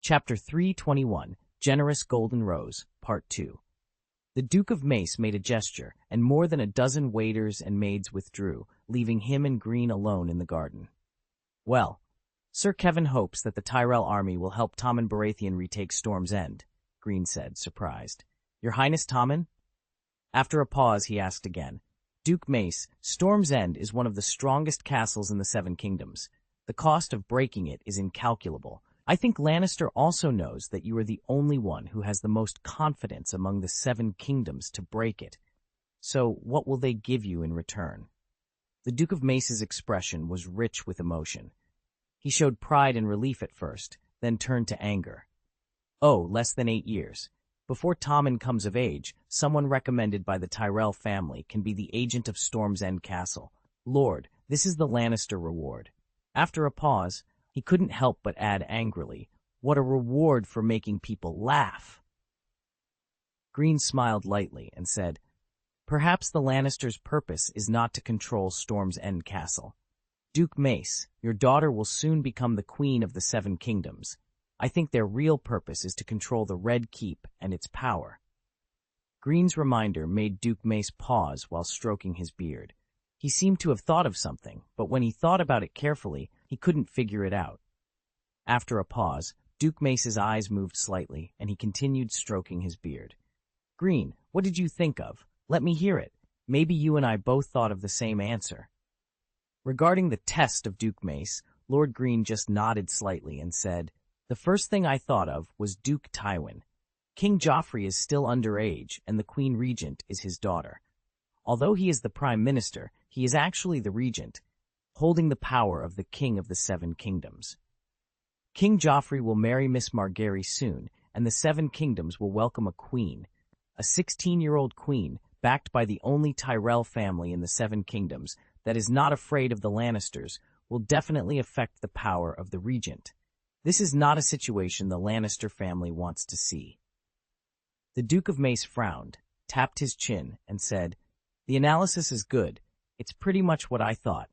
Chapter 321, Generous Golden Rose, Part 2. The Duke of Mace made a gesture, and more than a dozen waiters and maids withdrew, leaving him and Greene alone in the garden. Well, Sir Kevin hopes that the Tyrell army will help Tommen Baratheon retake Storm's End, Greene said, surprised. Your Highness Tommen? After a pause, he asked again. Duke Mace, Storm's End is one of the strongest castles in the Seven Kingdoms. The cost of breaking it is incalculable. I think Lannister also knows that you are the only one who has the most confidence among the Seven Kingdoms to break it. So what will they give you in return? The Duke of Mace's expression was rich with emotion. He showed pride and relief at first, then turned to anger. Oh, less than 8 years. Before Tommen comes of age, someone recommended by the Tyrell family can be the agent of Storm's End Castle. Lord, this is the Lannister reward. After a pause, he couldn't help but add angrily, what a reward for making people laugh. Greene smiled lightly and said, Perhaps the Lannisters' purpose is not to control Storm's End Castle. Duke Mace, your daughter will soon become the Queen of the Seven Kingdoms. I think their real purpose is to control the Red Keep and its power. Greene's reminder made Duke Mace pause while stroking his beard. He seemed to have thought of something, but when he thought about it carefully, he couldn't figure it out. After a pause, Duke Mace's eyes moved slightly, and he continued stroking his beard. Greene, what did you think of? Let me hear it. Maybe you and I both thought of the same answer. Regarding the test of Duke Mace, Lord Greene just nodded slightly and said, The first thing I thought of was Duke Tywin. King Joffrey is still underage, and the Queen Regent is his daughter. Although he is the Prime Minister, he is actually the Regent, holding the power of the King of the Seven Kingdoms. King Joffrey will marry Miss Margaery soon, and the Seven Kingdoms will welcome a queen. A 16-year-old queen, backed by the only Tyrell family in the Seven Kingdoms that is not afraid of the Lannisters, will definitely affect the power of the Regent. This is not a situation the Lannister family wants to see. The Duke of Mace frowned, tapped his chin, and said, The analysis is good. It's pretty much what I thought.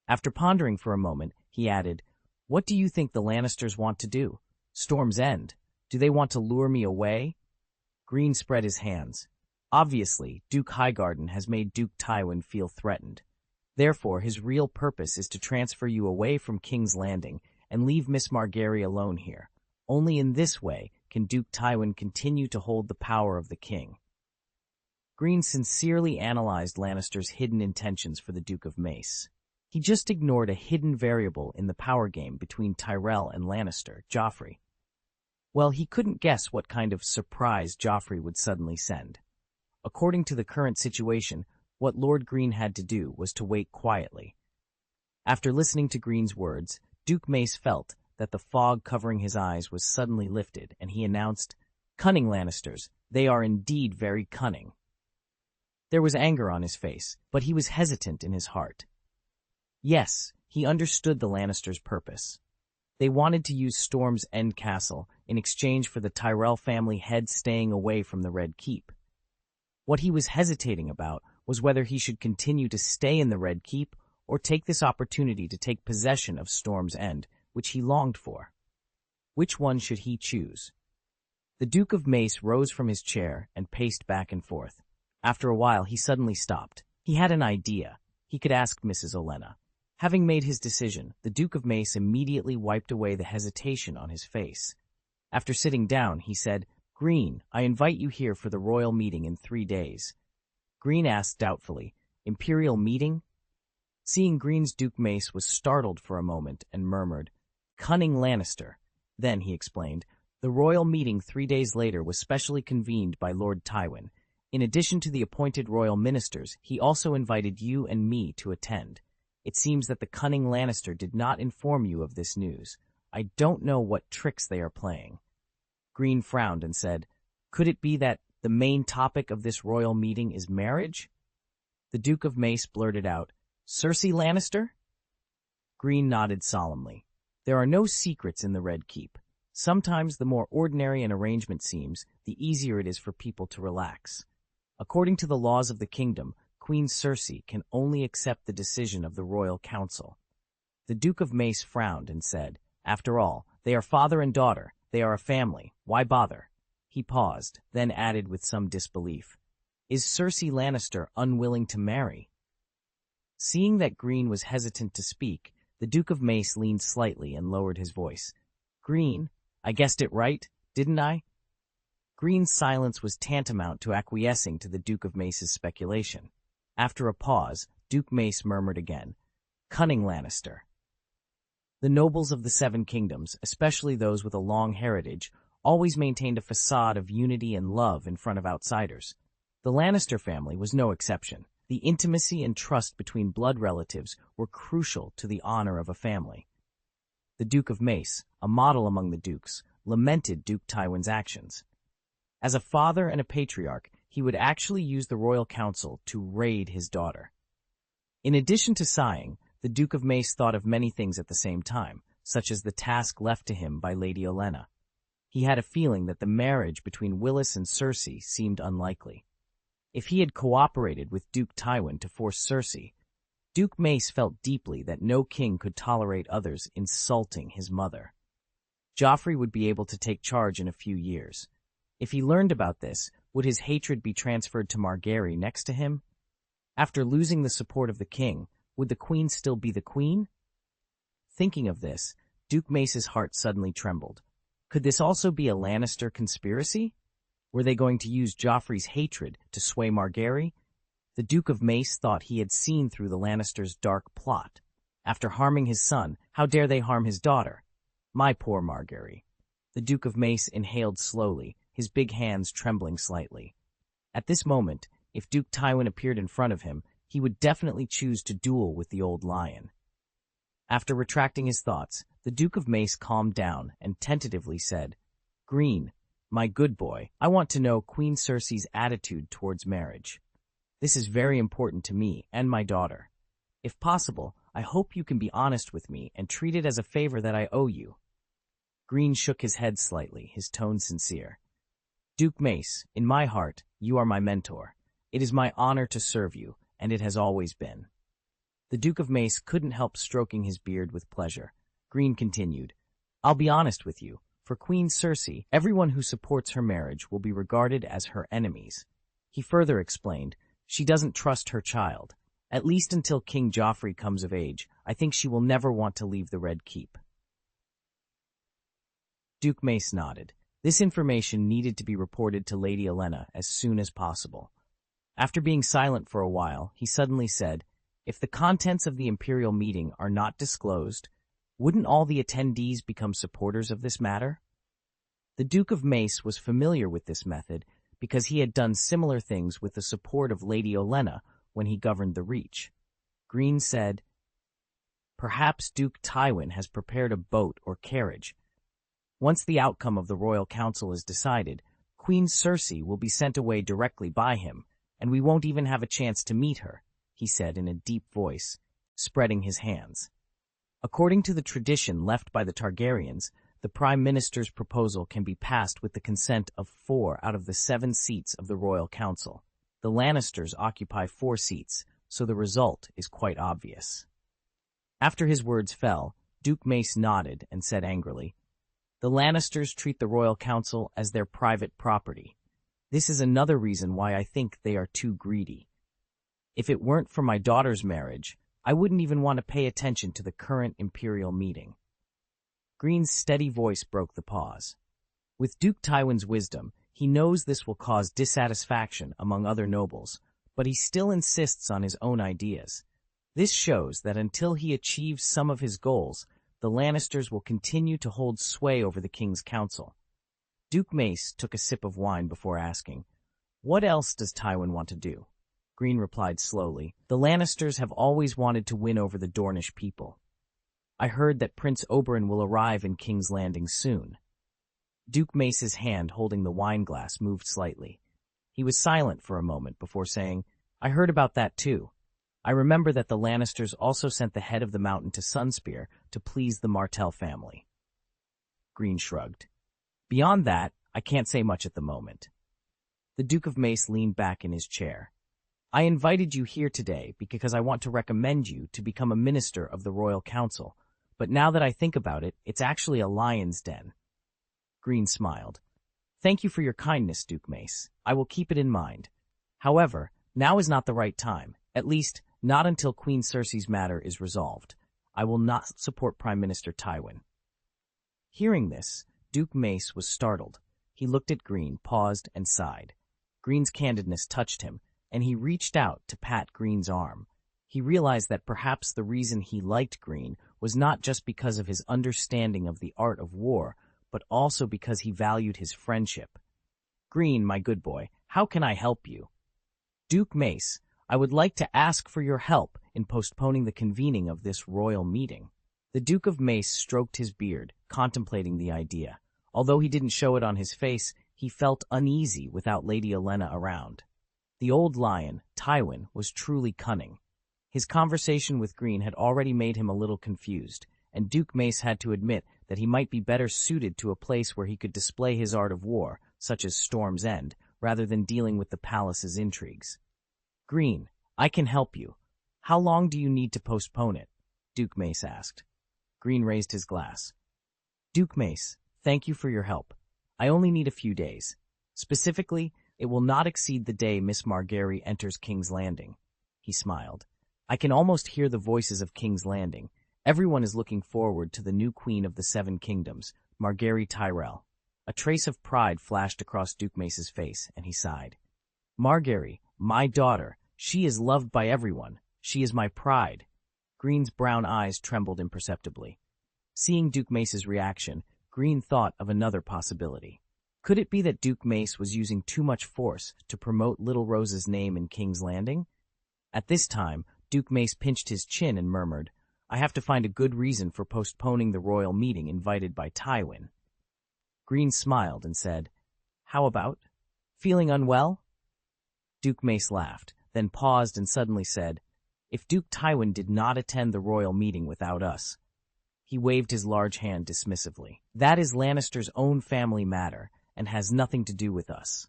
After pondering for a moment, he added, What do you think the Lannisters want to do? Storm's End? Do they want to lure me away? Greene spread his hands. Obviously, Duke Highgarden has made Duke Tywin feel threatened. Therefore, his real purpose is to transfer you away from King's Landing and leave Miss Margaery alone here. Only in this way can Duke Tywin continue to hold the power of the king. Greene sincerely analyzed Lannister's hidden intentions for the Duke of Mace. He just ignored a hidden variable in the power game between Tyrell and Lannister, Joffrey. Well, he couldn't guess what kind of surprise Joffrey would suddenly send. According to the current situation, what Lord Greene had to do was to wait quietly. After listening to Greene's words, Duke Mace felt that the fog covering his eyes was suddenly lifted, and he announced, Cunning Lannisters, they are indeed very cunning. There was anger on his face, but he was hesitant in his heart. Yes, he understood the Lannisters' purpose. They wanted to use Storm's End Castle in exchange for the Tyrell family head staying away from the Red Keep. What he was hesitating about was whether he should continue to stay in the Red Keep or take this opportunity to take possession of Storm's End, which he longed for. Which one should he choose? The Duke of Mace rose from his chair and paced back and forth. After a while, he suddenly stopped. He had an idea. He could ask Mrs. Olenna. Having made his decision, the Duke of Mace immediately wiped away the hesitation on his face. After sitting down, he said, Greene, I invite you here for the royal meeting in 3 days. Greene asked doubtfully, Imperial meeting? Seeing Greene's Duke Mace was startled for a moment and murmured, Cunning Lannister. Then, he explained, the royal meeting 3 days later was specially convened by Lord Tywin. In addition to the appointed royal ministers, he also invited you and me to attend. It seems that the Cunning Lannister did not inform you of this news. I don't know what tricks they are playing. Greene frowned and said, Could it be that the main topic of this royal meeting is marriage? The Duke of Mace blurted out, Cersei Lannister? Greene nodded solemnly. There are no secrets in the Red Keep. Sometimes the more ordinary an arrangement seems, the easier it is for people to relax. According to the laws of the kingdom, Queen Cersei can only accept the decision of the royal council. The Duke of Mace frowned and said, After all, they are father and daughter, They are a family. Why bother? He paused, then added with some disbelief. Is Cersei Lannister unwilling to marry? Seeing that Greene was hesitant to speak, the Duke of Mace leaned slightly and lowered his voice. Greene, I guessed it right, didn't I? Greene's silence was tantamount to acquiescing to the Duke of Mace's speculation. After a pause, Duke Mace murmured again, Cunning Lannister. The nobles of the Seven Kingdoms, especially those with a long heritage, always maintained a facade of unity and love in front of outsiders. The Lannister family was no exception. The intimacy and trust between blood relatives were crucial to the honor of a family. The Duke of Mace, a model among the dukes, lamented Duke Tywin's actions. As a father and a patriarch, he would actually use the royal council to raid his daughter. In addition to sighing, the Duke of Mace thought of many things at the same time, such as the task left to him by Lady Olenna. He had a feeling that the marriage between Willis and Cersei seemed unlikely. If he had cooperated with Duke Tywin to force Cersei, Duke Mace felt deeply that no king could tolerate others insulting his mother. Joffrey would be able to take charge in a few years. If he learned about this, would his hatred be transferred to Margaery next to him? After losing the support of the king, would the queen still be the queen? Thinking of this, Duke Mace's heart suddenly trembled. Could this also be a Lannister conspiracy? Were they going to use Joffrey's hatred to sway Margaery? The Duke of Mace thought he had seen through the Lannisters' dark plot. After harming his son, how dare they harm his daughter? My poor Margaery. The Duke of Mace inhaled slowly, his big hands trembling slightly. At this moment, if Duke Tywin appeared in front of him, he would definitely choose to duel with the old lion. After retracting his thoughts, the Duke of Mace calmed down and tentatively said, Greene, my good boy, I want to know Queen Cersei's attitude towards marriage. This is very important to me and my daughter. If possible, I hope you can be honest with me and treat it as a favor that I owe you. Greene shook his head slightly, his tone sincere. Duke Mace, in my heart, you are my mentor. It is my honor to serve you, and it has always been. The Duke of Mace couldn't help stroking his beard with pleasure. Greene continued, I'll be honest with you. For Queen Cersei, everyone who supports her marriage will be regarded as her enemies. He further explained, she doesn't trust her child. At least until King Joffrey comes of age, I think she will never want to leave the Red Keep. Duke Mace nodded. This information needed to be reported to Lady Olenna as soon as possible. After being silent for a while, he suddenly said, if the contents of the Imperial meeting are not disclosed, wouldn't all the attendees become supporters of this matter? The Duke of Mace was familiar with this method because he had done similar things with the support of Lady Olenna when he governed the Reach. Greene said, perhaps Duke Tywin has prepared a boat or carriage. Once the outcome of the Royal Council is decided, Queen Cersei will be sent away directly by him, and we won't even have a chance to meet her, he said in a deep voice, spreading his hands. According to the tradition left by the Targaryens, the Prime Minister's proposal can be passed with the consent of 4 out of the 7 seats of the Royal Council. The Lannisters occupy 4 seats, so the result is quite obvious. After his words fell, Duke Mace nodded and said angrily, the Lannisters treat the Royal Council as their private property. This is another reason why I think they are too greedy. If it weren't for my daughter's marriage, I wouldn't even want to pay attention to the current Imperial meeting. Greene's steady voice broke the pause. With Duke Tywin's wisdom, he knows this will cause dissatisfaction among other nobles, but he still insists on his own ideas. This shows that until he achieves some of his goals, the Lannisters will continue to hold sway over the King's Council. Duke Mace took a sip of wine before asking, what else does Tywin want to do? Greene replied slowly, the Lannisters have always wanted to win over the Dornish people. I heard that Prince Oberyn will arrive in King's Landing soon. Duke Mace's hand holding the wine glass moved slightly. He was silent for a moment before saying, I heard about that too. I remember that the Lannisters also sent the head of the mountain to Sunspear to please the Martell family. Greene shrugged. Beyond that, I can't say much at the moment. The Duke of Mace leaned back in his chair. I invited you here today because I want to recommend you to become a minister of the Royal Council, but now that I think about it, it's actually a lion's den. Greene smiled. Thank you for your kindness, Duke Mace. I will keep it in mind. However, now is not the right time, at least not until Queen Cersei's matter is resolved. I will not support Prime Minister Tywin. Hearing this, Duke Mace was startled. He looked at Greene, paused, and sighed. Greene's candidness touched him, and he reached out to pat Greene's arm. He realized that perhaps the reason he liked Greene was not just because of his understanding of the art of war, but also because he valued his friendship. Greene, my good boy, how can I help you? Duke Mace, I would like to ask for your help in postponing the convening of this royal meeting. The Duke of Mace stroked his beard, contemplating the idea. Although he didn't show it on his face, he felt uneasy without Lady Olenna around. The old lion, Tywin, was truly cunning. His conversation with Greene had already made him a little confused, and Duke Mace had to admit that he might be better suited to a place where he could display his art of war, such as Storm's End, rather than dealing with the palace's intrigues. Greene, I can help you. How long do you need to postpone it? Duke Mace asked. Greene raised his glass. Duke Mace, thank you for your help. I only need a few days. Specifically, it will not exceed the day Miss Margaery enters King's Landing. He smiled. I can almost hear the voices of King's Landing. Everyone is looking forward to the new Queen of the Seven Kingdoms, Margaery Tyrell. A trace of pride flashed across Duke Mace's face, and he sighed. Margaery, my daughter, she is loved by everyone. She is my pride. Greene's brown eyes trembled imperceptibly. Seeing Duke Mace's reaction, Greene thought of another possibility. Could it be that Duke Mace was using too much force to promote Little Rose's name in King's Landing? At this time, Duke Mace pinched his chin and murmured, I have to find a good reason for postponing the royal meeting invited by Tywin. Greene smiled and said, How about? Feeling unwell? Duke Mace laughed, then paused and suddenly said, If Duke Tywin did not attend the royal meeting without us. He waved his large hand dismissively. That is Lannister's own family matter and has nothing to do with us.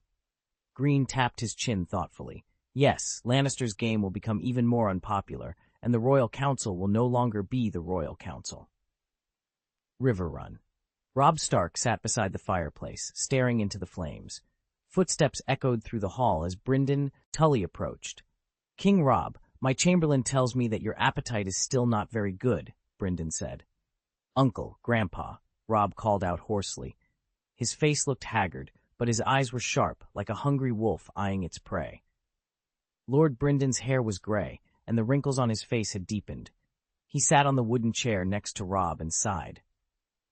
Greene tapped his chin thoughtfully. Yes, Lannister's game will become even more unpopular, and the Royal Council will no longer be the Royal Council. River Run. Robb Stark sat beside the fireplace, staring into the flames. Footsteps echoed through the hall as Brynden Tully approached. King Robb, my chamberlain tells me that your appetite is still not very good, Brynden said. Uncle, Grandpa, Robb called out hoarsely. His face looked haggard, but his eyes were sharp, like a hungry wolf eyeing its prey. Lord Brynden's hair was gray, and the wrinkles on his face had deepened. He sat on the wooden chair next to Robb and sighed.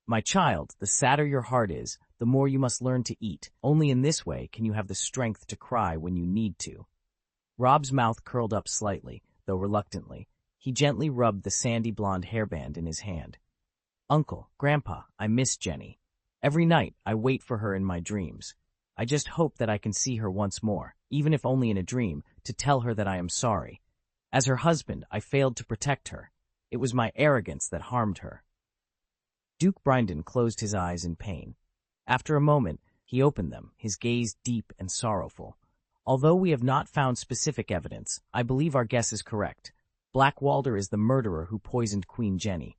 My child, the sadder your heart is, the more you must learn to eat. Only in this way can you have the strength to cry when you need to. Robb's mouth curled up slightly, though reluctantly. He gently rubbed the sandy blonde hairband in his hand. Uncle, Grandpa, I miss Jenny. Every night I wait for her in my dreams. I just hope that I can see her once more, even if only in a dream, to tell her that I am sorry. As her husband, I failed to protect her. It was my arrogance that harmed her. Duke Brynden closed his eyes in pain. After a moment, he opened them, his gaze deep and sorrowful. Although we have not found specific evidence, I believe our guess is correct. Blackwalder is the murderer who poisoned Queen Jenny.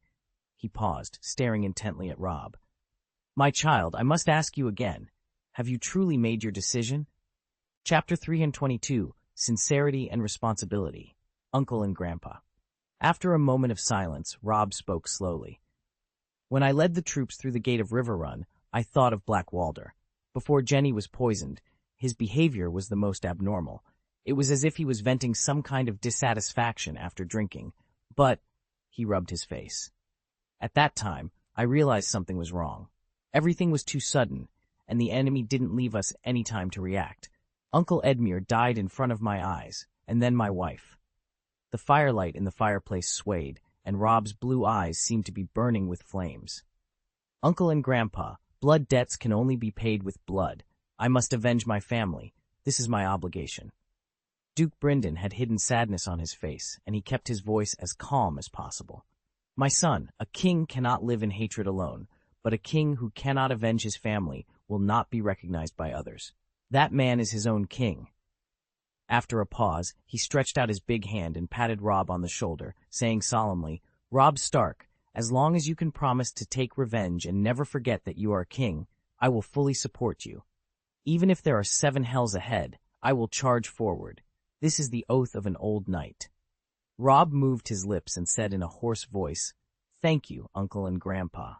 He paused, staring intently at Robb. My child, I must ask you again. Have you truly made your decision? Chapter 322, Sincerity and Responsibility. Uncle and Grandpa. After a moment of silence, Robb spoke slowly. When I led the troops through the gate of River Run, I thought of Blackwalder. Before Jenny was poisoned, his behavior was the most abnormal. It was as if he was venting some kind of dissatisfaction after drinking. But, he rubbed his face. At that time, I realized something was wrong. Everything was too sudden, and the enemy didn't leave us any time to react. Uncle Edmure died in front of my eyes, and then my wife. The firelight in the fireplace swayed, and Robb's blue eyes seemed to be burning with flames. Uncle and Grandpa, blood debts can only be paid with blood. I must avenge my family. This is my obligation. Duke Brynden had hidden sadness on his face, and he kept his voice as calm as possible. My son, a king cannot live in hatred alone, but a king who cannot avenge his family will not be recognized by others. That man is his own king. After a pause, he stretched out his big hand and patted Robb on the shoulder, saying solemnly, Robb Stark, as long as you can promise to take revenge and never forget that you are king, I will fully support you. Even if there are 7 hells ahead, I will charge forward. This is the oath of an old knight." Robb moved his lips and said in a hoarse voice, "Thank you, Uncle and Grandpa."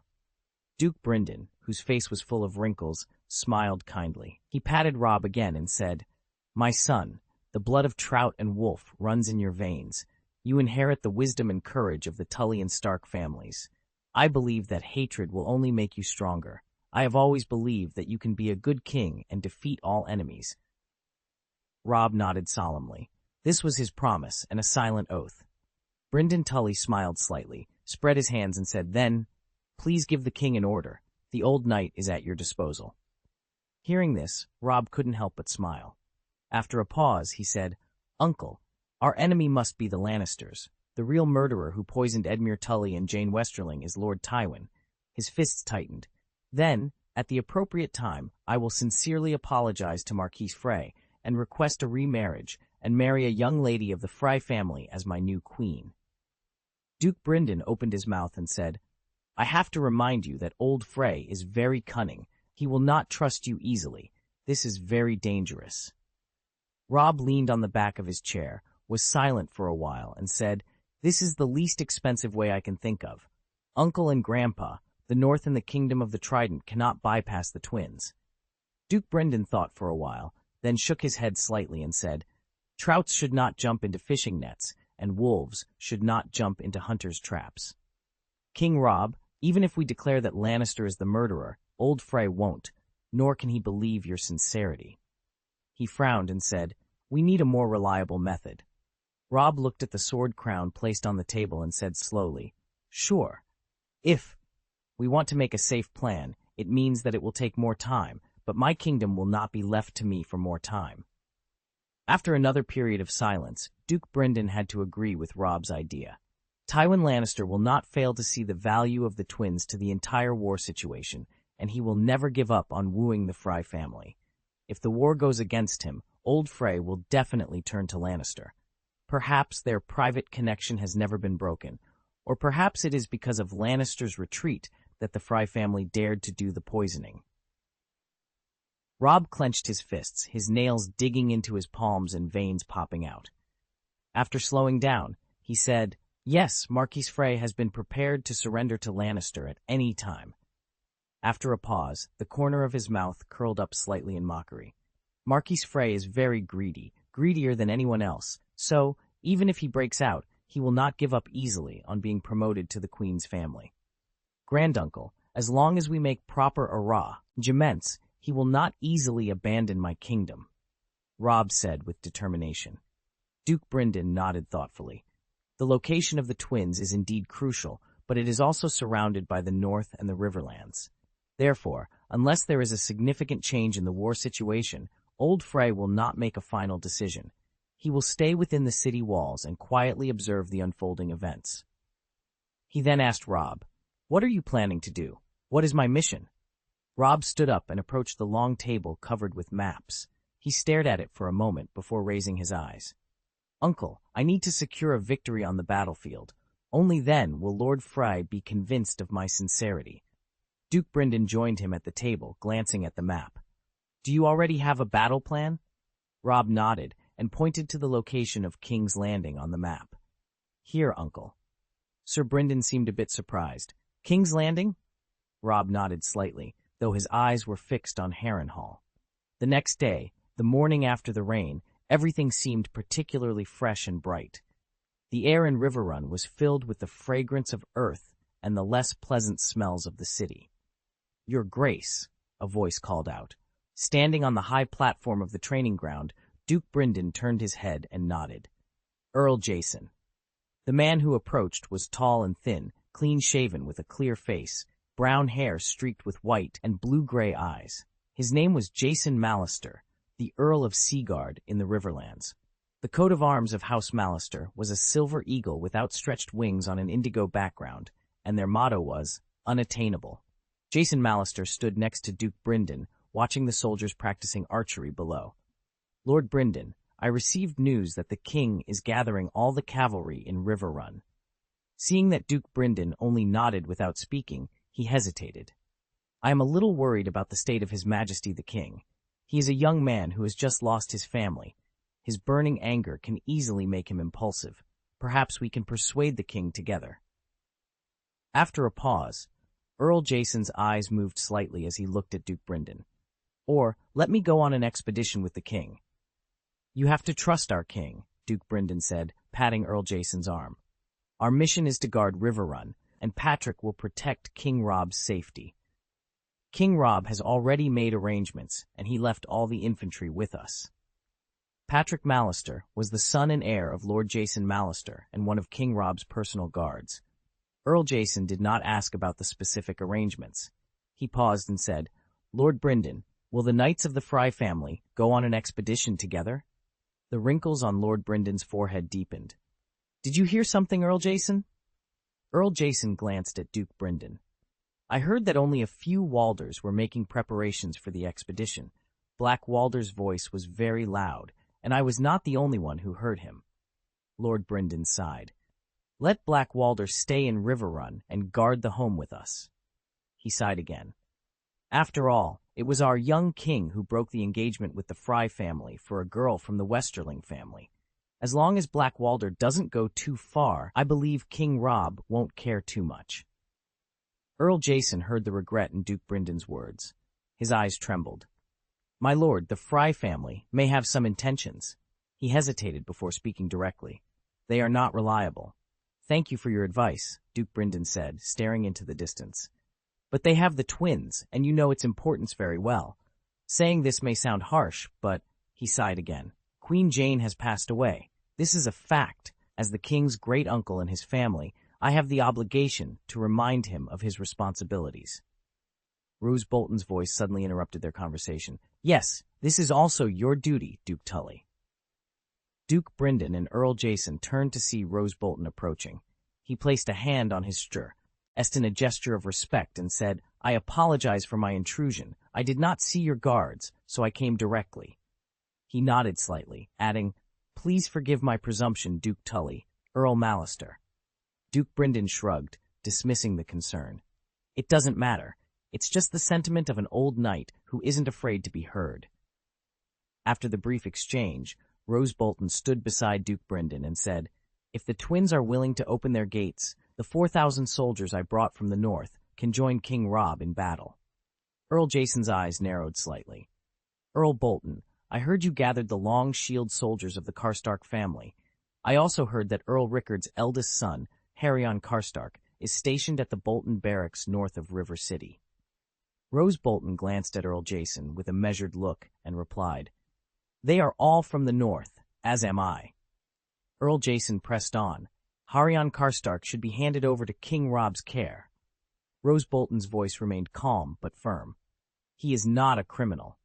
Duke Brynden, whose face was full of wrinkles, smiled kindly. He patted Robb again and said, "My son, the blood of Trout and Wolf runs in your veins. You inherit the wisdom and courage of the Tully and Stark families. I believe that hatred will only make you stronger. I have always believed that you can be a good king and defeat all enemies." Robb nodded solemnly. This was his promise and a silent oath. Brynden Tully smiled slightly, spread his hands and said, "Then, please give the king an order. The old knight is at your disposal." Hearing this, Robb couldn't help but smile. After a pause, he said, "Uncle, our enemy must be the Lannisters. The real murderer who poisoned Edmure Tully and Jane Westerling is Lord Tywin." His fists tightened. "Then, at the appropriate time, I will sincerely apologize to Marquis Frey and request a remarriage and marry a young lady of the Frey family as my new queen." Duke Brynden opened his mouth and said, "I have to remind you that old Frey is very cunning. He will not trust you easily. This is very dangerous." Robb leaned on the back of his chair, was silent for a while, and said, "This is the least expensive way I can think of. Uncle and Grandpa, the North and the Kingdom of the Trident cannot bypass the twins." Duke Brynden thought for a while, then shook his head slightly and said, "Trouts should not jump into fishing nets, and wolves should not jump into hunters' traps. King Robb, even if we declare that Lannister is the murderer, old Frey won't, nor can he believe your sincerity." He frowned and said, "We need a more reliable method." Robb looked at the sword crown placed on the table and said slowly, "Sure. If we want to make a safe plan, it means that it will take more time, but my kingdom will not be left to me for more time." After another period of silence, Duke Brynden had to agree with Robb's idea. Tywin Lannister will not fail to see the value of the twins to the entire war situation, and he will never give up on wooing the Frey family. If the war goes against him, old Frey will definitely turn to Lannister. Perhaps their private connection has never been broken, or perhaps it is because of Lannister's retreat that the Frey family dared to do the poisoning. Robb clenched his fists, his nails digging into his palms and veins popping out. After slowing down, he said, "Yes, Marquis Frey has been prepared to surrender to Lannister at any time." After a pause, the corner of his mouth curled up slightly in mockery. "Marquis Frey is very greedy, greedier than anyone else, so, even if he breaks out, he will not give up easily on being promoted to the Queen's family. Granduncle, as long as we make proper arrangements, he will not easily abandon my kingdom," Robb said with determination. Duke Brynden nodded thoughtfully. The location of the twins is indeed crucial, but it is also surrounded by the North and the Riverlands. Therefore, unless there is a significant change in the war situation, old Frey will not make a final decision. He will stay within the city walls and quietly observe the unfolding events. He then asked Robb, "What are you planning to do? What is my mission?" Robb stood up and approached the long table covered with maps. He stared at it for a moment before raising his eyes. "Uncle, I need to secure a victory on the battlefield. Only then will Lord Frey be convinced of my sincerity." Duke Brynden joined him at the table, glancing at the map. "Do you already have a battle plan?" Robb nodded and pointed to the location of King's Landing on the map. "Here, Uncle." Sir Brynden seemed a bit surprised. "King's Landing?" Robb nodded slightly, though his eyes were fixed on Harrenhal. The next day, the morning after the rain, everything seemed particularly fresh and bright. The air in Riverrun was filled with the fragrance of earth and the less pleasant smells of the city. "Your Grace," a voice called out. Standing on the high platform of the training ground, Duke Brynden turned his head and nodded. "Earl Jason." The man who approached was tall and thin, clean-shaven with a clear face, brown hair streaked with white and blue-gray eyes. His name was Jason Mallister, the Earl of Seaguard in the Riverlands. The coat of arms of House Mallister was a silver eagle with outstretched wings on an indigo background, and their motto was, "Unattainable." Jason Mallister stood next to Duke Brynden, watching the soldiers practicing archery below. "Lord Brynden, I received news that the king is gathering all the cavalry in Riverrun." Seeing that Duke Brynden only nodded without speaking, he hesitated. I am a little worried about the state of His Majesty the King. He is a young man who has just lost his family. His burning anger can easily make him impulsive. Perhaps we can persuade the king together." After a pause, Earl Jason's eyes moved slightly as he looked at Duke Brynden. "Or, let me go on an expedition with the king." "You have to trust our king," Duke Brynden said, patting Earl Jason's arm. "Our mission is to guard Riverrun, and Patrick will protect King Rob's safety. King Robb has already made arrangements, and he left all the infantry with us." Patrick Mallister was the son and heir of Lord Jason Mallister and one of King Robb's personal guards. Earl Jason did not ask about the specific arrangements. He paused and said, "Lord Brynden, will the Knights of the Fry family go on an expedition together?" The wrinkles on Lord Brynden's forehead deepened. "Did you hear something, Earl Jason?" Earl Jason glanced at Duke Brynden. "I heard that only a few Walders were making preparations for the expedition." Black Walder's voice was very loud, and I was not the only one who heard him. Lord Brynden sighed. "Let Black Walder stay in Riverrun and guard the home with us." He sighed again. "After all, it was our young king who broke the engagement with the Fry family for a girl from the Westerling family. As long as Black Walder doesn't go too far, I believe King Robb won't care too much." Earl Jason heard the regret in Duke Brynden's words. His eyes trembled. "My lord, the Fry family may have some intentions." He hesitated before speaking directly. "They are not reliable." "Thank you for your advice," Duke Brynden said, staring into the distance. "But they have the twins, and you know its importance very well. Saying this may sound harsh, but—" he sighed again. "Queen Jane has passed away. This is a fact. As the king's great-uncle and his family, I have the obligation to remind him of his responsibilities." Rose Bolton's voice suddenly interrupted their conversation. "Yes, this is also your duty, Duke Tully." Duke Brynden and Earl Jason turned to see Rose Bolton approaching. He placed a hand on his chest in a gesture of respect and said, "I apologize for my intrusion. I did not see your guards, so I came directly." He nodded slightly, adding, "Please forgive my presumption, Duke Tully, Earl Mallister." Duke Brynden shrugged, dismissing the concern. "It doesn't matter. It's just the sentiment of an old knight who isn't afraid to be heard." After the brief exchange, Rose Bolton stood beside Duke Brynden and said, "If the twins are willing to open their gates, the 4,000 soldiers I brought from the north can join King Robb in battle." Earl Jason's eyes narrowed slightly. "Earl Bolton, I heard you gathered the long shield soldiers of the Karstark family. I also heard that Earl Rickard's eldest son, Harem Karstark, is stationed at the Bolton barracks north of River City." Rose Bolton glanced at Earl Jason with a measured look and replied, "They are all from the north, as am I." Earl Jason pressed on. "Harem Karstark should be handed over to King Robb's care." Rose Bolton's voice remained calm but firm. "He is not a criminal."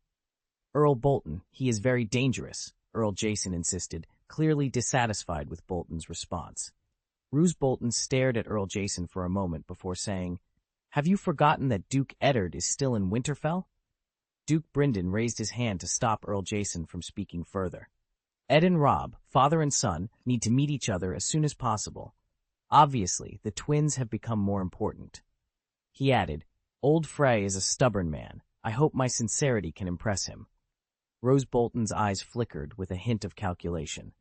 "Earl Bolton, he is very dangerous," Earl Jason insisted, clearly dissatisfied with Bolton's response. Rose Bolton stared at Earl Jason for a moment before saying, "Have you forgotten that Duke Eddard is still in Winterfell?" Duke Brynden raised his hand to stop Earl Jason from speaking further. "Ed and Robb, father and son, need to meet each other as soon as possible. Obviously, the twins have become more important." He added, "Old Frey is a stubborn man. I hope my sincerity can impress him." Rose Bolton's eyes flickered with a hint of calculation.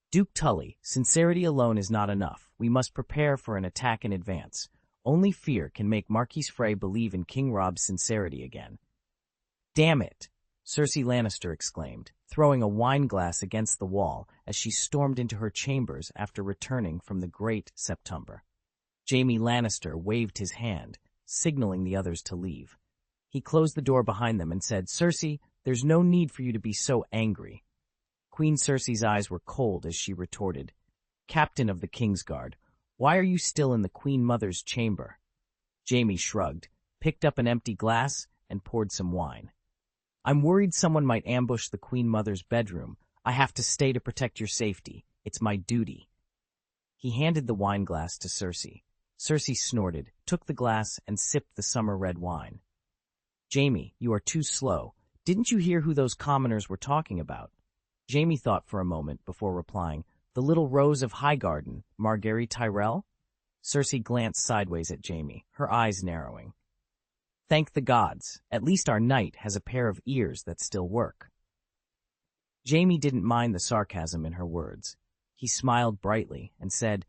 "Duke Tully, sincerity alone is not enough. We must prepare for an attack in advance. Only fear can make Marquis Frey believe in King Robb's sincerity again." "Damn it!" Cersei Lannister exclaimed, throwing a wineglass against the wall as she stormed into her chambers after returning from the Great September. Jaime Lannister waved his hand, signaling the others to leave. He closed the door behind them and said, "Cersei, there's no need for you to be so angry." Queen Cersei's eyes were cold as she retorted, "Captain of the Kingsguard, why are you still in the Queen Mother's chamber?" Jaime shrugged, picked up an empty glass, and poured some wine. "I'm worried someone might ambush the Queen Mother's bedroom. I have to stay to protect your safety. It's my duty." He handed the wineglass to Cersei. Cersei snorted, took the glass, and sipped the summer red wine. "Jaime, you are too slow. Didn't you hear who those commoners were talking about?" Jaime thought for a moment before replying, "The little Rose of Highgarden, Margaery Tyrell?" Cersei glanced sideways at Jaime, her eyes narrowing. Thank the gods, at least our knight has a pair of ears that still work. Jaime didn't mind the sarcasm in her words. He smiled brightly and said,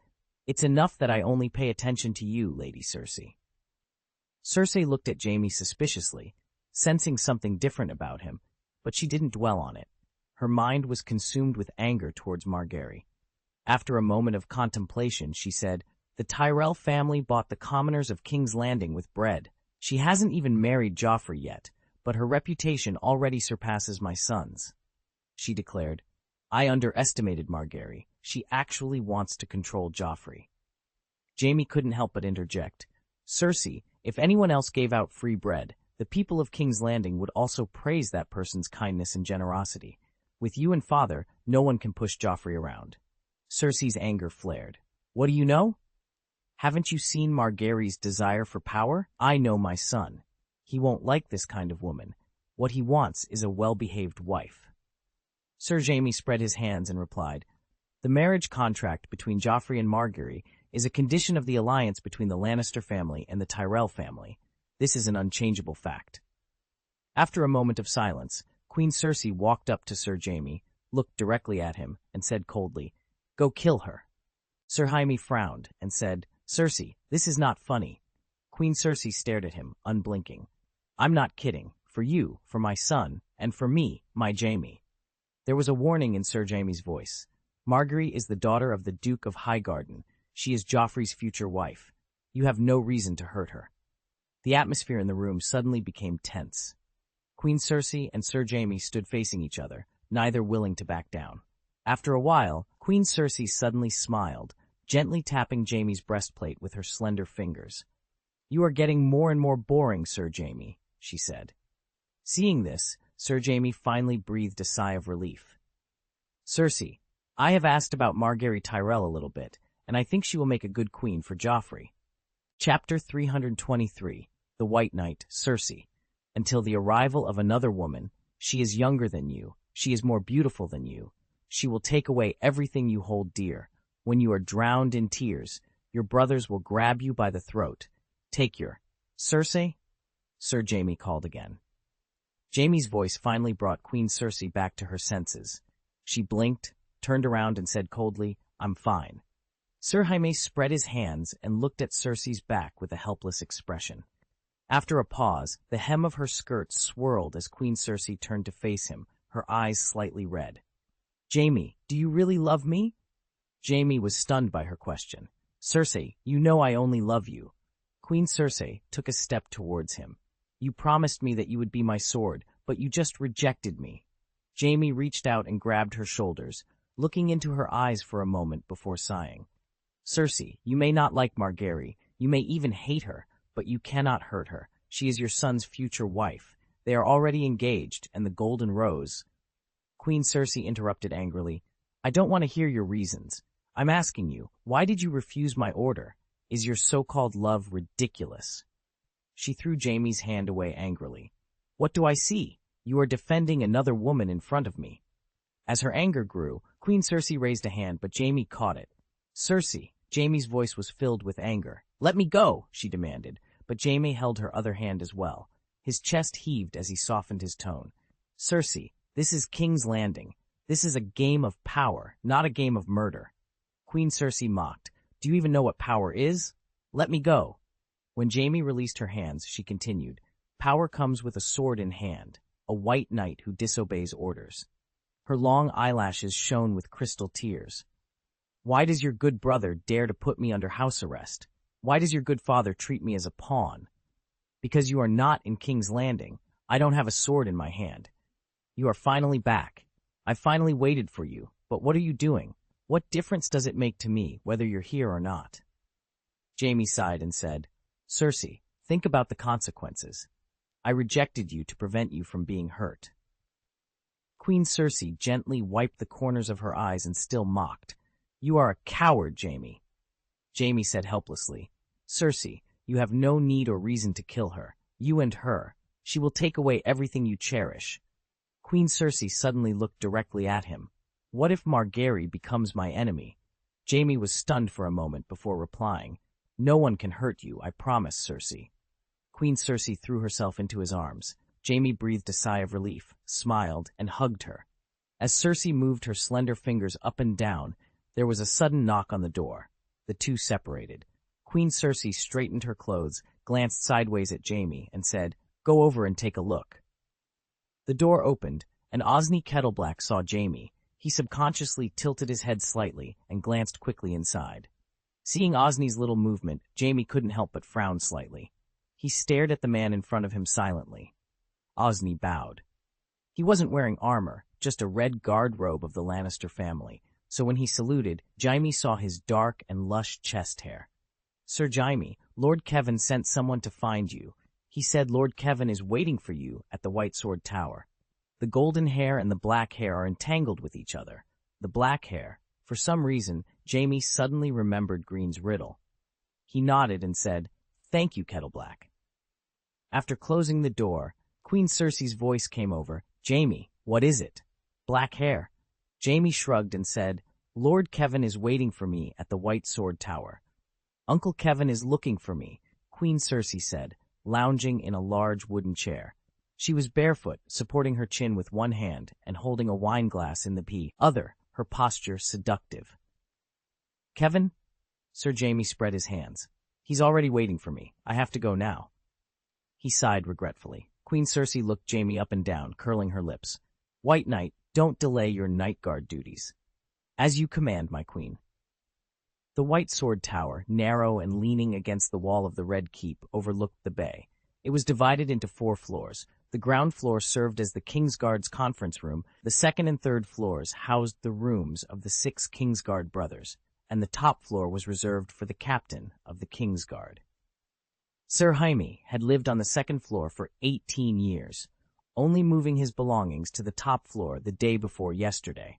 "It's enough that I only pay attention to you, Lady Cersei." Cersei looked at Jaime suspiciously, sensing something different about him, but she didn't dwell on it. Her mind was consumed with anger towards Margaery. After a moment of contemplation, she said, "The Tyrell family bought the commoners of King's Landing with bread. She hasn't even married Joffrey yet, but her reputation already surpasses my son's," she declared. "I underestimated Margaery. She actually wants to control Joffrey." Jaime couldn't help but interject, "Cersei, if anyone else gave out free bread, the people of King's Landing would also praise that person's kindness and generosity. With you and father, no one can push Joffrey around." Cersei's anger flared. "What do you know? Haven't you seen Margaery's desire for power? I know my son. He won't like this kind of woman. What he wants is a well-behaved wife." Sir Jaime spread his hands and replied, "The marriage contract between Joffrey and Margaery is a condition of the alliance between the Lannister family and the Tyrell family. This is an unchangeable fact." After a moment of silence, Queen Cersei walked up to Sir Jaime, looked directly at him, and said coldly, "Go kill her." Sir Jaime frowned and said, "Cersei, this is not funny." Queen Cersei stared at him, unblinking. "I'm not kidding. For you, for my son, and for me, my Jaime." There was a warning in Sir Jaime's voice. "Margaery is the daughter of the Duke of Highgarden. She is Joffrey's future wife. You have no reason to hurt her." The atmosphere in the room suddenly became tense. Queen Cersei and Sir Jaime stood facing each other, neither willing to back down. After a while, Queen Cersei suddenly smiled, gently tapping Jaime's breastplate with her slender fingers. "You are getting more and more boring, Sir Jaime," she said. Seeing this, Sir Jaime finally breathed a sigh of relief. "Cersei, I have asked about Margaery Tyrell a little bit, and I think she will make a good queen for Joffrey." Chapter 323, The White Knight, Cersei. "Until the arrival of another woman, she is younger than you, she is more beautiful than you. She will take away everything you hold dear. When you are drowned in tears, your brothers will grab you by the throat. Take your—" "Cersei?" Sir Jaime called again. Jaime's voice finally brought Queen Cersei back to her senses. She blinked, turned around and said coldly, "I'm fine." Sir Jaime spread his hands and looked at Cersei's back with a helpless expression. After a pause, the hem of her skirt swirled as Queen Cersei turned to face him, her eyes slightly red. "Jaime, do you really love me?" Jaime was stunned by her question. "Cersei, you know I only love you." Queen Cersei took a step towards him. "You promised me that you would be my sword, but you just rejected me." Jaime reached out and grabbed her shoulders, looking into her eyes for a moment before sighing. "Cersei, you may not like Margaery, you may even hate her, but you cannot hurt her. She is your son's future wife. They are already engaged, and the Golden Rose—" Queen Cersei interrupted angrily, "I don't want to hear your reasons. I'm asking you, why did you refuse my order? Is your so-called love ridiculous?" She threw Jaime's hand away angrily. "What do I see? You are defending another woman in front of me." As her anger grew, Queen Cersei raised a hand, but Jaime caught it. "Cersei," Jaime's voice was filled with anger. "Let me go," she demanded, but Jaime held her other hand as well. His chest heaved as he softened his tone. "Cersei, this is King's Landing. This is a game of power, not a game of murder." Queen Cersei mocked. "Do you even know what power is? Let me go." When Jaime released her hands, she continued, "Power comes with a sword in hand, a white knight who disobeys orders." Her long eyelashes shone with crystal tears. "Why does your good brother dare to put me under house arrest? Why does your good father treat me as a pawn? Because you are not in King's Landing. I don't have a sword in my hand. You are finally back. I finally waited for you, but what are you doing? What difference does it make to me whether you're here or not?" Jaime sighed and said, "Cersei, think about the consequences. I rejected you to prevent you from being hurt." Queen Cersei gently wiped the corners of her eyes and still mocked. "You are a coward, Jaime." Jaime said helplessly, "Cersei, you have no need or reason to kill her. You and her. She will take away everything you cherish." Queen Cersei suddenly looked directly at him. "What if Margaery becomes my enemy?" Jaime was stunned for a moment before replying, "No one can hurt you, I promise, Cersei." Queen Cersei threw herself into his arms. Jaime breathed a sigh of relief, smiled, and hugged her. As Cersei moved her slender fingers up and down, there was a sudden knock on the door. The two separated. Queen Cersei straightened her clothes, glanced sideways at Jaime, and said, "Go over and take a look." The door opened, and Osney Kettleblack saw Jaime. He subconsciously tilted his head slightly and glanced quickly inside. Seeing Osney's little movement, Jaime couldn't help but frown slightly. He stared at the man in front of him silently. Osney bowed. He wasn't wearing armor, just a red guard robe of the Lannister family, so when he saluted, Jaime saw his dark and lush chest hair. "Sir Jaime, Lord Kevin sent someone to find you. He said Lord Kevin is waiting for you at the White Sword Tower. The golden hair and the black hair are entangled with each other. The black hair." For some reason, Jaime suddenly remembered Greene's riddle. He nodded and said, "Thank you, Kettleblack." After closing the door, Queen Cersei's voice came over. "Jaime, what is it?" "Black hair." Jaime shrugged and said, "Lord Kevin is waiting for me at the White Sword Tower." "Uncle Kevin is looking for me," Queen Cersei said, lounging in a large wooden chair. She was barefoot, supporting her chin with one hand and holding a wine glass in the other, her posture seductive. "Kevin?" Sir Jaime spread his hands. "He's already waiting for me. I have to go now." He sighed regretfully. Queen Cersei looked Jaime up and down, curling her lips. "White Knight, don't delay your night guard duties." "As you command, my queen." The White Sword Tower, narrow and leaning against the wall of the Red Keep, overlooked the bay. It was divided into 4 floors. The ground floor served as the Kingsguard's conference room, the second and third floors housed the rooms of the 6 Kingsguard brothers, and the top floor was reserved for the captain of the Kingsguard. Sir Jaime had lived on the second floor for 18 years, only moving his belongings to the top floor the day before yesterday.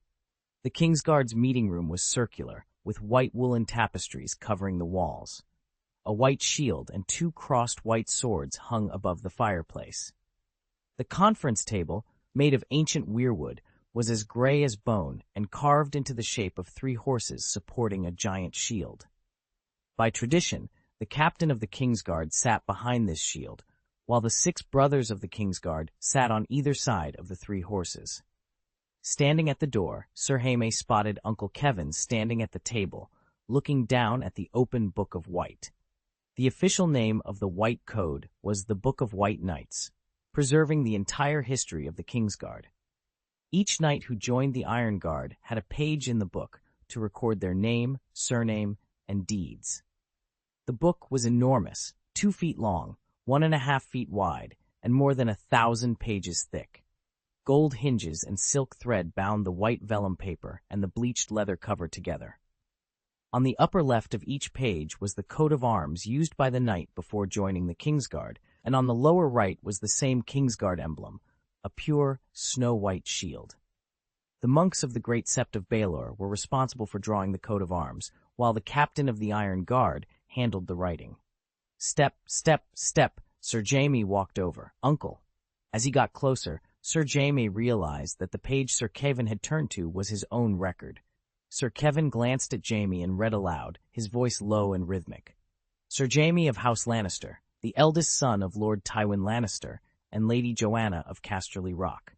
The Kingsguard's meeting room was circular, with white woolen tapestries covering the walls. A white shield and 2 crossed white swords hung above the fireplace. The conference table, made of ancient weirwood, was as gray as bone and carved into the shape of 3 horses supporting a giant shield. By tradition, the captain of the Kingsguard sat behind this shield, while the 6 brothers of the Kingsguard sat on either side of the 3 horses. Standing at the door, Sir Jaime spotted Uncle Kevin standing at the table, looking down at the open Book of White. The official name of the White Code was the Book of White Knights, preserving the entire history of the Kingsguard. Each knight who joined the Iron Guard had a page in the book to record their name, surname, and deeds. The book was enormous, 2 feet long, 1.5 feet wide, and more than 1,000 pages thick. Gold hinges and silk thread bound the white vellum paper and the bleached leather cover together. On the upper left of each page was the coat of arms used by the knight before joining the Kingsguard, and on the lower right was the same Kingsguard emblem, a pure, snow-white shield. The monks of the Great Sept of Baelor were responsible for drawing the coat of arms, while the captain of the Iron Guard handled the writing. "Step, step, step," Sir Jaime walked over. "Uncle." As he got closer, Sir Jaime realized that the page Sir Kevin had turned to was his own record. Sir Kevin glanced at Jaime and read aloud, his voice low and rhythmic. "Sir Jaime of House Lannister, the eldest son of Lord Tywin Lannister and Lady Joanna of Casterly Rock.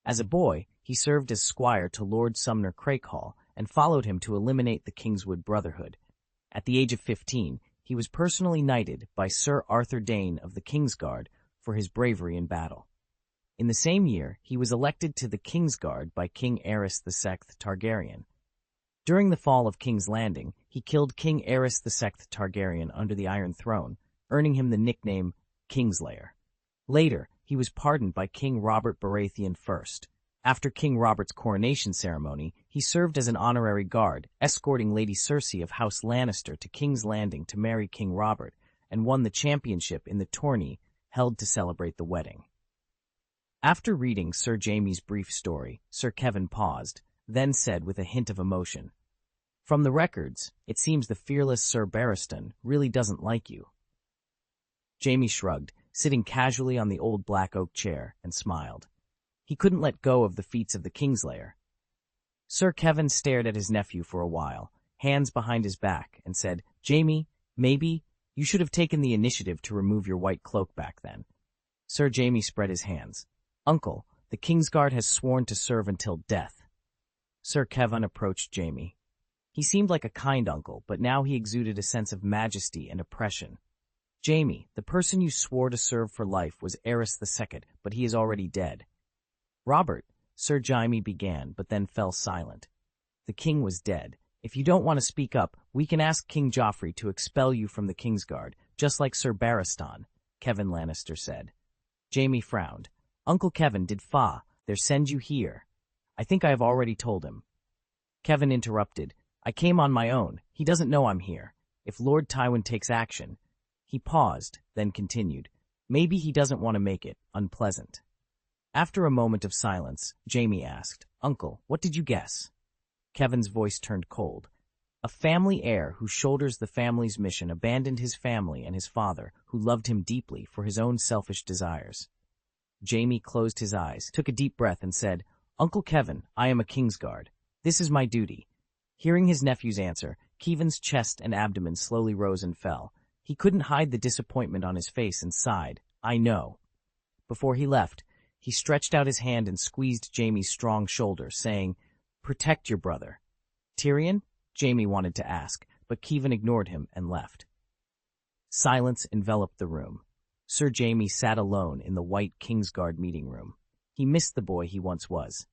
As a boy, he served as squire to Lord Sumner Crakehall and followed him to eliminate the Kingswood Brotherhood. At the age of 15, he was personally knighted by Sir Arthur Dane of the Kingsguard for his bravery in battle. In the same year, he was elected to the Kingsguard by King Aerys VI Targaryen. During the fall of King's Landing, he killed King Aerys VI Targaryen under the Iron Throne, earning him the nickname Kingslayer. Later, he was pardoned by King Robert Baratheon I. After King Robert's coronation ceremony, he served as an honorary guard, escorting Lady Cersei of House Lannister to King's Landing to marry King Robert, and won the championship in the tourney held to celebrate the wedding. After reading Sir Jaime's brief story, Sir Kevin paused, then said with a hint of emotion, "From the records, it seems the fearless Sir Barristan really doesn't like you." Jaime shrugged, sitting casually on the old black oak chair, and smiled. He couldn't let go of the feats of the Kingslayer. Sir Kevin stared at his nephew for a while, hands behind his back, and said, "Jaime, maybe You should have taken the initiative to remove your white cloak back then. Sir Jaime spread his hands. Uncle, the Kingsguard has sworn to serve until death. Sir Kevin approached Jaime. He seemed like a kind uncle, but now he exuded a sense of majesty and oppression. Jaime, the person you swore to serve for life was Aerys II, but he is already dead. Robert, Sir Jaime began, but then fell silent. The king was dead. If you don't want to speak up, we can ask King Joffrey to expel you from the Kingsguard, just like Sir Barristan, Kevin Lannister said. Jaime frowned. Uncle Kevin, did there send you here? I think I have already told him. Kevin interrupted. I came on my own. He doesn't know I'm here. If Lord Tywin takes action. He paused, then continued. Maybe he doesn't want to make it unpleasant. After a moment of silence, Jaime asked, Uncle, what did you guess? Kevin's voice turned cold. A family heir who shoulders the family's mission abandoned his family and his father, who loved him deeply, for his own selfish desires. Jaime closed his eyes, took a deep breath, and said, Uncle Kevin, I am a Kingsguard. This is my duty. Hearing his nephew's answer, Kevin's chest and abdomen slowly rose and fell. He couldn't hide the disappointment on his face and sighed, I know. Before he left, he stretched out his hand and squeezed Jaime's strong shoulder, saying, Protect your brother. Tyrion? Jaime wanted to ask, but Kevin ignored him and left. Silence enveloped the room. Sir Jaime sat alone in the white Kingsguard meeting room. He missed the boy he once was.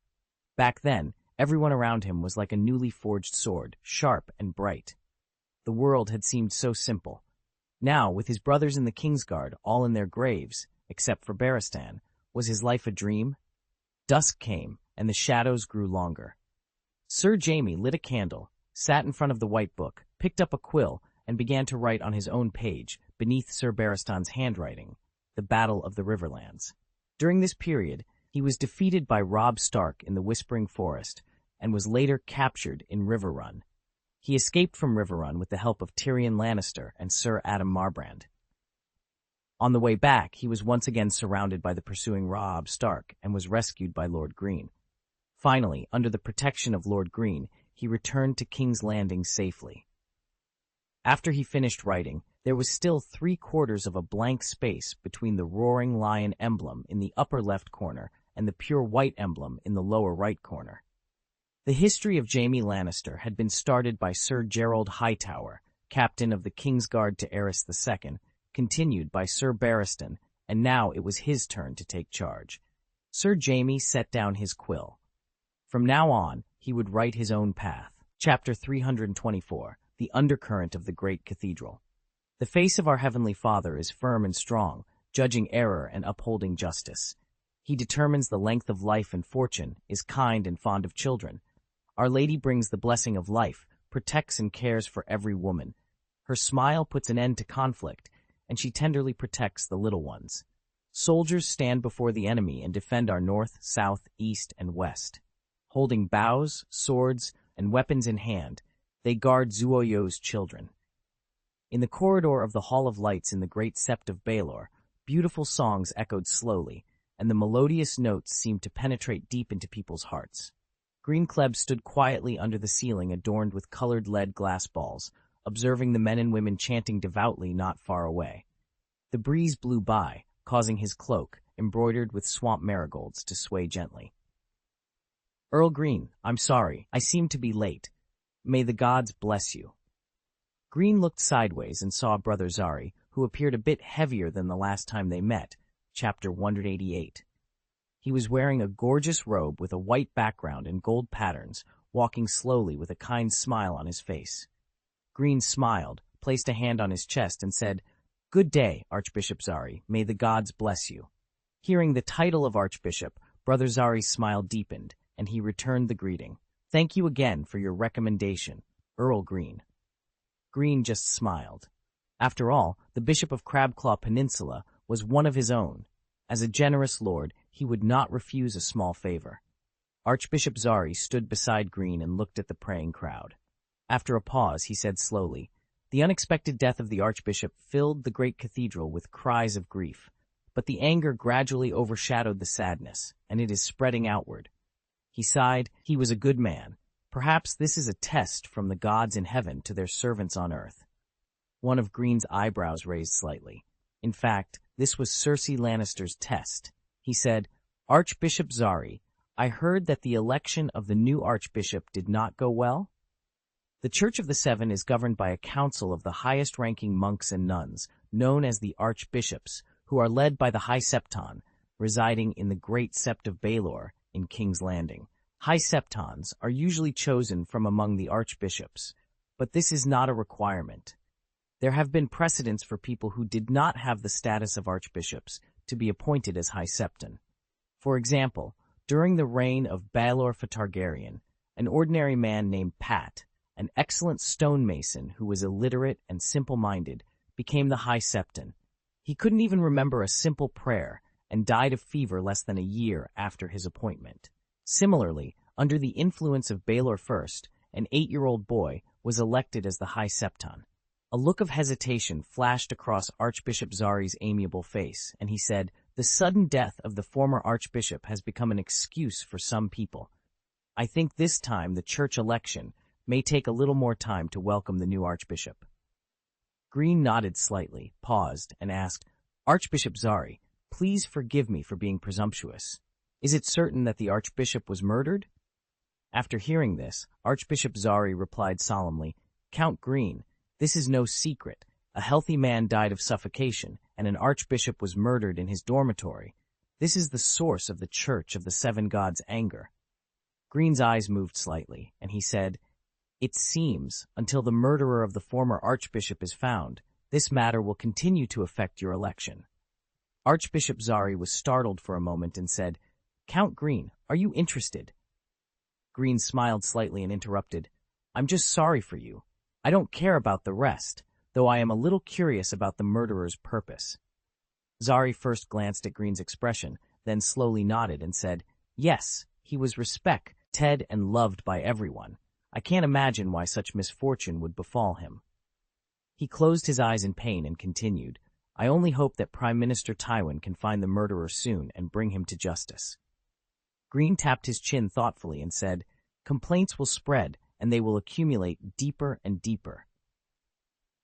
Back then, everyone around him was like a newly forged sword, sharp and bright. The world had seemed so simple. Now, with his brothers in the Kingsguard, all in their graves, except for Barristan, was his life a dream? Dusk came, and the shadows grew longer. Sir Jaime lit a candle, sat in front of the white book, picked up a quill, and began to write on his own page, beneath Sir Barristan's handwriting, the Battle of the Riverlands. During this period, he was defeated by Robb Stark in the Whispering Forest, and was later captured in Riverrun. He escaped from Riverrun with the help of Tyrion Lannister and Sir Adam Marbrand. On the way back, he was once again surrounded by the pursuing Robb Stark and was rescued by Lord Greene. Finally, under the protection of Lord Greene, he returned to King's Landing safely. After he finished writing, there was still 3/4 of a blank space between the roaring lion emblem in the upper left corner and the pure white emblem in the lower right corner. The history of Jaime Lannister had been started by Sir Gerald Hightower, captain of the Kingsguard to Aerys II, continued by Sir Barristan, and now it was his turn to take charge. Sir Jaime set down his quill. From now on, he would write his own path. Chapter 324, The Undercurrent of the Great Cathedral. The face of our Heavenly Father is firm and strong, judging error and upholding justice. He determines the length of life and fortune, is kind and fond of children. Our Lady brings the blessing of life, protects and cares for every woman. Her smile puts an end to conflict, and she tenderly protects the little ones. Soldiers stand before the enemy and defend our north, south, east, and west. Holding bows, swords, and weapons in hand, they guard Zuoyo's children. In the corridor of the Hall of Lights in the Great Sept of Baelor, beautiful songs echoed slowly, and the melodious notes seemed to penetrate deep into people's hearts. Greene Kleb stood quietly under the ceiling adorned with colored lead glass balls, observing the men and women chanting devoutly not far away. The breeze blew by, causing his cloak, embroidered with swamp marigolds, to sway gently. Earl Greene, I'm sorry, I seem to be late. May the gods bless you. Greene looked sideways and saw Brother Zari, who appeared a bit heavier than the last time they met, Chapter 188. He was wearing a gorgeous robe with a white background and gold patterns, walking slowly with a kind smile on his face. Greene smiled, placed a hand on his chest, and said, Good day, Archbishop Zari. May the gods bless you. Hearing the title of Archbishop, Brother Zari's smile deepened, and he returned the greeting. Thank you again for your recommendation, Earl Greene. Greene just smiled. After all, the Bishop of Crabclaw Peninsula was one of his own. As a generous lord, he would not refuse a small favor. Archbishop Zari stood beside Greene and looked at the praying crowd. After a pause, he said slowly, The unexpected death of the Archbishop filled the great cathedral with cries of grief, but the anger gradually overshadowed the sadness, and it is spreading outward. He sighed. He was a good man. Perhaps this is a test from the gods in heaven to their servants on earth. One of Greene's eyebrows raised slightly. In fact, this was Cersei Lannister's test. He said, "Archbishop Zari, I heard that the election of the new archbishop did not go well?" The Church of the Seven is governed by a council of the highest-ranking monks and nuns, known as the archbishops, who are led by the High Septon, residing in the Great Sept of Baelor in King's Landing. High Septons are usually chosen from among the archbishops, but this is not a requirement. There have been precedents for people who did not have the status of archbishops to be appointed as High Septon. For example, during the reign of Baelor Targaryen, an ordinary man named Pat, an excellent stonemason who was illiterate and simple-minded, became the High Septon. He couldn't even remember a simple prayer and died of fever less than a year after his appointment. Similarly, under the influence of Baelor I, an 8-year-old boy was elected as the High Septon. A look of hesitation flashed across Archbishop Zari's amiable face, and he said, "The sudden death of the former archbishop has become an excuse for some people. I think this time the church election may take a little more time to welcome the new archbishop." Greene nodded slightly, paused, and asked, "Archbishop Zari, please forgive me for being presumptuous. Is it certain that the archbishop was murdered?" After hearing this, Archbishop Zari replied solemnly, "Count Greene, this is no secret. A healthy man died of suffocation, and an archbishop was murdered in his dormitory. This is the source of the Church of the Seven Gods' anger." Greene's eyes moved slightly, and he said, "It seems, until the murderer of the former archbishop is found, this matter will continue to affect your election." Archbishop Zari was startled for a moment and said, "Count Greene, are you interested?" Greene smiled slightly and interrupted, "I'm just sorry for you. I don't care about the rest, though I am a little curious about the murderer's purpose." Zari first glanced at Greene's expression, then slowly nodded and said, "Yes, he was respected and loved by everyone. I can't imagine why such misfortune would befall him." He closed his eyes in pain and continued, "I only hope that Prime Minister Tywin can find the murderer soon and bring him to justice." Greene tapped his chin thoughtfully and said, "Complaints will spread, and they will accumulate deeper and deeper."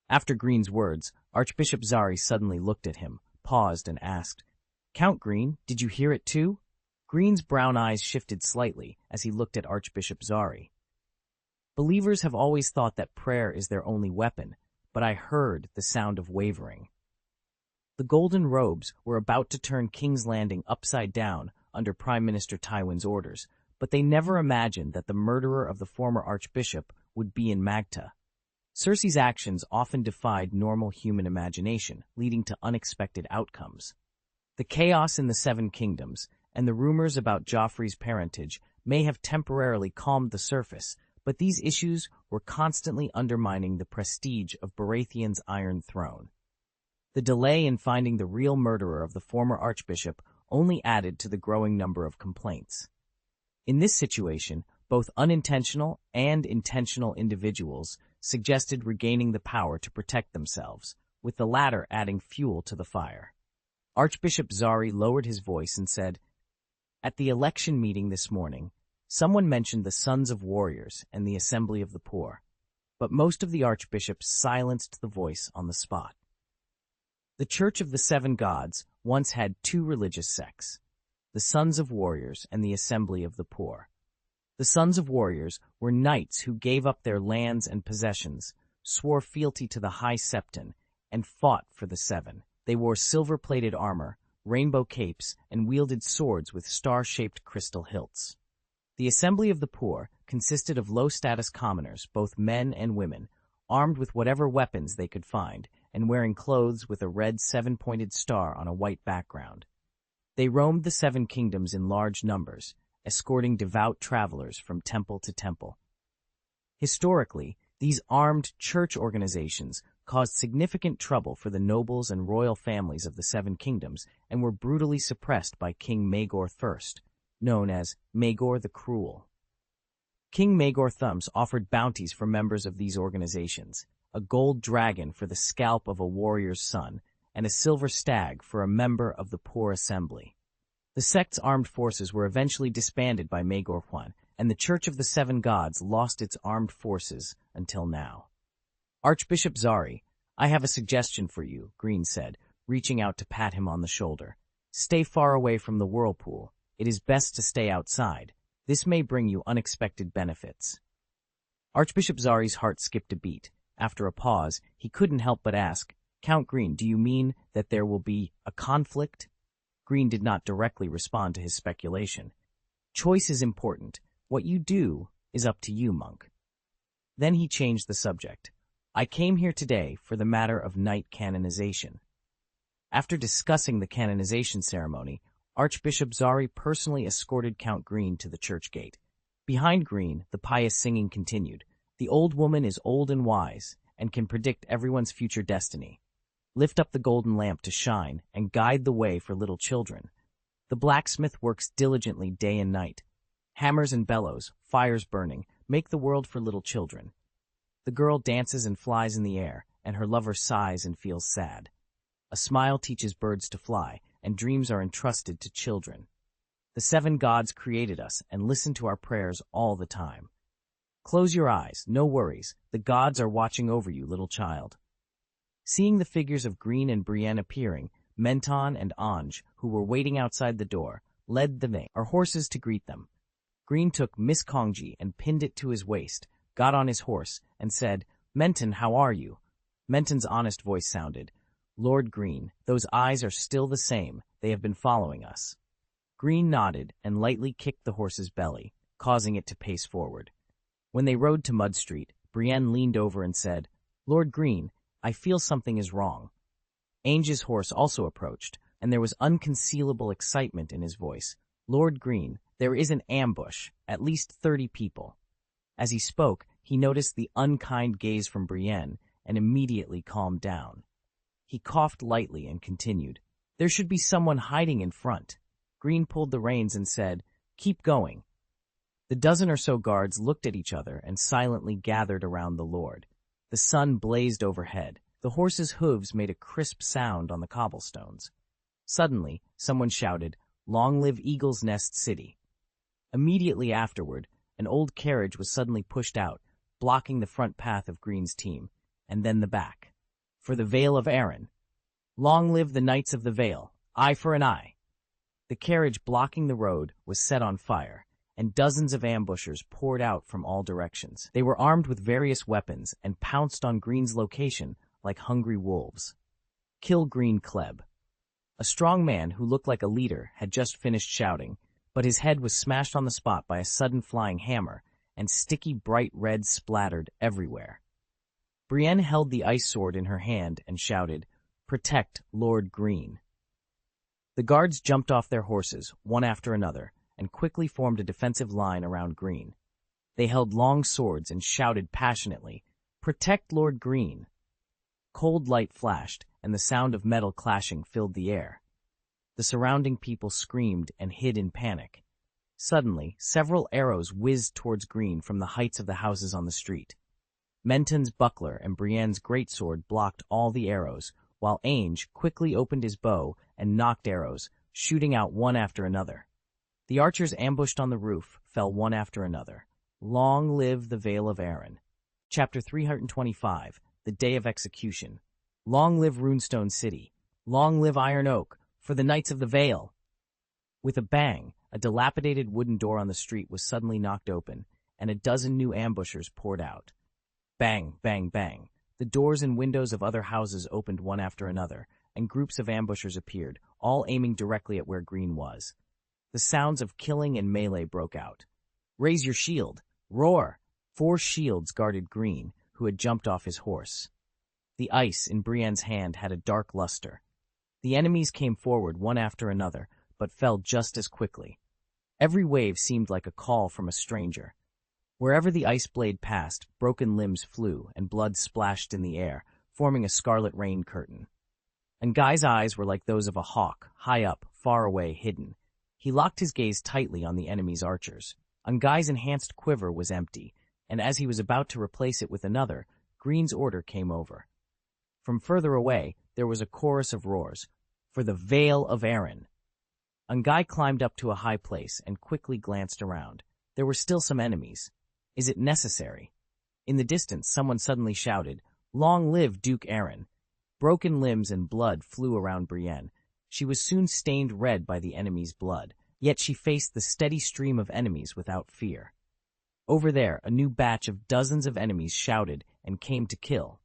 After Greene's words, Archbishop Zari suddenly looked at him, paused, and asked, "Count Greene, did you hear it too?" Greene's brown eyes shifted slightly as he looked at Archbishop Zari. "Believers have always thought that prayer is their only weapon, but I heard the sound of wavering." The Golden Robes were about to turn King's Landing upside down under Prime Minister Tywin's orders, but they never imagined that the murderer of the former archbishop would be in Magta. Cersei's actions often defied normal human imagination, leading to unexpected outcomes. The chaos in the Seven Kingdoms and the rumors about Joffrey's parentage may have temporarily calmed the surface, but these issues were constantly undermining the prestige of Baratheon's Iron Throne. The delay in finding the real murderer of the former archbishop only added to the growing number of complaints. In this situation, both unintentional and intentional individuals suggested regaining the power to protect themselves, with the latter adding fuel to the fire. Archbishop Zari lowered his voice and said, "At the election meeting this morning, someone mentioned the Sons of Warriors and the Assembly of the Poor, but most of the archbishops silenced the voice on the spot. The Church of the Seven Gods once had two religious sects, the Sons of Warriors and the Assembly of the Poor. The Sons of Warriors were knights who gave up their lands and possessions, swore fealty to the High Septon, and fought for the Seven. They wore silver-plated armor, rainbow capes, and wielded swords with star-shaped crystal hilts. The Assembly of the Poor consisted of low-status commoners, both men and women, armed with whatever weapons they could find, and wearing clothes with a red seven-pointed star on a white background. They roamed the Seven Kingdoms in large numbers, escorting devout travelers from temple to temple. Historically, these armed church organizations caused significant trouble for the nobles and royal families of the Seven Kingdoms and were brutally suppressed by King Maegor I, known as Maegor the Cruel. King Maegor Thumbs offered bounties for members of these organizations, a gold dragon for the scalp of a warrior's son, and a silver stag for a member of the Poor Assembly. The sect's armed forces were eventually disbanded by Maegor I, and the Church of the Seven Gods lost its armed forces until now. Archbishop Zari, I have a suggestion for you, Greene said, reaching out to pat him on the shoulder. Stay far away from the whirlpool. It is best to stay outside. This may bring you unexpected benefits. Archbishop Zari's heart skipped a beat. After a pause, he couldn't help but ask, Count Greene, do you mean that there will be a conflict? Greene did not directly respond to his speculation. Choice is important. What you do is up to you, monk. Then he changed the subject. I came here today for the matter of knight canonization. After discussing the canonization ceremony, Archbishop Zari personally escorted Count Greene to the church gate. Behind Greene, the pious singing continued. The old woman is old and wise, and can predict everyone's future destiny. Lift up the golden lamp to shine, and guide the way for little children. The blacksmith works diligently day and night. Hammers and bellows, fires burning, make the world for little children. The girl dances and flies in the air, and her lover sighs and feels sad. A smile teaches birds to fly, and dreams are entrusted to children. The 7 gods created us and listen to our prayers all the time. Close your eyes, no worries. The gods are watching over you, little child. Seeing the figures of Greene and Brienne appearing, Menton and Ange, who were waiting outside the door, led our horses to greet them. Greene took Miss Kongji and pinned it to his waist, got on his horse, and said, Menton, how are you? Menton's honest voice sounded, Lord Greene, those eyes are still the same. They have been following us. Greene nodded and lightly kicked the horse's belly, causing it to pace forward. When they rode to Mud Street, Brienne leaned over and said, Lord Greene, I feel something is wrong. Ange's horse also approached, and there was unconcealable excitement in his voice. Lord Greene, there is an ambush, at least 30 people. As he spoke, he noticed the unkind gaze from Brienne and immediately calmed down. He coughed lightly and continued, There should be someone hiding in front. Greene pulled the reins and said, Keep going. The dozen or so guards looked at each other and silently gathered around the lord. The sun blazed overhead. The horses' hooves made a crisp sound on the cobblestones. Suddenly, someone shouted, Long live Eagle's Nest City. Immediately afterward, an old carriage was suddenly pushed out, blocking the front path of Greene's team, and then the back. For the Vale of Arryn. Long live the Knights of the Vale, eye for an eye. The carriage blocking the road was set on fire, and dozens of ambushers poured out from all directions. They were armed with various weapons and pounced on Greene's location like hungry wolves. Kill Greene Kleb. A strong man who looked like a leader had just finished shouting, but his head was smashed on the spot by a sudden flying hammer, and sticky bright red splattered everywhere. Brienne held the ice sword in her hand and shouted, Protect Lord Greene. The guards jumped off their horses, one after another, and quickly formed a defensive line around Greene. They held long swords and shouted passionately, Protect Lord Greene. Cold light flashed, and the sound of metal clashing filled the air. The surrounding people screamed and hid in panic. Suddenly, several arrows whizzed towards Greene from the heights of the houses on the street. Menton's buckler and Brienne's greatsword blocked all the arrows, while Ange quickly opened his bow and knocked arrows, shooting out one after another. The archers ambushed on the roof fell one after another. Long live the Vale of Arryn. Chapter 325, The Day of Execution. Long live Runestone City. Long live Iron Oak, for the Knights of the Vale. With a bang, a dilapidated wooden door on the street was suddenly knocked open, and a dozen new ambushers poured out. Bang, bang, bang. The doors and windows of other houses opened one after another, and groups of ambushers appeared, all aiming directly at where Greene was. The sounds of killing and melee broke out. Raise your shield! Roar! 4 shields guarded Greene, who had jumped off his horse. The ice in Brienne's hand had a dark luster. The enemies came forward one after another, but fell just as quickly. Every wave seemed like a call from a stranger. Wherever the ice blade passed, broken limbs flew and blood splashed in the air, forming a scarlet rain curtain. And Guy's eyes were like those of a hawk, high up, far away, hidden. He locked his gaze tightly on the enemy's archers. Guy's enhanced quiver was empty, and as he was about to replace it with another, Greene's order came over. From further away, there was a chorus of roars, For the Vale of Arryn. Guy climbed up to a high place and quickly glanced around. There were still some enemies. Is it necessary? In the distance, someone suddenly shouted, Long live Duke Arryn. Broken limbs and blood flew around Brienne. She was soon stained red by the enemy's blood, yet she faced the steady stream of enemies without fear. Over there, a new batch of dozens of enemies shouted and came to kill.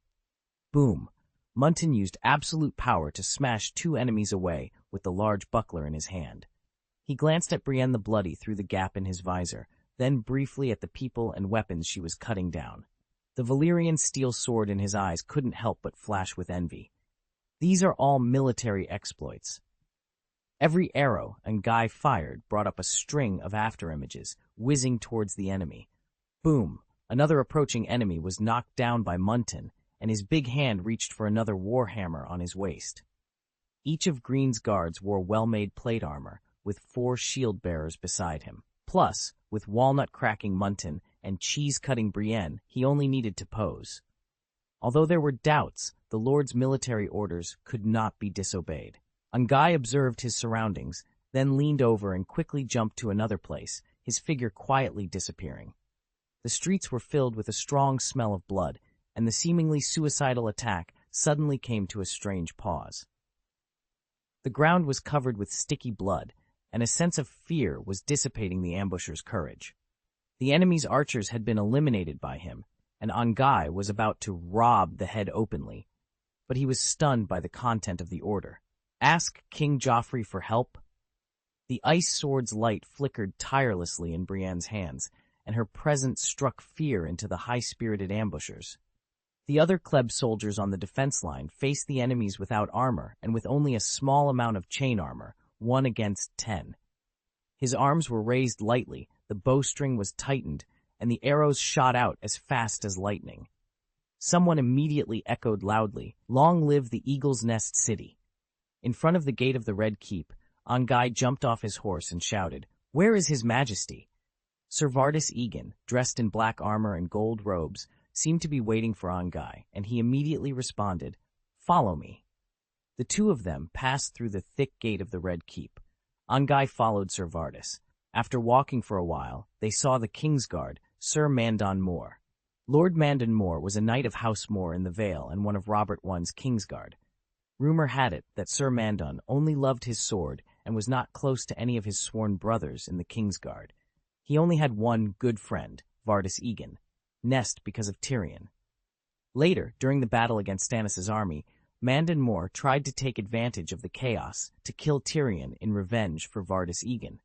Boom! Munton used absolute power to smash 2 enemies away with the large buckler in his hand. He glanced at Brienne the Bloody through the gap in his visor, then briefly at the people and weapons she was cutting down. The Valyrian steel sword in his eyes couldn't help but flash with envy. These are all military exploits. Every arrow Guy fired brought up a string of afterimages, whizzing towards the enemy. Boom! Another approaching enemy was knocked down by Munton, and his big hand reached for another warhammer on his waist. Each of Greene's guards wore well-made plate armor, with 4 shield-bearers beside him. Plus, with walnut-cracking Munton and cheese-cutting Brienne, he only needed to pose. Although there were doubts, the Lord's military orders could not be disobeyed. Guy observed his surroundings, then leaned over and quickly jumped to another place, his figure quietly disappearing. The streets were filled with a strong smell of blood, and the seemingly suicidal attack suddenly came to a strange pause. The ground was covered with sticky blood, and a sense of fear was dissipating the ambushers' courage. The enemy's archers had been eliminated by him, and Guy was about to rob the head openly, but he was stunned by the content of the order. Ask King Joffrey for help? The ice sword's light flickered tirelessly in Brienne's hands, and her presence struck fear into the high-spirited ambushers. The other Kleb soldiers on the defense line faced the enemies without armor and with only a small amount of chain armor, 1 against 10. His arms were raised lightly, the bowstring was tightened, and the arrows shot out as fast as lightning. Someone immediately echoed loudly, "Long live the Eagle's Nest City." In front of the gate of the Red Keep, Guy jumped off his horse and shouted, "Where is His Majesty?" Sir Vardis Egan, dressed in black armor and gold robes, seemed to be waiting for Guy, and he immediately responded, "Follow me." The 2 of them passed through the thick gate of the Red Keep. Guy followed Sir Vardis. After walking for a while, they saw the Kingsguard, Sir Mandon Moore. Lord Mandon Moore was a knight of House Moore in the Vale and one of Robert I's Kingsguard. Rumor had it that Sir Mandon only loved his sword and was not close to any of his sworn brothers in the Kingsguard. He only had one good friend, Vardis Egan, Nest because of Tyrion. Later, during the battle against Stannis' army, Mandon Moore tried to take advantage of the chaos to kill Tyrion in revenge for Vardis Egan.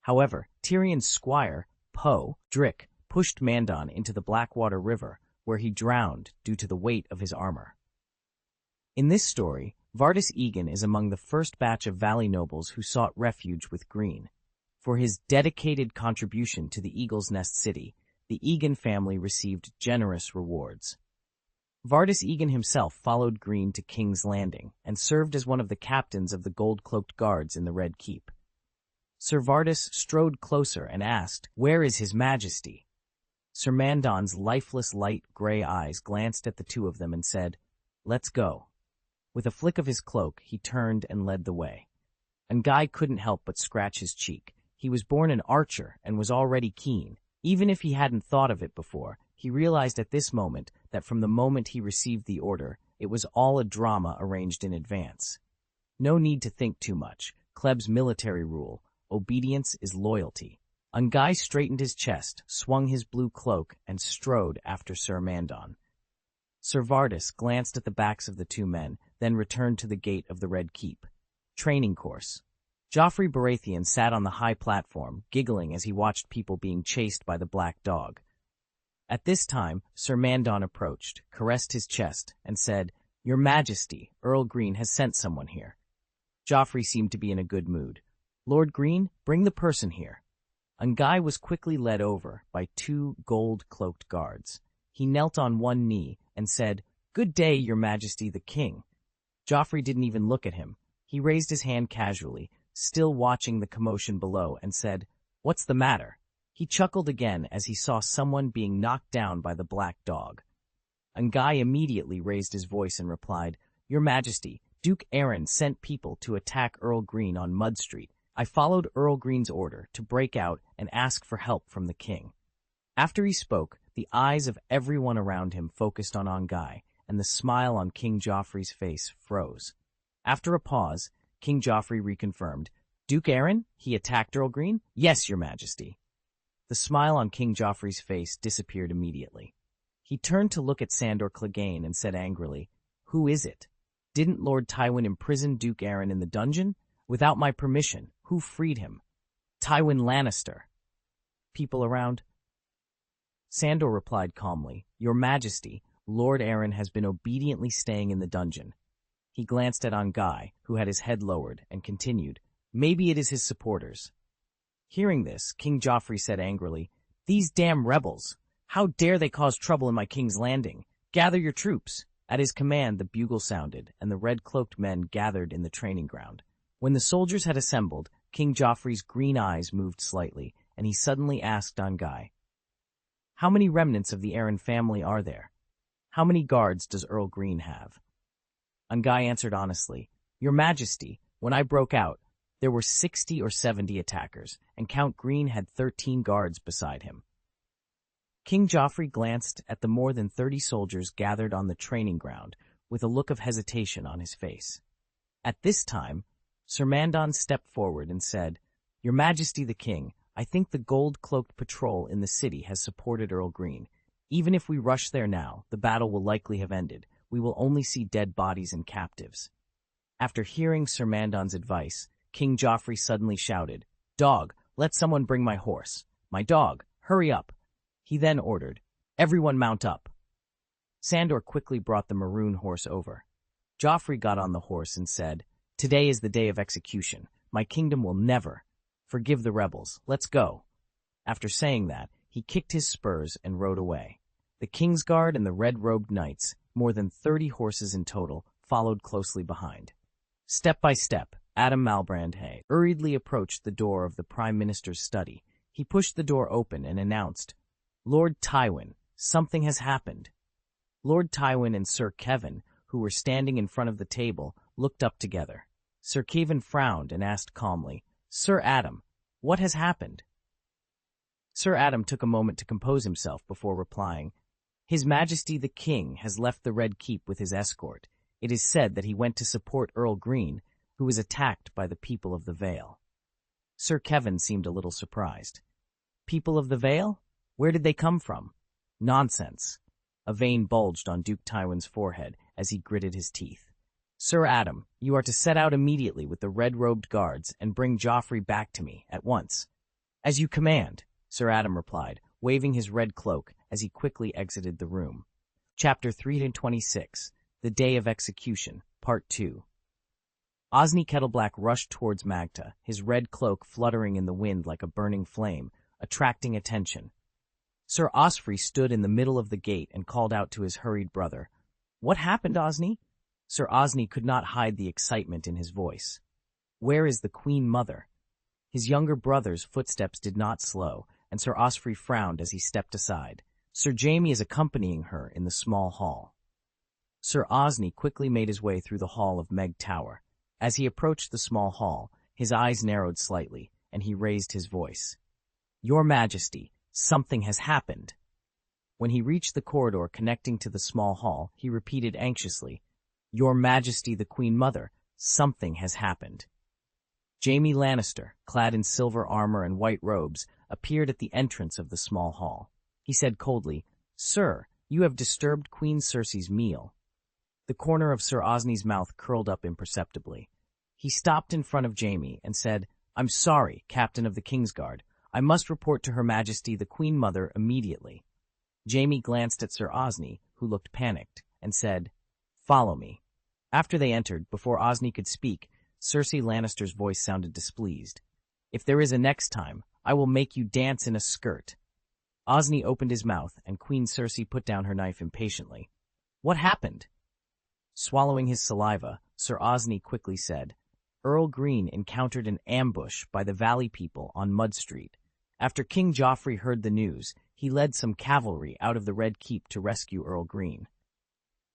However, Tyrion's squire, Poe Drick, pushed Mandon into the Blackwater River, where he drowned due to the weight of his armor. In this story, Vardis Egan is among the first batch of Valley nobles who sought refuge with Greene. For his dedicated contribution to the Eagle's Nest City, the Egan family received generous rewards. Vardis Egan himself followed Greene to King's Landing and served as one of the captains of the gold-cloaked guards in the Red Keep. Sir Vardis strode closer and asked, "Where is His Majesty?" Sir Mandon's lifeless light gray eyes glanced at the 2 of them and said, "Let's go." With a flick of his cloak, he turned and led the way. Guy couldn't help but scratch his cheek. He was born an archer and was already keen. Even if he hadn't thought of it before, he realized at this moment that from the moment he received the order, it was all a drama arranged in advance. No need to think too much. Kleb's military rule, obedience is loyalty. Guy straightened his chest, swung his blue cloak, and strode after Sir Mandon. Sir Vardis glanced at the backs of the 2 men, then returned to the gate of the Red Keep. Training course. Joffrey Baratheon sat on the high platform, giggling as he watched people being chased by the Black Dog. At this time, Sir Mandon approached, caressed his chest, and said, "Your Majesty, Earl Greene has sent someone here." Joffrey seemed to be in a good mood. "Lord Greene, bring the person here." Guy was quickly led over by 2 gold-cloaked guards. He knelt on one knee and said, "Good day, Your Majesty the King." Joffrey didn't even look at him. He raised his hand casually, still watching the commotion below, and said, "What's the matter?" He chuckled again as he saw someone being knocked down by the Black Dog. Guy immediately raised his voice and replied, "Your Majesty, Duke Aaron sent people to attack Earl Greene on Mud Street. I followed Earl Greene's order to break out and ask for help from the king." After he spoke, the eyes of everyone around him focused on Guy, and the smile on King Joffrey's face froze. After a pause, King Joffrey reconfirmed, "Duke Aaron? He attacked Earl Greene?" "Yes, Your Majesty." The smile on King Joffrey's face disappeared immediately. He turned to look at Sandor Clegane and said angrily, "Who is it? Didn't Lord Tywin imprison Duke Aaron in the dungeon? Without my permission, who freed him?" "Tywin Lannister." "People around?" Sandor replied calmly, "Your Majesty, Lord Aaron has been obediently staying in the dungeon." He glanced at Ongai, who had his head lowered, and continued, "Maybe it is his supporters." Hearing this, King Joffrey said angrily, "These damn rebels! How dare they cause trouble in my king's landing? Gather your troops!" At his command, the bugle sounded, and the red-cloaked men gathered in the training ground. When the soldiers had assembled, King Joffrey's green eyes moved slightly, and he suddenly asked Ongai, "How many remnants of the Aaron family are there? How many guards does Earl Greene have?" Ongai answered honestly, "Your Majesty, when I broke out, there were 60 or 70 attackers, and Count Greene had 13 guards beside him." King Joffrey glanced at the more than 30 soldiers gathered on the training ground with a look of hesitation on his face. At this time, Sir Mandon stepped forward and said, "Your Majesty the King, I think the gold-cloaked patrol in the city has supported Earl Greene. Even if we rush there now, the battle will likely have ended. We will only see dead bodies and captives." After hearing Sir Mandon's advice, King Joffrey suddenly shouted, "Dog, let someone bring my horse. My dog, hurry up." He then ordered, "Everyone mount up." Sandor quickly brought the maroon horse over. Joffrey got on the horse and said, "Today is the day of execution. My kingdom will never forgive the rebels. Let's go." After saying that, he kicked his spurs and rode away. The Kingsguard and the red-robed knights, more than 30 horses in total, followed closely behind. Step by step, Adam Malbrand hurriedly approached the door of the Prime Minister's study. He pushed the door open and announced, "Lord Tywin, something has happened." Lord Tywin and Sir Kevan, who were standing in front of the table, looked up together. Sir Kevan frowned and asked calmly, "Sir Adam, what has happened?" Sir Adam took a moment to compose himself before replying, "His Majesty the King has left the Red Keep with his escort. It is said that he went to support Earl Greene, who was attacked by the people of the Vale." Sir Kevan seemed a little surprised. "People of the Vale? Where did they come from?" "Nonsense." A vein bulged on Duke Tywin's forehead as he gritted his teeth. "Sir Adam, you are to set out immediately with the red-robed guards and bring Joffrey back to me at once." "As you command," Sir Adam replied, waving his red cloak as he quickly exited the room. Chapter 326, The Day of Execution, Part 2. Osney Kettleblack rushed towards Magda, his red cloak fluttering in the wind like a burning flame, attracting attention. Sir Osfrey stood in the middle of the gate and called out to his hurried brother, "What happened, Osney?" Sir Osney could not hide the excitement in his voice. "Where is the Queen Mother?" His younger brother's footsteps did not slow, and Sir Osfrey frowned as he stepped aside. "Sir Jaime is accompanying her in the small hall." Sir Osney quickly made his way through the hall of Meg Tower. As he approached the small hall, his eyes narrowed slightly, and he raised his voice. "Your Majesty, something has happened." When he reached the corridor connecting to the small hall, he repeated anxiously, "Your Majesty the Queen Mother, something has happened." Jaime Lannister, clad in silver armor and white robes, appeared at the entrance of the small hall. He said coldly, "Sir, you have disturbed Queen Cersei's meal." The corner of Sir Osney's mouth curled up imperceptibly. He stopped in front of Jaime and said, "I'm sorry, Captain of the Kingsguard. I must report to Her Majesty the Queen Mother immediately." Jaime glanced at Sir Osney, who looked panicked, and said, "Follow me." After they entered, before Osney could speak, Cersei Lannister's voice sounded displeased. "If there is a next time, I will make you dance in a skirt." Osney opened his mouth, and Queen Cersei put down her knife impatiently. "What happened?" Swallowing his saliva, Sir Osney quickly said, "Earl Greene encountered an ambush by the Valley people on Mud Street. After King Joffrey heard the news, he led some cavalry out of the Red Keep to rescue Earl Greene."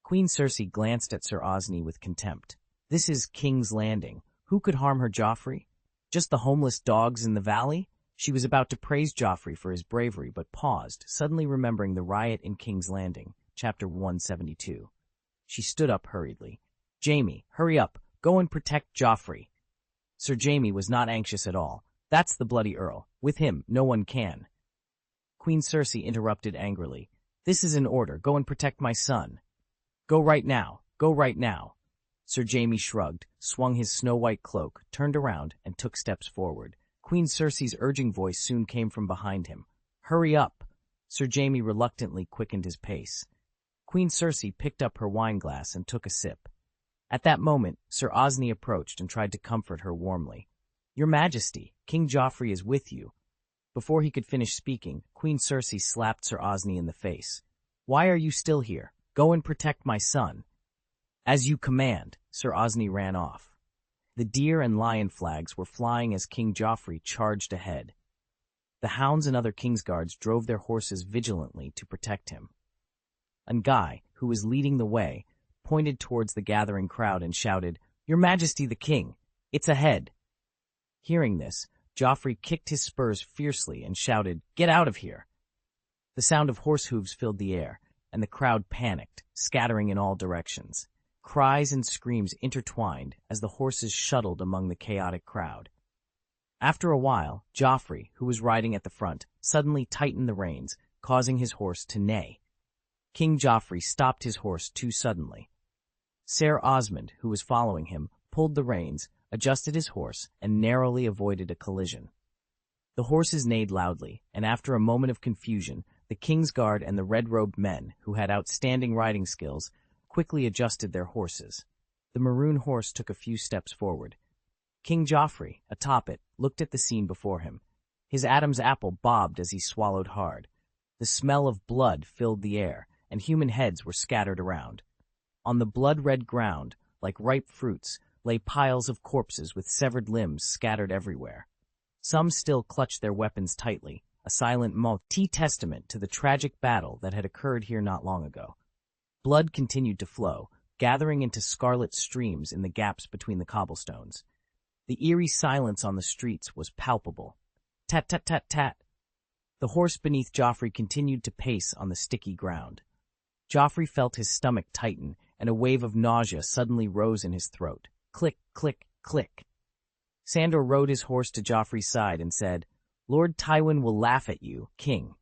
Queen Cersei glanced at Sir Osney with contempt. "This is King's Landing. Who could harm her Joffrey? Just the homeless dogs in the valley?" She was about to praise Joffrey for his bravery, but paused, suddenly remembering the riot in King's Landing, Chapter 172. She stood up hurriedly. Jaime, hurry up. Go and protect Joffrey. Sir Jaime was not anxious at all. That's the bloody Earl. With him, no one can. Queen Cersei interrupted angrily. This is an order. Go and protect my son. Go right now. Go right now. Sir Jaime shrugged, swung his snow-white cloak, turned around, and took steps forward. Queen Cersei's urging voice soon came from behind him. Hurry up! Sir Jaime reluctantly quickened his pace. Queen Cersei picked up her wineglass and took a sip. At that moment, Sir Osney approached and tried to comfort her warmly. Your Majesty, King Joffrey is with you. Before he could finish speaking, Queen Cersei slapped Sir Osney in the face. Why are you still here? Go and protect my son. As you command, Sir Osney ran off. The deer and lion flags were flying as King Joffrey charged ahead. The hounds and other Kingsguards drove their horses vigilantly to protect him. And Guy, who was leading the way, pointed towards the gathering crowd and shouted, Your Majesty the King, it's ahead. Hearing this, Joffrey kicked his spurs fiercely and shouted, Get out of here! The sound of horse hooves filled the air, and the crowd panicked, scattering in all directions. Cries and screams intertwined as the horses shuttled among the chaotic crowd. After a while, Joffrey, who was riding at the front, suddenly tightened the reins, causing his horse to neigh. King Joffrey stopped his horse too suddenly. Ser Osmond, who was following him, pulled the reins, adjusted his horse, and narrowly avoided a collision. The horses neighed loudly, and after a moment of confusion, the Kingsguard and the red-robed men, who had outstanding riding skills, quickly adjusted their horses. The maroon horse took a few steps forward. King Joffrey, atop it, looked at the scene before him. His Adam's apple bobbed as he swallowed hard. The smell of blood filled the air, and human heads were scattered around. On the blood-red ground, like ripe fruits, lay piles of corpses with severed limbs scattered everywhere. Some still clutched their weapons tightly, a silent testament to the tragic battle that had occurred here not long ago. Blood continued to flow, gathering into scarlet streams in the gaps between the cobblestones. The eerie silence on the streets was palpable. Tat, tat, tat, tat. The horse beneath Joffrey continued to pace on the sticky ground. Joffrey felt his stomach tighten, and a wave of nausea suddenly rose in his throat. Click, click, click. Sandor rode his horse to Joffrey's side and said, Lord Tywin will laugh at you, King.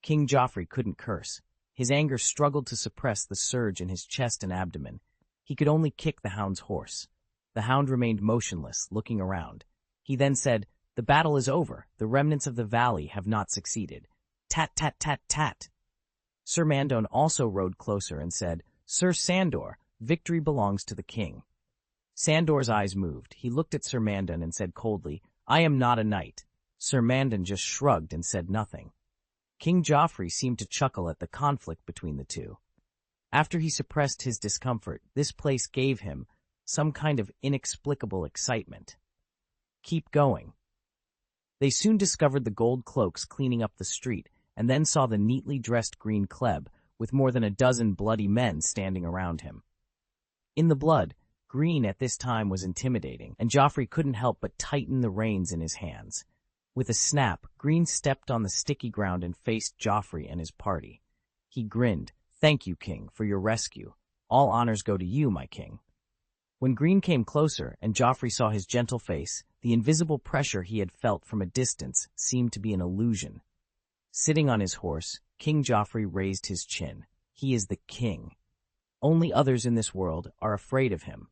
King Joffrey couldn't curse. His anger struggled to suppress the surge in his chest and abdomen. He could only kick the hound's horse. The hound remained motionless, looking around. He then said, The battle is over. The remnants of the valley have not succeeded. Tat, tat, tat, tat. Sir Mandon also rode closer and said, Sir Sandor, victory belongs to the king. Sandor's eyes moved. He looked at Sir Mandon and said coldly, I am not a knight. Sir Mandon just shrugged and said nothing. King Joffrey seemed to chuckle at the conflict between the two. After he suppressed his discomfort, this place gave him some kind of inexplicable excitement. Keep going. They soon discovered the gold cloaks cleaning up the street, and then saw the neatly dressed Greene Kleb, with more than a dozen bloody men standing around him. In the blood, Greene at this time was intimidating, and Joffrey couldn't help but tighten the reins in his hands. With a snap, Greene stepped on the sticky ground and faced Joffrey and his party. He grinned, Thank you, King, for your rescue. All honors go to you, my king. When Greene came closer and Joffrey saw his gentle face, the invisible pressure he had felt from a distance seemed to be an illusion. Sitting on his horse, King Joffrey raised his chin. He is the king. Only others in this world are afraid of him.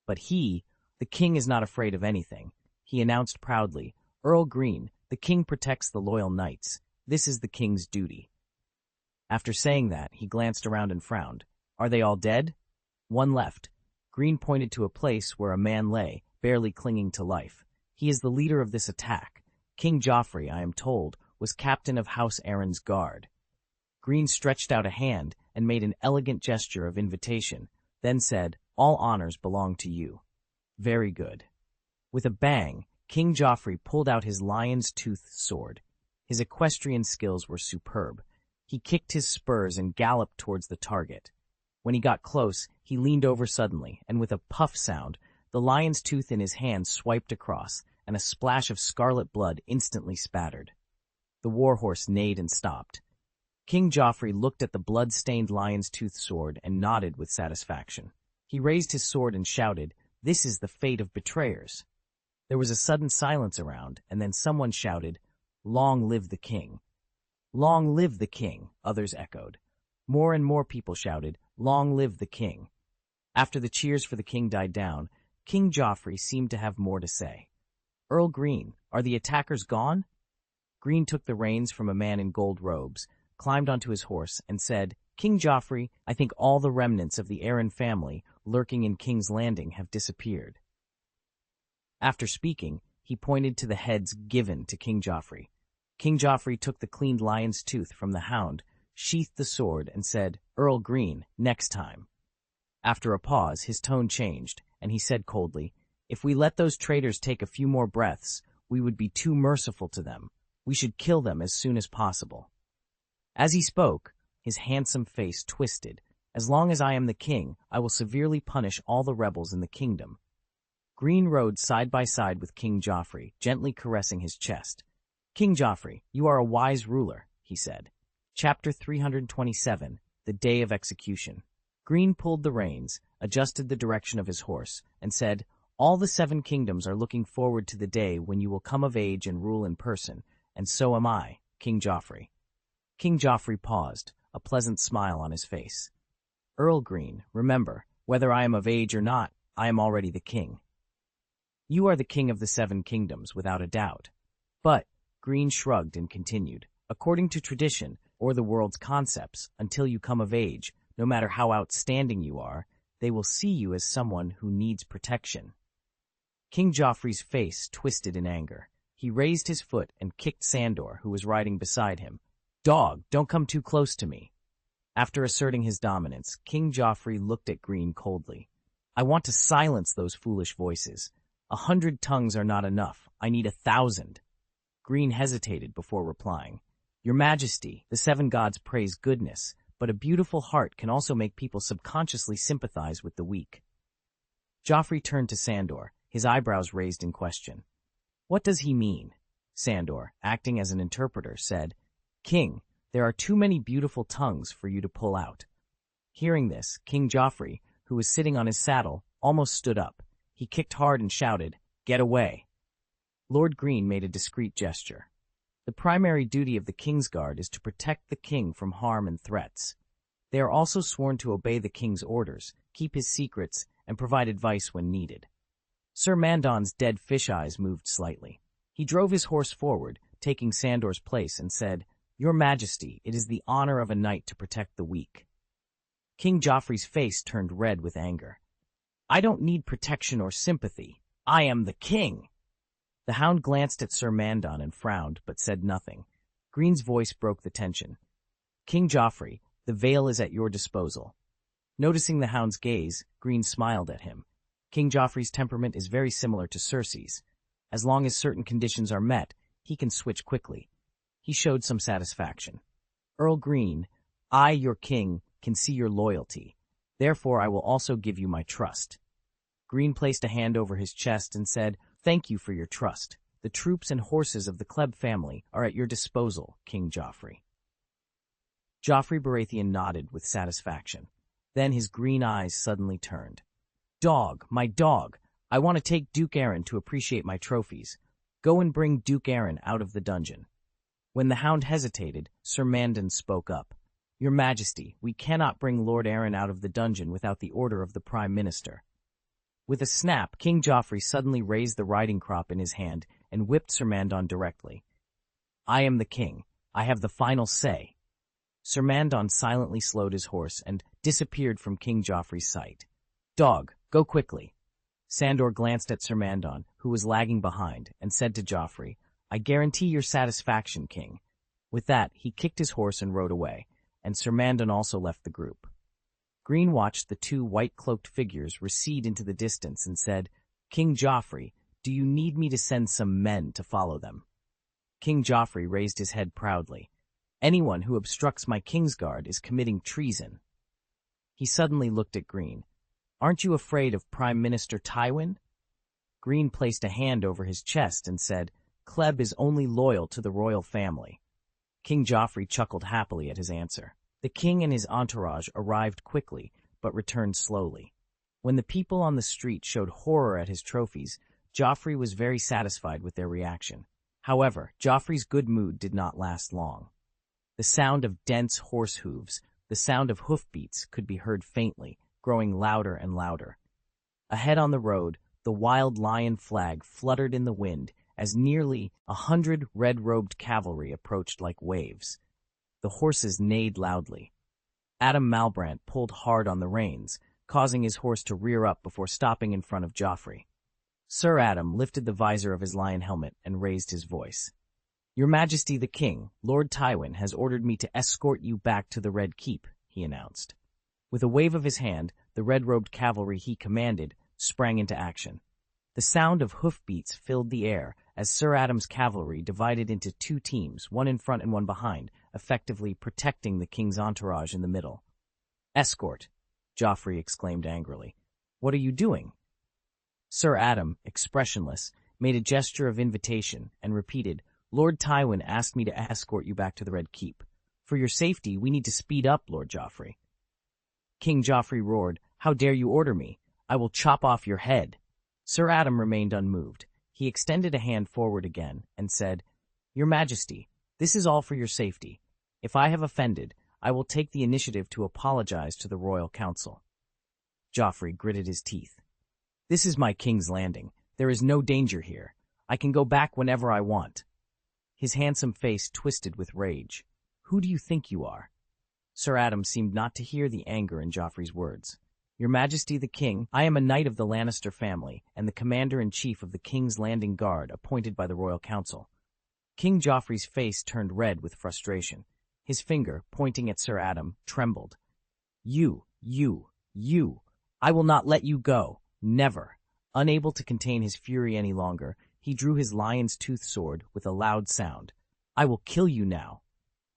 But he, the king, is not afraid of anything. He announced proudly, Earl Greene, the king protects the loyal knights. This is the king's duty. After saying that, he glanced around and frowned. Are they all dead? One left. Greene pointed to a place where a man lay, barely clinging to life. He is the leader of this attack. King Joffrey, I am told, was captain of House Aaron's guard. Greene stretched out a hand and made an elegant gesture of invitation, then said, All honors belong to you. Very good. With a bang, King Joffrey pulled out his lion's tooth sword. His equestrian skills were superb. He kicked his spurs and galloped towards the target. When he got close, he leaned over suddenly, and with a puff sound, the lion's tooth in his hand swiped across, and a splash of scarlet blood instantly spattered. The warhorse neighed and stopped. King Joffrey looked at the blood-stained lion's tooth sword and nodded with satisfaction. He raised his sword and shouted, "This is the fate of betrayers." There was a sudden silence around, and then someone shouted, "Long live the king!" "Long live the king!" others echoed. More and more people shouted, "Long live the king!" After the cheers for the king died down, King Joffrey seemed to have more to say. "Earl Greene, are the attackers gone?" Greene took the reins from a man in gold robes, climbed onto his horse, and said, "King Joffrey, I think all the remnants of the Arryn family lurking in King's Landing have disappeared." After speaking, he pointed to the heads given to King Joffrey. King Joffrey took the cleaned lion's tooth from the hound, sheathed the sword, and said, "Earl Greene, next time." After a pause, his tone changed, and he said coldly, "If we let those traitors take a few more breaths, we would be too merciful to them. We should kill them as soon as possible." As he spoke, his handsome face twisted. "As long as I am the king, I will severely punish all the rebels in the kingdom." Greene rode side by side with King Joffrey, gently caressing his chest. "King Joffrey, you are a wise ruler," he said. Chapter 327, The Day of Execution. Greene pulled the reins, adjusted the direction of his horse, and said, "All the 7 kingdoms are looking forward to the day when you will come of age and rule in person, and so am I, King Joffrey." King Joffrey paused, a pleasant smile on his face. "Earl Greene, remember, whether I am of age or not, I am already the king." "You are the king of the 7 kingdoms, without a doubt." "But," Greene shrugged and continued, "according to tradition, or the world's concepts, until you come of age, no matter how outstanding you are, they will see you as someone who needs protection." King Joffrey's face twisted in anger. He raised his foot and kicked Sandor, who was riding beside him. "Dog, don't come too close to me." After asserting his dominance, King Joffrey looked at Greene coldly. "I want to silence those foolish voices. 100 tongues are not enough. I need 1,000. Greene hesitated before replying. "Your Majesty, the 7 gods praise goodness, but a beautiful heart can also make people subconsciously sympathize with the weak." Joffrey turned to Sandor, his eyebrows raised in question. "What does he mean?" Sandor, acting as an interpreter, said, "King, there are too many beautiful tongues for you to pull out." Hearing this, King Joffrey, who was sitting on his saddle, almost stood up. He kicked hard and shouted, "Get away!" Lord Greene made a discreet gesture. The primary duty of the Kingsguard is to protect the king from harm and threats. They are also sworn to obey the king's orders, keep his secrets, and provide advice when needed. Sir Mandon's dead fish eyes moved slightly. He drove his horse forward, taking Sandor's place, and said, "Your Majesty, it is the honor of a knight to protect the weak." King Joffrey's face turned red with anger. "I don't need protection or sympathy. I am the king." The hound glanced at Sir Mandon and frowned, but said nothing. Greene's voice broke the tension. "King Joffrey, the veil is at your disposal." Noticing the hound's gaze, Greene smiled at him. King Joffrey's temperament is very similar to Cersei's. As long as certain conditions are met, he can switch quickly. He showed some satisfaction. "Earl Greene, I, your king, can see your loyalty. Therefore, I will also give you my trust." Greene placed a hand over his chest and said, "Thank you for your trust. The troops and horses of the Kleb family are at your disposal, King Joffrey." Joffrey Baratheon nodded with satisfaction. Then his green eyes suddenly turned. "Dog, my dog, I want to take Duke Arryn to appreciate my trophies. Go and bring Duke Arryn out of the dungeon." When the hound hesitated, Sir Mandon spoke up. "Your Majesty, we cannot bring Lord Arryn out of the dungeon without the order of the Prime Minister." With a snap, King Joffrey suddenly raised the riding crop in his hand and whipped Sir Mandon directly. "I am the king. I have the final say." Sir Mandon silently slowed his horse and disappeared from King Joffrey's sight. "Dog, go quickly." Sandor glanced at Sir Mandon, who was lagging behind, and said to Joffrey, "I guarantee your satisfaction, King." With that, he kicked his horse and rode away, and Sir Mandon also left the group. Greene watched the 2 white-cloaked figures recede into the distance and said, "King Joffrey, do you need me to send some men to follow them?" King Joffrey raised his head proudly. "Anyone who obstructs my Kingsguard is committing treason." He suddenly looked at Greene. "Aren't you afraid of Prime Minister Tywin?" Greene placed a hand over his chest and said, "Kleb is only loyal to the royal family." King Joffrey chuckled happily at his answer. The king and his entourage arrived quickly, but returned slowly. When the people on the street showed horror at his trophies, Joffrey was very satisfied with their reaction. However, Joffrey's good mood did not last long. The sound of dense horse hooves, the sound of hoofbeats could be heard faintly, growing louder and louder. Ahead on the road, the wild lion flag fluttered in the wind as nearly 100 red-robed cavalry approached like waves. The horses neighed loudly. Adam Malbrant pulled hard on the reins, causing his horse to rear up before stopping in front of Joffrey. Sir Adam lifted the visor of his lion helmet and raised his voice. "Your Majesty the King, Lord Tywin, has ordered me to escort you back to the Red Keep," he announced. With a wave of his hand, the red-robed cavalry he commanded sprang into action. The sound of hoofbeats filled the air as Sir Adam's cavalry divided into two teams, one in front and one behind, effectively protecting the king's entourage in the middle. "Escort," Joffrey exclaimed angrily. "What are you doing?" Sir Adam, expressionless, made a gesture of invitation and repeated, "Lord Tywin asked me to escort you back to the Red Keep. For your safety, we need to speed up, Lord Joffrey." King Joffrey roared, "How dare you order me? I will chop off your head." Sir Adam remained unmoved. He extended a hand forward again and said, "Your Majesty, this is all for your safety. If I have offended, I will take the initiative to apologize to the Royal Council." Joffrey gritted his teeth. "This is my King's Landing. There is no danger here. I can go back whenever I want." His handsome face twisted with rage. "Who do you think you are?" Sir Adam seemed not to hear the anger in Joffrey's words. "Your Majesty the King, I am a knight of the Lannister family and the commander-in-chief of the King's Landing Guard appointed by the Royal Council." King Joffrey's face turned red with frustration. His finger, pointing at Sir Adam, trembled. You, I will not let you go. Never." Unable to contain his fury any longer, he drew his lion's tooth sword with a loud sound. "I will kill you now."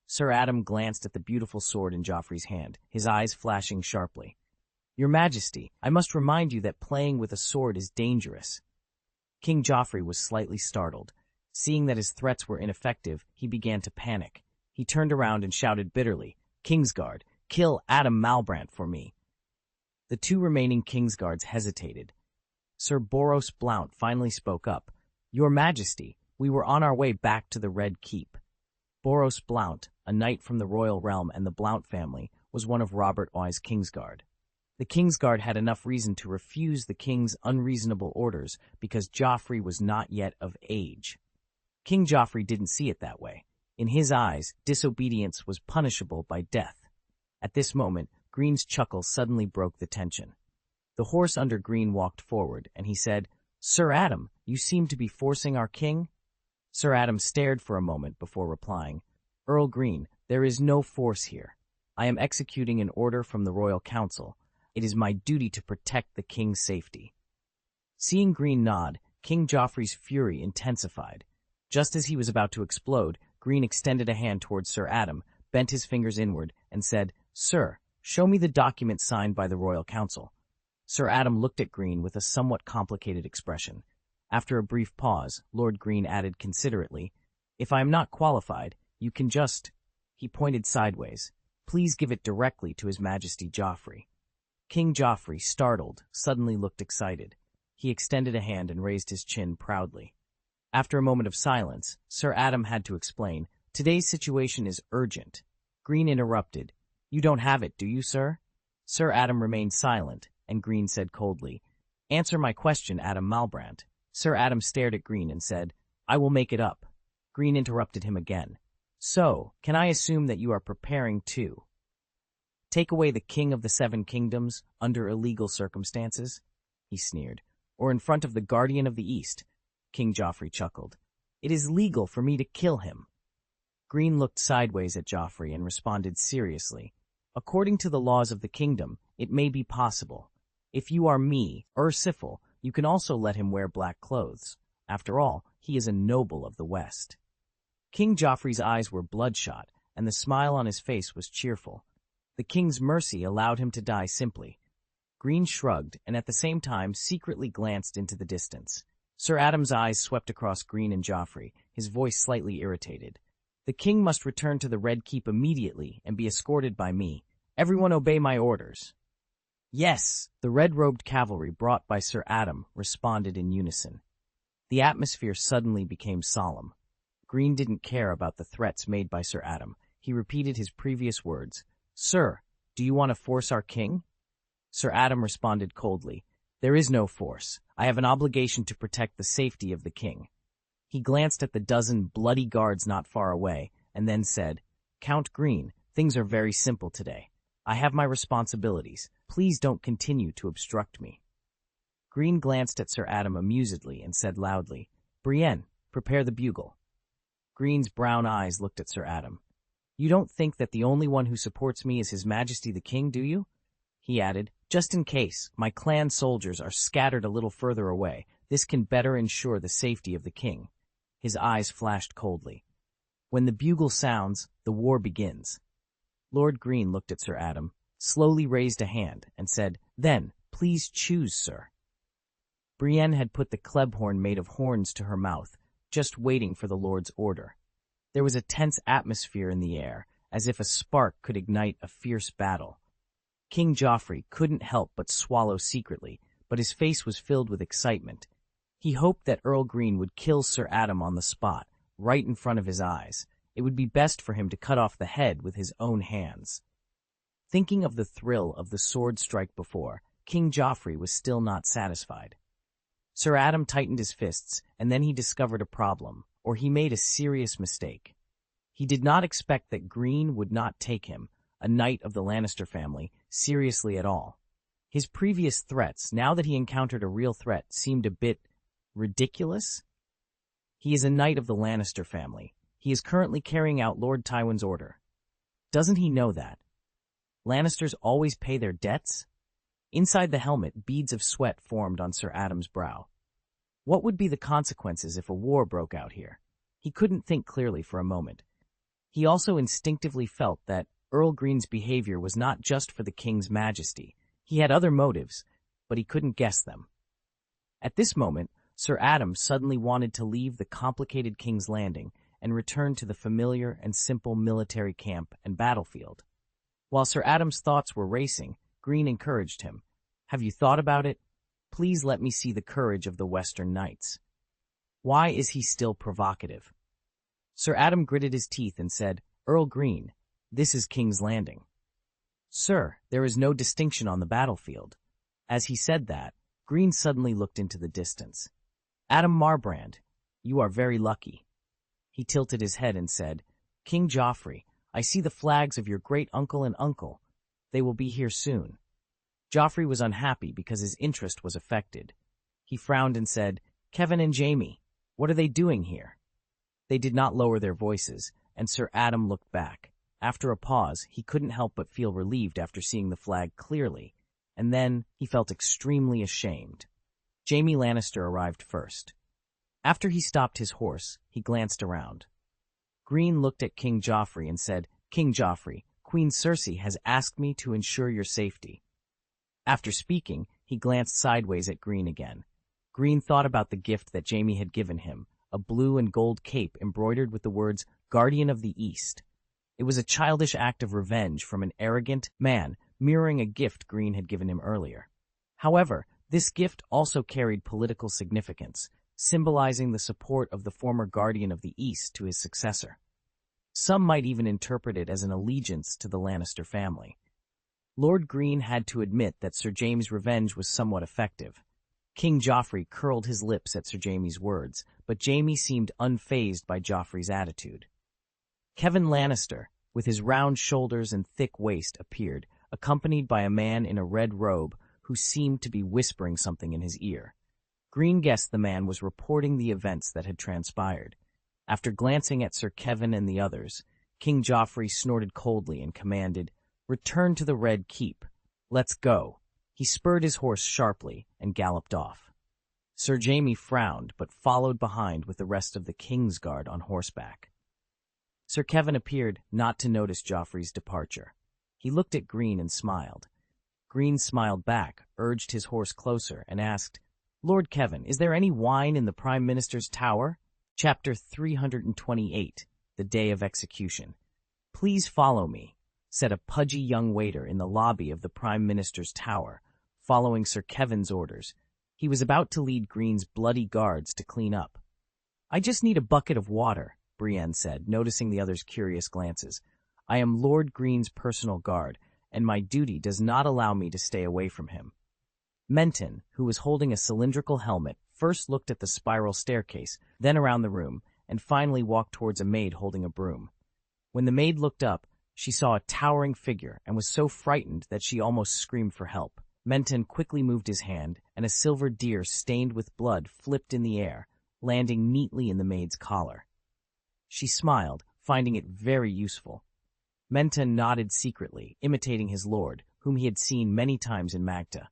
Sir Adam glanced at the beautiful sword in Joffrey's hand, his eyes flashing sharply. "Your Majesty, I must remind you that playing with a sword is dangerous." King Joffrey was slightly startled. Seeing that his threats were ineffective, he began to panic. He turned around and shouted bitterly, "Kingsguard, kill Adam Malbrant for me." The two remaining Kingsguards hesitated. Sir Boros Blount finally spoke up. "Your Majesty, we were on our way back to the Red Keep." Boros Blount, a knight from the royal realm and the Blount family, was one of Robert Oi's Kingsguard. The Kingsguard had enough reason to refuse the king's unreasonable orders because Joffrey was not yet of age. King Joffrey didn't see it that way. In his eyes, disobedience was punishable by death. At this moment, Greene's chuckle suddenly broke the tension. The horse under Greene walked forward, and he said, "Sir Adam, you seem to be forcing our king?" Sir Adam stared for a moment before replying, "Earl Greene, there is no force here. I am executing an order from the Royal Council. It is my duty to protect the king's safety." Seeing Greene nod, King Joffrey's fury intensified. Just as he was about to explode, Greene extended a hand towards Sir Adam, bent his fingers inward, and said, "Sir, show me the document signed by the Royal Council." Sir Adam looked at Greene with a somewhat complicated expression. After a brief pause, Lord Greene added considerately, "If I am not qualified, you can just—" He pointed sideways. "Please give it directly to His Majesty Joffrey." King Joffrey, startled, suddenly looked excited. He extended a hand and raised his chin proudly. After a moment of silence, Sir Adam had to explain, "Today's situation is urgent." Greene interrupted, "You don't have it, do you, sir?" Sir Adam remained silent, and Greene said coldly, "Answer my question, Adam Malbrant." Sir Adam stared at Greene and said, "I will make it up." Greene interrupted him again. "So, can I assume that you are preparing to take away the King of the Seven Kingdoms under illegal circumstances?" he sneered. "Or in front of the Guardian of the East?" King Joffrey chuckled. "It is legal for me to kill him." Greene looked sideways at Joffrey and responded seriously, "According to the laws of the kingdom, it may be possible. If you are me, Ursifil, you can also let him wear black clothes. After all, he is a noble of the West." King Joffrey's eyes were bloodshot, and the smile on his face was cheerful. The king's mercy allowed him to die simply. Greene shrugged and at the same time secretly glanced into the distance. Sir Adam's eyes swept across Greene and Joffrey, his voice slightly irritated. The king must return to the Red Keep immediately and be escorted by me. Everyone obey my orders. Yes, the red-robed cavalry brought by Sir Adam responded in unison. The atmosphere suddenly became solemn. Greene didn't care about the threats made by Sir Adam. He repeated his previous words. Sir, do you want to force our king? Sir Adam responded coldly. There is no force. I have an obligation to protect the safety of the king. He glanced at the dozen bloody guards not far away, and then said, Count Greene, things are very simple today. I have my responsibilities. Please don't continue to obstruct me. Greene glanced at Sir Adam amusedly and said loudly, Brienne, prepare the bugle. Greene's brown eyes looked at Sir Adam. You don't think that the only one who supports me is His Majesty the King, do you? He added, just in case, my clan soldiers are scattered a little further away. This can better ensure the safety of the king. His eyes flashed coldly. When the bugle sounds, the war begins. Lord Greene looked at Sir Adam, slowly raised a hand, and said, Then, please choose, sir. Brienne had put the Kleb horn made of horns to her mouth, just waiting for the Lord's order. There was a tense atmosphere in the air, as if a spark could ignite a fierce battle. King Joffrey couldn't help but swallow secretly, but his face was filled with excitement. He hoped that Earl Greene would kill Sir Adam on the spot, right in front of his eyes. It would be best for him to cut off the head with his own hands. Thinking of the thrill of the sword strike before, King Joffrey was still not satisfied. Sir Adam tightened his fists, and then he discovered a problem, or he made a serious mistake. He did not expect that Greene would not take him, a knight of the Lannister family, seriously at all. His previous threats, now that he encountered a real threat, seemed a bit ridiculous. He is a knight of the Lannister family. He is currently carrying out Lord Tywin's order. Doesn't he know that? Lannisters always pay their debts? Inside the helmet, beads of sweat formed on Sir Adam's brow. What would be the consequences if a war broke out here? He couldn't think clearly for a moment. He also instinctively felt that Earl Greene's behavior was not just for the king's majesty. He had other motives, but he couldn't guess them. At this moment, Sir Adam suddenly wanted to leave the complicated King's Landing and return to the familiar and simple military camp and battlefield. While Sir Adam's thoughts were racing, Greene encouraged him. Have you thought about it? Please let me see the courage of the Western Knights. Why is he still provocative? Sir Adam gritted his teeth and said, Earl Greene, this is King's Landing. Sir, there is no distinction on the battlefield. As he said that, Greene suddenly looked into the distance. Adam Marbrand, you are very lucky. He tilted his head and said, King Joffrey, I see the flags of your great-uncle and uncle. They will be here soon. Joffrey was unhappy because his interest was affected. He frowned and said, Kevin and Jaime, what are they doing here? They did not lower their voices, and Sir Adam looked back. After a pause, he couldn't help but feel relieved after seeing the flag clearly, and then he felt extremely ashamed. Jaime Lannister arrived first. After he stopped his horse, he glanced around. Greene looked at King Joffrey and said, King Joffrey, Queen Cersei has asked me to ensure your safety. After speaking, he glanced sideways at Greene again. Greene thought about the gift that Jaime had given him, a blue and gold cape embroidered with the words, Guardian of the East. It was a childish act of revenge from an arrogant man, mirroring a gift Greene had given him earlier. However, this gift also carried political significance, symbolizing the support of the former Guardian of the East to his successor. Some might even interpret it as an allegiance to the Lannister family. Lord Greene had to admit that Sir Jaime's revenge was somewhat effective. King Joffrey curled his lips at Sir Jaime's words, but Jaime seemed unfazed by Joffrey's attitude. Kevin Lannister, with his round shoulders and thick waist, appeared, accompanied by a man in a red robe who seemed to be whispering something in his ear. Greene guessed the man was reporting the events that had transpired. After glancing at Sir Kevin and the others, King Joffrey snorted coldly and commanded, Return to the Red Keep. Let's go. He spurred his horse sharply and galloped off. Sir Jaime frowned but followed behind with the rest of the King's Guard on horseback. Sir Kevin appeared not to notice Joffrey's departure. He looked at Greene and smiled. Greene smiled back, urged his horse closer, and asked, Lord Kevin, is there any wine in the Prime Minister's tower? Chapter 328. the day of execution. "Please follow me," said a pudgy young waiter in the lobby of the Prime Minister's tower, following Sir Kevin's orders. He was about to lead Greene's bloody guards to clean up. "I just need a bucket of water," Brienne said, noticing the others' curious glances. "I am Lord Greene's personal guard, and my duty does not allow me to stay away from him." Menton, who was holding a cylindrical helmet, first looked at the spiral staircase, then around the room, and finally walked towards a maid holding a broom. When the maid looked up, she saw a towering figure and was so frightened that she almost screamed for help. Menton quickly moved his hand, and a silver deer stained with blood flipped in the air, landing neatly in the maid's collar. She smiled, finding it very useful. Menton nodded secretly, imitating his lord, whom he had seen many times in Magda.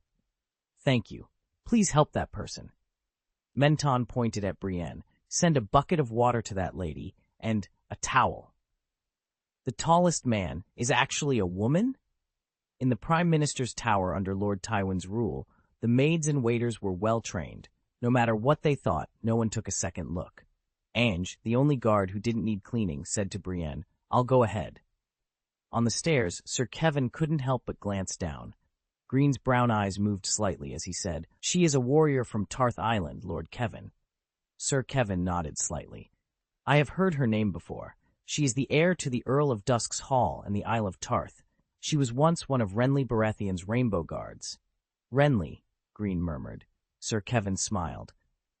"Thank you. Please help that person." Menton pointed at Brienne. "Send a bucket of water to that lady, and a towel." The tallest man is actually a woman? In the Prime Minister's tower under Lord Tywin's rule, the maids and waiters were well trained. No matter what they thought, no one took a second look. Ange, the only guard who didn't need cleaning, said to Brienne, "I'll go ahead." On the stairs, Sir Kevin couldn't help but glance down. Greene's brown eyes moved slightly as he said, "She is a warrior from Tarth Island, Lord Kevin." Sir Kevin nodded slightly. "I have heard her name before. She is the heir to the Earl of Dusk's Hall and the Isle of Tarth. She was once one of Renly Baratheon's Rainbow Guards." "Renly," Greene murmured. Sir Kevin smiled.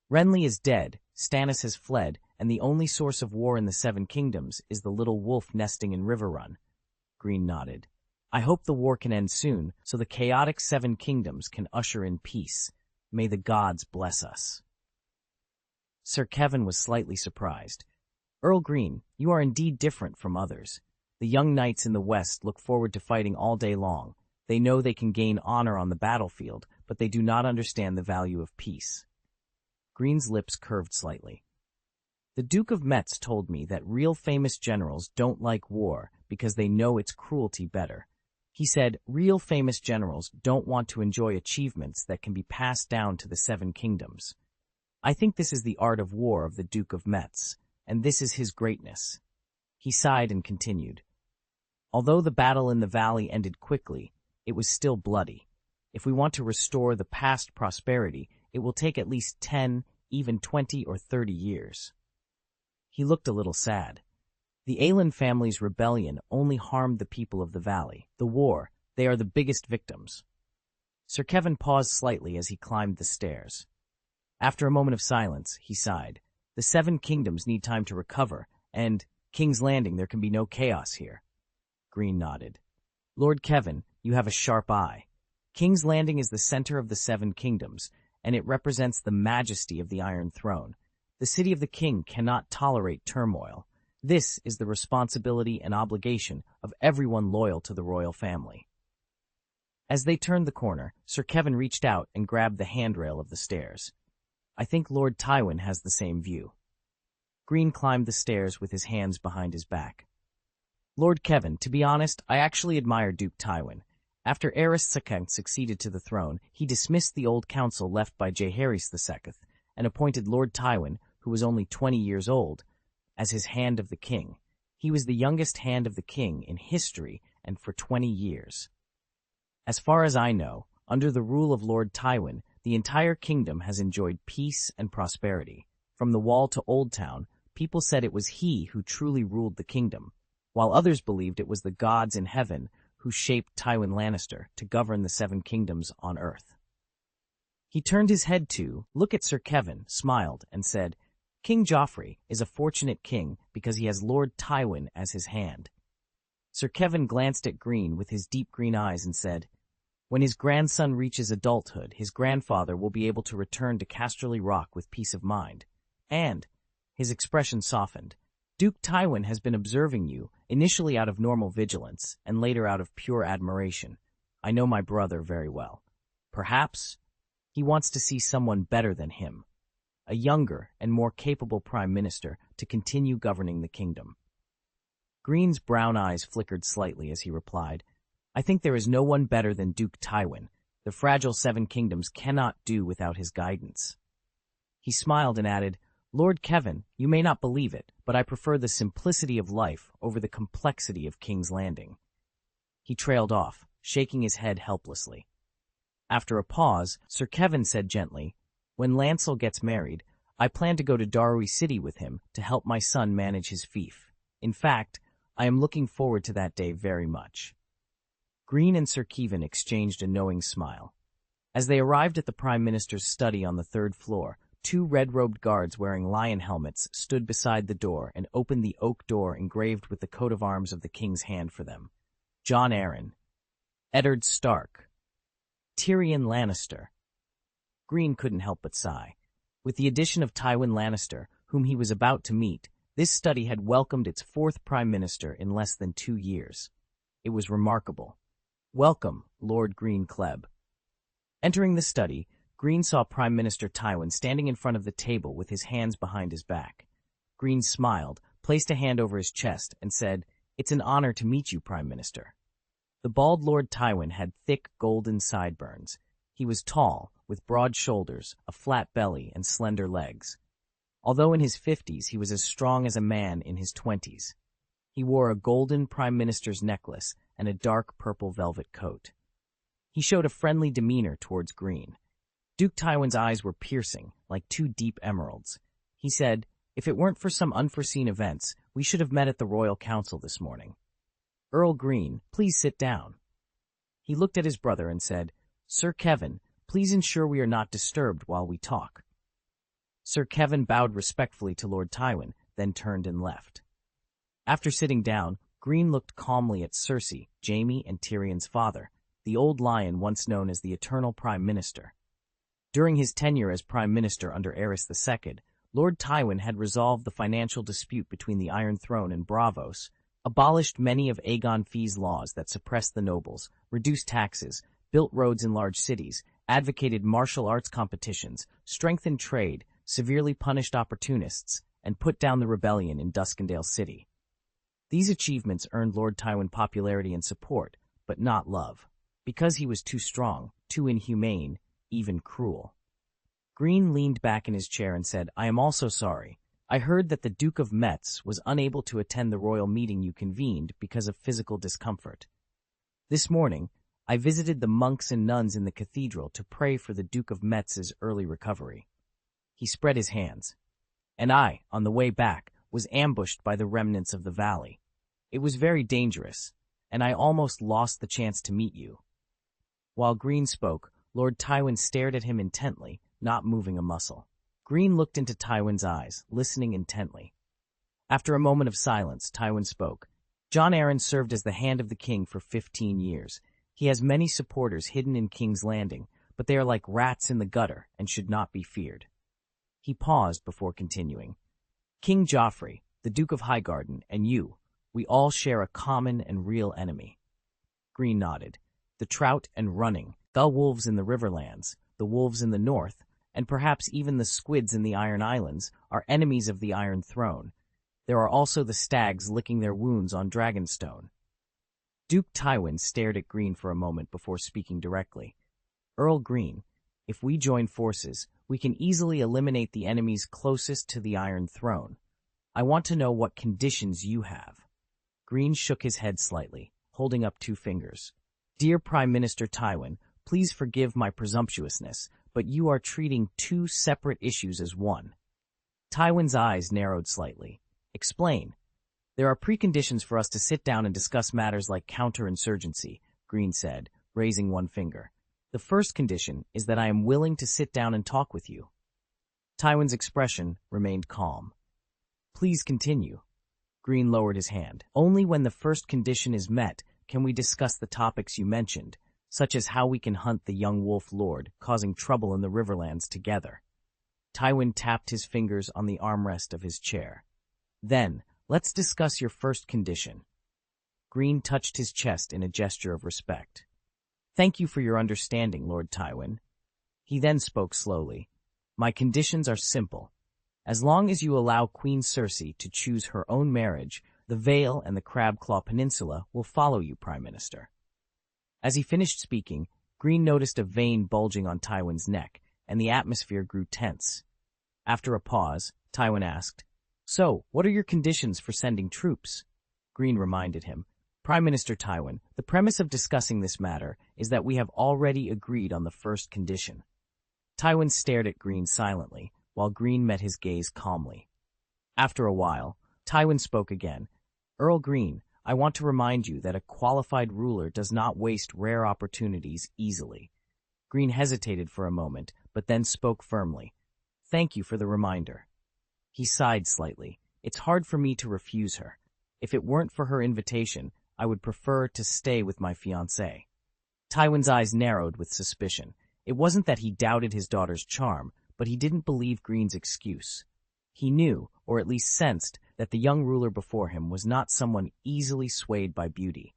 "Renly is dead, Stannis has fled, and the only source of war in the Seven Kingdoms is the little wolf nesting in Riverrun." Greene nodded. "I hope the war can end soon, so the chaotic Seven Kingdoms can usher in peace. May the gods bless us." Sir Kevin was slightly surprised. "Earl Greene, you are indeed different from others. The young knights in the West look forward to fighting all day long. They know they can gain honor on the battlefield, but they do not understand the value of peace." Greene's lips curved slightly. "The Duke of Metz told me that real famous generals don't like war because they know its cruelty better. He said real famous generals don't want to enjoy achievements that can be passed down to the Seven Kingdoms. I think this is the art of war of the Duke of Metz, and this is his greatness." He sighed and continued. "Although the battle in the valley ended quickly, it was still bloody. If we want to restore the past prosperity, it will take at least 10, even 20 or 30 years." He looked a little sad. The Aelin family's rebellion only harmed the people of the valley. The war, they are the biggest victims. Sir Kevin paused slightly as he climbed the stairs. After a moment of silence, he sighed. "The Seven Kingdoms need time to recover, and King's Landing, there can be no chaos here." Greene nodded. "Lord Kevin, you have a sharp eye. King's Landing is the center of the Seven Kingdoms, and it represents the majesty of the Iron Throne. The city of the king cannot tolerate turmoil. This is the responsibility and obligation of everyone loyal to the royal family." As they turned the corner, Sir Kevin reached out and grabbed the handrail of the stairs. "I think Lord Tywin has the same view." Greene climbed the stairs with his hands behind his back. "Lord Kevin, to be honest, I actually admire Duke Tywin. After Aerys Second succeeded to the throne, he dismissed the old council left by Jaehaerys II and appointed Lord Tywin, who was only 20 years old, as his Hand of the King. He was the youngest Hand of the King in history and for 20 years. As far as I know, under the rule of Lord Tywin, the entire kingdom has enjoyed peace and prosperity. From the Wall to Old Town, people said it was he who truly ruled the kingdom, while others believed it was the gods in heaven who shaped Tywin Lannister to govern the Seven Kingdoms on earth." He turned his head to look at Sir Kevin, smiled, and said, "King Joffrey is a fortunate king because he has Lord Tywin as his hand." Sir Kevin glanced at Greene with his deep green eyes and said, "When his grandson reaches adulthood, his grandfather will be able to return to Casterly Rock with peace of mind. And," his expression softened, "Duke Tywin has been observing you, initially out of normal vigilance, and later out of pure admiration. I know my brother very well. Perhaps he wants to see someone better than him, a younger and more capable prime minister to continue governing the kingdom." Greene's brown eyes flickered slightly as he replied, "I think there is no one better than Duke Tywin. The fragile Seven Kingdoms cannot do without his guidance." He smiled and added, Lord Kevin, you may not believe it, but I prefer the simplicity of life over the complexity of King's Landing. He trailed off, shaking his head helplessly. After a pause, Sir Kevin said gently, "When Lancel gets married, I plan to go to Darui City with him to help my son manage his fief. In fact, I am looking forward to that day very much." Greene and Sir Kevin exchanged a knowing smile. As they arrived at the Prime Minister's study on the third floor, two red-robed guards wearing lion helmets stood beside the door and opened the oak door engraved with the coat of arms of the king's hand for them. Jon Arryn, Eddard Stark, Tyrion Lannister. Greene couldn't help but sigh. With the addition of Tywin Lannister, whom he was about to meet, this study had welcomed its fourth Prime Minister in less than 2 years. It was remarkable. "Welcome, Lord Greene Kleb." Entering the study, Greene saw Prime Minister Tywin standing in front of the table with his hands behind his back. Greene smiled, placed a hand over his chest, and said, "It's an honor to meet you, Prime Minister." The bald Lord Tywin had thick golden sideburns. He was tall, with broad shoulders, a flat belly, and slender legs. Although in his 50s, he was as strong as a man in his 20s. He wore a golden Prime Minister's necklace and a dark purple velvet coat. He showed a friendly demeanor towards Greene. Duke Tywin's eyes were piercing, like two deep emeralds. He said, "If it weren't for some unforeseen events, we should have met at the Royal Council this morning. Earl Greene, please sit down." He looked at his brother and said, "Sir Kevin, please ensure we are not disturbed while we talk." Sir Kevin bowed respectfully to Lord Tywin, then turned and left. After sitting down, Greene looked calmly at Cersei, Jaime, and Tyrion's father, the old lion once known as the Eternal Prime Minister. During his tenure as Prime Minister under Aerys II, Lord Tywin had resolved the financial dispute between the Iron Throne and Braavos, abolished many of Aegon Fee's laws that suppressed the nobles, reduced taxes, built roads in large cities, advocated martial arts competitions, strengthened trade, severely punished opportunists, and put down the rebellion in Duskendale City. These achievements earned Lord Tywin popularity and support, but not love, because he was too strong, too inhumane, even cruel. Greene leaned back in his chair and said, "I am also sorry. I heard that the Duke of Metz was unable to attend the royal meeting you convened because of physical discomfort. This morning, I visited the monks and nuns in the cathedral to pray for the Duke of Metz's early recovery." He spread his hands. "And I, on the way back, was ambushed by the remnants of the valley. It was very dangerous, and I almost lost the chance to meet you." While Greene spoke, Lord Tywin stared at him intently, not moving a muscle. Greene looked into Tywin's eyes, listening intently. After a moment of silence, Tywin spoke. "Jon Arryn served as the hand of the king for 15 years. He has many supporters hidden in King's Landing, but they are like rats in the gutter and should not be feared." He paused before continuing. "King Joffrey, the Duke of Highgarden, and you, we all share a common and real enemy." Greene nodded. "The trout and running, the wolves in the Riverlands, the wolves in the north, and perhaps even the squids in the Iron Islands are enemies of the Iron Throne. There are also the stags licking their wounds on Dragonstone." Duke Tywin stared at Greene for a moment before speaking directly. "Earl Greene, if we join forces, we can easily eliminate the enemies closest to the Iron Throne. I want to know what conditions you have." Greene shook his head slightly, holding up 2 fingers. "Dear Prime Minister Tywin, please forgive my presumptuousness, but you are treating 2 separate issues as one." Tywin's eyes narrowed slightly. "Explain." "There are preconditions for us to sit down and discuss matters like counterinsurgency," Greene said, raising 1 finger. "The first condition is that I am willing to sit down and talk with you." Tywin's expression remained calm. "Please continue." Greene lowered his hand. "Only when the first condition is met can we discuss the topics you mentioned, such as how we can hunt the young wolf lord causing trouble in the Riverlands together." Tywin tapped his fingers on the armrest of his chair. "Then, let's discuss your first condition." Greene touched his chest in a gesture of respect. "Thank you for your understanding, Lord Tywin." He then spoke slowly. "My conditions are simple. As long as you allow Queen Cersei to choose her own marriage, the Vale and the Crabclaw Peninsula will follow you, Prime Minister." As he finished speaking, Greene noticed a vein bulging on Tywin's neck, and the atmosphere grew tense. After a pause, Tywin asked, "So, what are your conditions for sending troops?" Greene reminded him, "Prime Minister Tywin, the premise of discussing this matter is that we have already agreed on the first condition." Tywin stared at Greene silently, while Greene met his gaze calmly. After a while, Tywin spoke again. "Earl Greene, I want to remind you that a qualified ruler does not waste rare opportunities easily." Greene hesitated for a moment, but then spoke firmly. "Thank you for the reminder." He sighed slightly. "It's hard for me to refuse her. If it weren't for her invitation, I would prefer to stay with my fiancée." Tywin's eyes narrowed with suspicion. It wasn't that he doubted his daughter's charm, but he didn't believe Greene's excuse. He knew, or at least sensed, that the young ruler before him was not someone easily swayed by beauty.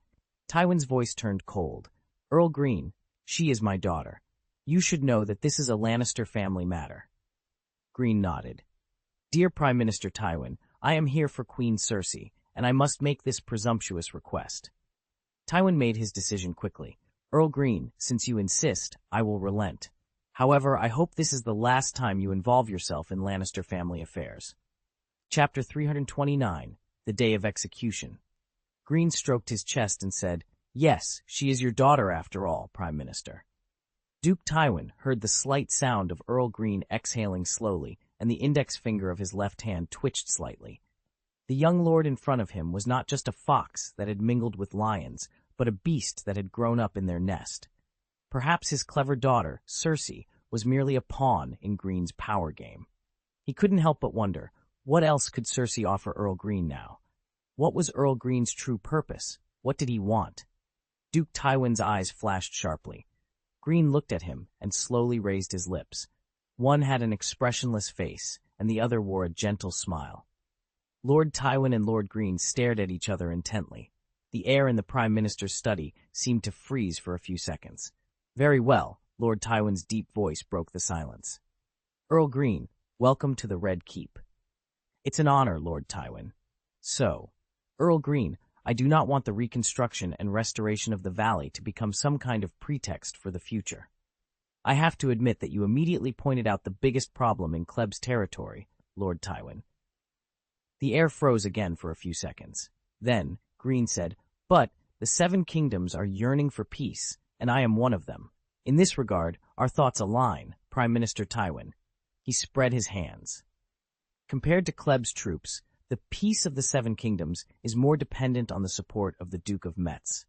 Tywin's voice turned cold. "Earl Greene, she is my daughter. You should know that this is a Lannister family matter." Greene nodded. "Dear Prime Minister Tywin, I am here for Queen Cersei, and I must make this presumptuous request." Tywin made his decision quickly. "Earl Greene, since you insist, I will relent. However, I hope this is the last time you involve yourself in Lannister family affairs." Chapter 329, The Day of Execution. Greene stroked his chest and said, "Yes, she is your daughter after all, Prime Minister." Duke Tywin heard the slight sound of Earl Greene exhaling slowly, and the index finger of his left hand twitched slightly. The young lord in front of him was not just a fox that had mingled with lions, but a beast that had grown up in their nest. Perhaps his clever daughter, Cersei, was merely a pawn in Greene's power game. He couldn't help but wonder, what else could Cersei offer Earl Greene now? What was Earl Greene's true purpose? What did he want? Duke Tywin's eyes flashed sharply. Greene looked at him and slowly raised his lips. One had an expressionless face, and the other wore a gentle smile. Lord Tywin and Lord Greene stared at each other intently. The air in the Prime Minister's study seemed to freeze for a few seconds. "Very well," Lord Tywin's deep voice broke the silence. "Earl Greene, welcome to the Red Keep." "It's an honor, Lord Tywin." "So, Earl Greene, I do not want the reconstruction and restoration of the valley to become some kind of pretext for the future. I have to admit that you immediately pointed out the biggest problem in Kleb's territory, Lord Tywin." The air froze again for a few seconds. Then, Greene said, "But the Seven Kingdoms are yearning for peace, and I am one of them. In this regard, our thoughts align, Prime Minister Tywin." He spread his hands. "Compared to Kleb's troops, the peace of the Seven Kingdoms is more dependent on the support of the Duke of Metz.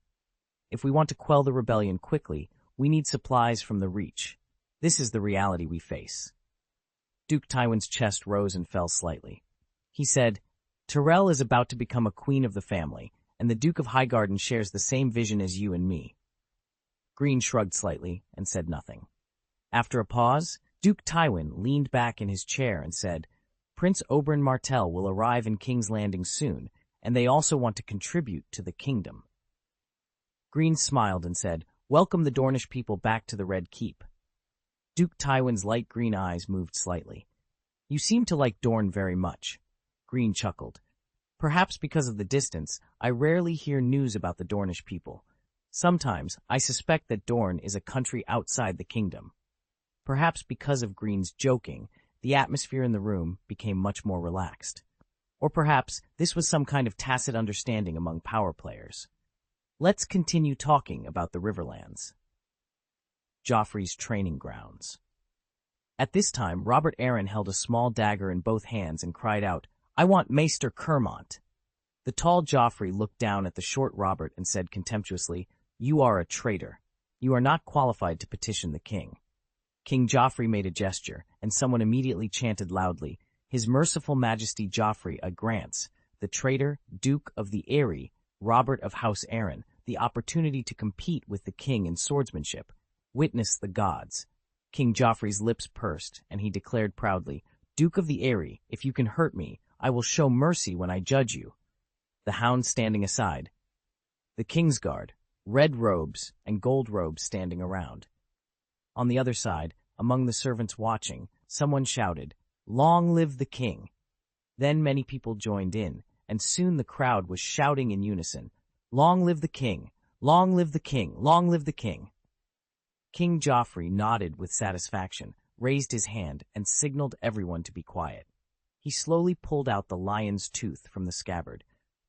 If we want to quell the rebellion quickly, we need supplies from the Reach. This is the reality we face." Duke Tywin's chest rose and fell slightly. He said, "Tyrell is about to become a queen of the family, and the Duke of Highgarden shares the same vision as you and me." Greene shrugged slightly and said nothing. After a pause, Duke Tywin leaned back in his chair and said, "Prince Oberyn Martell will arrive in King's Landing soon, and they also want to contribute to the kingdom." Greene smiled and said, "Welcome the Dornish people back to the Red Keep." Duke Tywin's light green eyes moved slightly. "You seem to like Dorne very much." Greene chuckled. "Perhaps because of the distance, I rarely hear news about the Dornish people. Sometimes I suspect that Dorne is a country outside the kingdom." Perhaps because of Greene's joking, the atmosphere in the room became much more relaxed. Or perhaps this was some kind of tacit understanding among power players. Let's continue talking about the Riverlands. Joffrey's training grounds. At this time, Robert Arryn held a small dagger in both hands and cried out, "I want Maester Kermont." The tall Joffrey looked down at the short Robert and said contemptuously, "You are a traitor. You are not qualified to petition the king." King Joffrey made a gesture, and someone immediately chanted loudly, "His merciful Majesty Joffrey a grants, the traitor, Duke of the Eyrie, Robert of House Arryn, the opportunity to compete with the king in swordsmanship. Witness the gods." King Joffrey's lips pursed, and he declared proudly, "Duke of the Eyrie, if you can hurt me, I will show mercy when I judge you." The hound standing aside. The Kingsguard, red robes and gold robes standing around. On the other side, among the servants watching, someone shouted, "Long live the king!" Then many people joined in, and soon the crowd was shouting in unison, "Long live the king! Long live the king! Long live the king!" King Joffrey nodded with satisfaction. raised his hand, and signaled everyone to be quiet. He slowly pulled out the lion's tooth from the scabbard.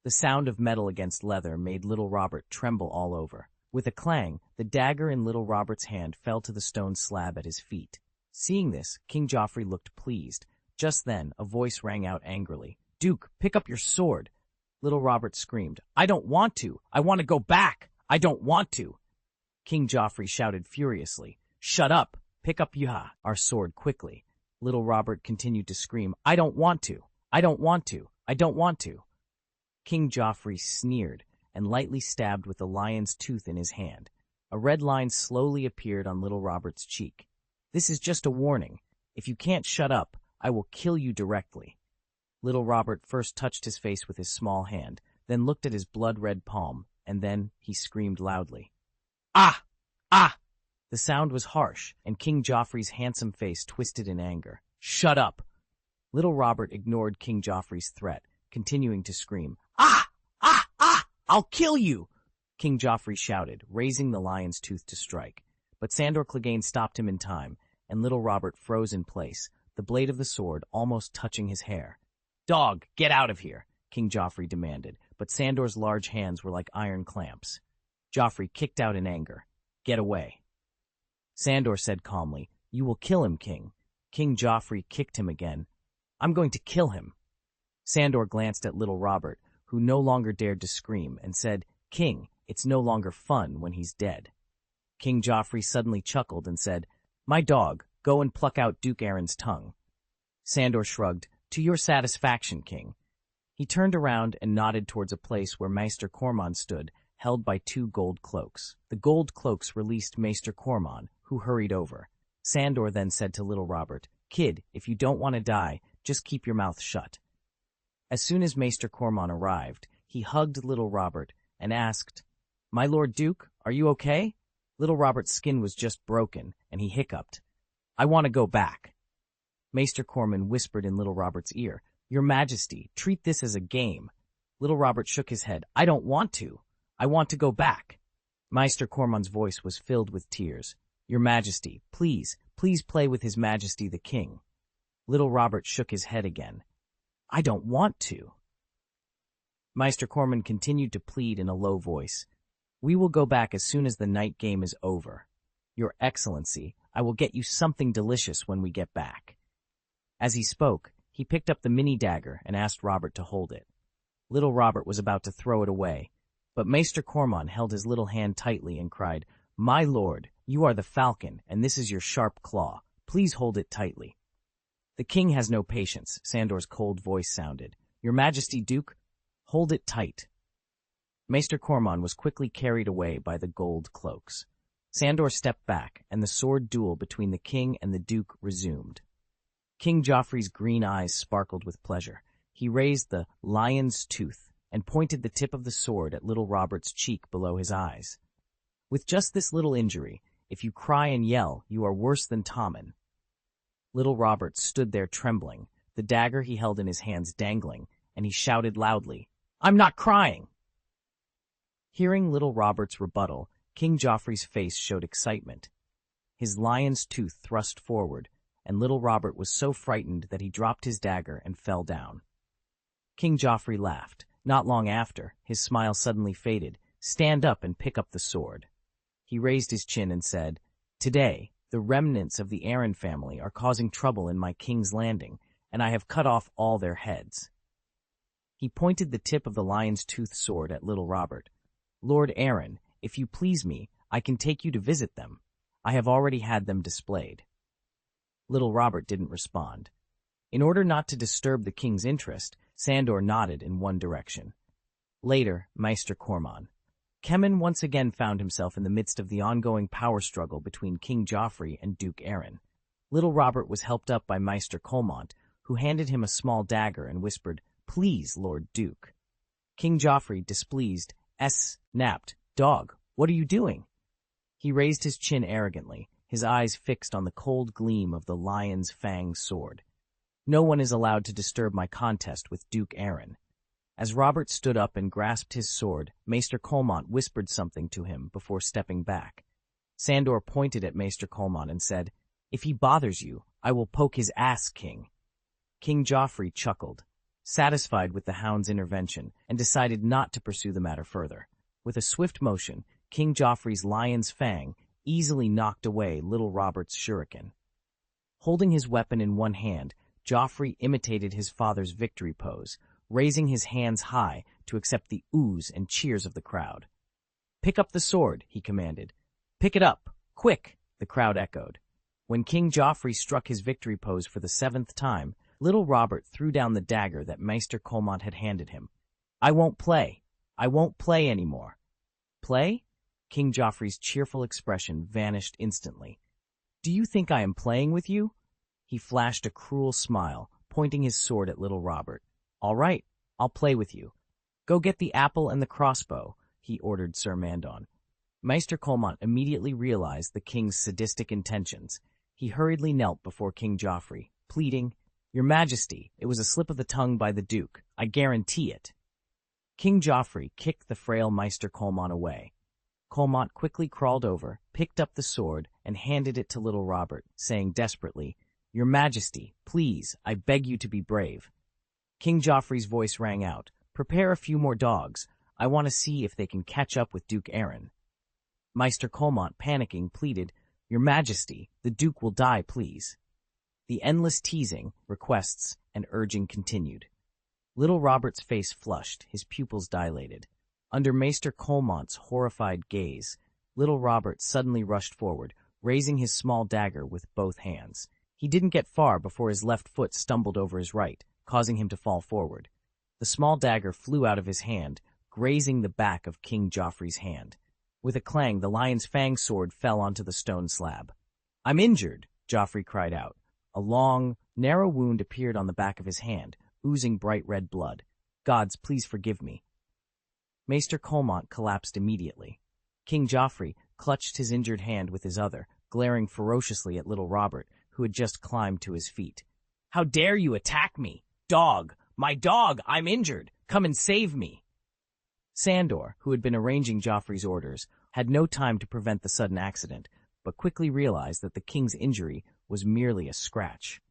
The sound of metal against leather made little Robert tremble all over. With a clang, the dagger in little Robert's hand fell to the stone slab at his feet. Seeing this, King Joffrey looked pleased. Just then, a voice rang out angrily. "Duke, pick up your sword!" Little Robert screamed, "I don't want to! I want to go back! I don't want to!" King Joffrey shouted furiously, "Shut up! Pick up our sword quickly!" Little Robert continued to scream, "I don't want to! I don't want to! I don't want to!" King Joffrey sneered and lightly stabbed with the lion's tooth in his hand. A red line slowly appeared on little Robert's cheek. "This is just a warning. If you can't shut up, I will kill you directly." Little Robert first touched his face with his small hand, then looked at his blood-red palm, and then he screamed loudly. "Ah! Ah!" The sound was harsh, and King Joffrey's handsome face twisted in anger. "Shut up!" Little Robert ignored King Joffrey's threat, continuing to scream, "Ah! Ah! Ah! I'll kill you!" King Joffrey shouted, raising the lion's tooth to strike. But Sandor Clegane stopped him in time, and little Robert froze in place, the blade of the sword almost touching his hair. "Dog, get out of here!" King Joffrey demanded, but Sandor's large hands were like iron clamps. Joffrey kicked out in anger. "Get away." Sandor said calmly, "You will kill him, King." King Joffrey kicked him again. "I'm going to kill him." Sandor glanced at little Robert, who no longer dared to scream, and said, "King, it's no longer fun when he's dead." King Joffrey suddenly chuckled and said, "My dog, go and pluck out Duke Aaron's tongue." Sandor shrugged, "To your satisfaction, King." He turned around and nodded towards a place where Maester Cormon stood, held by 2 gold cloaks. The gold cloaks released Maester Cormon, who hurried over. Sandor then said to little Robert, "Kid, if you don't want to die, just keep your mouth shut." As soon as Maester Cormon arrived, he hugged little Robert and asked, "My Lord Duke, are you okay?" Little Robert's skin was just broken, and he hiccuped, "I want to go back." Maester Cormon whispered in little Robert's ear, "Your Majesty, treat this as a game." Little Robert shook his head, "I don't want to. I want to go back." Maester Cormon's voice was filled with tears. "Your Majesty, please, please play with His Majesty the King." Little Robert shook his head again. "I don't want to." Maester Cormon continued to plead in a low voice, "We will go back as soon as the night game is over. Your Excellency, I will get you something delicious when we get back." As he spoke, he picked up the mini dagger and asked Robert to hold it. Little Robert was about to throw it away, but Maester Cormon held his little hand tightly and cried, "My lord, you are the falcon, and this is your sharp claw. Please hold it tightly." "The king has no patience," Sandor's cold voice sounded. "Your Majesty, Duke, hold it tight." Maester Cormon was quickly carried away by the gold cloaks. Sandor stepped back, and the sword duel between the king and the duke resumed. King Joffrey's green eyes sparkled with pleasure. He raised the lion's tooth and pointed the tip of the sword at little Robert's cheek below his eyes. "With just this little injury, if you cry and yell, you are worse than Tommen." Little Robert stood there trembling, the dagger he held in his hands dangling, and he shouted loudly, "I'm not crying!" Hearing little Robert's rebuttal, King Joffrey's face showed excitement. His lion's tooth thrust forward, and little Robert was so frightened that he dropped his dagger and fell down. King Joffrey laughed. Not long after, his smile suddenly faded. "Stand up and pick up the sword." He raised his chin and said, "Today, the remnants of the Arryn family are causing trouble in my King's Landing, and I have cut off all their heads." He pointed the tip of the lion's tooth sword at little Robert. "Lord Arryn, if you please me, I can take you to visit them. I have already had them displayed." Little Robert didn't respond. In order not to disturb the king's interest, Sandor nodded in one direction. Later, Maester Cormon. Kemen once again found himself in the midst of the ongoing power struggle between King Joffrey and Duke Arryn. Little Robert was helped up by Maester Colmont, who handed him a small dagger and whispered, "Please, Lord Duke." King Joffrey, displeased, snapped, "Dog, what are you doing?" He raised his chin arrogantly, his eyes fixed on the cold gleam of the lion's fang sword. "No one is allowed to disturb my contest with Duke Arryn." As Robert stood up and grasped his sword, Maester Colmont whispered something to him before stepping back. Sandor pointed at Maester Colmont and said, If he bothers you, I will poke his ass, King. King Joffrey chuckled, satisfied with the hound's intervention, and decided not to pursue the matter further. With a swift motion, King Joffrey's lion's fang easily knocked away little Robert's shuriken. Holding his weapon in one hand, Joffrey imitated his father's victory pose, raising his hands high to accept the oohs and cheers of the crowd. "Pick up the sword," he commanded. "Pick it up, quick," the crowd echoed. When King Joffrey struck his victory pose for the 7th time, little Robert threw down the dagger that Maester Colmont had handed him. "I won't play. I won't play anymore." "Play?" King Joffrey's cheerful expression vanished instantly. "Do you think I am playing with you?" He flashed a cruel smile, pointing his sword at little Robert. "All right, I'll play with you. Go get the apple and the crossbow," he ordered Sir Mandon. Maester Colmont immediately realized the king's sadistic intentions. He hurriedly knelt before King Joffrey, pleading, "Your Majesty, it was a slip of the tongue by the Duke. I guarantee it." King Joffrey kicked the frail Maester Colmont away. Colmont quickly crawled over, picked up the sword, and handed it to little Robert, saying desperately, "Your Majesty, please, I beg you to be brave." King Joffrey's voice rang out, "Prepare a few more dogs. I want to see if they can catch up with Duke Aaron." Maester Colmont, panicking, pleaded, "Your Majesty, the Duke will die, please." The endless teasing, requests, and urging continued. Little Robert's face flushed, his pupils dilated. Under Maester Colmont's horrified gaze, little Robert suddenly rushed forward, raising his small dagger with both hands. He didn't get far before his left foot stumbled over his right, causing him to fall forward. The small dagger flew out of his hand, grazing the back of King Joffrey's hand. With a clang, the lion's fang sword fell onto the stone slab. "I'm injured," Joffrey cried out. A long, narrow wound appeared on the back of his hand, oozing bright red blood. "Gods, please forgive me." Maester Colmont collapsed immediately. King Joffrey clutched his injured hand with his other, glaring ferociously at little Robert, who had just climbed to his feet. "How dare you attack me? Dog! My dog! I'm injured! Come and save me!" Sandor, who had been arranging Joffrey's orders, had no time to prevent the sudden accident, but quickly realized that the king's injury was merely a scratch.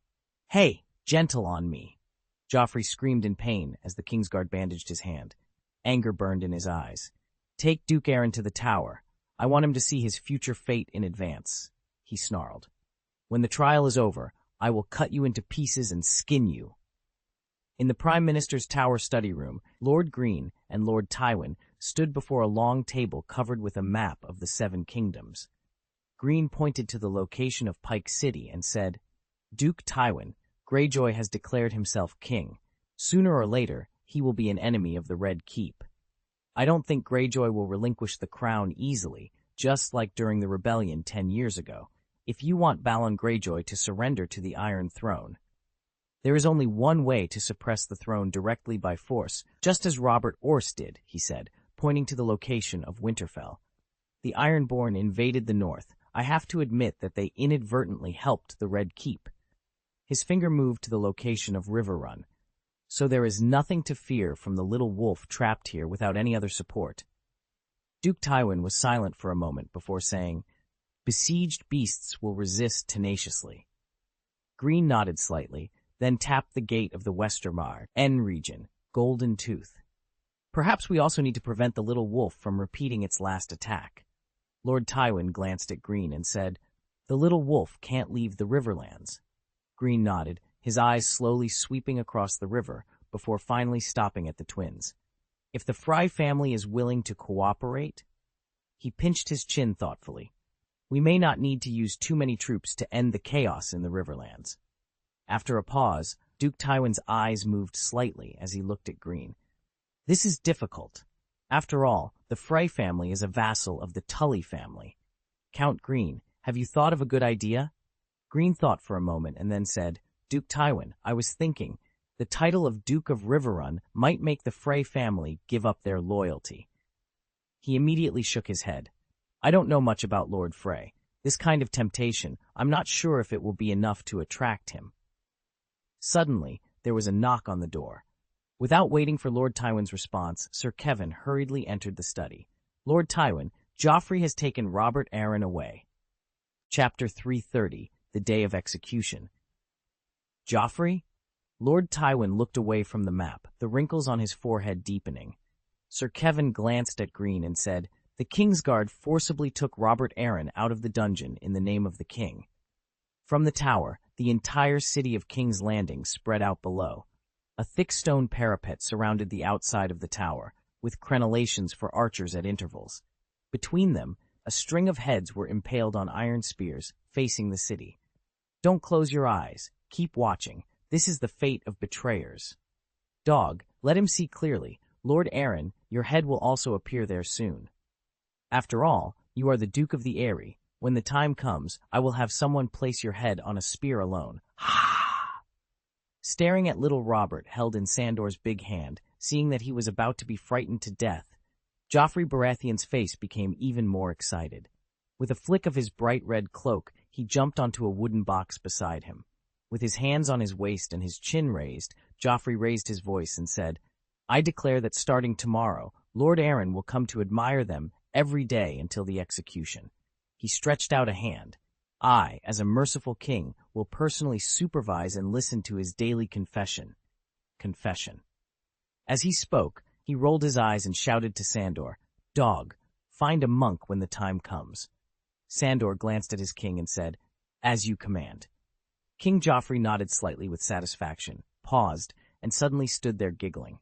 "Hey, gentle on me!" Joffrey screamed in pain as the Kingsguard bandaged his hand. Anger burned in his eyes. "Take Duke Aaron to the tower. I want him to see his future fate in advance," he snarled. "When the trial is over, I will cut you into pieces and skin you." In the Prime Minister's tower study room, Lord Greene and Lord Tywin stood before a long table covered with a map of the 7 kingdoms. Greene pointed to the location of Pike City and said, "Duke Tywin, Greyjoy has declared himself king. Sooner or later, he will be an enemy of the Red Keep. I don't think Greyjoy will relinquish the crown easily, just like during the rebellion 10 years ago, if you want Balon Greyjoy to surrender to the Iron Throne. There is only one way to suppress the throne directly by force, just as Robert Orse did," he said, pointing to the location of Winterfell. "The Ironborn invaded the north. I have to admit that they inadvertently helped the Red Keep." His finger moved to the location of Riverrun. "So there is nothing to fear from the little wolf trapped here without any other support." Duke Tywin was silent for a moment before saying, "Besieged beasts will resist tenaciously." Greene nodded slightly, then tapped the gate of the Westermar, N region, Golden Tooth. "Perhaps we also need to prevent the little wolf from repeating its last attack." Lord Tywin glanced at Greene and said, "The little wolf can't leave the Riverlands." Greene nodded, his eyes slowly sweeping across the river before finally stopping at the twins. "If the Frey family is willing to cooperate?" He pinched his chin thoughtfully. "We may not need to use too many troops to end the chaos in the Riverlands." After a pause, Duke Tywin's eyes moved slightly as he looked at Greene. "This is difficult. After all, the Frey family is a vassal of the Tully family. Count Greene, have you thought of a good idea?" Greene thought for a moment and then said, "Duke Tywin, I was thinking, the title of Duke of Riverrun might make the Frey family give up their loyalty." He immediately shook his head. "I don't know much about Lord Frey. This kind of temptation, I'm not sure if it will be enough to attract him." Suddenly, there was a knock on the door. Without waiting for Lord Tywin's response, Sir Kevin hurriedly entered the study. "Lord Tywin, Joffrey has taken Robert Arryn away." Chapter 330, the day of execution. Joffrey? Lord Tywin looked away from the map, the wrinkles on his forehead deepening. Sir Kevin glanced at Greene and said, "The Kingsguard forcibly took Robert Arryn out of the dungeon in the name of the king." From the tower, the entire city of King's Landing spread out below. A thick stone parapet surrounded the outside of the tower, with crenellations for archers at intervals. Between them, a string of heads were impaled on iron spears, facing the city. "Don't close your eyes. Keep watching. This is the fate of betrayers. Dog, let him see clearly. Lord Arryn, your head will also appear there soon. After all, you are the Duke of the Eyrie. When the time comes, I will have someone place your head on a spear alone." Ha! Staring at little Robert held in Sandor's big hand, seeing that he was about to be frightened to death, Joffrey Baratheon's face became even more excited. With a flick of his bright red cloak, he jumped onto a wooden box beside him. With his hands on his waist and his chin raised, Joffrey raised his voice and said, "I declare that starting tomorrow, Lord Arryn will come to admire them every day until the execution." He stretched out a hand. "I, as a merciful king, will personally supervise and listen to his daily confession." As he spoke, he rolled his eyes and shouted to Sandor, "Dog, find a monk when the time comes." Sandor glanced at his king and said, "As you command." King Joffrey nodded slightly with satisfaction, paused, and suddenly stood there giggling.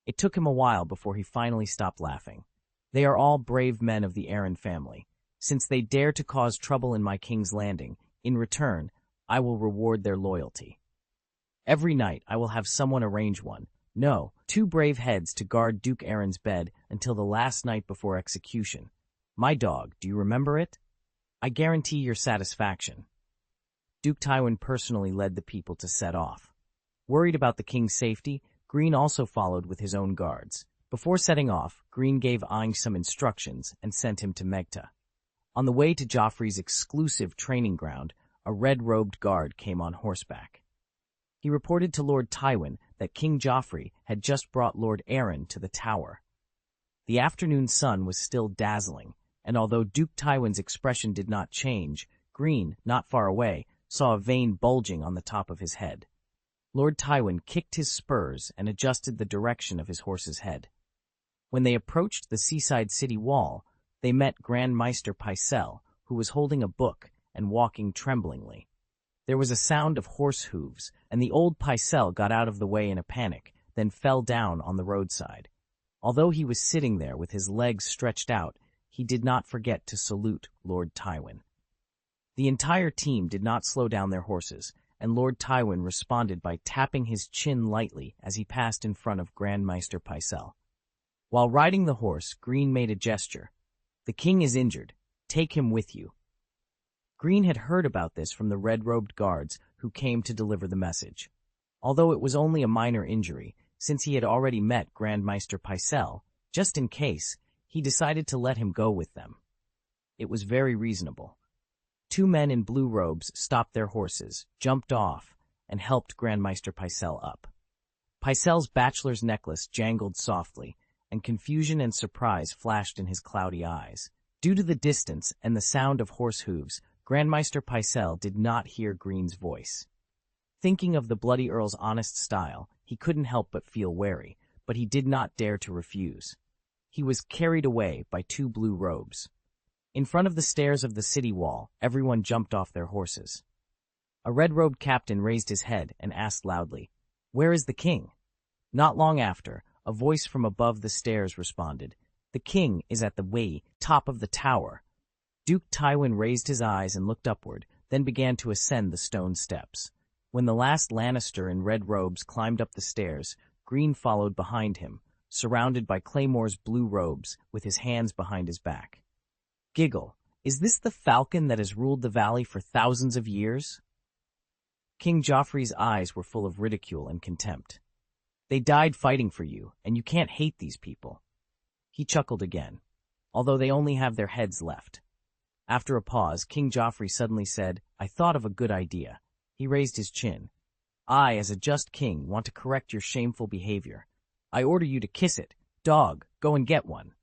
It took him a while before he finally stopped laughing. "They are all brave men of the Arryn family. Since they dare to cause trouble in my King's Landing, in return, I will reward their loyalty. Every night I will have someone arrange one. No, 2 brave heads to guard Duke Arryn's bed until the last night before execution. My dog, do you remember it? I guarantee your satisfaction." Duke Tywin personally led the people to set off. Worried about the king's safety, Greene also followed with his own guards. Before setting off, Greene gave Aang some instructions and sent him to Megta. On the way to Joffrey's exclusive training ground, a red-robed guard came on horseback. He reported to Lord Tywin that King Joffrey had just brought Lord Arryn to the tower. The afternoon sun was still dazzling, and although Duke Tywin's expression did not change, Greene, not far away, saw a vein bulging on the top of his head. Lord Tywin kicked his spurs and adjusted the direction of his horse's head. When they approached the seaside city wall, they met Grand Maester Pycelle, who was holding a book and walking tremblingly. There was a sound of horse hooves, and the old Pycelle got out of the way in a panic, then fell down on the roadside. Although he was sitting there with his legs stretched out, he did not forget to salute Lord Tywin. The entire team did not slow down their horses, and Lord Tywin responded by tapping his chin lightly as he passed in front of Grand Maester Pycelle. While riding the horse, Greene made a gesture. "The king is injured. Take him with you." Greene had heard about this from the red-robed guards who came to deliver the message. Although it was only a minor injury, since he had already met Grand Maester Pycelle, just in case, he decided to let him go with them. It was very reasonable. 2 men in blue robes stopped their horses, jumped off, and helped Grand Maester Pycelle up. Pycelle's bachelor's necklace jangled softly, and confusion and surprise flashed in his cloudy eyes. Due to the distance and the sound of horse hooves, Grand Maester Pycelle did not hear Greene's voice. Thinking of the Bloody Earl's honest style, he couldn't help but feel wary, but he did not dare to refuse. He was carried away by 2 blue robes. In front of the stairs of the city wall, everyone jumped off their horses. A red-robed captain raised his head and asked loudly, "Where is the king?" Not long after, a voice from above the stairs responded, "The king is at the way top of the tower." Duke Tywin raised his eyes and looked upward, then began to ascend the stone steps. When the last Lannister in red robes climbed up the stairs, Greene followed behind him, surrounded by Claymore's blue robes, with his hands behind his back. Giggle, is this the falcon that has ruled the valley for thousands of years? King Joffrey's eyes were full of ridicule and contempt. They died fighting for you, and you can't hate these people. He chuckled again, although they only have their heads left. After a pause, King Joffrey suddenly said, "I thought of a good idea." He raised his chin. "I, as a just king, want to correct your shameful behavior. I order you to kiss it. Dog, go and get one."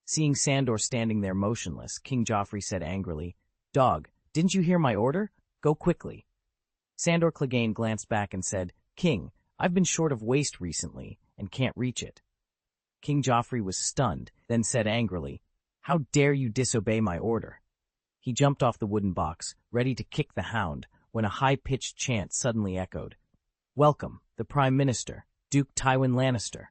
Seeing Sandor standing there motionless, King Joffrey said angrily, "Dog, Didn't you hear my order? Go quickly. Sandor Clegane glanced back and said, King, I've been short of waste recently and can't reach it. King Joffrey was stunned, then said angrily, How dare you disobey my order? He jumped off the wooden box, ready to kick the hound, when a high-pitched chant suddenly echoed. Welcome, the Prime Minister, Duke Tywin Lannister.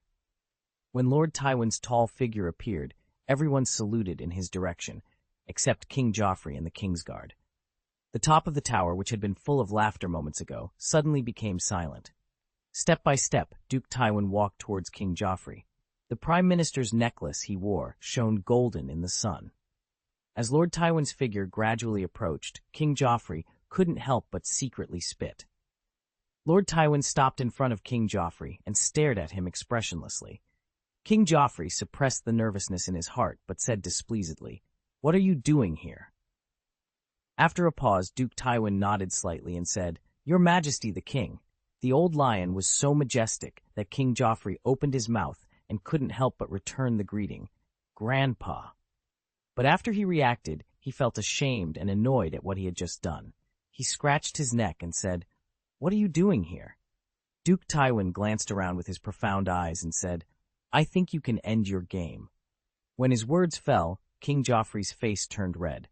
When Lord Tywin's tall figure appeared, everyone saluted in his direction, except King Joffrey and the Kingsguard. The top of the tower, which had been full of laughter moments ago, suddenly became silent. Step by step, Duke Tywin walked towards King Joffrey. The Prime Minister's necklace he wore shone golden in the sun. As Lord Tywin's figure gradually approached, King Joffrey couldn't help but secretly spit. Lord Tywin stopped in front of King Joffrey and stared at him expressionlessly. King Joffrey suppressed the nervousness in his heart but said displeasedly, What are you doing here? After a pause, Duke Tywin nodded slightly and said, Your Majesty the King. The old lion was so majestic that King Joffrey opened his mouth and couldn't help but return the greeting, Grandpa. But after he reacted, he felt ashamed and annoyed at what he had just done. He scratched his neck and said, What are you doing here? Duke Tywin glanced around with his profound eyes and said, I think you can end your game. When his words fell, King Joffrey's face turned red.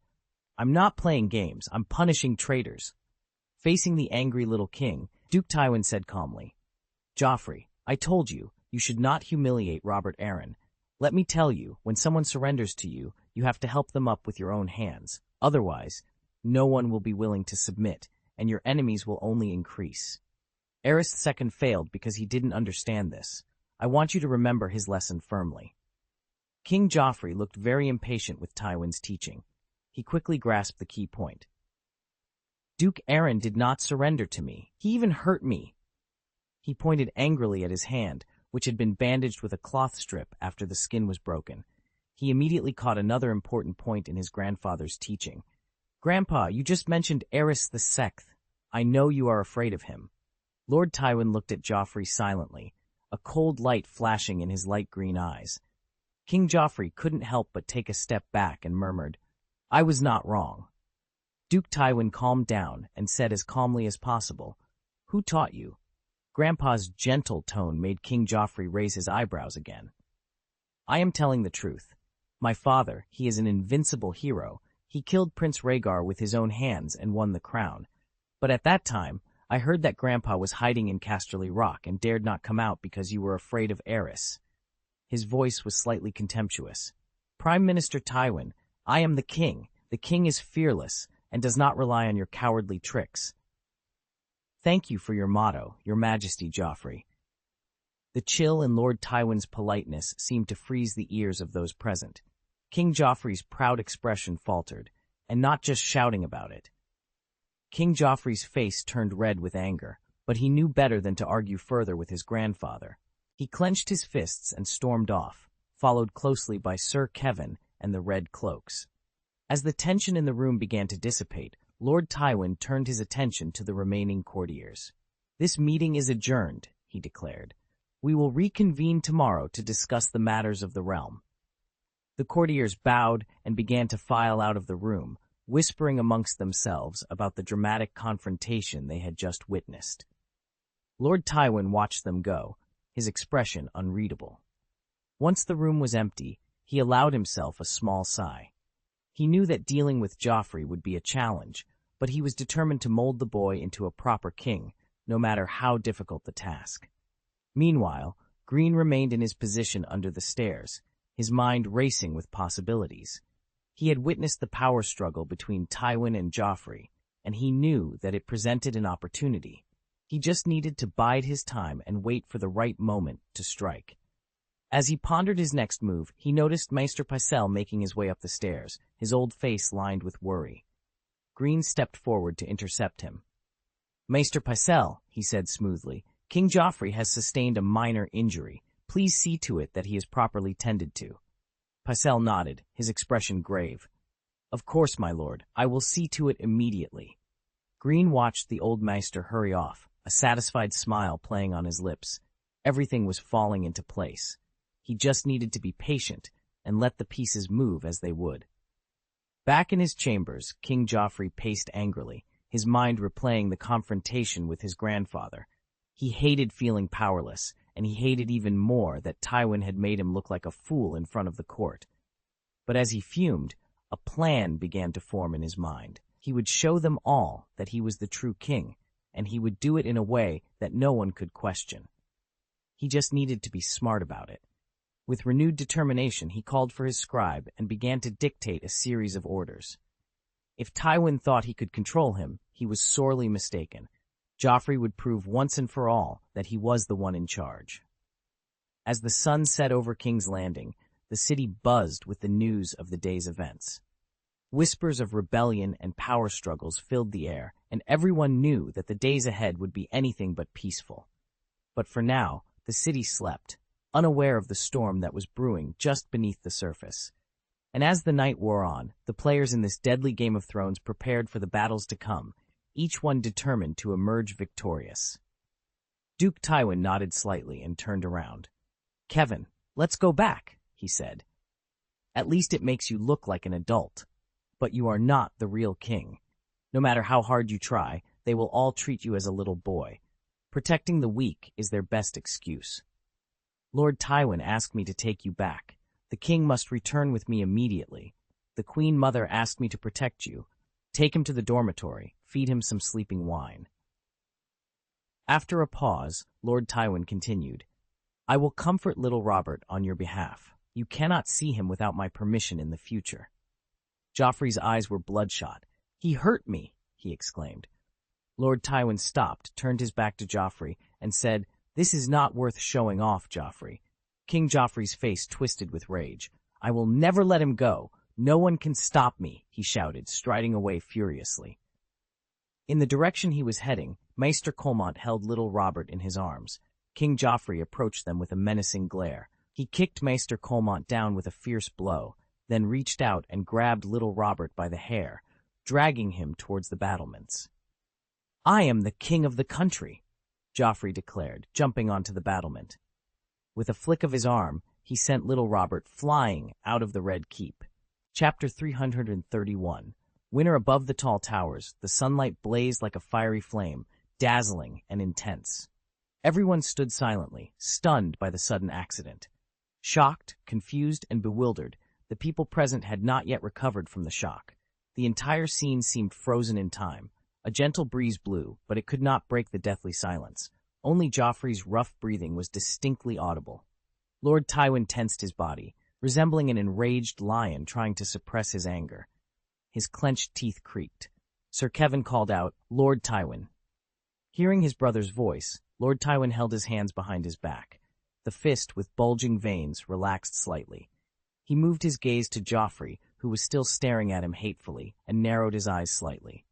I'm not playing games, I'm punishing traitors. Facing the angry little king, Duke Tywin said calmly, Joffrey, I told you, you should not humiliate Robert Arryn. Let me tell you, when someone surrenders to you, you have to help them up with your own hands. Otherwise, no one will be willing to submit, and your enemies will only increase. Aerys II failed because he didn't understand this. I want you to remember his lesson firmly. King Joffrey looked very impatient with Tywin's teaching. He quickly grasped the key point. Duke Arryn did not surrender to me. He even hurt me. He pointed angrily at his hand, which had been bandaged with a cloth strip after the skin was broken. He immediately caught another important point in his grandfather's teaching. Grandpa, you just mentioned Aerys II. I know you are afraid of him. Lord Tywin looked at Joffrey silently, a cold light flashing in his light green eyes. King Joffrey couldn't help but take a step back and murmured, I was not wrong. Duke Tywin calmed down and said as calmly as possible, Who taught you? Grandpa's gentle tone made King Joffrey raise his eyebrows again. I am telling the truth. My father, he is an invincible hero. He killed Prince Rhaegar with his own hands and won the crown. But at that time, I heard that Grandpa was hiding in Casterly Rock and dared not come out because you were afraid of Aerys. His voice was slightly contemptuous. Prime Minister Tywin, I am the king. The king is fearless and does not rely on your cowardly tricks. Thank you for your motto, Your Majesty Joffrey. The chill in Lord Tywin's politeness seemed to freeze the ears of those present. King Joffrey's proud expression faltered, and not just shouting about it. King Joffrey's face turned red with anger, but he knew better than to argue further with his grandfather. He clenched his fists and stormed off, followed closely by Sir Kevin and the Red Cloaks. As the tension in the room began to dissipate, Lord Tywin turned his attention to the remaining courtiers. This meeting is adjourned, he declared. We will reconvene tomorrow to discuss the matters of the realm. The courtiers bowed and began to file out of the room, whispering amongst themselves about the dramatic confrontation they had just witnessed. Lord Tywin watched them go, his expression unreadable. Once the room was empty, he allowed himself a small sigh. He knew that dealing with Joffrey would be a challenge, but he was determined to mold the boy into a proper king, no matter how difficult the task. Meanwhile, Greene remained in his position under the stairs, his mind racing with possibilities. He had witnessed the power struggle between Tywin and Joffrey, and he knew that it presented an opportunity. He just needed to bide his time and wait for the right moment to strike. As he pondered his next move, he noticed Maester Pycelle making his way up the stairs, his old face lined with worry. Greene stepped forward to intercept him. Maester Pycelle, he said smoothly, King Joffrey has sustained a minor injury. Please see to it that he is properly tended to. Pycelle nodded, his expression grave. Of course, my lord, I will see to it immediately. Greene watched the old Maester hurry off, a satisfied smile playing on his lips. Everything was falling into place. He just needed to be patient and let the pieces move as they would. Back in his chambers, King Joffrey paced angrily, his mind replaying the confrontation with his grandfather. He hated feeling powerless, and he hated even more that Tywin had made him look like a fool in front of the court. But as he fumed, a plan began to form in his mind. He would show them all that he was the true king, and he would do it in a way that no one could question. He just needed to be smart about it. With renewed determination, he called for his scribe and began to dictate a series of orders. If Tywin thought he could control him, he was sorely mistaken. Joffrey would prove once and for all that he was the one in charge. As the sun set over King's Landing, the city buzzed with the news of the day's events. Whispers of rebellion and power struggles filled the air, and everyone knew that the days ahead would be anything but peaceful. But for now, the city slept, unaware of the storm that was brewing just beneath the surface. And as the night wore on, the players in this deadly Game of Thrones prepared for the battles to come, each one determined to emerge victorious. Duke Tywin nodded slightly and turned around. "Kevin, let's go back," he said. "At least it makes you look like an adult. But you are not the real king. No matter how hard you try, they will all treat you as a little boy. Protecting the weak is their best excuse. Lord Tywin asked me to take you back. The king must return with me immediately. The Queen Mother asked me to protect you. Take him to the dormitory, feed him some sleeping wine." After a pause, Lord Tywin continued, "I will comfort little Robert on your behalf. You cannot see him without my permission in the future." Joffrey's eyes were bloodshot. "He hurt me," he exclaimed. Lord Tywin stopped, turned his back to Joffrey, and said, "This is not worth showing off, Joffrey." King Joffrey's face twisted with rage. "I will never let him go. No one can stop me," he shouted, striding away furiously. In the direction he was heading, Maester Colmont held little Robert in his arms. King Joffrey approached them with a menacing glare. He kicked Maester Colmont down with a fierce blow, then reached out and grabbed little Robert by the hair, dragging him towards the battlements. "I am the king of the country," Joffrey declared, jumping onto the battlement. With a flick of his arm, he sent little Robert flying out of the Red Keep. Chapter 331. Winter above the tall towers, the sunlight blazed like a fiery flame, dazzling and intense. Everyone stood silently, stunned by the sudden accident. Shocked, confused, and bewildered, the people present had not yet recovered from the shock. The entire scene seemed frozen in time. A gentle breeze blew, but it could not break the deathly silence. Only Joffrey's rough breathing was distinctly audible. Lord Tywin tensed his body, resembling an enraged lion trying to suppress his anger. His clenched teeth creaked. Sir Kevin called out, "Lord Tywin." Hearing his brother's voice, Lord Tywin held his hands behind his back. The fist, with bulging veins, relaxed slightly. He moved his gaze to Joffrey, who was still staring at him hatefully, and narrowed his eyes slightly.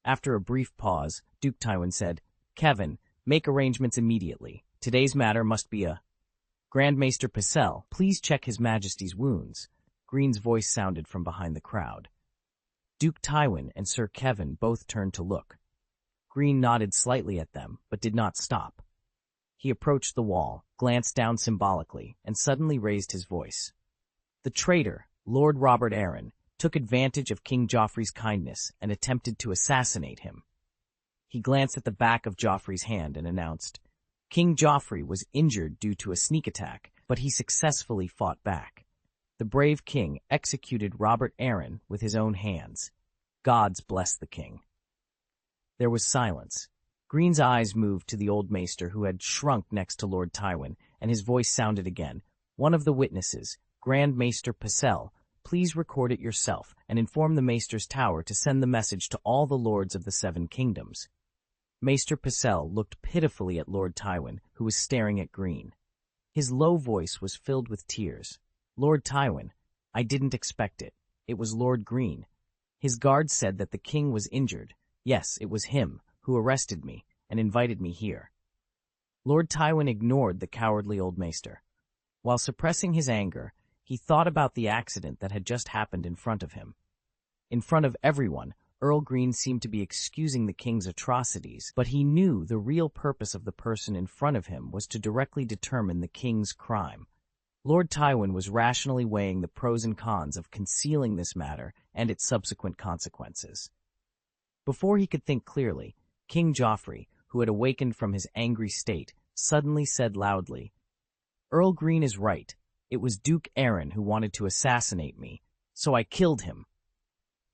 After a brief pause, Duke Tywin said, "Kevin, make arrangements immediately. Today's matter must be a— Grand Maester Pycelle, please check His Majesty's wounds." Greene's voice sounded from behind the crowd. Duke Tywin and Sir Kevin both turned to look. Greene nodded slightly at them, but did not stop. He approached the wall, glanced down symbolically, and suddenly raised his voice. "The traitor, Lord Robert Arryn, took advantage of King Joffrey's kindness and attempted to assassinate him." He glanced at the back of Joffrey's hand and announced, "King Joffrey was injured due to a sneak attack, but he successfully fought back. The brave king executed Robert Arryn with his own hands. Gods bless the king." There was silence. Greene's eyes moved to the old maester who had shrunk next to Lord Tywin, and his voice sounded again. "One of the witnesses, Grand Maester Pycelle, please record it yourself and inform the Maester's Tower to send the message to all the lords of the Seven Kingdoms." Maester Pycelle looked pitifully at Lord Tywin, who was staring at Greene. His low voice was filled with tears. "Lord Tywin, I didn't expect it. It was Lord Greene. His guards said that the king was injured. Yes, it was him who arrested me and invited me here." Lord Tywin ignored the cowardly old maester. While suppressing his anger, he thought about the accident that had just happened in front of him. In front of everyone, Earl Greene seemed to be excusing the king's atrocities, but he knew the real purpose of the person in front of him was to directly determine the king's crime. Lord Tywin was rationally weighing the pros and cons of concealing this matter and its subsequent consequences. Before he could think clearly, King Joffrey, who had awakened from his angry state, suddenly said loudly, "Earl Greene is right. It was Duke Aaron who wanted to assassinate me, so I killed him."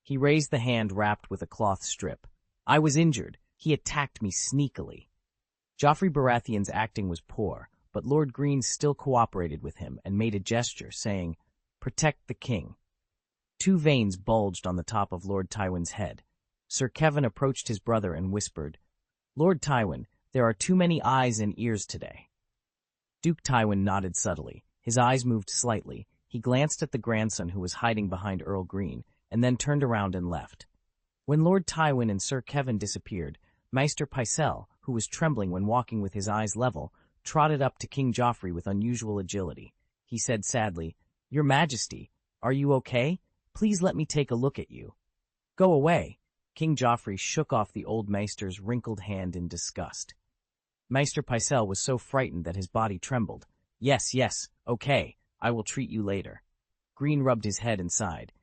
He raised the hand wrapped with a cloth strip. "I was injured. He attacked me sneakily." Joffrey Baratheon's acting was poor, but Lord Greene still cooperated with him and made a gesture, saying, "Protect the king." Two veins bulged on the top of Lord Tywin's head. Sir Kevan approached his brother and whispered, "Lord Tywin, there are too many eyes and ears today." Duke Tywin nodded subtly. His eyes moved slightly. He glanced at the grandson who was hiding behind Earl Greene, and then turned around and left. When Lord Tywin and Sir Kevan disappeared, Maester Pycelle, who was trembling when walking with his eyes level, trotted up to King Joffrey with unusual agility. He said sadly, "Your Majesty, are you okay? Please let me take a look at you." "Go away." King Joffrey shook off the old maester's wrinkled hand in disgust. Maester Pycelle was so frightened that his body trembled. Yes, okay, I will treat you later." Greene rubbed his head and sighed.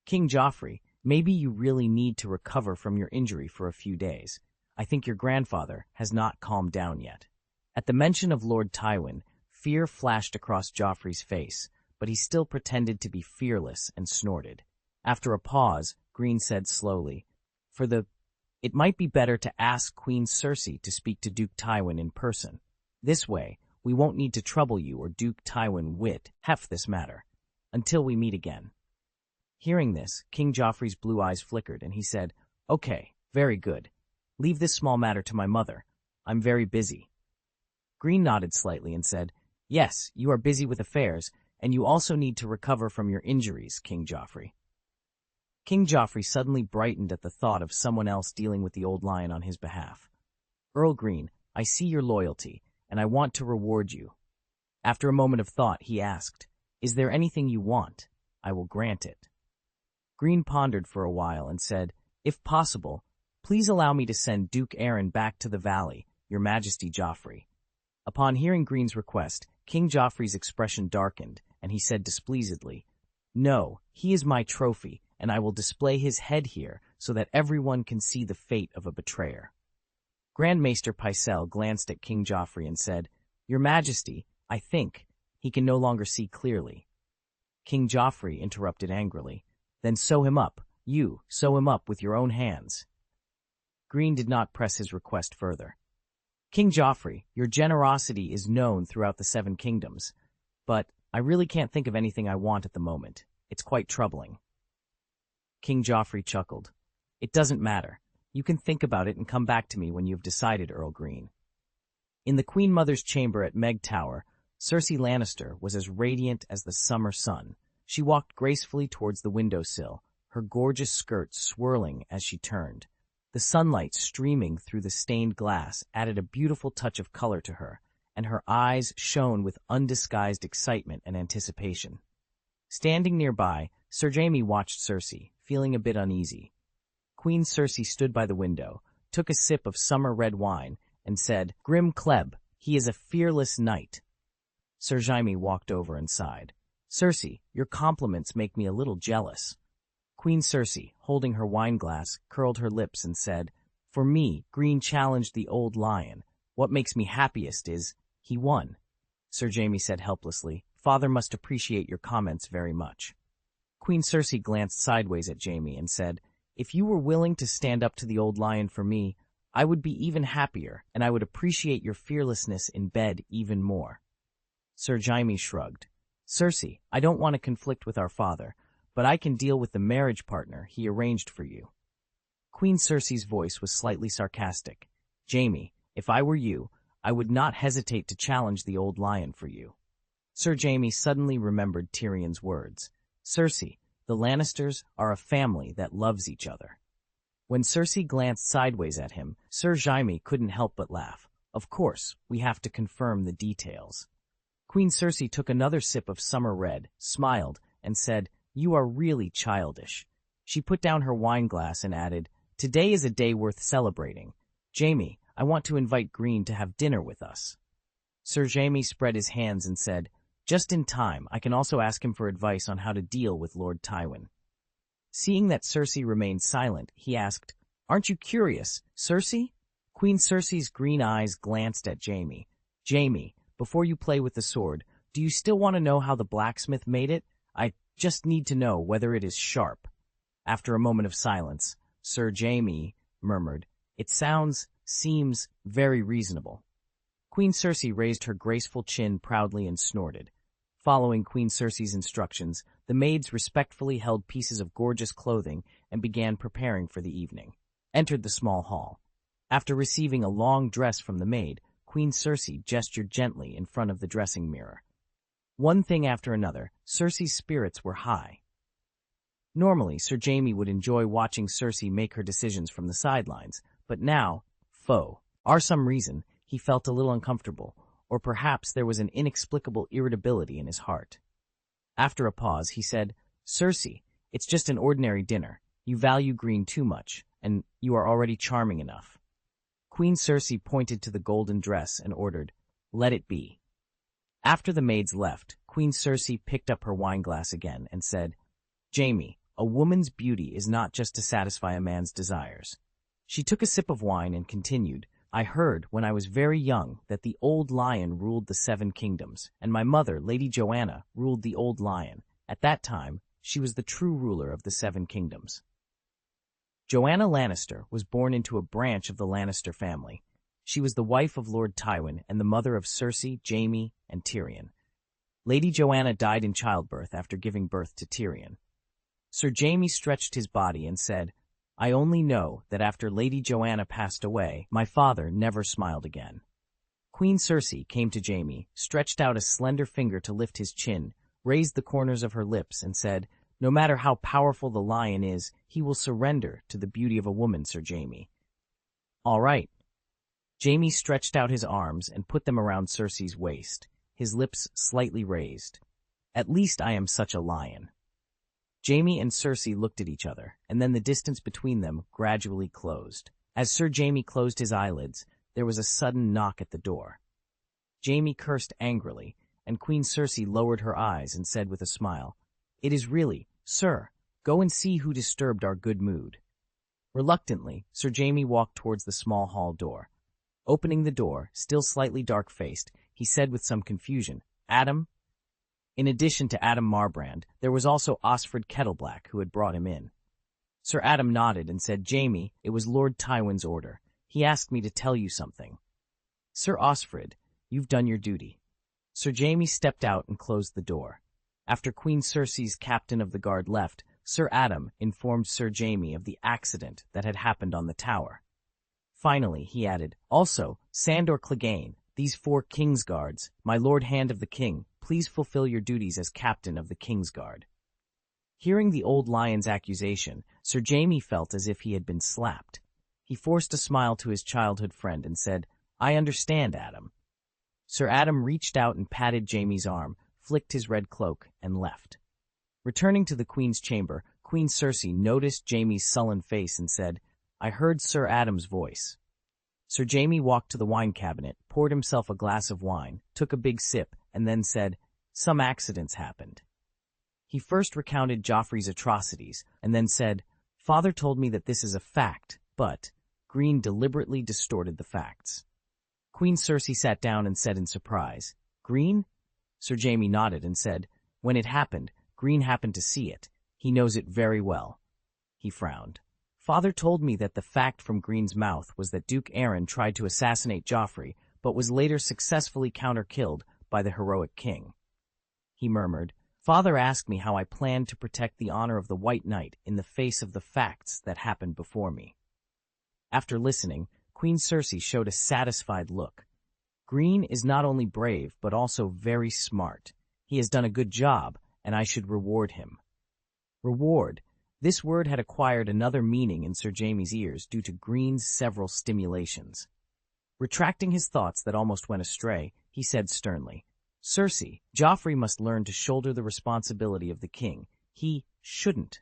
"King Joffrey, maybe you really need to recover from your injury for a few days. I think your grandfather has not calmed down yet." At the mention of Lord Tywin, fear flashed across Joffrey's face, but he still pretended to be fearless and snorted. After a pause, Greene said slowly, It might be better to ask Queen Cersei to speak to Duke Tywin in person. This way, we won't need to trouble you or Duke Tywin this matter, until we meet again." Hearing this, King Joffrey's blue eyes flickered, and he said, "Okay, very good. Leave this small matter to my mother. I'm very busy." Greene nodded slightly and said, "Yes, you are busy with affairs, and you also need to recover from your injuries, King Joffrey." King Joffrey suddenly brightened at the thought of someone else dealing with the old lion on his behalf. "Earl Greene, I see your loyalty, and I want to reward you." After a moment of thought, he asked, "Is there anything you want? I will grant it." Greene pondered for a while and said, "If possible, please allow me to send Duke Aaron back to the valley, Your Majesty Joffrey." Upon hearing Greene's request, King Joffrey's expression darkened, and he said displeasedly, "No, he is my trophy, and I will display his head here so that everyone can see the fate of a betrayer." Grand Maester Pycelle glanced at King Joffrey and said, "Your Majesty, I think." He can no longer see clearly. King Joffrey interrupted angrily, "Then sew him up. You, sew him up with your own hands." Greene did not press his request further. "King Joffrey, your generosity is known throughout the Seven Kingdoms, but I really can't think of anything I want at the moment. It's quite troubling." King Joffrey chuckled. "It doesn't matter. You can think about it and come back to me when you have decided, Earl Greene." In the Queen Mother's chamber at Meg Tower, Cersei Lannister was as radiant as the summer sun. She walked gracefully towards the windowsill, her gorgeous skirt swirling as she turned. The sunlight streaming through the stained glass added a beautiful touch of color to her, and her eyes shone with undisguised excitement and anticipation. Standing nearby, Sir Jaime watched Cersei, feeling a bit uneasy. Queen Cersei stood by the window, took a sip of summer red wine, and said, "Greene Kleb, he is a fearless knight." Sir Jaime walked over and sighed. "Cersei, your compliments make me a little jealous." Queen Cersei, holding her wineglass, curled her lips and said, "For me, Greene challenged the old lion. What makes me happiest is, he won." Sir Jaime said helplessly, "Father must appreciate your comments very much." Queen Cersei glanced sideways at Jaime and said, "If you were willing to stand up to the old lion for me, I would be even happier, and I would appreciate your fearlessness in bed even more." Sir Jaime shrugged. "Cersei, I don't want to conflict with our father, but I can deal with the marriage partner he arranged for you." Queen Cersei's voice was slightly sarcastic. "Jaime, if I were you, I would not hesitate to challenge the old lion for you." Sir Jaime suddenly remembered Tyrion's words. "Cersei, the Lannisters are a family that loves each other." When Cersei glanced sideways at him, Sir Jaime couldn't help but laugh. "Of course, we have to confirm the details." Queen Cersei took another sip of summer red, smiled, and said, "You are really childish." She put down her wineglass and added, "Today is a day worth celebrating. Jaime, I want to invite Greene to have dinner with us." Sir Jaime spread his hands and said, Just in time, I can also ask him for advice on how to deal with Lord Tywin. Seeing that Cersei remained silent, he asked, "Aren't you curious, Cersei?" Queen Cersei's green eyes glanced at Jaime. "Jaime, before you play with the sword, do you still want to know how the blacksmith made it? I just need to know whether it is sharp." After a moment of silence, Sir Jaime murmured, "It seems very reasonable." Queen Cersei raised her graceful chin proudly and snorted. Following Queen Cersei's instructions, the maids respectfully held pieces of gorgeous clothing and began preparing for the evening. Entered the small hall. After receiving a long dress from the maid, Queen Cersei gestured gently in front of the dressing mirror. One thing after another, Cersei's spirits were high. Normally, Sir Jaime would enjoy watching Cersei make her decisions from the sidelines, but now, for some reason, he felt a little uncomfortable, or perhaps there was an inexplicable irritability in his heart. After a pause, he said, "Cersei, it's just an ordinary dinner. You value Greene too much, and you are already charming enough." Queen Cersei pointed to the golden dress and ordered, "Let it be." After the maids left, Queen Cersei picked up her wineglass again and said, "Jaime, a woman's beauty is not just to satisfy a man's desires." She took a sip of wine and continued, "I heard when I was very young that the Old Lion ruled the 7 kingdoms, and my mother, Lady Joanna, ruled the Old Lion. At that time, she was the true ruler of the 7 kingdoms." Joanna Lannister was born into a branch of the Lannister family. She was the wife of Lord Tywin and the mother of Cersei, Jaime, and Tyrion. Lady Joanna died in childbirth after giving birth to Tyrion. Sir Jaime stretched his body and said, "I only know that after Lady Joanna passed away, my father never smiled again." Queen Cersei came to Jaime, stretched out a slender finger to lift his chin, raised the corners of her lips, and said, "No matter how powerful the lion is, he will surrender to the beauty of a woman, Sir Jaime." "All right." Jaime stretched out his arms and put them around Cersei's waist, his lips slightly raised. "At least I am such a lion." Jaime and Cersei looked at each other, and then the distance between them gradually closed. As Sir Jaime closed his eyelids, there was a sudden knock at the door. Jaime cursed angrily, and Queen Cersei lowered her eyes and said with a smile, "It is really, sir, go and see who disturbed our good mood." Reluctantly, Sir Jaime walked towards the small hall door. Opening the door, still slightly dark-faced, he said with some confusion, "Adam?" In addition to Adam Marbrand, there was also Osfred Kettleblack, who had brought him in. Sir Adam nodded and said, "Jaime, it was Lord Tywin's order. He asked me to tell you something." "Sir Osfred, you've done your duty." Sir Jaime stepped out and closed the door. After Queen Cersei's captain of the guard left, Sir Adam informed Sir Jaime of the accident that had happened on the tower. Finally, he added, "Also, Sandor Clegane, these 4 King's Guards, my Lord Hand of the King, please fulfill your duties as captain of the King's Guard." Hearing the old lion's accusation, Sir Jaime felt as if he had been slapped. He forced a smile to his childhood friend and said, "I understand, Adam." Sir Adam reached out and patted Jaime's arm, flicked his red cloak, and left. Returning to the Queen's chamber, Queen Cersei noticed Jaime's sullen face and said, "I heard Sir Adam's voice." Sir Jaime walked to the wine cabinet, poured himself a glass of wine, took a big sip, and then said, "Some accidents happened." He first recounted Joffrey's atrocities, and then said, "Father told me that this is a fact, but Greene deliberately distorted the facts." Queen Cersei sat down and said in surprise, "Greene?" Sir Jaime nodded and said, "When it happened, Greene happened to see it. He knows it very well." He frowned. "Father told me that the fact from Greene's mouth was that Duke Aron tried to assassinate Joffrey, but was later successfully counter-killed by the heroic king." He murmured, "Father asked me how I planned to protect the honor of the White Knight in the face of the facts that happened before me." After listening, Queen Cersei showed a satisfied look. "Greene is not only brave, but also very smart. He has done a good job, and I should reward him." Reward. This word had acquired another meaning in Sir Jaime's ears due to Greene's several stimulations. Retracting his thoughts that almost went astray, he said sternly, "Cersei, Joffrey must learn to shoulder the responsibility of the king. He shouldn't."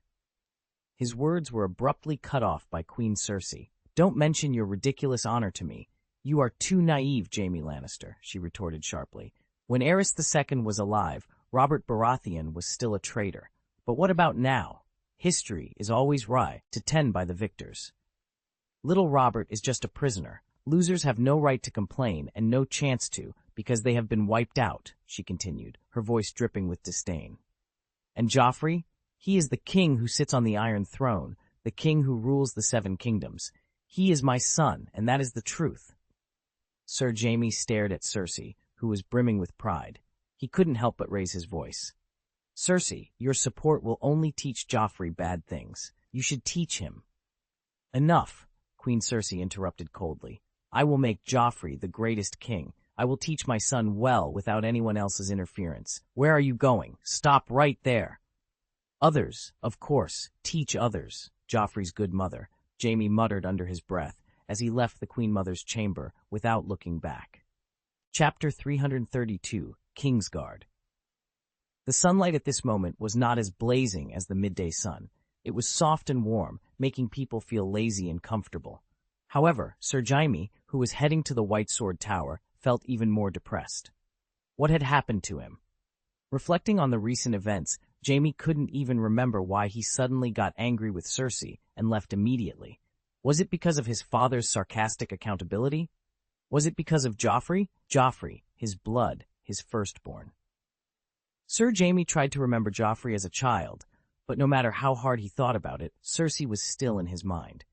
His words were abruptly cut off by Queen Cersei. "Don't mention your ridiculous honor to me. You are too naive, Jaime Lannister," she retorted sharply. When Aerys II was alive, Robert Baratheon was still a traitor. But what about now? History is always right to 10 by the victors. Little Robert is just a prisoner. Losers have no right to complain and no chance to, because they have been wiped out, she continued, her voice dripping with disdain. And Joffrey? He is the king who sits on the Iron Throne, the king who rules the 7 kingdoms. He is my son, and that is the truth. Sir Jaime stared at Cersei, who was brimming with pride. He couldn't help but raise his voice. Cersei, your support will only teach Joffrey bad things. You should teach him. Enough, Queen Cersei interrupted coldly. I will make Joffrey the greatest king. I will teach my son well without anyone else's interference. Where are you going? Stop right there. Others, of course, teach others, Joffrey's good mother, Jaime muttered under his breath as he left the Queen Mother's chamber without looking back. Chapter 332, Kingsguard. The sunlight at this moment was not as blazing as the midday sun. It was soft and warm, making people feel lazy and comfortable. However, Sir Jaime, who was heading to the White Sword Tower, felt even more depressed. What had happened to him? Reflecting on the recent events, Jaime couldn't even remember why he suddenly got angry with Cersei and left immediately. Was it because of his father's sarcastic accountability? Was it because of Joffrey? Joffrey, his blood, his firstborn. Sir Jaime tried to remember Joffrey as a child, but no matter how hard he thought about it, Cersei was still in his mind.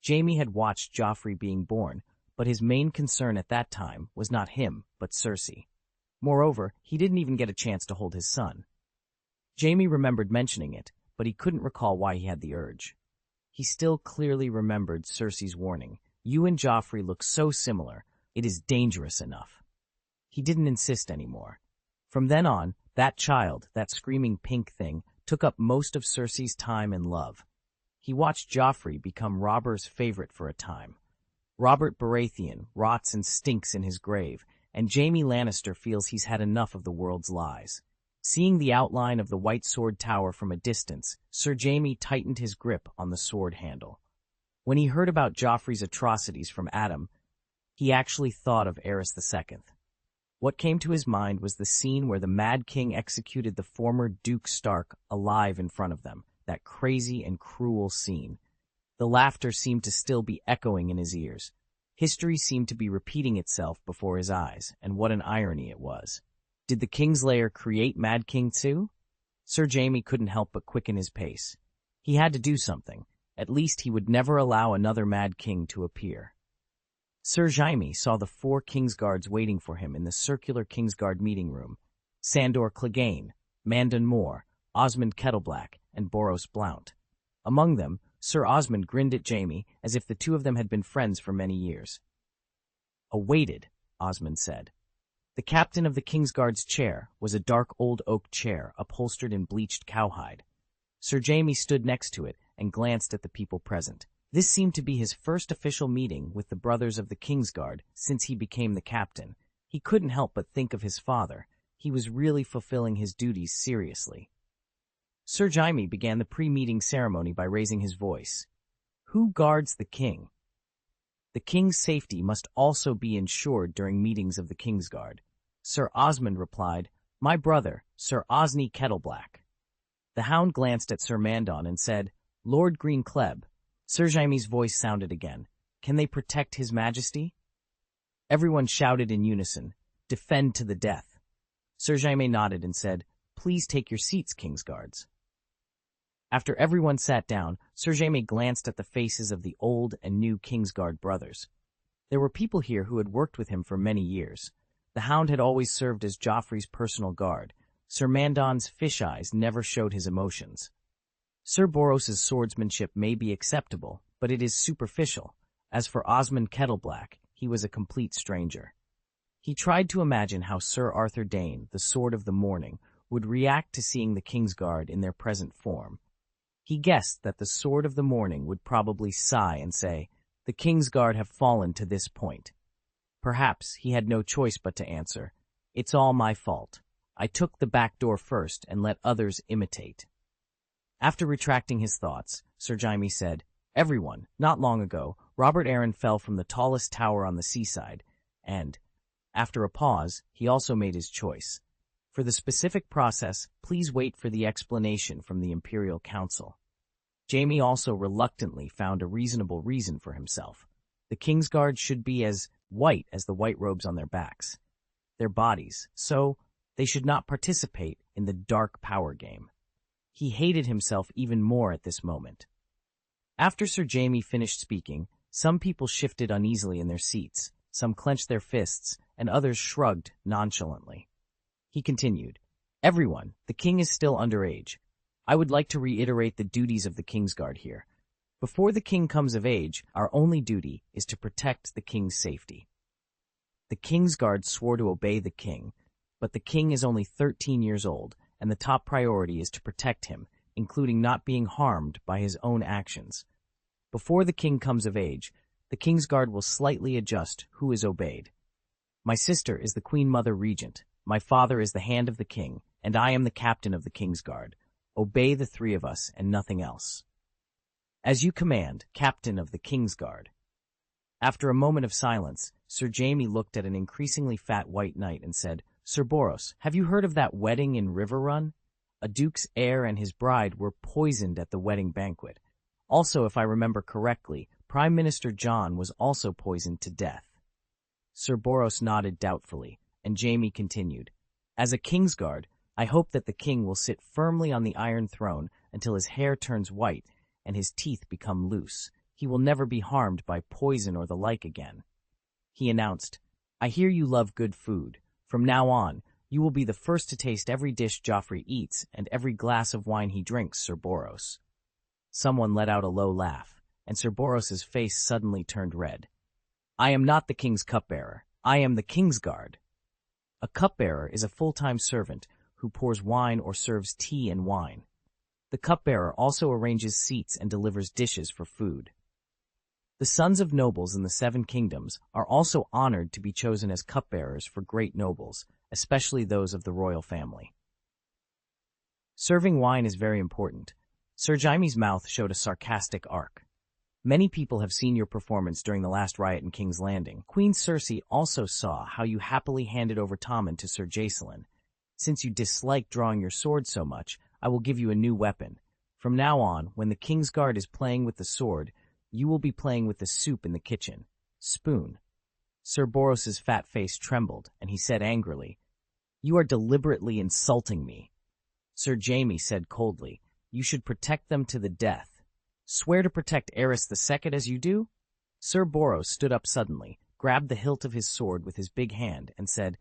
Jaime had watched Joffrey being born, but his main concern at that time was not him, but Cersei. Moreover, he didn't even get a chance to hold his son. Jaime remembered mentioning it, but he couldn't recall why he had the urge. He still clearly remembered Cersei's warning. You and Joffrey look so similar, it is dangerous enough. He didn't insist anymore. From then on, that child, that screaming pink thing, took up most of Cersei's time and love. He watched Joffrey become Robert's favorite for a time. Robert Baratheon rots and stinks in his grave, and Jaime Lannister feels he's had enough of the world's lies. Seeing the outline of the White Sword Tower from a distance, Sir Jaime tightened his grip on the sword handle. When he heard about Joffrey's atrocities from Adam, he actually thought of Aerys II. What came to his mind was the scene where the Mad King executed the former Duke Stark alive in front of them, that crazy and cruel scene. The laughter seemed to still be echoing in his ears. History seemed to be repeating itself before his eyes, and what an irony it was. Did the Kingslayer create Mad King too? Sir Jaime couldn't help but quicken his pace. He had to do something. At least he would never allow another Mad King to appear. Sir Jaime saw the 4 Kingsguards waiting for him in the circular Kingsguard meeting room. Sandor Clegane, Mandon Moore, Osmond Kettleblack, and Boros Blount. Among them, Sir Osmond grinned at Jaime as if the two of them had been friends for many years. Awaited, Osmond said. The captain of the Kingsguard's chair was a dark old oak chair upholstered in bleached cowhide. Sir Jaime stood next to it and glanced at the people present. This seemed to be his first official meeting with the brothers of the Kingsguard since he became the captain. He couldn't help but think of his father. He was really fulfilling his duties seriously. Sir Jaime began the pre-meeting ceremony by raising his voice. Who guards the king? The king's safety must also be ensured during meetings of the Kingsguard. Sir Osmond replied, My brother, Sir Osney Kettleblack. The hound glanced at Sir Mandon and said, Lord Greene Kleb. Sir Jaime's voice sounded again. Can they protect his majesty? Everyone shouted in unison, Defend to the death. Sir Jaime nodded and said, Please take your seats, Kingsguards. After everyone sat down, Sir Jaime glanced at the faces of the old and new Kingsguard brothers. There were people here who had worked with him for many years. The hound had always served as Joffrey's personal guard. Sir Mandon's fish eyes never showed his emotions. Sir Boros's swordsmanship may be acceptable, but it is superficial. As for Osmond Kettleblack, he was a complete stranger. He tried to imagine how Sir Arthur Dayne, the Sword of the Morning, would react to seeing the Kingsguard in their present form. He guessed that the Sword of the Morning would probably sigh and say, The Kingsguard have fallen to this point. Perhaps he had no choice but to answer, It's all my fault. I took the back door first and let others imitate. After retracting his thoughts, Sir Jaime said, Everyone, not long ago, Robert Arryn fell from the tallest tower on the seaside, and, After a pause, he also made his choice. For the specific process, please wait for the explanation from the Imperial Council. Jaime also reluctantly found a reasonable reason for himself. The Kingsguard should be as white as the white robes on their backs, their bodies, so they should not participate in the dark power game. He hated himself even more at this moment. After Sir Jaime finished speaking, some people shifted uneasily in their seats, some clenched their fists, and others shrugged nonchalantly. He continued, "Everyone, the king is still underage. I would like to reiterate the duties of the Kingsguard here. Before the king comes of age, our only duty is to protect the king's safety." The Kingsguard swore to obey the king, but the king is only 13 years old, and the top priority is to protect him, including not being harmed by his own actions. Before the king comes of age, the Kingsguard will slightly adjust who is obeyed. My sister is the Queen Mother Regent, my father is the Hand of the King, and I am the captain of the Kingsguard. Obey the three of us and nothing else. As you command, Captain of the Kingsguard. After a moment of silence, Sir Jaime looked at an increasingly fat white knight and said, "Sir Boros, have you heard of that wedding in River Run? A duke's heir and his bride were poisoned at the wedding banquet. Also, if I remember correctly, Prime Minister John was also poisoned to death." Sir Boros nodded doubtfully, and Jaime continued, "As a Kingsguard, I hope that the king will sit firmly on the Iron Throne until his hair turns white and his teeth become loose. He will never be harmed by poison or the like again." He announced, "I hear you love good food. From now on, you will be the first to taste every dish Joffrey eats and every glass of wine he drinks, Sir Boros." Someone let out a low laugh, and Sir Boros's face suddenly turned red. "I am not the king's cupbearer. I am the Kingsguard." A cupbearer is a full-time servant who pours wine or serves tea and wine. The cupbearer also arranges seats and delivers dishes for food. The sons of nobles in the Seven Kingdoms are also honored to be chosen as cupbearers for great nobles, especially those of the royal family. Serving wine is very important. Sir Jaime's mouth showed a sarcastic arc. "Many people have seen your performance during the last riot in King's Landing. Queen Cersei also saw how you happily handed over Tommen to Sir Jacelyn. Since you dislike drawing your sword so much, I will give you a new weapon. From now on, when the Kingsguard is playing with the sword, you will be playing with the soup in the kitchen. Spoon." Sir Boros's fat face trembled, and he said angrily, "You are deliberately insulting me." Sir Jaime said coldly, "You should protect them to the death. Swear to protect Aerys II as you do?" Sir Boros stood up suddenly, grabbed the hilt of his sword with his big hand, and said,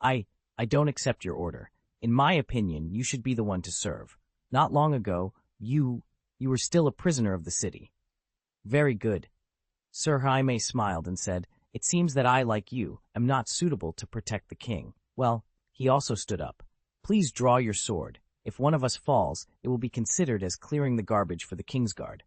I don't accept your order. In my opinion, you should be the one to serve. Not long ago, you were still a prisoner of the city." "Very good." Sir Jaime smiled and said, "It seems that I, like you, am not suitable to protect the king." Well, he also stood up. "Please draw your sword. If one of us falls, it will be considered as clearing the garbage for the Kingsguard."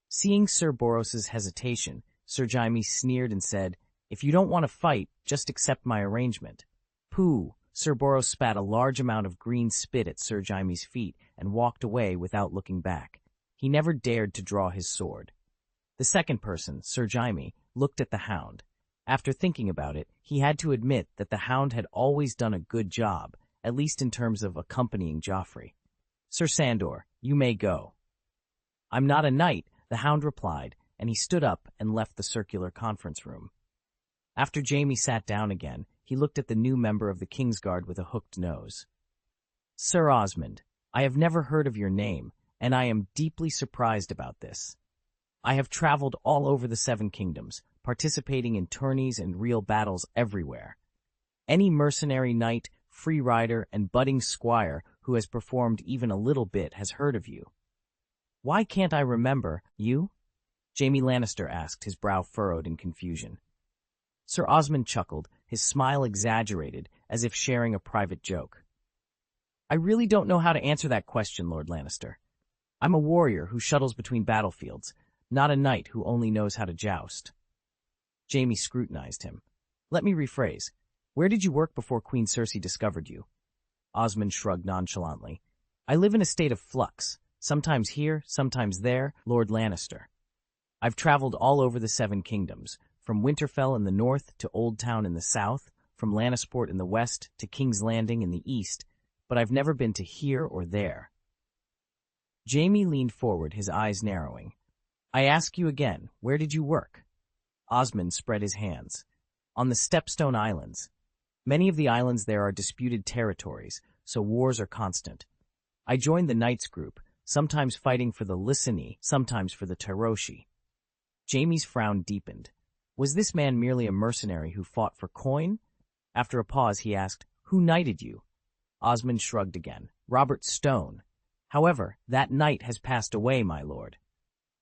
Seeing Sir Boros's hesitation, Sir Jaime sneered and said, "If you don't want to fight, just accept my arrangement." "Pooh!" Sir Boros spat a large amount of green spit at Sir Jaime's feet and walked away without looking back. He never dared to draw his sword. The second person, Sir Jaime, looked at the Hound. After thinking about it, he had to admit that the Hound had always done a good job, at least in terms of accompanying Joffrey. "Sir Sandor, you may go." "I'm not a knight," the Hound replied, and he stood up and left the circular conference room. After Jaime sat down again, he looked at the new member of the Kingsguard with a hooked nose. "Sir Osmond, I have never heard of your name, and I am deeply surprised about this. I have traveled all over the Seven Kingdoms, participating in tourneys and real battles everywhere. Any mercenary knight, free rider, and budding squire who has performed even a little bit has heard of you. Why can't I remember you?" Jaime Lannister asked, his brow furrowed in confusion. Sir Osmond chuckled, his smile exaggerated, as if sharing a private joke. "I really don't know how to answer that question, Lord Lannister. I'm a warrior who shuttles between battlefields, not a knight who only knows how to joust." Jaime scrutinized him. "Let me rephrase. Where did you work before Queen Cersei discovered you?" Osmond shrugged nonchalantly. "I live in a state of flux, sometimes here, sometimes there, Lord Lannister. I've traveled all over the Seven Kingdoms, from Winterfell in the north to Old Town in the south, from Lannisport in the west to King's Landing in the east, but I've never been to here or there. Jaime leaned forward, his eyes narrowing. I ask you again, where did you work? Osmond spread his hands. On the Stepstone Islands. Many of the islands there are disputed territories, so wars are constant. I joined the Knights group, sometimes fighting for the Lyseni, sometimes for the Tyroshi. Jaime's frown deepened. Was this man merely a mercenary who fought for coin? After a pause, he asked, Who knighted you? Osmond shrugged again. Robert Stone. However, that knight has passed away, my lord.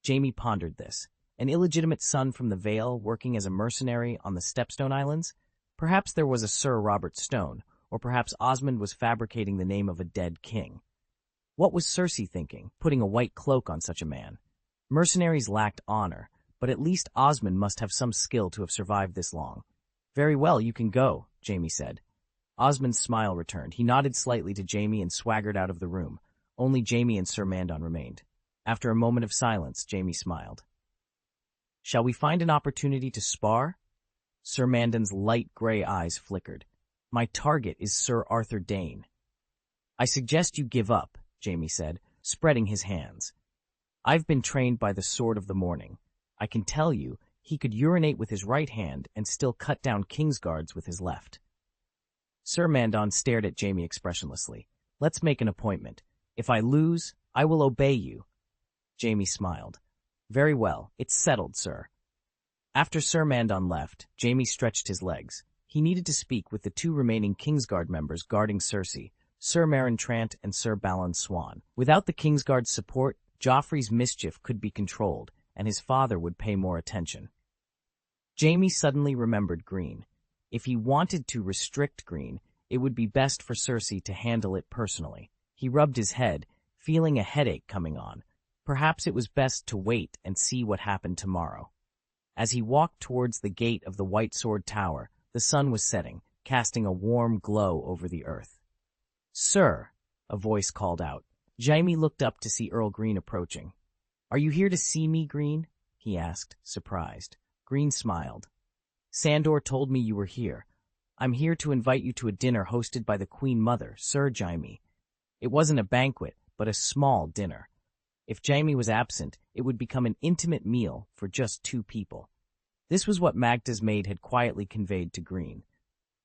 Jaime pondered this. An illegitimate son from the Vale working as a mercenary on the Stepstone Islands? Perhaps there was a Sir Robert Stone, or perhaps Osmond was fabricating the name of a dead king. What was Cersei thinking, putting a white cloak on such a man? Mercenaries lacked honor, but at least Osmond must have some skill to have survived this long. Very well, you can go, Jaime said. Osmond's smile returned. He nodded slightly to Jaime and swaggered out of the room. Only Jaime and Sir Mandon remained. After a moment of silence, Jaime smiled. Shall we find an opportunity to spar? Sir Mandon's light gray eyes flickered. My target is Sir Arthur Dayne. I suggest you give up, Jaime said, spreading his hands. I've been trained by the Sword of the Morning. I can tell you, he could urinate with his right hand and still cut down Kingsguards with his left. Sir Mandon stared at Jaime expressionlessly. Let's make an appointment. If I lose, I will obey you. Jaime smiled. Very well, it's settled, sir. After Sir Mandon left, Jaime stretched his legs. He needed to speak with the two remaining Kingsguard members guarding Cersei, Sir Meryn Trant and Sir Balon Swan. Without the Kingsguard's support, Joffrey's mischief could be controlled, and his father would pay more attention. Jaime suddenly remembered Greene. If he wanted to restrict Greene, it would be best for Cersei to handle it personally. He rubbed his head, feeling a headache coming on. Perhaps it was best to wait and see what happened tomorrow. As he walked towards the gate of the White Sword Tower, the sun was setting, casting a warm glow over the earth. Sir, a voice called out. Jaime looked up to see Earl Greene approaching. Are you here to see me, Greene? He asked, surprised. Greene smiled. Sandor told me you were here. I'm here to invite you to a dinner hosted by the Queen Mother, Sir Jaime. It wasn't a banquet, but a small dinner. If Jaime was absent, it would become an intimate meal for just two people. This was what Magda's maid had quietly conveyed to Greene.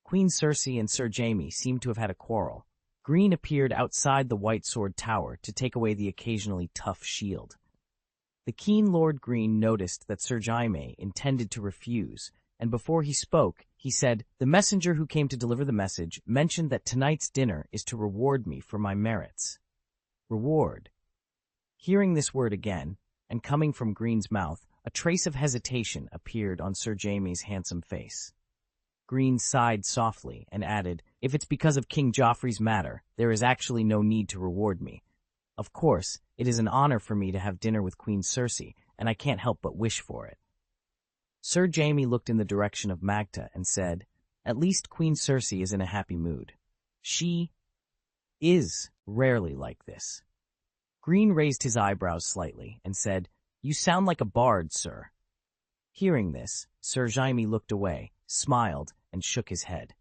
Queen Cersei and Sir Jaime seemed to have had a quarrel. Greene appeared outside the White Sword Tower to take away the occasionally tough shield. The keen Lord Greene noticed that Sir Jaime intended to refuse, and before he spoke, he said, The messenger who came to deliver the message mentioned that tonight's dinner is to reward me for my merits. Reward. Hearing this word again, and coming from Greene's mouth, a trace of hesitation appeared on Sir Jaime's handsome face. Greene sighed softly and added, If it's because of King Joffrey's matter, there is actually no need to reward me. Of course, it is an honor for me to have dinner with Queen Cersei, and I can't help but wish for it. Sir Jaime looked in the direction of Magda and said, At least Queen Cersei is in a happy mood. She is rarely like this. Greene raised his eyebrows slightly and said, You sound like a bard, sir. Hearing this, Sir Jaime looked away, smiled, and shook his head.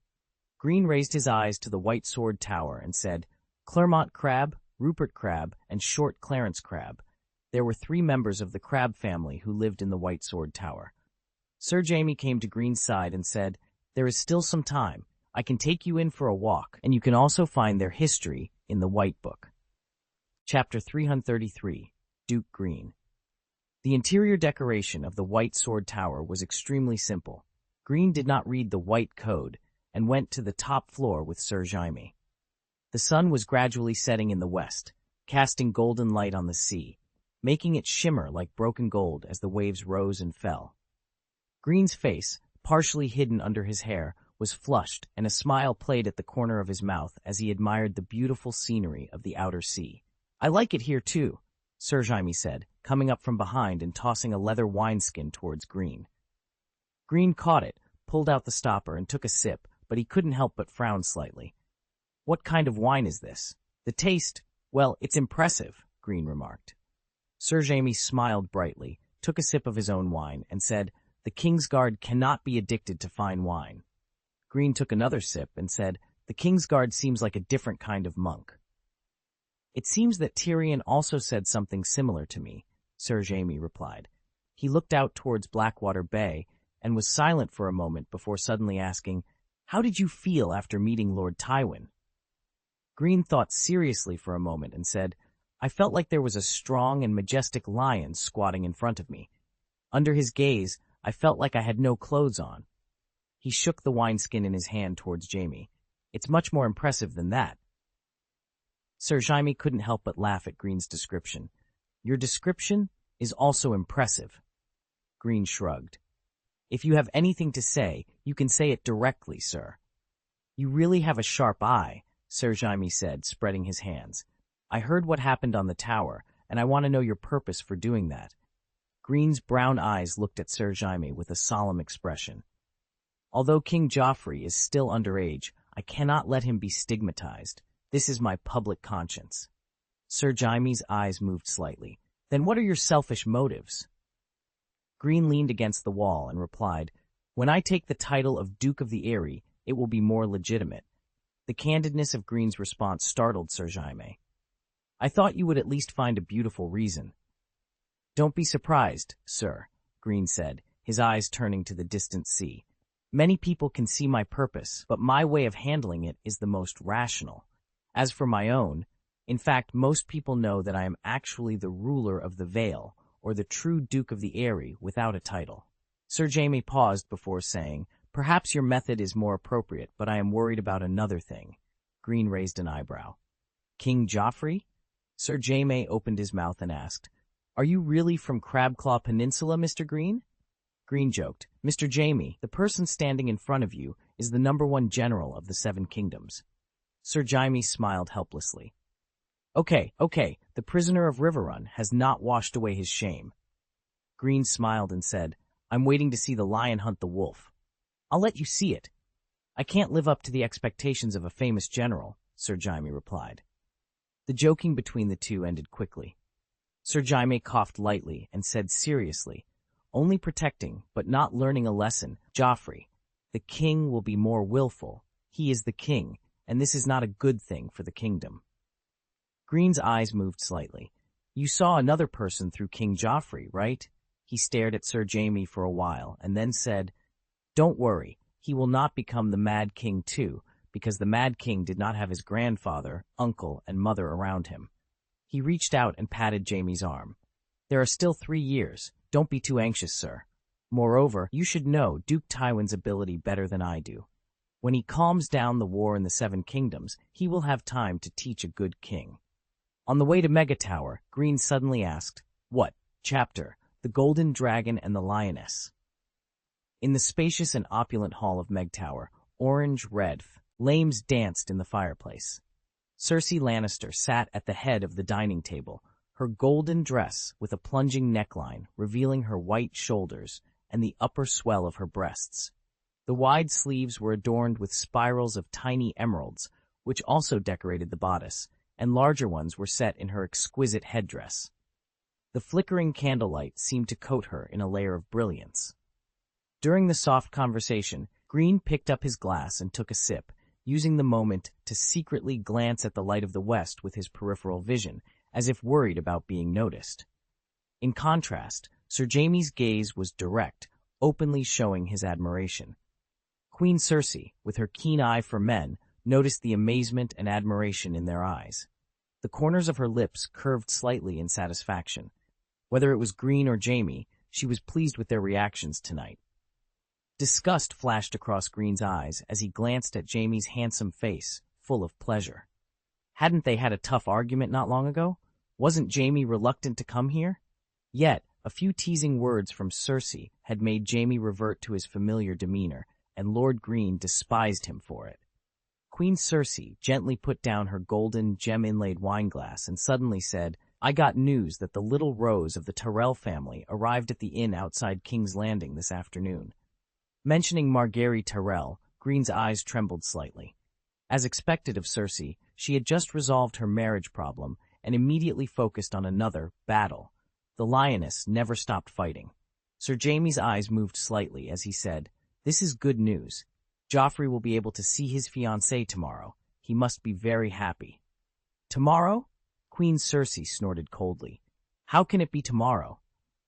Greene raised his eyes to the White Sword Tower and said, Clermont Crab, Rupert Crab, and Short Clarence Crab. There were 3 members of the Crab family who lived in the White Sword Tower. Sir Jaime came to Greene's side and said, There is still some time. I can take you in for a walk, and you can also find their history in the White Book. Chapter 333, Duke Greene. The interior decoration of the White Sword Tower was extremely simple. Greene did not read the White Code and went to the top floor with Sir Jaime. The sun was gradually setting in the west, casting golden light on the sea, making it shimmer like broken gold as the waves rose and fell. Greene's face, partially hidden under his hair, was flushed, and a smile played at the corner of his mouth as he admired the beautiful scenery of the outer sea. I like it here too, Sir Jaime said, coming up from behind and tossing a leather wineskin towards Greene. Greene caught it, pulled out the stopper, and took a sip, but he couldn't help but frown slightly. What kind of wine is this? The taste, well, it's impressive, Greene remarked. Sir Jaime smiled brightly, took a sip of his own wine, and said, The Kingsguard cannot be addicted to fine wine. Greene took another sip and said, "The Kingsguard seems like a different kind of monk." "It seems that Tyrion also said something similar to me," Sir Jaime replied. He looked out towards Blackwater Bay and was silent for a moment before suddenly asking, "How did you feel after meeting Lord Tywin?" Greene thought seriously for a moment and said, "I felt like there was a strong and majestic lion squatting in front of me. Under his gaze, I felt like I had no clothes on." He shook the wineskin in his hand towards Jaime. "It's much more impressive than that." Sir Jaime couldn't help but laugh at Greene's description. "Your description is also impressive." Greene shrugged. "If you have anything to say, you can say it directly, sir." "You really have a sharp eye," Sir Jaime said, spreading his hands. "I heard what happened on the tower, and I want to know your purpose for doing that." Greene's brown eyes looked at Sir Jaime with a solemn expression. "Although King Joffrey is still underage, I cannot let him be stigmatized. This is my public conscience." Sir Jaime's eyes moved slightly. "Then what are your selfish motives?" Greene leaned against the wall and replied, "When I take the title of Duke of the Eyrie, it will be more legitimate." The candidness of Greene's response startled Sir Jaime. "I thought you would at least find a beautiful reason." "Don't be surprised, sir," Greene said, his eyes turning to the distant sea. "Many people can see my purpose, but my way of handling it is the most rational. As for my own, in fact, most people know that I am actually the ruler of the Vale, or the true Duke of the Eyrie, without a title." Sir Jaime paused before saying, "Perhaps your method is more appropriate, but I am worried about another thing." Greene raised an eyebrow. "King Joffrey?" Sir Jaime opened his mouth and asked, "Are you really from Crabclaw Peninsula, Mr. Greene?" Greene joked, "Mr. Jaime, the person standing in front of you is the #1 general of the Seven Kingdoms." Sir Jaime smiled helplessly. Okay, the prisoner of Riverrun has not washed away his shame." Greene smiled and said, "I'm waiting to see the lion hunt the wolf." "I'll let you see it." "I can't live up to the expectations of a famous general," Sir Jaime replied. The joking between the two ended quickly. Sir Jaime coughed lightly and said seriously, "Only protecting, but not learning a lesson, Joffrey. The king will be more willful. He is the king, and this is not a good thing for the kingdom." Greene's eyes moved slightly. "You saw another person through King Joffrey, right?" He stared at Sir Jaime for a while and then said, "Don't worry, he will not become the Mad King too, because the Mad King did not have his grandfather, uncle, and mother around him." He reached out and patted Jaime's arm. "There are still 3 years. Don't be too anxious, sir. Moreover, you should know Duke Tywin's ability better than I do. When he calms down the war in the Seven Kingdoms, he will have time to teach a good king." On the way to Megatower, Greene suddenly asked, "What chapter? The Golden Dragon and the Lioness?" In the spacious and opulent hall of Megtower, orange-red flames danced in the fireplace. Cersei Lannister sat at the head of the dining table, her golden dress with a plunging neckline revealing her white shoulders and the upper swell of her breasts. The wide sleeves were adorned with spirals of tiny emeralds, which also decorated the bodice, and larger ones were set in her exquisite headdress. The flickering candlelight seemed to coat her in a layer of brilliance. During the soft conversation, Greene picked up his glass and took a sip, using the moment to secretly glance at the light of the west with his peripheral vision, as if worried about being noticed. In contrast, Sir Jaime's gaze was direct, openly showing his admiration. Queen Cersei, with her keen eye for men, noticed the amazement and admiration in their eyes. The corners of her lips curved slightly in satisfaction. Whether it was Greene or Jaime, she was pleased with their reactions tonight. Disgust flashed across Greene's eyes as he glanced at Jaime's handsome face, full of pleasure. Hadn't they had a tough argument not long ago? Wasn't Jaime reluctant to come here? Yet, a few teasing words from Cersei had made Jaime revert to his familiar demeanor, and Lord Greene despised him for it. Queen Cersei gently put down her golden, gem-inlaid wineglass and suddenly said, "I got news that the little Rose of the Tyrell family arrived at the inn outside King's Landing this afternoon." Mentioning Margaery Tyrell, Greene's eyes trembled slightly. As expected of Cersei, she had just resolved her marriage problem and immediately focused on another, battle. The lioness never stopped fighting. Sir Jaime's eyes moved slightly as he said, "This is good news. Joffrey will be able to see his fiancée tomorrow. He must be very happy. Tomorrow? Queen Cersei snorted coldly. How can it be tomorrow?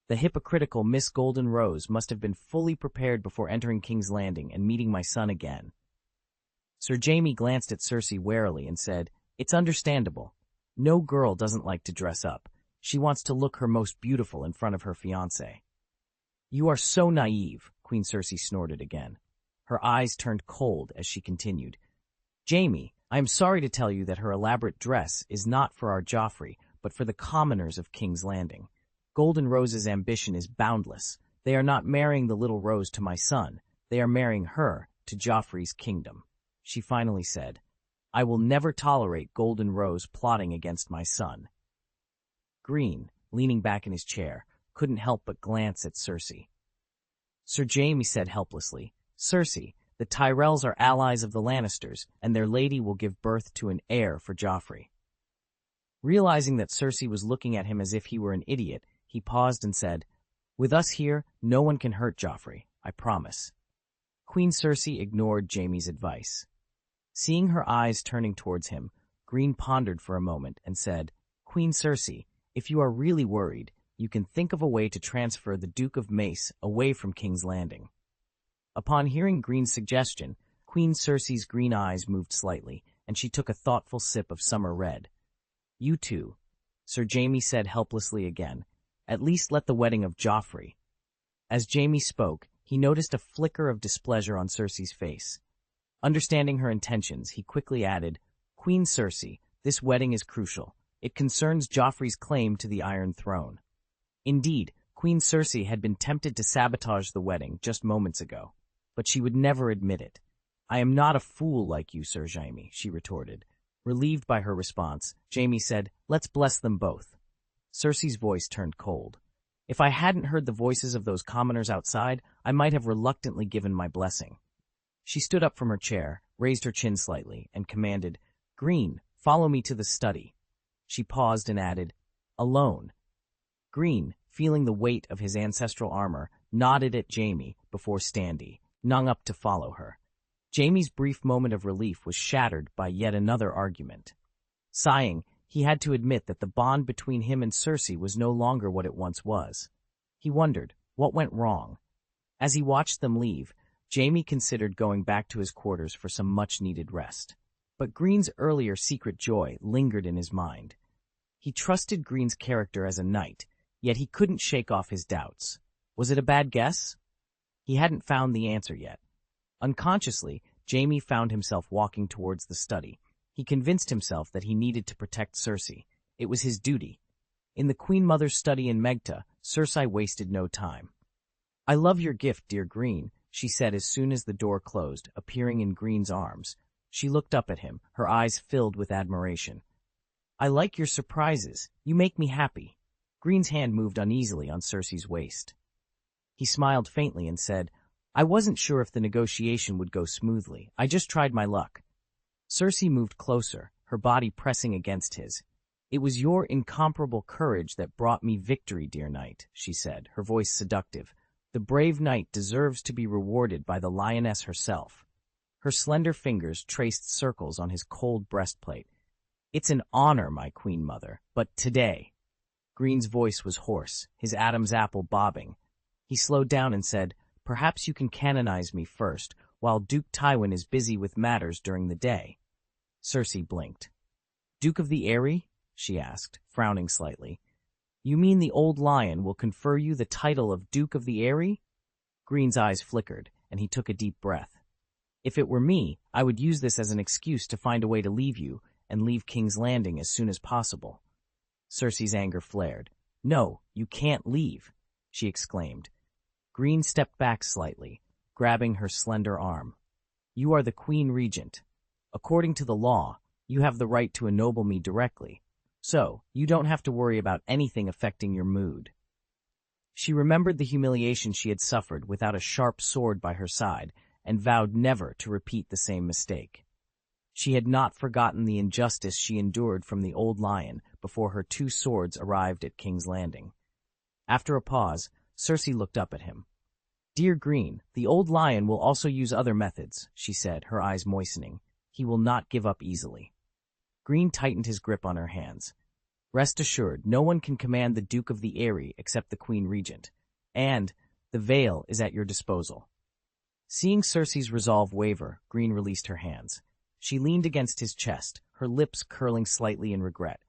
The hypocritical Miss Golden Rose must have been fully prepared before entering King's Landing and meeting my son again. Sir Jaime glanced at Cersei warily and said, "It's understandable. No girl doesn't like to dress up. She wants to look her most beautiful in front of her fiancé." "You are so naive," Queen Cersei snorted again. Her eyes turned cold as she continued. "Jaime, I am sorry to tell you that her elaborate dress is not for our Joffrey, but for the commoners of King's Landing. Golden Rose's ambition is boundless. They are not marrying the little Rose to my son. They are marrying her to Joffrey's kingdom." She finally said, "I will never tolerate Golden Rose plotting against my son." Greene, leaning back in his chair, couldn't help but glance at Cersei. Sir Jaime said helplessly, "Cersei, the Tyrells are allies of the Lannisters, and their lady will give birth to an heir for Joffrey." Realizing that Cersei was looking at him as if he were an idiot, he paused and said, "With us here, no one can hurt Joffrey, I promise." Queen Cersei ignored Jaime's advice. Seeing her eyes turning towards him, Greene pondered for a moment and said, "Queen Cersei, if you are really worried, you can think of a way to transfer the Duke of Mace away from King's Landing." Upon hearing Greene's suggestion, Queen Cersei's green eyes moved slightly, and she took a thoughtful sip of summer red. "You two," Sir Jaime said helplessly again, "at least let the wedding of Joffrey." As Jaime spoke, he noticed a flicker of displeasure on Cersei's face. Understanding her intentions, he quickly added, "Queen Cersei, this wedding is crucial. It concerns Joffrey's claim to the Iron Throne." Indeed, Queen Cersei had been tempted to sabotage the wedding just moments ago, but she would never admit it. "I am not a fool like you, Sir Jaime," she retorted. Relieved by her response, Jaime said, "Let's bless them both." Cersei's voice turned cold. "If I hadn't heard the voices of those commoners outside, I might have reluctantly given my blessing." She stood up from her chair, raised her chin slightly, and commanded, "Greene, follow me to the study." She paused and added, "Alone." Greene, feeling the weight of his ancestral armor, nodded at Jaime before standing up to follow her. Jaime's brief moment of relief was shattered by yet another argument. Sighing, he had to admit that the bond between him and Cersei was no longer what it once was. He wondered, what went wrong? As he watched them leave, Jaime considered going back to his quarters for some much-needed rest. But Greene's earlier secret joy lingered in his mind. He trusted Greene's character as a knight, yet he couldn't shake off his doubts. Was it a bad guess? He hadn't found the answer yet. Unconsciously, Jaime found himself walking towards the study. He convinced himself that he needed to protect Cersei. It was his duty. In the Queen Mother's study in Megta, Cersei wasted no time. "I love your gift, dear Greene," she said as soon as the door closed, appearing in Greene's arms. She looked up at him, her eyes filled with admiration. "I like your surprises. You make me happy." Greene's hand moved uneasily on Cersei's waist. He smiled faintly and said, "I wasn't sure if the negotiation would go smoothly. I just tried my luck." Cersei moved closer, her body pressing against his. "It was your incomparable courage that brought me victory, dear knight," she said, her voice seductive. "The brave knight deserves to be rewarded by the lioness herself." Her slender fingers traced circles on his cold breastplate. "It's an honor, my queen mother, but today—" Greene's voice was hoarse, his Adam's apple bobbing. He slowed down and said, "Perhaps you can canonize me first, while Duke Tywin is busy with matters during the day." Cersei blinked. "Duke of the Eyrie?" she asked, frowning slightly. "You mean the old lion will confer you the title of Duke of the Eyrie?" Greene's eyes flickered, and he took a deep breath. "If it were me, I would use this as an excuse to find a way to leave you, and leave King's Landing as soon as possible." Cersei's anger flared. "No, you can't leave," she exclaimed. Greene stepped back slightly, grabbing her slender arm. "You are the Queen Regent. According to the law, you have the right to ennoble me directly, so you don't have to worry about anything affecting your mood." She remembered the humiliation she had suffered without a sharp sword by her side and vowed never to repeat the same mistake. She had not forgotten the injustice she endured from the old lion before her two swords arrived at King's Landing. After a pause, Cersei looked up at him. Dear Greene, the old lion will also use other methods, she said, her eyes moistening. He will not give up easily. Greene tightened his grip on her hands. Rest assured, no one can command the Duke of the Eyrie except the Queen Regent, and the veil is at your disposal. Seeing Cersei's resolve waver, Greene released her hands. She leaned against his chest, her lips curling slightly in regret.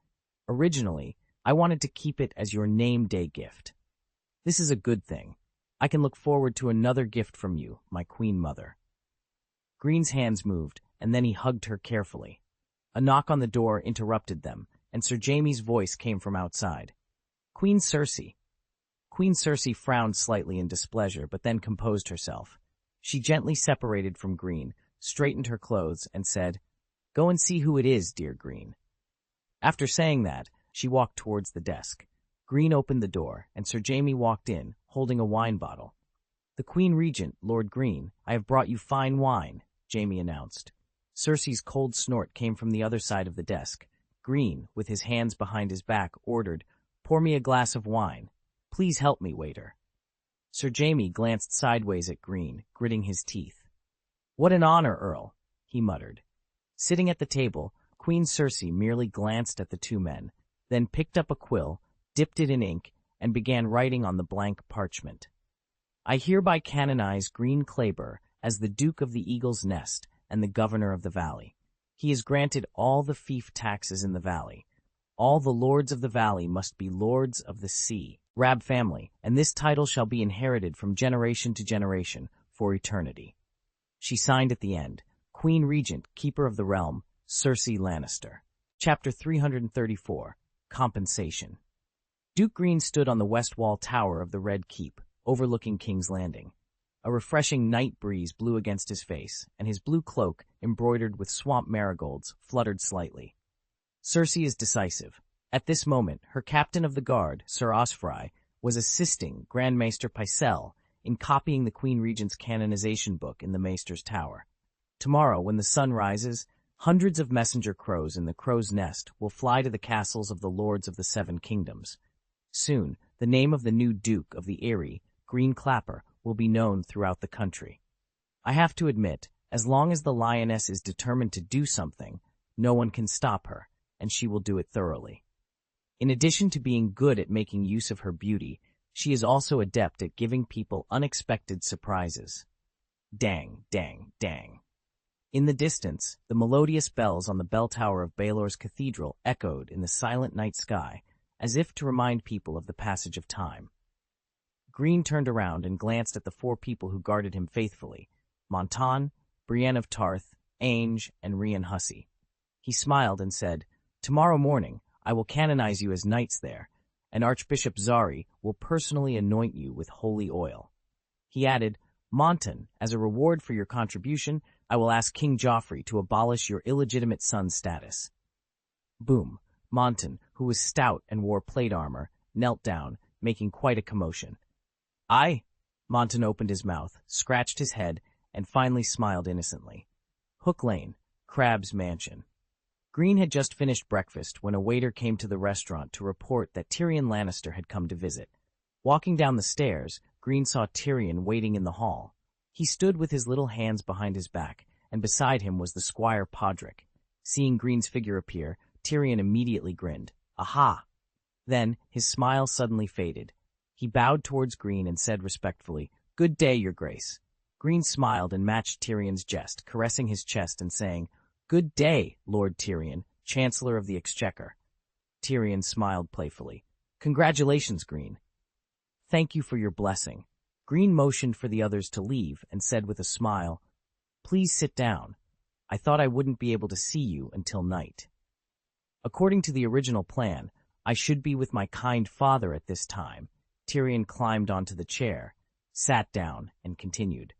Originally, I wanted to keep it as your name day gift. This is a good thing. I can look forward to another gift from you, my Queen Mother. Greene's hands moved, and then he hugged her carefully. A knock on the door interrupted them, and Sir Jaime's voice came from outside. Queen Cersei. Queen Cersei frowned slightly in displeasure, but then composed herself. She gently separated from Greene, straightened her clothes, and said, Go and see who it is, dear Greene. After saying that, she walked towards the desk. Greene opened the door, and Sir Jaime walked in, holding a wine bottle. The Queen Regent, Lord Greene, I have brought you fine wine, Jaime announced. Cersei's cold snort came from the other side of the desk. Greene, with his hands behind his back, ordered, Pour me a glass of wine. Please help me, waiter. Sir Jaime glanced sideways at Greene, gritting his teeth. What an honor, Earl, he muttered. Sitting at the table, Queen Cersei merely glanced at the two men, then picked up a quill, dipped it in ink, and began writing on the blank parchment. I hereby canonize Greene Kleb as the Duke of the Eagle's Nest and the Governor of the Valley. He is granted all the fief taxes in the valley. All the lords of the valley must be lords of the sea, Rab family, and this title shall be inherited from generation to generation for eternity. She signed at the end, Queen Regent, Keeper of the Realm, Cersei Lannister. Chapter 334, Compensation. Duke Greene stood on the west wall tower of the Red Keep, overlooking King's Landing. A refreshing night breeze blew against his face, and his blue cloak, embroidered with swamp marigolds, fluttered slightly. Cersei is decisive. At this moment, her captain of the guard, Sir Osfrey, was assisting Grand Maester Pycelle in copying the Queen Regent's canonization book in the Maester's Tower. Tomorrow, when the sun rises, hundreds of messenger crows in the crow's nest will fly to the castles of the Lords of the Seven Kingdoms. Soon, the name of the new Duke of the Eyrie, Greene Kleb, will be known throughout the country. I have to admit, as long as the lioness is determined to do something, no one can stop her, and she will do it thoroughly. In addition to being good at making use of her beauty, she is also adept at giving people unexpected surprises. Dang, dang, dang. In the distance, the melodious bells on the bell tower of Baelor's cathedral echoed in the silent night sky, as if to remind people of the passage of time. Greene turned around and glanced at the four people who guarded him faithfully, Montan, Brienne of Tarth, Ainge, and Rian Hussey. He smiled and said, Tomorrow morning, I will canonize you as knights there, and Archbishop Zari will personally anoint you with holy oil. He added, Montan, as a reward for your contribution, I will ask King Joffrey to abolish your illegitimate son's status. Boom. Montan, who was stout and wore plate armor, knelt down, making quite a commotion. Aye. Montan opened his mouth, scratched his head, and finally smiled innocently. Hook Lane, Crab's mansion. Greene had just finished breakfast when a waiter came to the restaurant to report that Tyrion Lannister had come to visit. Walking down the stairs, Greene saw Tyrion waiting in the hall. He stood with his little hands behind his back, and beside him was the Squire Podrick. Seeing Greene's figure appear, Tyrion immediately grinned. Aha! Then, his smile suddenly faded. He bowed towards Greene and said respectfully, Good day, your grace. Greene smiled and matched Tyrion's jest, caressing his chest and saying, Good day, Lord Tyrion, Chancellor of the Exchequer. Tyrion smiled playfully. Congratulations, Greene. Thank you for your blessing. Greene motioned for the others to leave and said with a smile, Please sit down. I thought I wouldn't be able to see you until night. According to the original plan, I should be with my kind father at this time. Tyrion climbed onto the chair, sat down, and continued.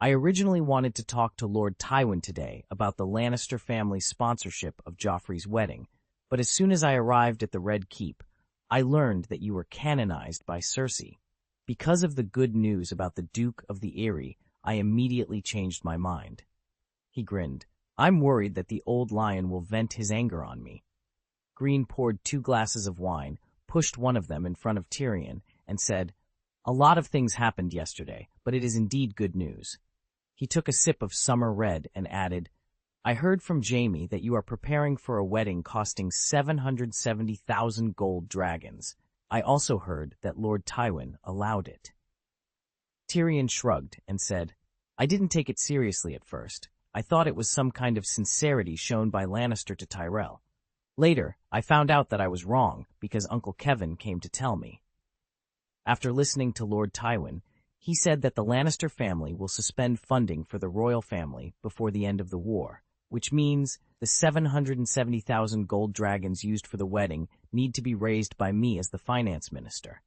I originally wanted to talk to Lord Tywin today about the Lannister family's sponsorship of Joffrey's wedding, but as soon as I arrived at the Red Keep, I learned that you were canonized by Cersei. Because of the good news about the Duke of the Eyrie, I immediately changed my mind. He grinned. I'm worried that the old lion will vent his anger on me. Greene poured 2 glasses of wine, pushed one of them in front of Tyrion, and said, A lot of things happened yesterday, but it is indeed good news. He took a sip of summer red and added, I heard from Jamie that you are preparing for a wedding costing 770,000 gold dragons. I also heard that Lord Tywin allowed it. Tyrion shrugged and said, I didn't take it seriously at first. I thought it was some kind of sincerity shown by Lannister to Tyrell. Later, I found out that I was wrong because Uncle Kevin came to tell me. After listening to Lord Tywin, he said that the Lannister family will suspend funding for the royal family before the end of the war, which means the 770,000 gold dragons used for the wedding need to be raised by me as the finance minister.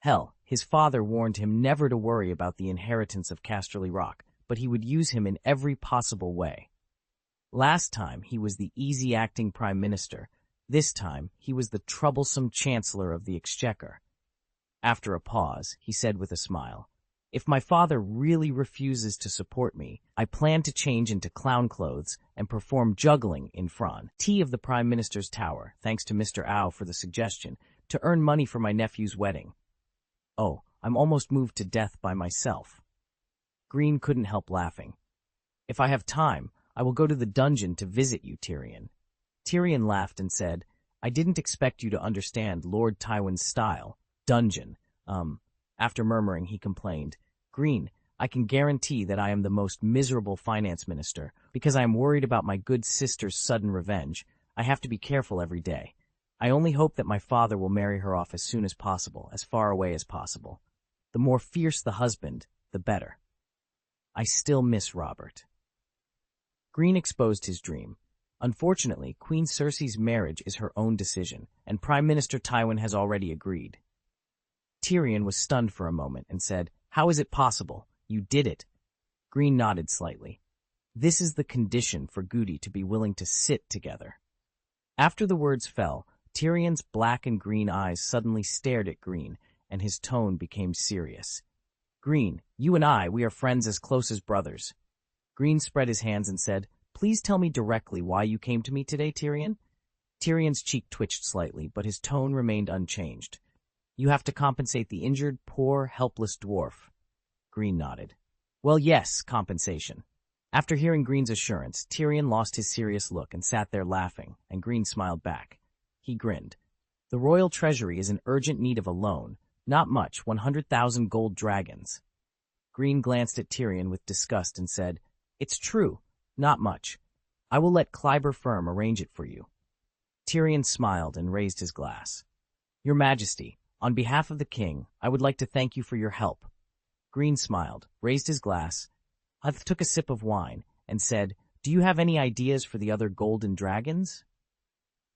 Hell, his father warned him never to worry about the inheritance of Casterly Rock, but he would use him in every possible way. Last time he was the easy-acting prime minister. This time he was the troublesome chancellor of the exchequer. After a pause, he said with a smile, If my father really refuses to support me, I plan to change into clown clothes and perform juggling in front of the Prime Minister's tower, thanks to Mr. Au for the suggestion, to earn money for my nephew's wedding. Oh, I'm almost moved to death by myself. Greene couldn't help laughing. If I have time, I will go to the dungeon to visit you, Tyrion. Tyrion laughed and said, I didn't expect you to understand Lord Tywin's style. Dungeon. After murmuring, he complained, Greene, I can guarantee that I am the most miserable finance minister because I am worried about my good sister's sudden revenge. I have to be careful every day. I only hope that my father will marry her off as soon as possible, as far away as possible. The more fierce the husband, the better. I still miss Robert. Greene exposed his dream. Unfortunately, Queen Cersei's marriage is her own decision, and Prime Minister Tywin has already agreed. Tyrion was stunned for a moment and said, How is it possible? You did it. Greene nodded slightly. This is the condition for Goody to be willing to sit together. After the words fell, Tyrion's black and green eyes suddenly stared at Greene, and his tone became serious. Greene, you and I, we are friends as close as brothers. Greene spread his hands and said, Please tell me directly why you came to me today, Tyrion. Tyrion's cheek twitched slightly, but his tone remained unchanged. You have to compensate the injured, poor, helpless dwarf. Greene nodded. Well, yes, compensation. After hearing Greene's assurance, Tyrion lost his serious look and sat there laughing, and Greene smiled back. He grinned. The royal treasury is in urgent need of a loan. Not much, 100,000 gold dragons. Greene glanced at Tyrion with disgust and said, It's true, not much. I will let Kleiber Firm arrange it for you. Tyrion smiled and raised his glass. Your Majesty, on behalf of the king, I would like to thank you for your help. Greene smiled, raised his glass, took a sip of wine, and said, Do you have any ideas for the other golden dragons?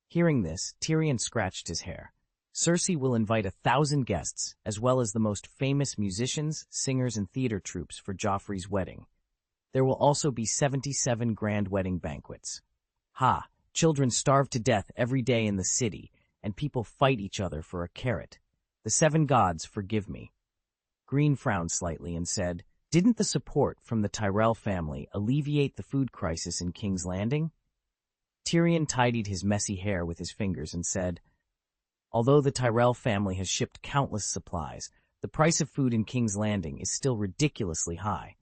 Hearing this, Tyrion scratched his hair. Cersei will invite 1,000 guests, as well as the most famous musicians, singers, and theater troupes for Joffrey's wedding. There will also be 77 grand wedding banquets. Ha! Children starve to death every day in the city, and people fight each other for a carrot. The 7 gods forgive me. Greene frowned slightly and said, Didn't the support from the Tyrell family alleviate the food crisis in King's Landing? Tyrion tidied his messy hair with his fingers and said, Although the Tyrell family has shipped countless supplies, the price of food in King's Landing is still ridiculously high.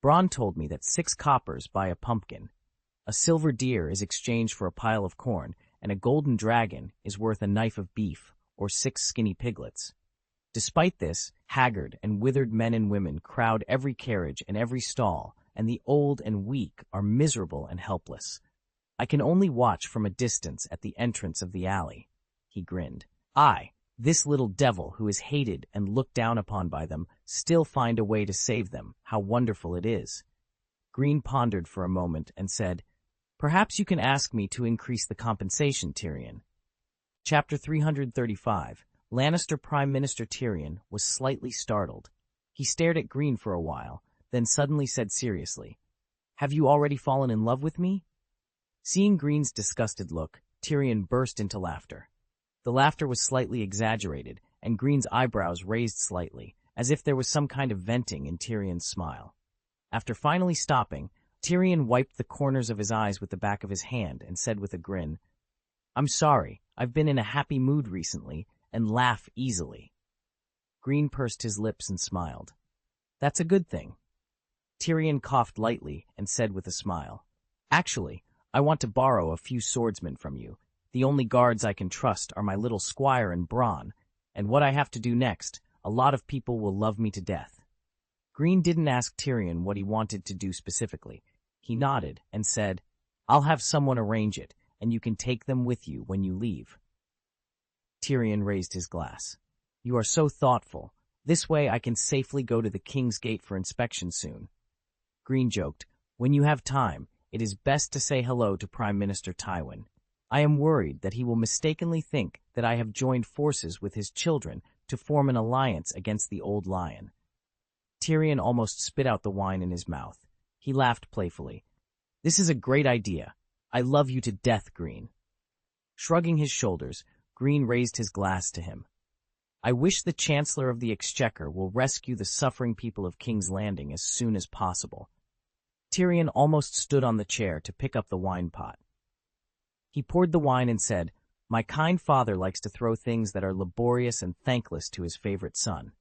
Bronn told me that 6 coppers buy a pumpkin. A silver deer is exchanged for a pile of corn, and a golden dragon is worth a knife of beef or 6 skinny piglets. Despite this, haggard and withered men and women crowd every carriage and every stall, and the old and weak are miserable and helpless. I can only watch from a distance at the entrance of the alley. He grinned. I, this little devil who is hated and looked down upon by them, still find a way to save them. How wonderful it is. Greene pondered for a moment and said, Perhaps you can ask me to increase the compensation, Tyrion. Chapter 335. Lannister Prime Minister Tyrion was slightly startled. He stared at Greene for a while, then suddenly said seriously, Have you already fallen in love with me? Seeing Greene's disgusted look, Tyrion burst into laughter. The laughter was slightly exaggerated, and Greene's eyebrows raised slightly, as if there was some kind of venting in Tyrion's smile. After finally stopping, Tyrion wiped the corners of his eyes with the back of his hand and said with a grin, I'm sorry, I've been in a happy mood recently and laugh easily. Greene pursed his lips and smiled. That's a good thing. Tyrion coughed lightly and said with a smile, Actually, I want to borrow a few swordsmen from you. The only guards I can trust are my little squire and Bronn, and what I have to do next, a lot of people will love me to death. Greene didn't ask Tyrion what he wanted to do specifically. He nodded and said, I'll have someone arrange it, and you can take them with you when you leave. Tyrion raised his glass. You are so thoughtful. This way I can safely go to the King's Gate for inspection soon. Greene joked, When you have time, it is best to say hello to Prime Minister Tywin. I am worried that he will mistakenly think that I have joined forces with his children to form an alliance against the Old Lion. Tyrion almost spit out the wine in his mouth. He laughed playfully. This is a great idea. I love you to death, Greene. Shrugging his shoulders, Greene raised his glass to him. I wish the Chancellor of the Exchequer will rescue the suffering people of King's Landing as soon as possible. Tyrion almost stood on the chair to pick up the wine pot. He poured the wine and said, My kind father likes to throw things that are laborious and thankless to his favorite son.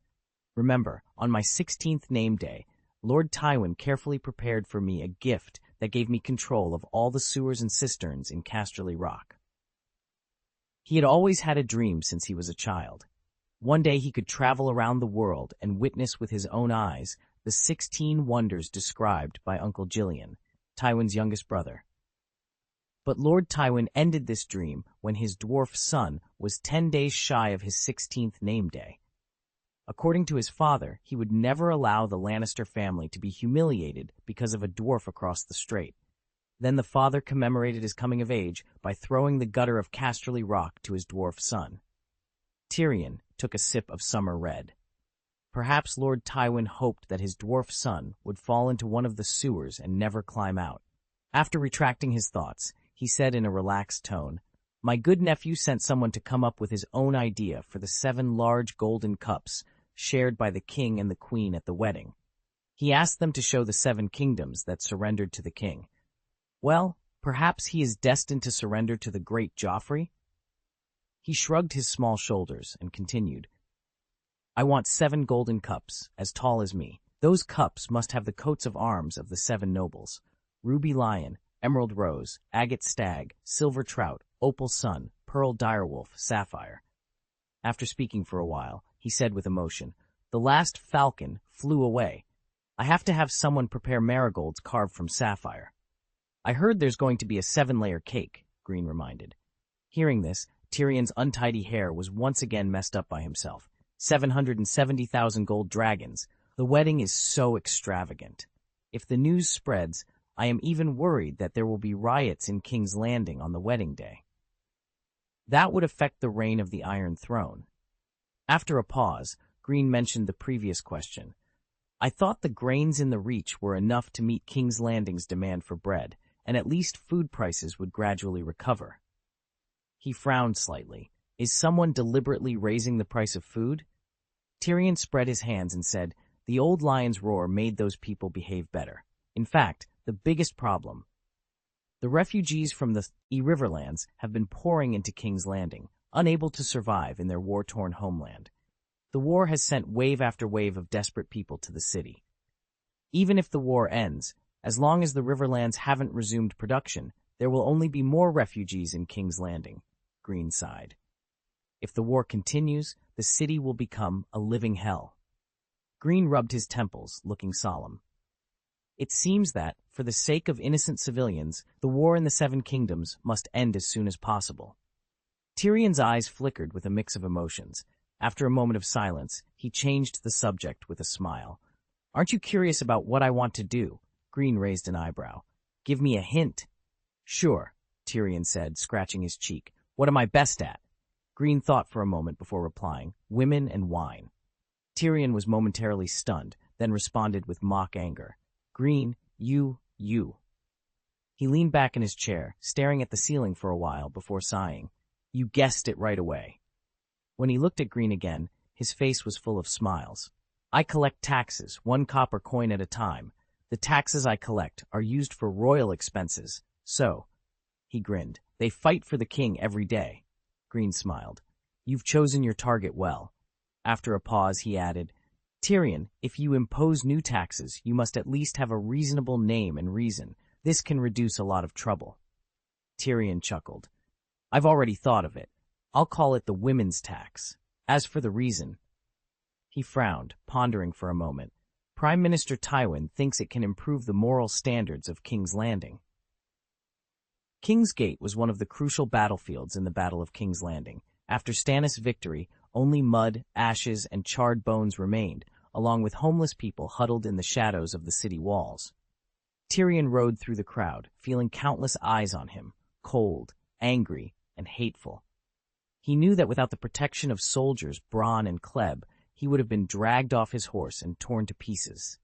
Remember, on my 16th name day, Lord Tywin carefully prepared for me a gift that gave me control of all the sewers and cisterns in Casterly Rock. He had always had a dream since he was a child. One day he could travel around the world and witness with his own eyes the 16 wonders described by Uncle Gillian, Tywin's youngest brother. But Lord Tywin ended this dream when his dwarf son was 10 days shy of his 16th name day. According to his father, he would never allow the Lannister family to be humiliated because of a dwarf across the strait. Then the father commemorated his coming of age by throwing the gutter of Casterly Rock to his dwarf son. Tyrion took a sip of summer red. Perhaps Lord Tywin hoped that his dwarf son would fall into one of the sewers and never climb out. After retracting his thoughts, he said in a relaxed tone, My good nephew sent someone to come up with his own idea for the 7 large golden cups shared by the king and the queen at the wedding. He asked them to show the 7 kingdoms that surrendered to the king. Well, perhaps he is destined to surrender to the great Joffrey? He shrugged his small shoulders and continued, I want 7 golden cups, as tall as me. Those cups must have the coats of arms of the 7 nobles. Ruby lion, emerald rose, agate stag, silver trout, opal sun, pearl direwolf, sapphire. After speaking for a while, he said with emotion, The last falcon flew away. I have to have someone prepare marigolds carved from sapphire. I heard there's going to be a 7-layer cake, Greene reminded. Hearing this, Tyrion's untidy hair was once again messed up by himself. 770,000 gold dragons. The wedding is so extravagant. If the news spreads, I am even worried that there will be riots in King's Landing on the wedding day. That would affect the reign of the Iron Throne. After a pause, Greene mentioned the previous question. I thought the grains in the Reach were enough to meet King's Landing's demand for bread, and at least food prices would gradually recover. He frowned slightly. Is someone deliberately raising the price of food? Tyrion spread his hands and said, The old lion's roar made those people behave better. In fact, the biggest problem. The refugees from the Riverlands have been pouring into King's Landing, unable to survive in their war-torn homeland. The war has sent wave after wave of desperate people to the city. Even if the war ends, as long as the Riverlands haven't resumed production, there will only be more refugees in King's Landing, Greene sighed. If the war continues, the city will become a living hell. Greene rubbed his temples, looking solemn. It seems that, for the sake of innocent civilians, the war in the 7 kingdoms must end as soon as possible. Tyrion's eyes flickered with a mix of emotions. After a moment of silence, he changed the subject with a smile. Aren't you curious about what I want to do? Greene raised an eyebrow. Give me a hint. Sure, Tyrion said, scratching his cheek. What am I best at? Greene thought for a moment before replying, Women and wine. Tyrion was momentarily stunned, then responded with mock anger. Greene, you. He leaned back in his chair, staring at the ceiling for a while before sighing. You guessed it right away. When he looked at Greene again, his face was full of smiles. I collect taxes, 1 copper coin at a time. The taxes I collect are used for royal expenses. So, he grinned, they fight for the king every day. Greene smiled. You've chosen your target well. After a pause, he added, Tyrion, if you impose new taxes, you must at least have a reasonable name and reason. This can reduce a lot of trouble. Tyrion chuckled. I've already thought of it. I'll call it the women's tax. As for the reason... He frowned, pondering for a moment. Prime Minister Tywin thinks it can improve the moral standards of King's Landing. King's Gate was one of the crucial battlefields in the Battle of King's Landing. After Stannis' victory, only mud, ashes, and charred bones remained, along with homeless people huddled in the shadows of the city walls. Tyrion rode through the crowd, feeling countless eyes on him, cold, angry, and hateful. He knew that without the protection of soldiers Bronn and Kleb, he would have been dragged off his horse and torn to pieces.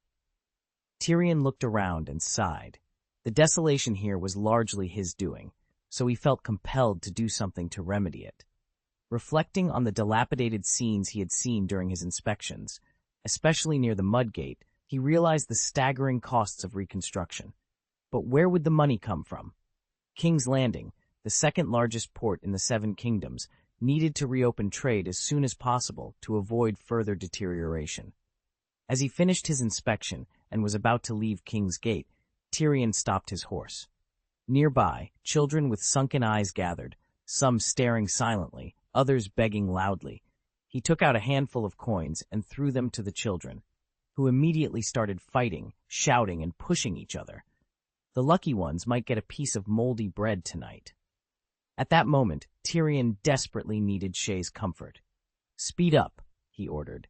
Tyrion looked around and sighed. The desolation here was largely his doing, so he felt compelled to do something to remedy it. Reflecting on the dilapidated scenes he had seen during his inspections, especially near the Mudgate, he realized the staggering costs of reconstruction. But where would the money come from? King's Landing, the second largest port in the Seven Kingdoms, needed to reopen trade as soon as possible to avoid further deterioration. As he finished his inspection and was about to leave King's Gate, Tyrion stopped his horse. Nearby, children with sunken eyes gathered, some staring silently, others begging loudly. He took out a handful of coins and threw them to the children, who immediately started fighting, shouting, and pushing each other. The lucky ones might get a piece of moldy bread tonight. At that moment, Tyrion desperately needed Shay's comfort. "Speed up," he ordered.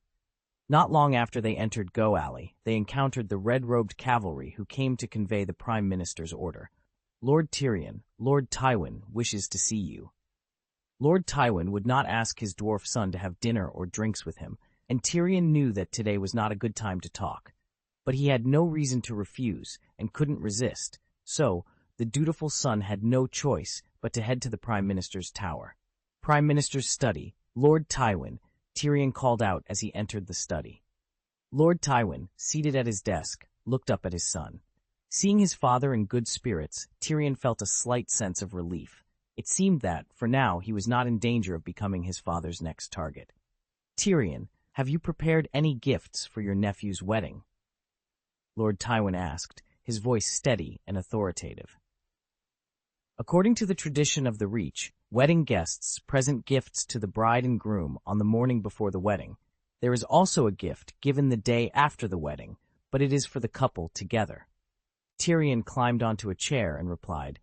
Not long after they entered Go Alley, they encountered the red-robed cavalry who came to convey the Prime Minister's order. "Lord Tyrion, Lord Tywin wishes to see you." Lord Tywin would not ask his dwarf son to have dinner or drinks with him, and Tyrion knew that today was not a good time to talk. But he had no reason to refuse and couldn't resist, so the dutiful son had no choice but to head to the Prime Minister's tower. "Prime Minister's study, Lord Tywin," Tyrion called out as he entered the study. Lord Tywin, seated at his desk, looked up at his son. Seeing his father in good spirits, Tyrion felt a slight sense of relief. It seemed that, for now, he was not in danger of becoming his father's next target. "Tyrion, have you prepared any gifts for your nephew's wedding?" Lord Tywin asked, his voice steady and authoritative. According to the tradition of the Reach, wedding guests present gifts to the bride and groom on the morning before the wedding. There is also a gift given the day after the wedding, but it is for the couple together. Tyrion climbed onto a chair and replied,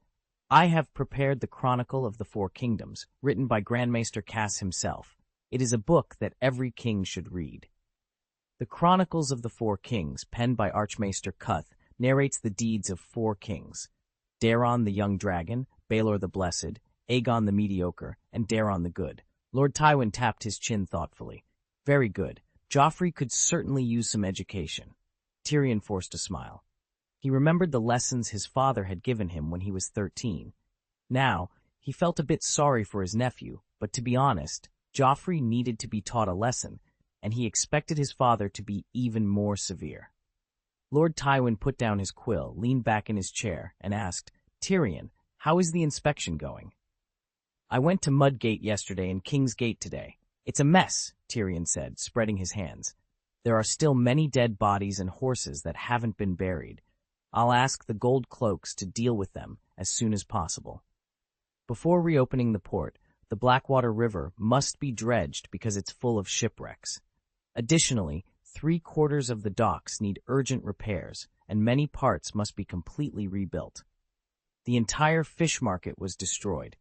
"I have prepared the Chronicle of the Four Kingdoms, written by Grandmaster Cass himself. It is a book that every king should read." The Chronicles of the Four Kings, penned by Archmaester Cuth, narrates the deeds of four kings: Daeron the Young Dragon, Baelor the Blessed, Aegon the Mediocre, and Daeron the Good. Lord Tywin tapped his chin thoughtfully. "Very good. Joffrey could certainly use some education." Tyrion forced a smile. He remembered the lessons his father had given him when he was 13. Now, he felt a bit sorry for his nephew, but to be honest, Joffrey needed to be taught a lesson, and he expected his father to be even more severe. Lord Tywin put down his quill, leaned back in his chair, and asked, "Tyrion, how is the inspection going?" "I went to Mudgate yesterday and King's Gate today. It's a mess," Tyrion said, spreading his hands. "There are still many dead bodies and horses that haven't been buried. I'll ask the Gold Cloaks to deal with them as soon as possible." Before reopening the port, the Blackwater River must be dredged because it's full of shipwrecks. Additionally, 3/4 of the docks need urgent repairs, and many parts must be completely rebuilt. The entire fish market was destroyed.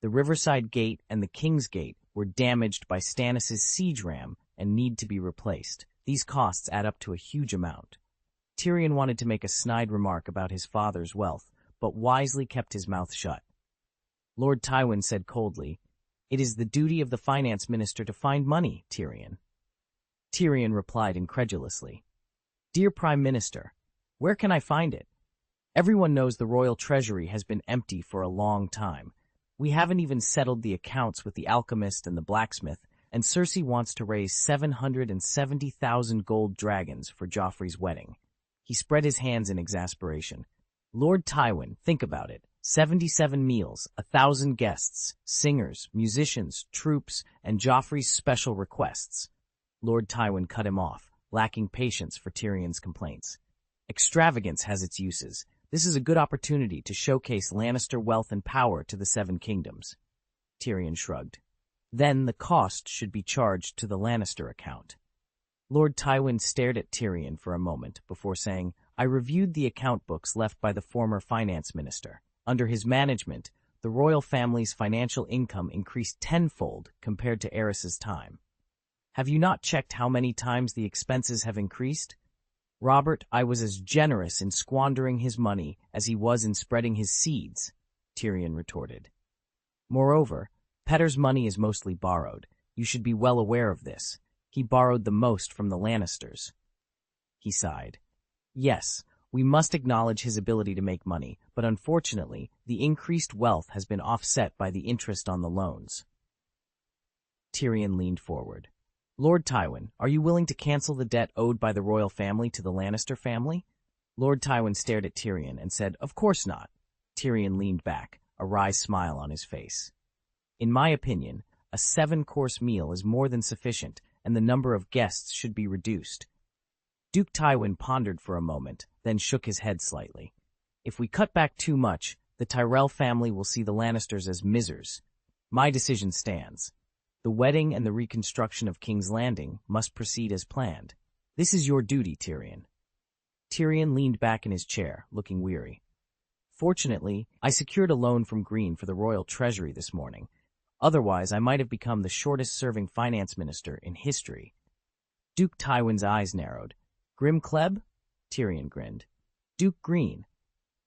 The Riverside Gate and the King's Gate were damaged by Stannis' siege ram and need to be replaced. These costs add up to a huge amount. Tyrion wanted to make a snide remark about his father's wealth, but wisely kept his mouth shut. Lord Tywin said coldly, "It is the duty of the finance minister to find money, Tyrion." Tyrion replied incredulously, "Dear Prime Minister, where can I find it? Everyone knows the royal treasury has been empty for a long time. We haven't even settled the accounts with the alchemist and the blacksmith, and Cersei wants to raise 770,000 gold dragons for Joffrey's wedding." He spread his hands in exasperation. "Lord Tywin, think about it. 77 meals, 1,000 guests, singers, musicians, troops, and Joffrey's special requests. Lord Tywin cut him off, lacking patience for Tyrion's complaints. Extravagance has its uses. This is a good opportunity to showcase Lannister wealth and power to the Seven Kingdoms. Tyrion shrugged. Then the cost should be charged to the Lannister account. Lord Tywin stared at Tyrion for a moment before saying, I reviewed the account books left by the former finance minister. Under his management, the royal family's financial income increased tenfold compared to Aerys's time. Have you not checked how many times the expenses have increased? Robert, I was as generous in squandering his money as he was in spreading his seeds, Tyrion retorted. Moreover, Petter's money is mostly borrowed. You should be well aware of this. He borrowed the most from the Lannisters. He sighed. Yes, we must acknowledge his ability to make money, but unfortunately, the increased wealth has been offset by the interest on the loans. Tyrion leaned forward. Lord Tywin, are you willing to cancel the debt owed by the royal family to the Lannister family? Lord Tywin stared at Tyrion and said, Of course not. Tyrion leaned back, a wry smile on his face. In my opinion, a 7-course meal is more than sufficient, and the number of guests should be reduced. Duke Tywin pondered for a moment, then shook his head slightly. If we cut back too much, the Tyrell family will see the Lannisters as misers. My decision stands. The wedding and the reconstruction of King's Landing must proceed as planned. This is your duty, Tyrion. Tyrion leaned back in his chair, looking weary. Fortunately, I secured a loan from Greene for the royal treasury this morning. Otherwise, I might have become the shortest-serving finance minister in history. Duke Tywin's eyes narrowed. Greene Kleb? Tyrion grinned. Duke Greene.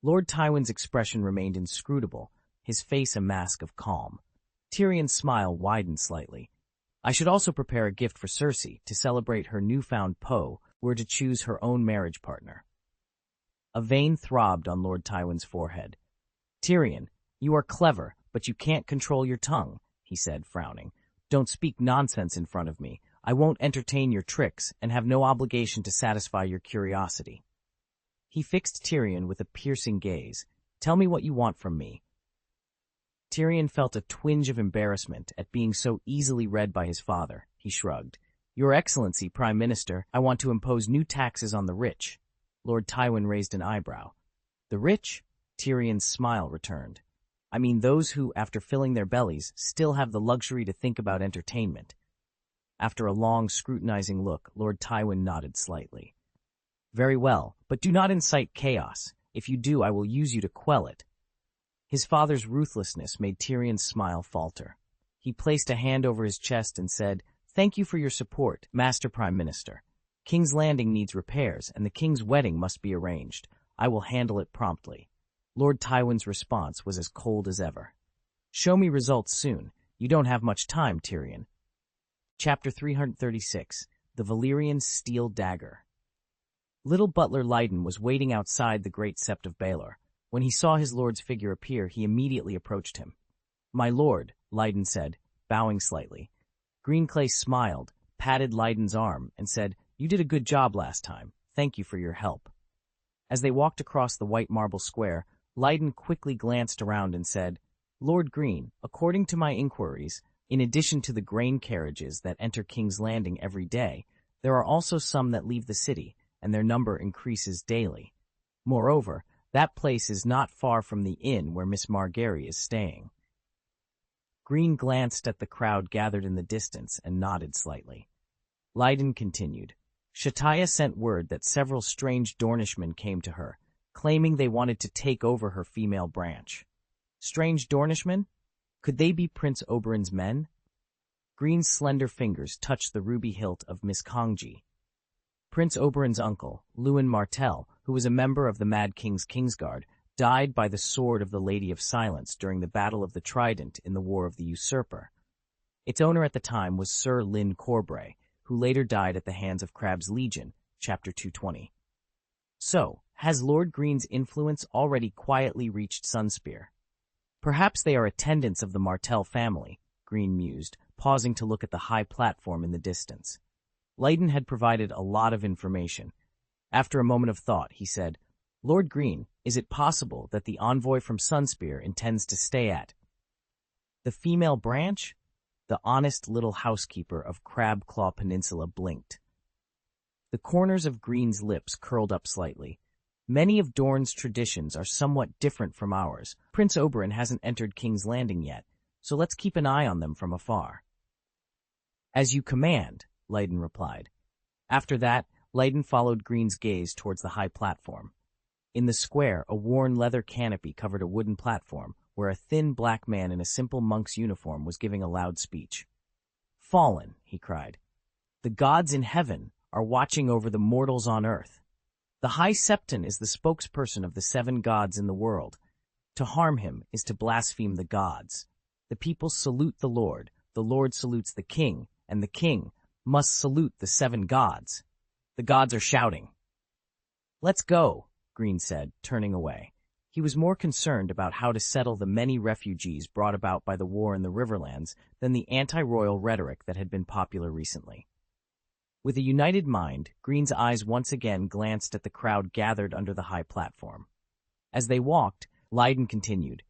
Lord Tywin's expression remained inscrutable, his face a mask of calm. Tyrion's smile widened slightly. I should also prepare a gift for Cersei to celebrate her newfound Poe were to choose her own marriage partner. A vein throbbed on Lord Tywin's forehead. Tyrion, you are clever, but you can't control your tongue, he said, frowning. Don't speak nonsense in front of me. I won't entertain your tricks and have no obligation to satisfy your curiosity. He fixed Tyrion with a piercing gaze. Tell me what you want from me. Tyrion felt a twinge of embarrassment at being so easily read by his father. He shrugged. Your Excellency, Prime Minister, I want to impose new taxes on the rich. Lord Tywin raised an eyebrow. The rich? Tyrion's smile returned. I mean those who, after filling their bellies, still have the luxury to think about entertainment. After a long, scrutinizing look, Lord Tywin nodded slightly. Very well, but do not incite chaos. If you do, I will use you to quell it. His father's ruthlessness made Tyrion's smile falter. He placed a hand over his chest and said, Thank you for your support, Master Prime Minister. King's Landing needs repairs, and the king's wedding must be arranged. I will handle it promptly. Lord Tywin's response was as cold as ever. Show me results soon. You don't have much time, Tyrion. Chapter 336, The Valyrian Steel Dagger. Little butler Lydon was waiting outside the great sept of Baelor. When he saw his lord's figure appear, he immediately approached him. My lord, Lydon said, bowing slightly. Greene Kleb smiled, patted Lydon's arm, and said, You did a good job last time. Thank you for your help. As they walked across the white marble square, Lydon quickly glanced around and said, Lord Greene, according to my inquiries, in addition to the grain carriages that enter King's Landing every day, there are also some that leave the city, and their number increases daily. Moreover, that place is not far from the inn where Miss Margaery is staying. Greene glanced at the crowd gathered in the distance and nodded slightly. Lydon continued. Shataya sent word that several strange Dornishmen came to her, claiming they wanted to take over her female branch. Strange Dornishmen? Could they be Prince Oberyn's men? Greene's slender fingers touched the ruby hilt of Miss Kongji. Prince Oberyn's uncle, Lewin Martell, who was a member of the Mad King's Kingsguard, died by the sword of the Lady of Silence during the Battle of the Trident in the War of the Usurper. Its owner at the time was Sir Lyn Corbray, who later died at the hands of Crabbe's Legion, Chapter 220. So, has Lord Greene's influence already quietly reached Sunspear? Perhaps they are attendants of the Martell family, Greene mused, pausing to look at the high platform in the distance. Lydon had provided a lot of information. After a moment of thought, he said, Lord Greene, is it possible that the envoy from Sunspear intends to stay at the female branch? The honest little housekeeper of Crab Claw Peninsula blinked. The corners of Greene's lips curled up slightly. Many of Dorne's traditions are somewhat different from ours. Prince Oberyn hasn't entered King's Landing yet, so let's keep an eye on them from afar. As you command, Leyden replied. After that, Leyden followed Greene's gaze towards the high platform. In the square, a worn leather canopy covered a wooden platform, where a thin black man in a simple monk's uniform was giving a loud speech. "Fallen," he cried. "The gods in heaven are watching over the mortals on earth. The High Septon is the spokesperson of the 7 gods in the world. To harm him is to blaspheme the gods. The people salute the Lord salutes the king, and the king must salute the 7 gods. The gods are shouting." "Let's go," Greene said, turning away. He was more concerned about how to settle the many refugees brought about by the war in the Riverlands than the anti-royal rhetoric that had been popular recently. With a united mind, Greene's eyes once again glanced at the crowd gathered under the high platform. As they walked, Leyden continued,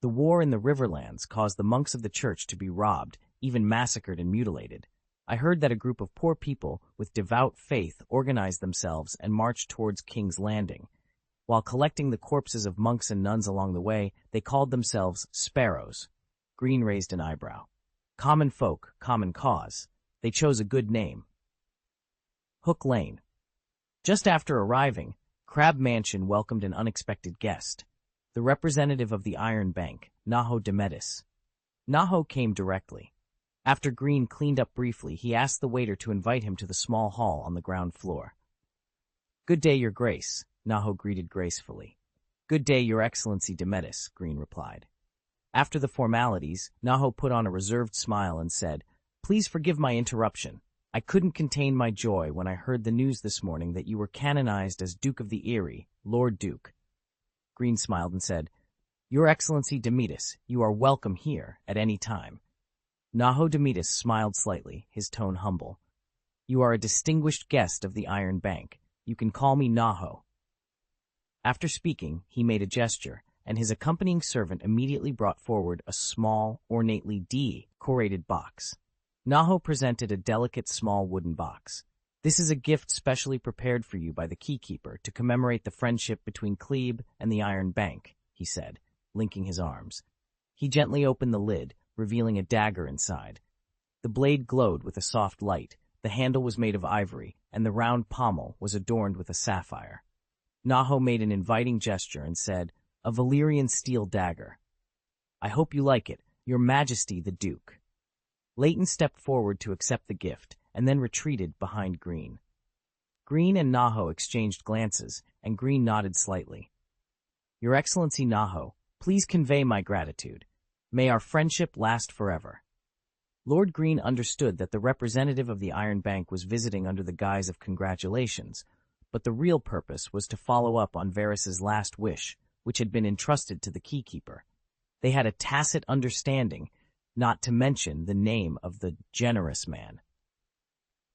"The war in the Riverlands caused the monks of the church to be robbed, even massacred and mutilated. I heard that a group of poor people with devout faith organized themselves and marched towards King's Landing. While collecting the corpses of monks and nuns along the way, they called themselves sparrows." Greene raised an eyebrow. "Common folk, common cause. They chose a good name." Hook Lane. Just after arriving, Crab Mansion welcomed an unexpected guest, the representative of the Iron Bank, Naho Demetis. Naho came directly. After Greene cleaned up briefly, he asked the waiter to invite him to the small hall on the ground floor. "Good day, Your Grace," Naho greeted gracefully. "Good day, Your Excellency Demetis," Greene replied. After the formalities, Naho put on a reserved smile and said, "Please forgive my interruption. I couldn't contain my joy when I heard the news this morning that you were canonized as Duke of the Eyrie, Lord Duke." Greene smiled and said, "Your Excellency Demetis, you are welcome here at any time." Naho Demetis smiled slightly, his tone humble. "You are a distinguished guest of the Iron Bank. You can call me Naho." After speaking, he made a gesture, and his accompanying servant immediately brought forward a small, ornately decorated box. Naho presented a delicate small wooden box. "This is a gift specially prepared for you by the keykeeper to commemorate the friendship between Kleb and the Iron Bank," he said, linking his arms. He gently opened the lid, revealing a dagger inside. The blade glowed with a soft light, the handle was made of ivory, and the round pommel was adorned with a sapphire. Naho made an inviting gesture and said, "A Valyrian steel dagger. I hope you like it, Your Majesty the Duke." Leighton stepped forward to accept the gift, and then retreated behind Greene. Greene and Naho exchanged glances, and Greene nodded slightly. "Your Excellency Naho, please convey my gratitude. May our friendship last forever." Lord Greene understood that the representative of the Iron Bank was visiting under the guise of congratulations, but the real purpose was to follow up on Varys's last wish, which had been entrusted to the keykeeper. They had a tacit understanding not to mention the name of the generous man.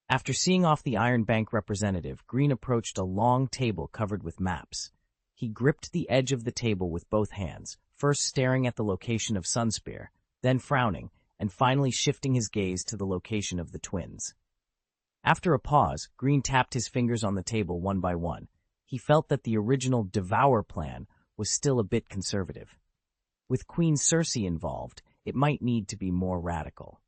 After seeing off the Iron Bank representative, Greene approached a long table covered with maps. He gripped the edge of the table with both hands, first staring at the location of Sunspear, then frowning, and finally shifting his gaze to the location of the twins. After a pause, Greene tapped his fingers on the table one by one. He felt that the original Devour plan was still a bit conservative. With Queen Cersei involved, it might need to be more radical.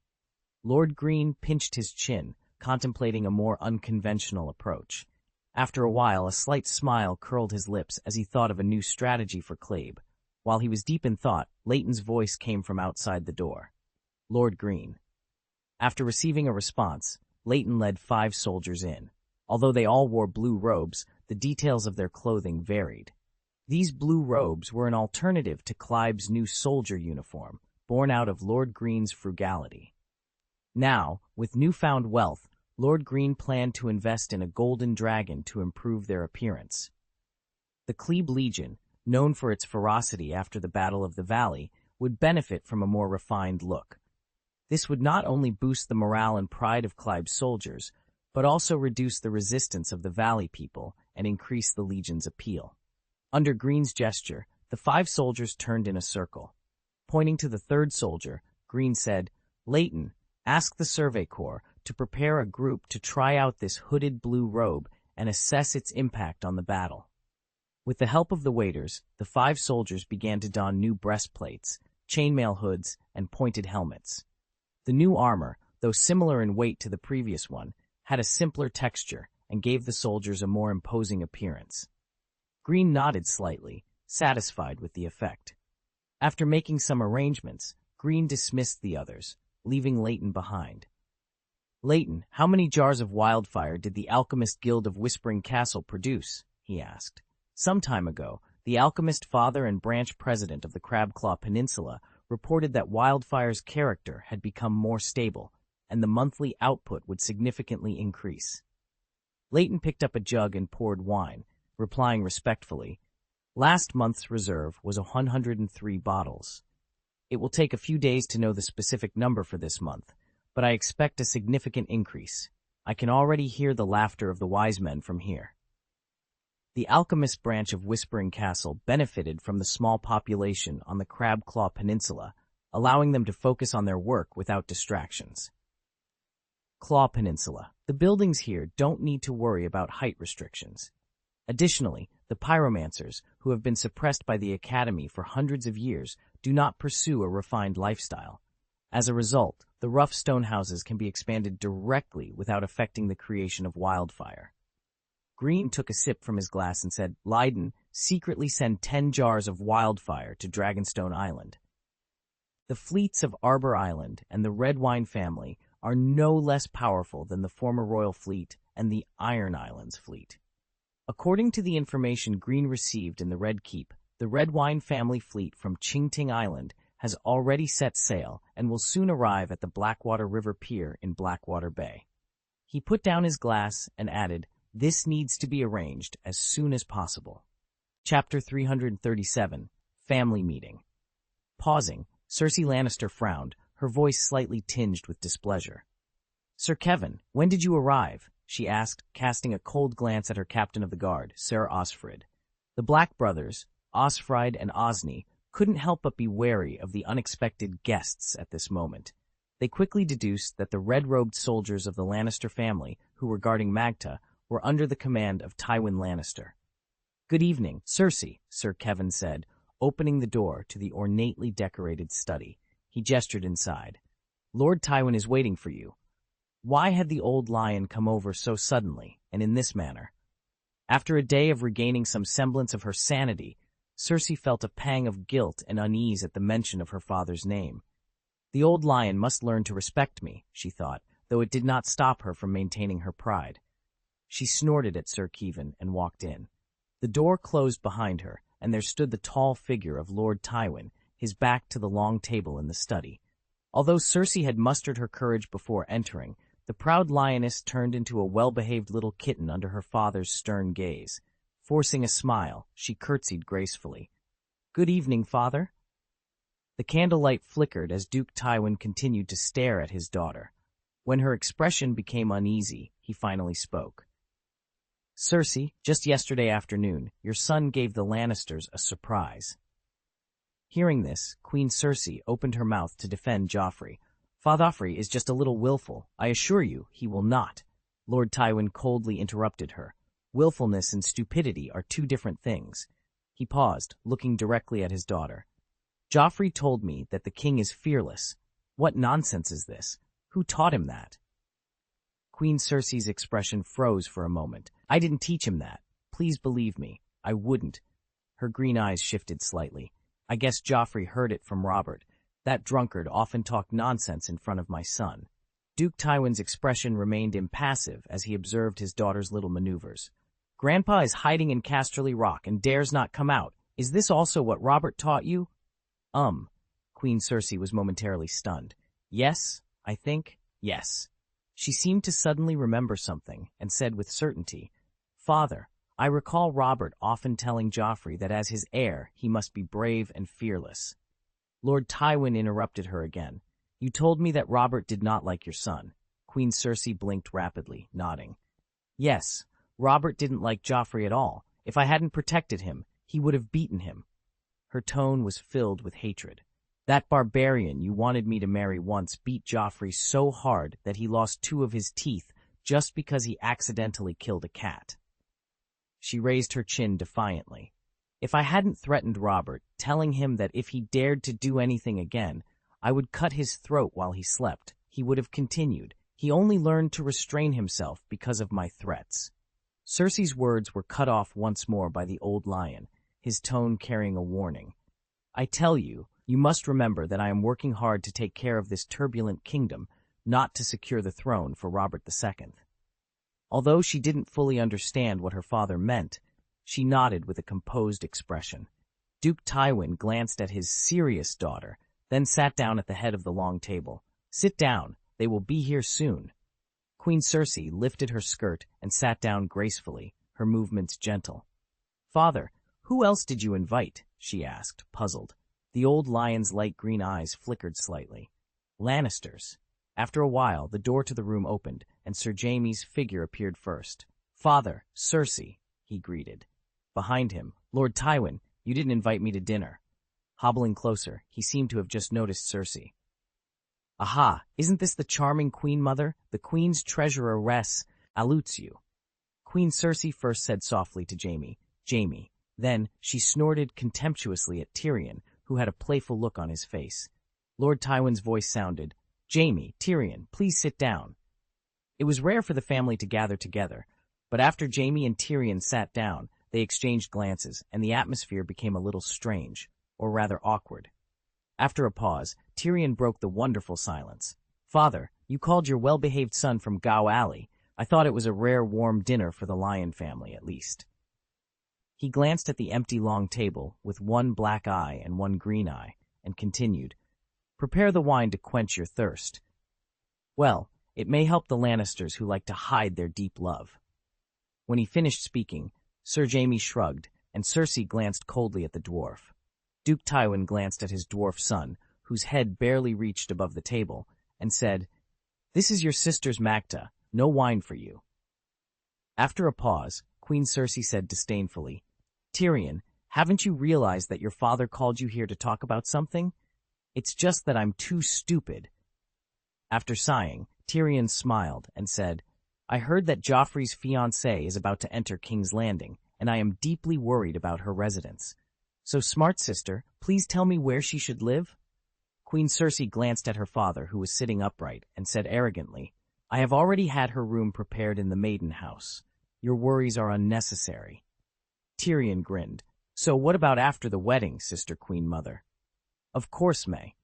Lord Greene pinched his chin, contemplating a more unconventional approach. After a while, a slight smile curled his lips as he thought of a new strategy for Kleb. While he was deep in thought, Leighton's voice came from outside the door. "Lord Greene." After receiving a response, Leighton led 5 soldiers in. Although they all wore blue robes, the details of their clothing varied. These blue robes were an alternative to Kleb's new soldier uniform, born out of Lord Greene's frugality. Now, with newfound wealth, Lord Greene planned to invest in a golden dragon to improve their appearance. The Kleb Legion, known for its ferocity after the Battle of the Valley, would benefit from a more refined look. This would not only boost the morale and pride of Kleb's soldiers, but also reduce the resistance of the Valley people and increase the Legion's appeal. Under Greene's gesture, the 5 soldiers turned in a circle. Pointing to the 3rd soldier, Greene said, Leighton, ask the Survey Corps to prepare a group to try out this hooded blue robe and assess its impact on the battle. With the help of the waiters, the 5 soldiers began to don new breastplates, chainmail hoods, and pointed helmets. The new armor, though similar in weight to the previous one, had a simpler texture and gave the soldiers a more imposing appearance. Greene nodded slightly, satisfied with the effect. After making some arrangements, Greene dismissed the others, leaving Leighton behind. "Leighton, how many jars of wildfire did the Alchemist Guild of Whispering Castle produce?" he asked. Some time ago, the alchemist father and branch president of the Crabclaw Peninsula reported that wildfire's character had become more stable, and the monthly output would significantly increase. Leighton picked up a jug and poured wine, replying respectfully, "Last month's reserve was 103 bottles. It will take a few days to know the specific number for this month, but I expect a significant increase. I can already hear the laughter of the wise men from here." The alchemist branch of Whispering Castle benefited from the small population on the Crabclaw Peninsula, allowing them to focus on their work without distractions. Claw Peninsula. The buildings here don't need to worry about height restrictions. Additionally, the pyromancers, who have been suppressed by the Academy for hundreds of years, do not pursue a refined lifestyle. As a result, the rough stone houses can be expanded directly without affecting the creation of wildfire. Greene took a sip from his glass and said, "Leiden, secretly send 10 jars of wildfire to Dragonstone Island." The fleets of Arbor Island and the Red Wine family are no less powerful than the former Royal Fleet and the Iron Islands fleet. According to the information Greene received in the Red Keep, the Red Wine family fleet from Qingting Island has already set sail and will soon arrive at the Blackwater River Pier in Blackwater Bay. He put down his glass and added, "This needs to be arranged as soon as possible." Chapter 337, Family Meeting. Pausing, Cersei Lannister frowned, her voice slightly tinged with displeasure. "Sir Kevin, when did you arrive?" she asked, casting a cold glance at her captain of the guard, Sir Osfrid. The Black brothers, Osfryd and Osney, couldn't help but be wary of the unexpected guests at this moment. They quickly deduced that the red-robed soldiers of the Lannister family, who were guarding Magta, were under the command of Tywin Lannister. "Good evening, Cersei," Sir Kevin said, opening the door to the ornately decorated study. He gestured inside. "Lord Tywin is waiting for you." Why had the old lion come over so suddenly, and in this manner? After a day of regaining some semblance of her sanity, Cersei felt a pang of guilt and unease at the mention of her father's name. The old lion must learn to respect me, she thought, though it did not stop her from maintaining her pride. She snorted at Sir Kevan and walked in. The door closed behind her, and there stood the tall figure of Lord Tywin, his back to the long table in the study. Although Cersei had mustered her courage before entering, the proud lioness turned into a well-behaved little kitten under her father's stern gaze. Forcing a smile, she curtsied gracefully. "Good evening, father." The candlelight flickered as Duke Tywin continued to stare at his daughter. When her expression became uneasy, he finally spoke. "Cersei, just yesterday afternoon, your son gave the Lannisters a surprise." Hearing this, Queen Cersei opened her mouth to defend Joffrey. "Father Joffrey is just a little willful. I assure you, he will not." Lord Tywin coldly interrupted her. Willfulness and stupidity are two different things. He paused, looking directly at his daughter. "Joffrey told me that the king is fearless. What nonsense is this? Who taught him that?" Queen Cersei's expression froze for a moment. "I didn't teach him that. Please believe me, I wouldn't." Her green eyes shifted slightly. "I guess Joffrey heard it from Robert. That drunkard often talked nonsense in front of my son." Duke Tywin's expression remained impassive as he observed his daughter's little maneuvers. "Grandpa is hiding in Casterly Rock and dares not come out. Is this also what Robert taught you?" Queen Cersei was momentarily stunned. "Yes, I think, yes." She seemed to suddenly remember something and said with certainty, "Father, I recall Robert often telling Joffrey that as his heir he must be brave and fearless." Lord Tywin interrupted her again. "You told me that Robert did not like your son." Queen Cersei blinked rapidly, nodding. "Yes, Robert didn't like Joffrey at all. If I hadn't protected him, he would have beaten him." Her tone was filled with hatred. That barbarian you wanted me to marry once beat Joffrey so hard that he lost 2 of his teeth just because he accidentally killed a cat." She raised her chin defiantly. "If I hadn't threatened Robert, telling him that if he dared to do anything again, I would cut his throat while he slept," he would have continued. "He only learned to restrain himself because of my threats." Cersei's words were cut off once more by the old lion, his tone carrying a warning. "I tell you, you must remember that I am working hard to take care of this turbulent kingdom, not to secure the throne for Robert II. Although she didn't fully understand what her father meant, she nodded with a composed expression. Duke Tywin glanced at his serious daughter, then sat down at the head of the long table. "Sit down, they will be here soon." Queen Cersei lifted her skirt and sat down gracefully, her movements gentle. "Father, who else did you invite?" she asked, puzzled. The old lion's light green eyes flickered slightly. "Lannisters." After a while, the door to the room opened, and Sir Jaime's figure appeared first. "Father, Cersei," he greeted. Behind him, "Lord Tywin, you didn't invite me to dinner." Hobbling closer, he seemed to have just noticed Cersei. "Aha, isn't this the charming Queen Mother, the Queen's treasureress, salutes you?" Queen Cersei first said softly to Jaime, "Jaime." Then she snorted contemptuously at Tyrion, who had a playful look on his face. Lord Tywin's voice sounded, "Jaime, Tyrion, please sit down." It was rare for the family to gather together, but after Jaime and Tyrion sat down, they exchanged glances, and the atmosphere became a little strange, or rather awkward. After a pause, Tyrion broke the wonderful silence. "Father, you called your well-behaved son from Gow Alley. I thought it was a rare warm dinner for the Lion family, at least." He glanced at the empty long table, with one black eye and one green eye, and continued, "Prepare the wine to quench your thirst. Well, it may help the Lannisters who like to hide their deep love." When he finished speaking, Sir Jaime shrugged, and Cersei glanced coldly at the dwarf. Duke Tywin glanced at his dwarf son, whose head barely reached above the table, and said, "This is your sister's Magda, no wine for you." After a pause, Queen Cersei said disdainfully, "Tyrion, haven't you realized that your father called you here to talk about something? It's just that I'm too stupid." After sighing, Tyrion smiled and said, "I heard that Joffrey's fiancée is about to enter King's Landing, and I am deeply worried about her residence. So, smart sister, please tell me where she should live?" Queen Cersei glanced at her father, who was sitting upright, and said arrogantly, "I have already had her room prepared in the maiden house. Your worries are unnecessary." Tyrion grinned. "So what about after the wedding, sister Queen Mother?" "Of course, May."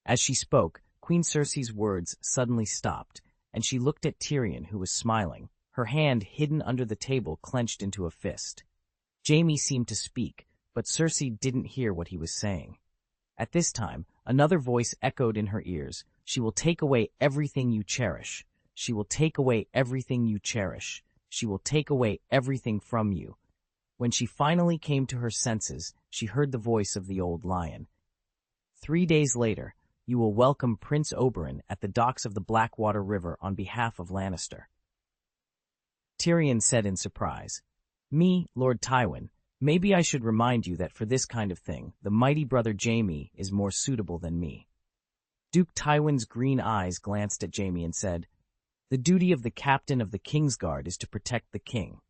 As she spoke, Queen Cersei's words suddenly stopped, and she looked at Tyrion, who was smiling, her hand hidden under the table clenched into a fist. Jaime seemed to speak, but Cersei didn't hear what he was saying. At this time, another voice echoed in her ears, "She will take away everything you cherish. She will take away everything you cherish. She will take away everything from you." When she finally came to her senses, she heard the voice of the old lion. "3 days later, you will welcome Prince Oberyn at the docks of the Blackwater River on behalf of Lannister." Tyrion said in surprise, "Me, Lord Tywin, maybe I should remind you that for this kind of thing, the mighty brother Jaime is more suitable than me." Duke Tywin's green eyes glanced at Jaime and said, "The duty of the captain of the Kingsguard is to protect the king."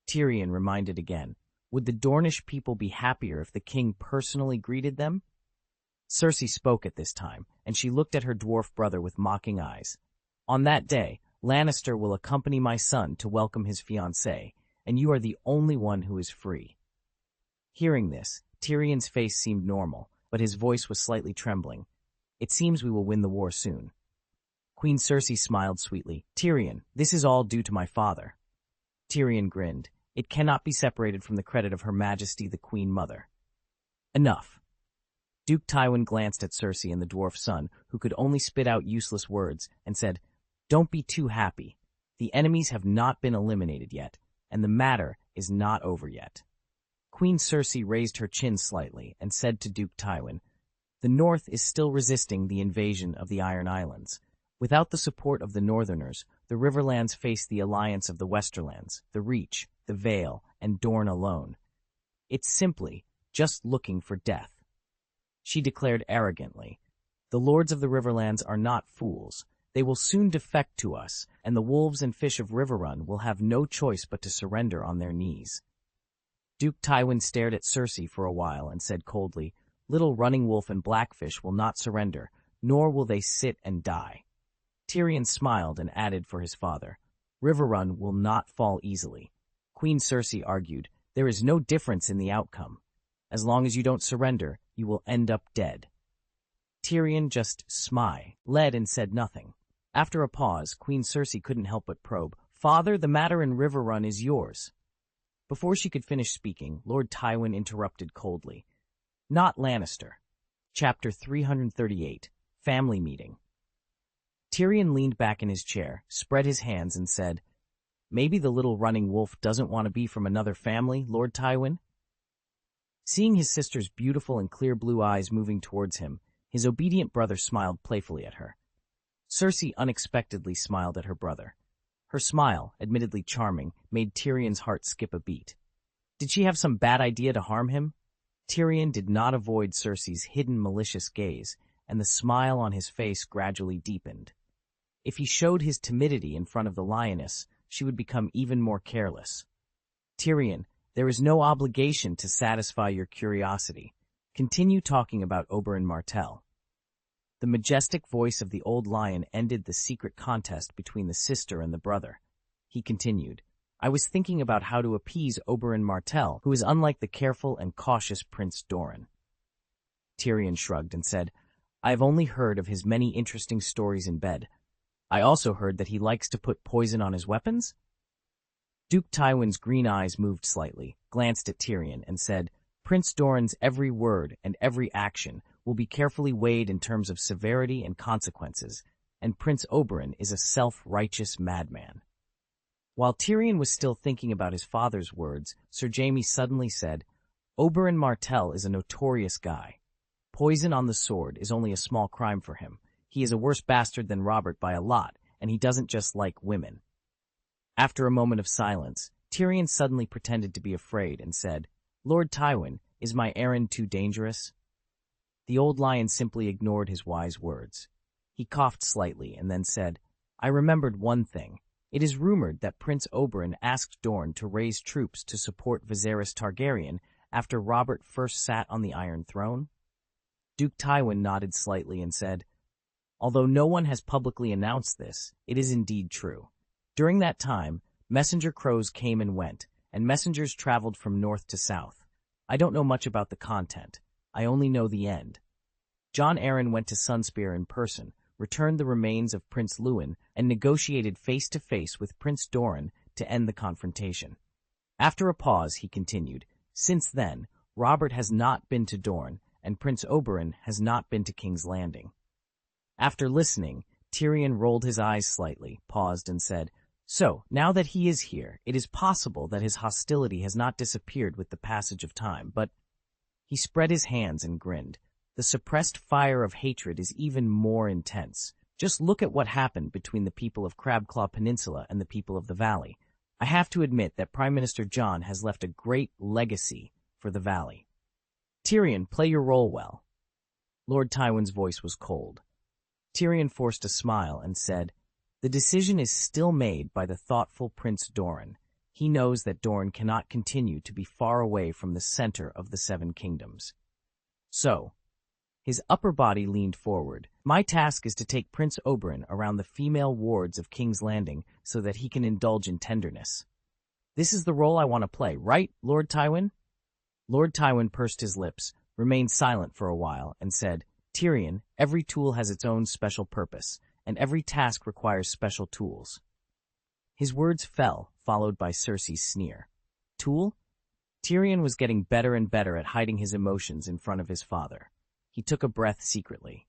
Tyrion reminded again, "Would the Dornish people be happier if the king personally greeted them?" Cersei spoke at this time, and she looked at her dwarf brother with mocking eyes. "On that day, Lannister will accompany my son to welcome his fiancée, and you are the only one who is free." Hearing this, Tyrion's face seemed normal, but his voice was slightly trembling. "It seems we will win the war soon." Queen Cersei smiled sweetly. "Tyrion, this is all due to my father." Tyrion grinned. "It cannot be separated from the credit of Her Majesty the Queen Mother." "Enough." Duke Tywin glanced at Cersei and the dwarf son, who could only spit out useless words, and said, "Don't be too happy. The enemies have not been eliminated yet, and the matter is not over yet." Queen Cersei raised her chin slightly and said to Duke Tywin, "The North is still resisting the invasion of the Iron Islands. Without the support of the Northerners, the Riverlands face the alliance of the Westerlands, the Reach, the Vale, and Dorne alone. It's simply just looking for death." She declared arrogantly, "The lords of the Riverlands are not fools. They will soon defect to us, and the wolves and fish of Riverrun will have no choice but to surrender on their knees." Duke Tywin stared at Cersei for a while and said coldly, "Little Running Wolf and Blackfish will not surrender, nor will they sit and die." Tyrion smiled and added for his father, "Riverrun will not fall easily." Queen Cersei argued, "There is no difference in the outcome. As long as you don't surrender, you will end up dead." Tyrion just smiled and said nothing. After a pause, Queen Cersei couldn't help but probe, "Father, the matter in Riverrun is yours." Before she could finish speaking, Lord Tywin interrupted coldly, "Not Lannister." Chapter 338, Family Meeting. Tyrion leaned back in his chair, spread his hands, and said, "Maybe the little running wolf doesn't want to be from another family, Lord Tywin?" Seeing his sister's beautiful and clear blue eyes moving towards him, his obedient brother smiled playfully at her. Cersei unexpectedly smiled at her brother. Her smile, admittedly charming, made Tyrion's heart skip a beat. Did she have some bad idea to harm him? Tyrion did not avoid Cersei's hidden malicious gaze, and the smile on his face gradually deepened. If he showed his timidity in front of the lioness, she would become even more careless. "Tyrion, there is no obligation to satisfy your curiosity. Continue talking about Oberyn Martell." The majestic voice of the old lion ended the secret contest between the sister and the brother. He continued, "I was thinking about how to appease Oberyn Martell, who is unlike the careful and cautious Prince Doran." Tyrion shrugged and said, "I have only heard of his many interesting stories in bed. I also heard that he likes to put poison on his weapons?" Duke Tywin's green eyes moved slightly, glanced at Tyrion, and said, "Prince Doran's every word and every action will be carefully weighed in terms of severity and consequences, and Prince Oberyn is a self-righteous madman." While Tyrion was still thinking about his father's words, Sir Jaime suddenly said, "Oberyn Martell is a notorious guy. Poison on the sword is only a small crime for him. He is a worse bastard than Robert by a lot, and he doesn't just like women." After a moment of silence, Tyrion suddenly pretended to be afraid and said, "Lord Tywin, is my errand too dangerous?" The old lion simply ignored his wise words. He coughed slightly and then said, "I remembered one thing. It is rumored that Prince Oberyn asked Dorne to raise troops to support Viserys Targaryen after Robert first sat on the Iron Throne." Duke Tywin nodded slightly and said, "Although no one has publicly announced this, it is indeed true. During that time, messenger crows came and went, and messengers traveled from north to south. I don't know much about the content. I only know the end. Jon Arryn went to Sunspear in person, returned the remains of Prince Lewin, and negotiated face-to-face with Prince Doran to end the confrontation. After a pause, he continued, Since then, Robert has not been to Dorne, and Prince Oberyn has not been to King's Landing." After listening, Tyrion rolled his eyes slightly, paused, and said, "So, now that he is here, it is possible that his hostility has not disappeared with the passage of time, but—" He spread his hands and grinned. "The suppressed fire of hatred is even more intense. Just look at what happened between the people of Crabclaw Peninsula and the people of the Valley. I have to admit that Prime Minister Jon has left a great legacy for the Valley." "Tyrion, play your role well." Lord Tywin's voice was cold. Tyrion forced a smile and said, "The decision is still made by the thoughtful Prince Doran. He knows that Dorne cannot continue to be far away from the center of the Seven Kingdoms. So," his upper body leaned forward, "my task is to take Prince Oberyn around the female wards of King's Landing so that he can indulge in tenderness. This is the role I want to play, right, Lord Tywin?" Lord Tywin pursed his lips, remained silent for a while, and said, "Tyrion, every tool has its own special purpose, and every task requires special tools." His words fell, followed by Cersei's sneer. "Tool?" Tyrion was getting better and better at hiding his emotions in front of his father. He took a breath secretly.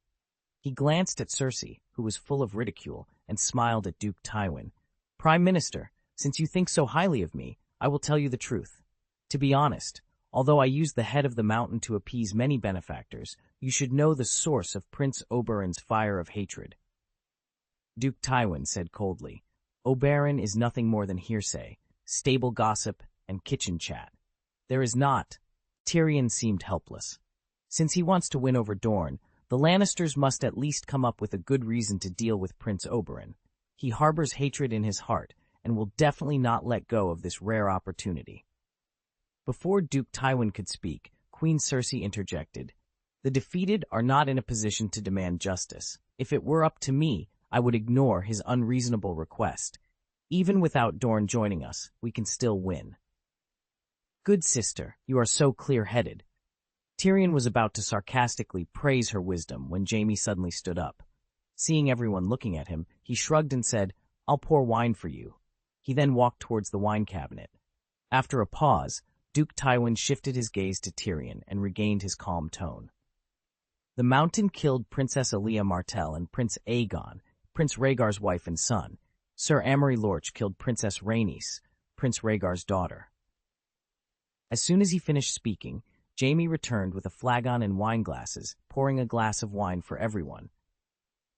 He glanced at Cersei, who was full of ridicule, and smiled at Duke Tywin. "Prime Minister, since you think so highly of me, I will tell you the truth. To be honest, although I used the head of the mountain to appease many benefactors, you should know the source of Prince Oberyn's fire of hatred." Duke Tywin said coldly, "Oberyn is nothing more than hearsay, stable gossip, and kitchen chat. There is not." Tyrion seemed helpless. Since he wants to win over Dorne, the Lannisters must at least come up with a good reason to deal with Prince Oberyn. He harbors hatred in his heart and will definitely not let go of this rare opportunity. Before Duke Tywin could speak, Queen Cersei interjected. The defeated are not in a position to demand justice. If it were up to me, I would ignore his unreasonable request. Even without Dorne joining us, we can still win. Good sister, you are so clear-headed. Tyrion was about to sarcastically praise her wisdom when Jaime suddenly stood up. Seeing everyone looking at him, he shrugged and said, I'll pour wine for you. He then walked towards the wine cabinet. After a pause, Duke Tywin shifted his gaze to Tyrion and regained his calm tone. The Mountain killed Princess Elia Martell and Prince Aegon, Prince Rhaegar's wife and son. Sir Amory Lorch killed Princess Rhaenys, Prince Rhaegar's daughter. As soon as he finished speaking, Jaime returned with a flagon and wine glasses, pouring a glass of wine for everyone.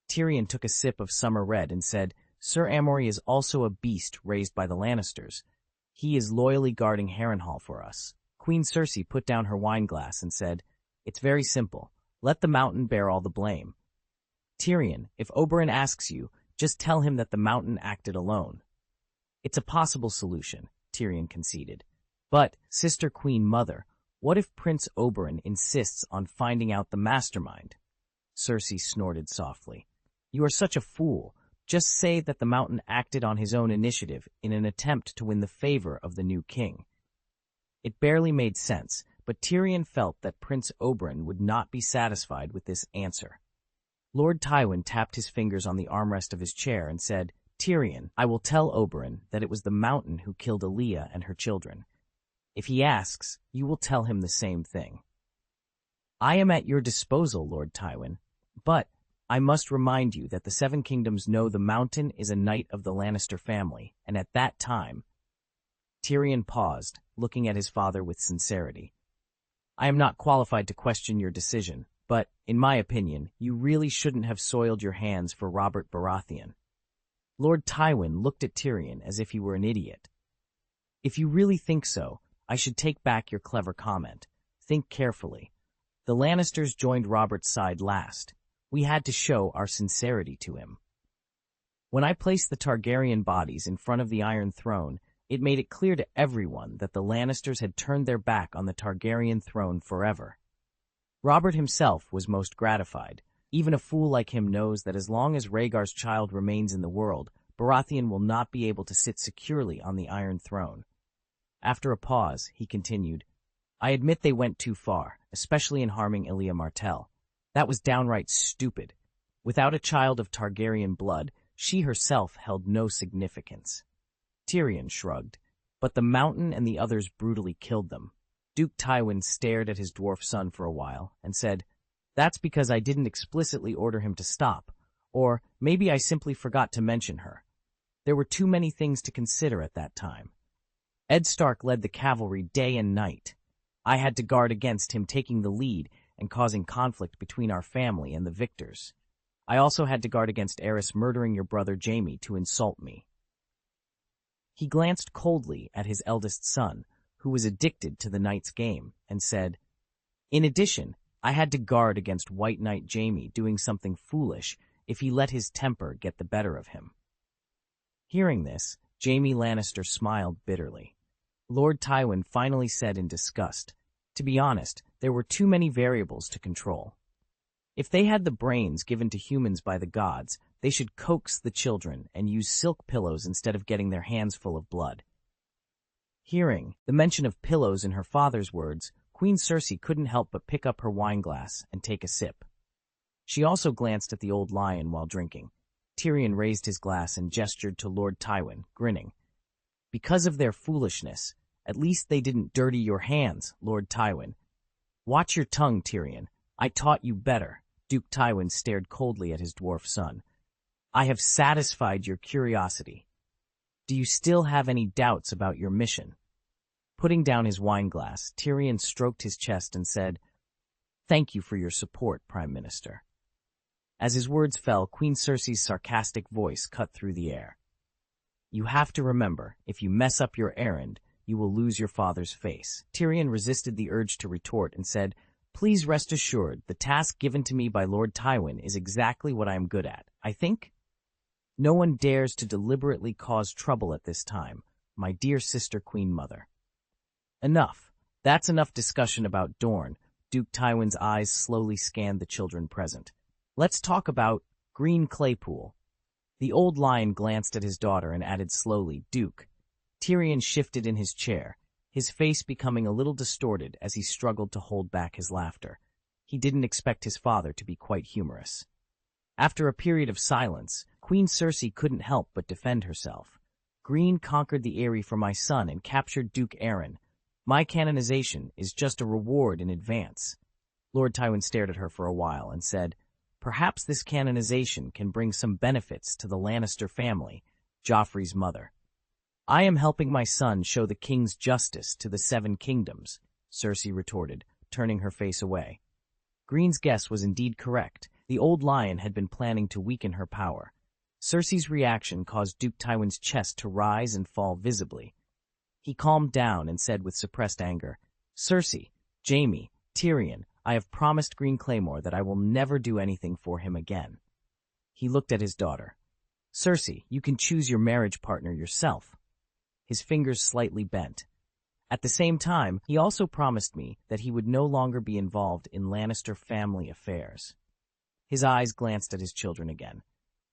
Tyrion took a sip of summer red and said, Sir Amory is also a beast raised by the Lannisters. He is loyally guarding Harrenhal for us. Queen Cersei put down her wine glass and said, It's very simple. Let the Mountain bear all the blame. Tyrion, if Oberyn asks you, just tell him that the Mountain acted alone. It's a possible solution, Tyrion conceded. But, Sister Queen Mother, what if Prince Oberyn insists on finding out the mastermind? Cersei snorted softly. You are such a fool. Just say that the Mountain acted on his own initiative in an attempt to win the favor of the new king. It barely made sense, but Tyrion felt that Prince Oberyn would not be satisfied with this answer. Lord Tywin tapped his fingers on the armrest of his chair and said, Tyrion, I will tell Oberyn that it was the Mountain who killed Elia and her children. If he asks, you will tell him the same thing. I am at your disposal, Lord Tywin, but I must remind you that the Seven Kingdoms know the Mountain is a knight of the Lannister family, and at that time... Tyrion paused, looking at his father with sincerity. I am not qualified to question your decision, but, in my opinion, you really shouldn't have soiled your hands for Robert Baratheon. Lord Tywin looked at Tyrion as if he were an idiot. If you really think so, I should take back your clever comment. Think carefully. The Lannisters joined Robert's side last. We had to show our sincerity to him. When I placed the Targaryen bodies in front of the Iron Throne, it made it clear to everyone that the Lannisters had turned their back on the Targaryen throne forever. Robert himself was most gratified. Even a fool like him knows that as long as Rhaegar's child remains in the world, Baratheon will not be able to sit securely on the Iron Throne. After a pause, he continued, I admit they went too far, especially in harming Elia Martell. That was downright stupid. Without a child of Targaryen blood, she herself held no significance. Tyrion shrugged, but the Mountain and the others brutally killed them. Duke Tywin stared at his dwarf son for a while and said, That's because I didn't explicitly order him to stop, or maybe I simply forgot to mention her. There were too many things to consider at that time. Ed Stark led the cavalry day and night. I had to guard against him taking the lead and causing conflict between our family and the victors. I also had to guard against Aerys murdering your brother Jaime to insult me. He glanced coldly at his eldest son, who was addicted to the night's game, and said, In addition, I had to guard against White Knight Jaime doing something foolish if he let his temper get the better of him. Hearing this, Jaime Lannister smiled bitterly. Lord Tywin finally said in disgust, To be honest, there were too many variables to control. If they had the brains given to humans by the gods, they should coax the children and use silk pillows instead of getting their hands full of blood. Hearing the mention of pillows in her father's words, Queen Cersei couldn't help but pick up her wineglass and take a sip. She also glanced at the old lion while drinking. Tyrion raised his glass and gestured to Lord Tywin, grinning. Because of their foolishness, at least they didn't dirty your hands, Lord Tywin. Watch your tongue, Tyrion. I taught you better. Duke Tywin stared coldly at his dwarf son. I have satisfied your curiosity. Do you still have any doubts about your mission? Putting down his wineglass, Tyrion stroked his chest and said, Thank you for your support, Prime Minister. As his words fell, Queen Cersei's sarcastic voice cut through the air. You have to remember, if you mess up your errand, you will lose your father's face. Tyrion resisted the urge to retort and said, Please rest assured, the task given to me by Lord Tywin is exactly what I am good at, I think. No one dares to deliberately cause trouble at this time, my dear sister Queen Mother. Enough. That's enough discussion about Dorne. Duke Tywin's eyes slowly scanned the children present. Let's talk about Greene Kleb. The old lion glanced at his daughter and added slowly, Duke. Tyrion shifted in his chair, his face becoming a little distorted as he struggled to hold back his laughter. He didn't expect his father to be quite humorous. After a period of silence, Queen Cersei couldn't help but defend herself. Greene conquered the Eyrie for my son and captured Duke Aeron. My canonization is just a reward in advance. Lord Tywin stared at her for a while and said, Perhaps this canonization can bring some benefits to the Lannister family, Joffrey's mother. I am helping my son show the king's justice to the Seven Kingdoms, Cersei retorted, turning her face away. Greene's guess was indeed correct. The old lion had been planning to weaken her power. Cersei's reaction caused Duke Tywin's chest to rise and fall visibly. He calmed down and said with suppressed anger, Cersei, Jaime, Tyrion, I have promised Greene Claymore that I will never do anything for him again. He looked at his daughter. Cersei, you can choose your marriage partner yourself. His fingers slightly bent. At the same time, he also promised me that he would no longer be involved in Lannister family affairs. His eyes glanced at his children again.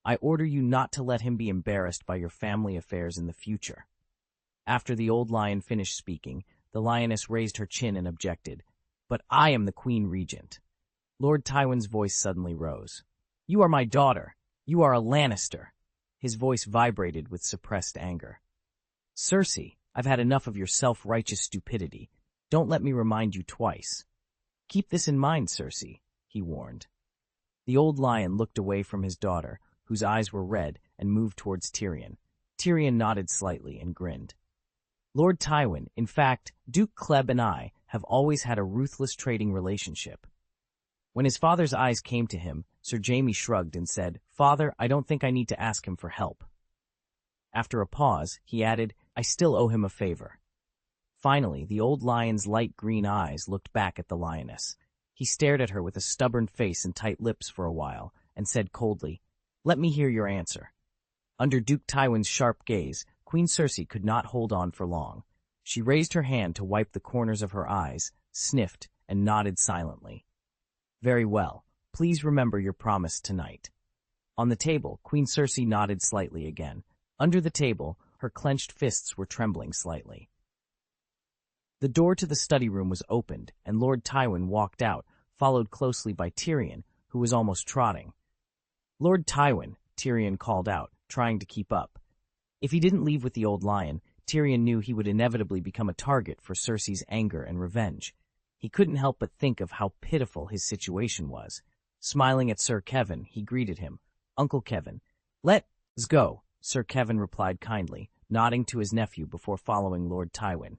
I order you not to let him be embarrassed by your family affairs in the future. After the old lion finished speaking, the lioness raised her chin and objected, But I am the Queen Regent. Lord Tywin's voice suddenly rose. You are my daughter. You are a Lannister. His voice vibrated with suppressed anger. Cersei, I've had enough of your self-righteous stupidity. Don't let me remind you twice. Keep this in mind, Cersei, he warned. The old lion looked away from his daughter, whose eyes were red, and moved towards Tyrion. Tyrion nodded slightly and grinned. Lord Tywin, in fact, Duke Kleb and I have always had a ruthless trading relationship. When his father's eyes came to him, Sir Jaime shrugged and said, Father, I don't think I need to ask him for help. After a pause, he added, I still owe him a favor. Finally, the old lion's light green eyes looked back at the lioness. He stared at her with a stubborn face and tight lips for a while, and said coldly, Let me hear your answer. Under Duke Tywin's sharp gaze, Queen Cersei could not hold on for long. She raised her hand to wipe the corners of her eyes, sniffed, and nodded silently. Very well. Please remember your promise tonight. On the table, Queen Cersei nodded slightly again. Under the table, her clenched fists were trembling slightly. The door to the study room was opened, and Lord Tywin walked out, followed closely by Tyrion, who was almost trotting. Lord Tywin, Tyrion called out, trying to keep up. If he didn't leave with the old lion, Tyrion knew he would inevitably become a target for Cersei's anger and revenge. He couldn't help but think of how pitiful his situation was. Smiling at Sir Kevin, he greeted him. Uncle Kevin. Let's go, Sir Kevin replied kindly, nodding to his nephew before following Lord Tywin.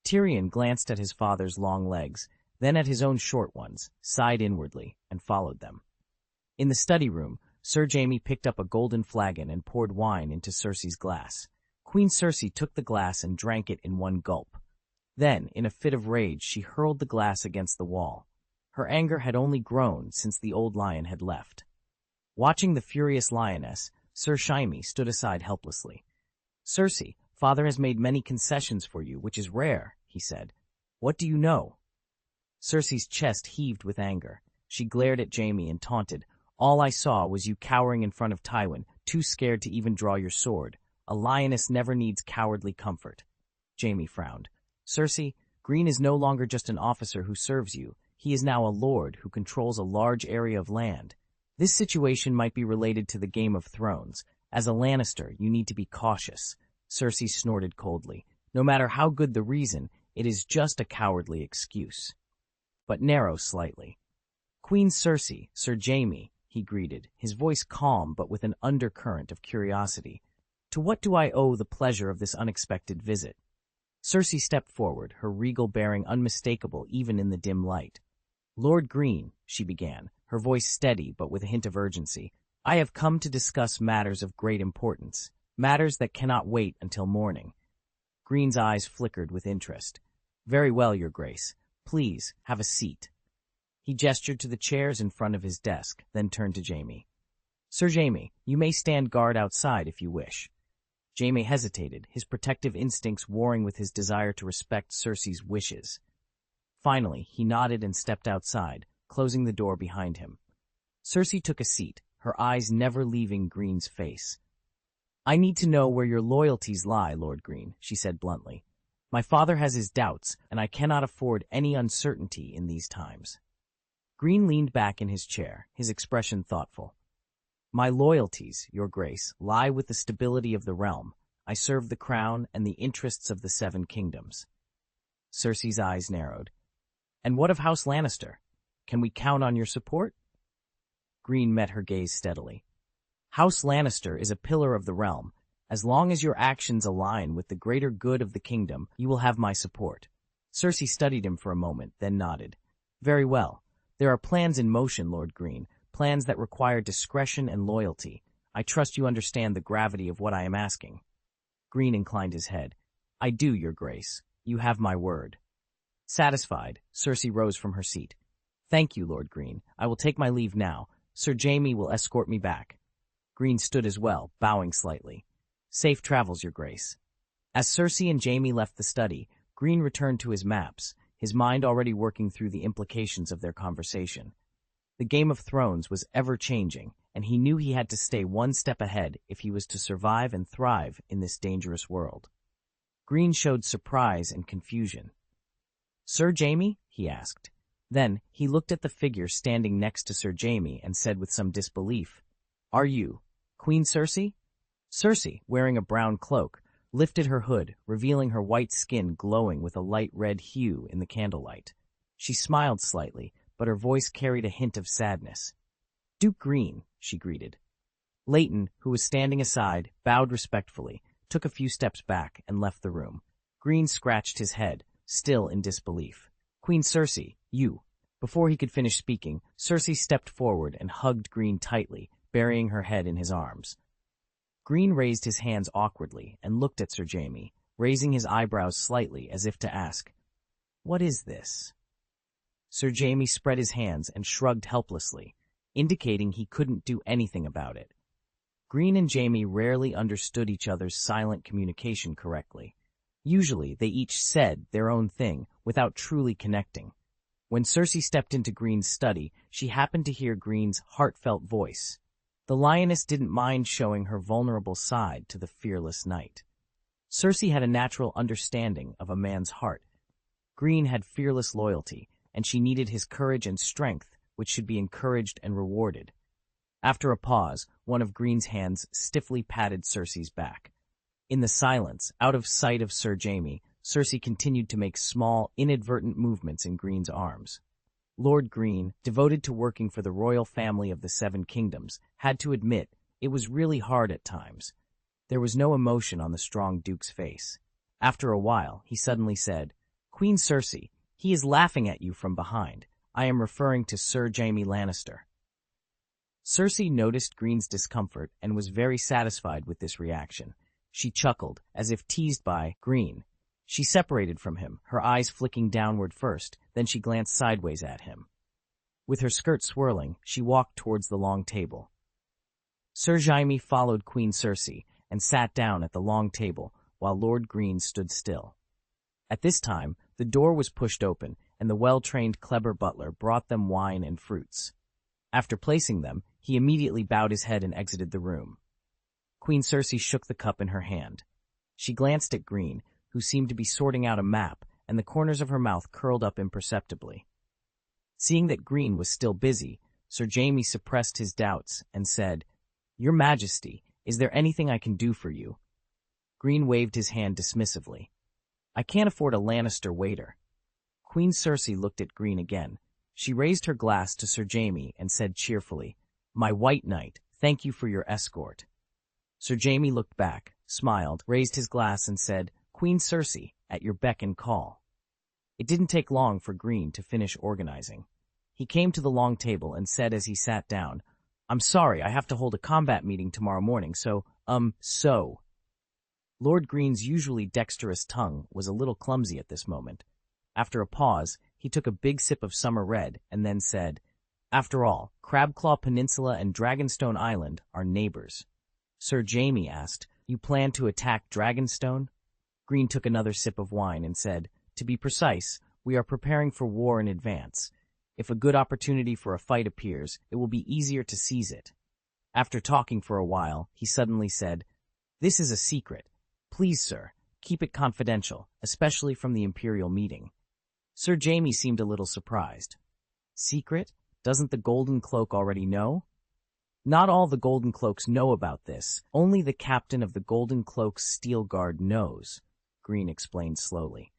Tyrion glanced at his father's long legs, then at his own short ones, sighed inwardly, and followed them. In the study room, Sir Jaime picked up a golden flagon and poured wine into Cersei's glass. Queen Cersei took the glass and drank it in one gulp. Then, in a fit of rage, she hurled the glass against the wall. Her anger had only grown since the old lion had left. Watching the furious lioness, Sir Jaime stood aside helplessly. Cersei, father has made many concessions for you, which is rare, he said. What do you know? Cersei's chest heaved with anger. She glared at Jaime and taunted. All I saw was you cowering in front of Tywin, too scared to even draw your sword. A lioness never needs cowardly comfort. Jaime frowned. Cersei, Greene is no longer just an officer who serves you. He is now a lord who controls a large area of land. This situation might be related to the Game of Thrones. As a Lannister, you need to be cautious. Cersei snorted coldly. No matter how good the reason, it is just a cowardly excuse. But narrow slightly. Queen Cersei, Sir Jaime, he greeted, his voice calm but with an undercurrent of curiosity. To what do I owe the pleasure of this unexpected visit? Cersei stepped forward, her regal bearing unmistakable even in the dim light. Lord Greene, she began, her voice steady but with a hint of urgency, I have come to discuss matters of great importance, matters that cannot wait until morning. Greene's eyes flickered with interest. Very well, Your Grace. Please, have a seat. He gestured to the chairs in front of his desk, then turned to Jaime. "Sir Jaime, you may stand guard outside if you wish." Jaime hesitated, his protective instincts warring with his desire to respect Cersei's wishes. Finally, he nodded and stepped outside, closing the door behind him. Cersei took a seat, her eyes never leaving Greene's face. "I need to know where your loyalties lie, Lord Greene," she said bluntly. "My father has his doubts, and I cannot afford any uncertainty in these times." Greene leaned back in his chair, his expression thoughtful. "My loyalties, Your Grace, lie with the stability of the realm. I serve the crown and the interests of the Seven Kingdoms." Cersei's eyes narrowed. "And what of House Lannister? Can we count on your support?" Greene met her gaze steadily. "House Lannister is a pillar of the realm. As long as your actions align with the greater good of the kingdom, you will have my support." Cersei studied him for a moment, then nodded. "Very well. There are plans in motion, Lord Greene, plans that require discretion and loyalty. I trust you understand the gravity of what I am asking." Greene inclined his head. "I do, Your Grace. You have my word." Satisfied, Cersei rose from her seat. "Thank you, Lord Greene. I will take my leave now. Sir Jaime will escort me back." Greene stood as well, bowing slightly. "Safe travels, Your Grace." As Cersei and Jaime left the study, Greene returned to his maps, his mind already working through the implications of their conversation. The Game of Thrones was ever-changing, and he knew he had to stay one step ahead if he was to survive and thrive in this dangerous world. Greene showed surprise and confusion. "Sir Jaime?" he asked. Then he looked at the figure standing next to Sir Jaime and said with some disbelief, "Are you Queen Cersei?" Cersei, wearing a brown cloak, lifted her hood, revealing her white skin glowing with a light red hue in the candlelight. She smiled slightly, but her voice carried a hint of sadness. "Duke Greene," she greeted. Leighton, who was standing aside, bowed respectfully, took a few steps back, and left the room. Greene scratched his head, still in disbelief. "Queen Cersei, you." Before he could finish speaking, Cersei stepped forward and hugged Greene tightly, burying her head in his arms. Greene raised his hands awkwardly and looked at Sir Jaime, raising his eyebrows slightly as if to ask, "What is this?" Sir Jaime spread his hands and shrugged helplessly, indicating he couldn't do anything about it. Greene and Jaime rarely understood each other's silent communication correctly. Usually, they each said their own thing without truly connecting. When Cersei stepped into Greene's study, she happened to hear Greene's heartfelt voice. The lioness didn't mind showing her vulnerable side to the fearless knight. Cersei had a natural understanding of a man's heart. Greene had fearless loyalty, and she needed his courage and strength, which should be encouraged and rewarded. After a pause, one of Greene's hands stiffly patted Cersei's back. In the silence, out of sight of Sir Jaime, Cersei continued to make small, inadvertent movements in Greene's arms. Lord Greene, devoted to working for the royal family of the Seven Kingdoms, had to admit it was really hard at times. There was no emotion on the strong duke's face. After a while, he suddenly said, "Queen Cersei, he is laughing at you from behind. I am referring to Sir Jaime Lannister." Cersei noticed Greene's discomfort and was very satisfied with this reaction. She chuckled, as if teased by Greene. She separated from him, her eyes flicking downward first, then she glanced sideways at him. With her skirt swirling, she walked towards the long table. Sir Jaime followed Queen Cersei and sat down at the long table, while Lord Greene stood still. At this time, the door was pushed open, and the well-trained Kleber butler brought them wine and fruits. After placing them, he immediately bowed his head and exited the room. Queen Cersei shook the cup in her hand. She glanced at Greene, who seemed to be sorting out a map, and the corners of her mouth curled up imperceptibly. Seeing that Greene was still busy, Sir Jaime suppressed his doubts and said, "Your Majesty, is there anything I can do for you?" Greene waved his hand dismissively. "I can't afford a Lannister waiter." Queen Cersei looked at Greene again. She raised her glass to Sir Jaime and said cheerfully, "My white knight, thank you for your escort." Sir Jaime looked back, smiled, raised his glass and said, "Queen Cersei, at your beck and call." It didn't take long for Greene to finish organizing. He came to the long table and said as he sat down, "I'm sorry, I have to hold a combat meeting tomorrow morning, so. Lord Greene's usually dexterous tongue was a little clumsy at this moment. After a pause, he took a big sip of summer red and then said, "After all, Crabclaw Peninsula and Dragonstone Island are neighbors." Sir Jaime asked, "You plan to attack Dragonstone?" Greene took another sip of wine and said, "To be precise, we are preparing for war in advance. If a good opportunity for a fight appears, it will be easier to seize it." After talking for a while, he suddenly said, "This is a secret. Please, sir, keep it confidential, especially from the Imperial meeting." Sir Jaime seemed a little surprised. "Secret? Doesn't the Golden Cloak already know?" "Not all the Golden Cloaks know about this. Only the captain of the Golden Cloak's Steel Guard knows," Greene explained slowly.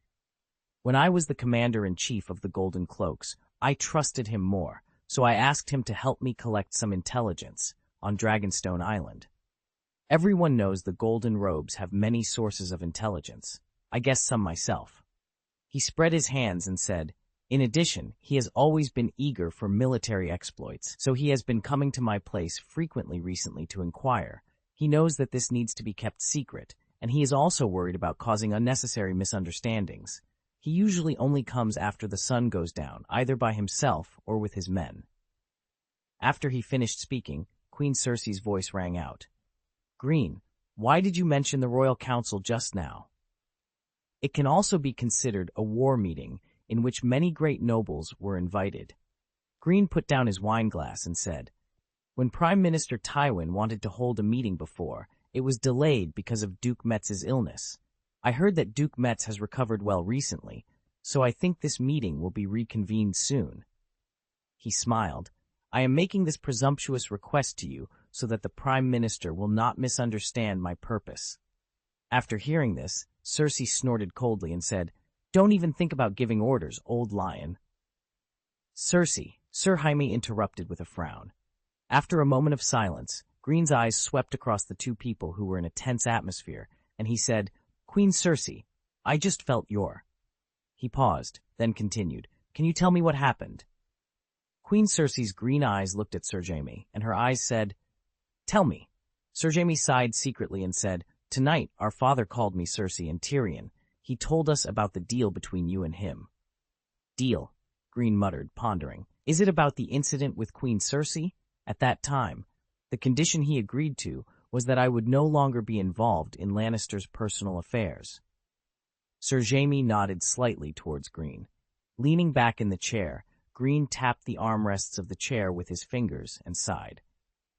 "When I was the commander-in-chief of the Golden Cloaks, I trusted him more, so I asked him to help me collect some intelligence on Dragonstone Island. Everyone knows the Golden Robes have many sources of intelligence. I guessed some myself." He spread his hands and said, "In addition, he has always been eager for military exploits, so he has been coming to my place frequently recently to inquire. He knows that this needs to be kept secret, and he is also worried about causing unnecessary misunderstandings. He usually only comes after the sun goes down, either by himself or with his men." After he finished speaking, Queen Cersei's voice rang out. "Greene, why did you mention the Royal Council just now?" "It can also be considered a war meeting in which many great nobles were invited." Greene put down his wineglass and said, "When Prime Minister Tywin wanted to hold a meeting before, it was delayed because of Duke Metz's illness. I heard that Duke Metz has recovered well recently, so I think this meeting will be reconvened soon." He smiled. "I am making this presumptuous request to you so that the Prime Minister will not misunderstand my purpose." After hearing this, Cersei snorted coldly and said, "Don't even think about giving orders, old lion." "Cersei," Sir Jaime interrupted with a frown. After a moment of silence, Greene's eyes swept across the two people who were in a tense atmosphere, and he said, "Queen Cersei, I just felt your—" He paused, then continued, "Can you tell me what happened?" Queen Cersei's green eyes looked at Sir Jaime, and her eyes said, "Tell me." Sir Jaime sighed secretly and said, "Tonight our father called me Cersei and Tyrion. He told us about the deal between you and him." "Deal," Greene muttered, pondering. "Is it about the incident with Queen Cersei?" At that time, the condition he agreed to was that I would no longer be involved in Lannister's personal affairs. Sir Jaime nodded slightly towards Greene. Leaning back in the chair, Greene tapped the armrests of the chair with his fingers and sighed.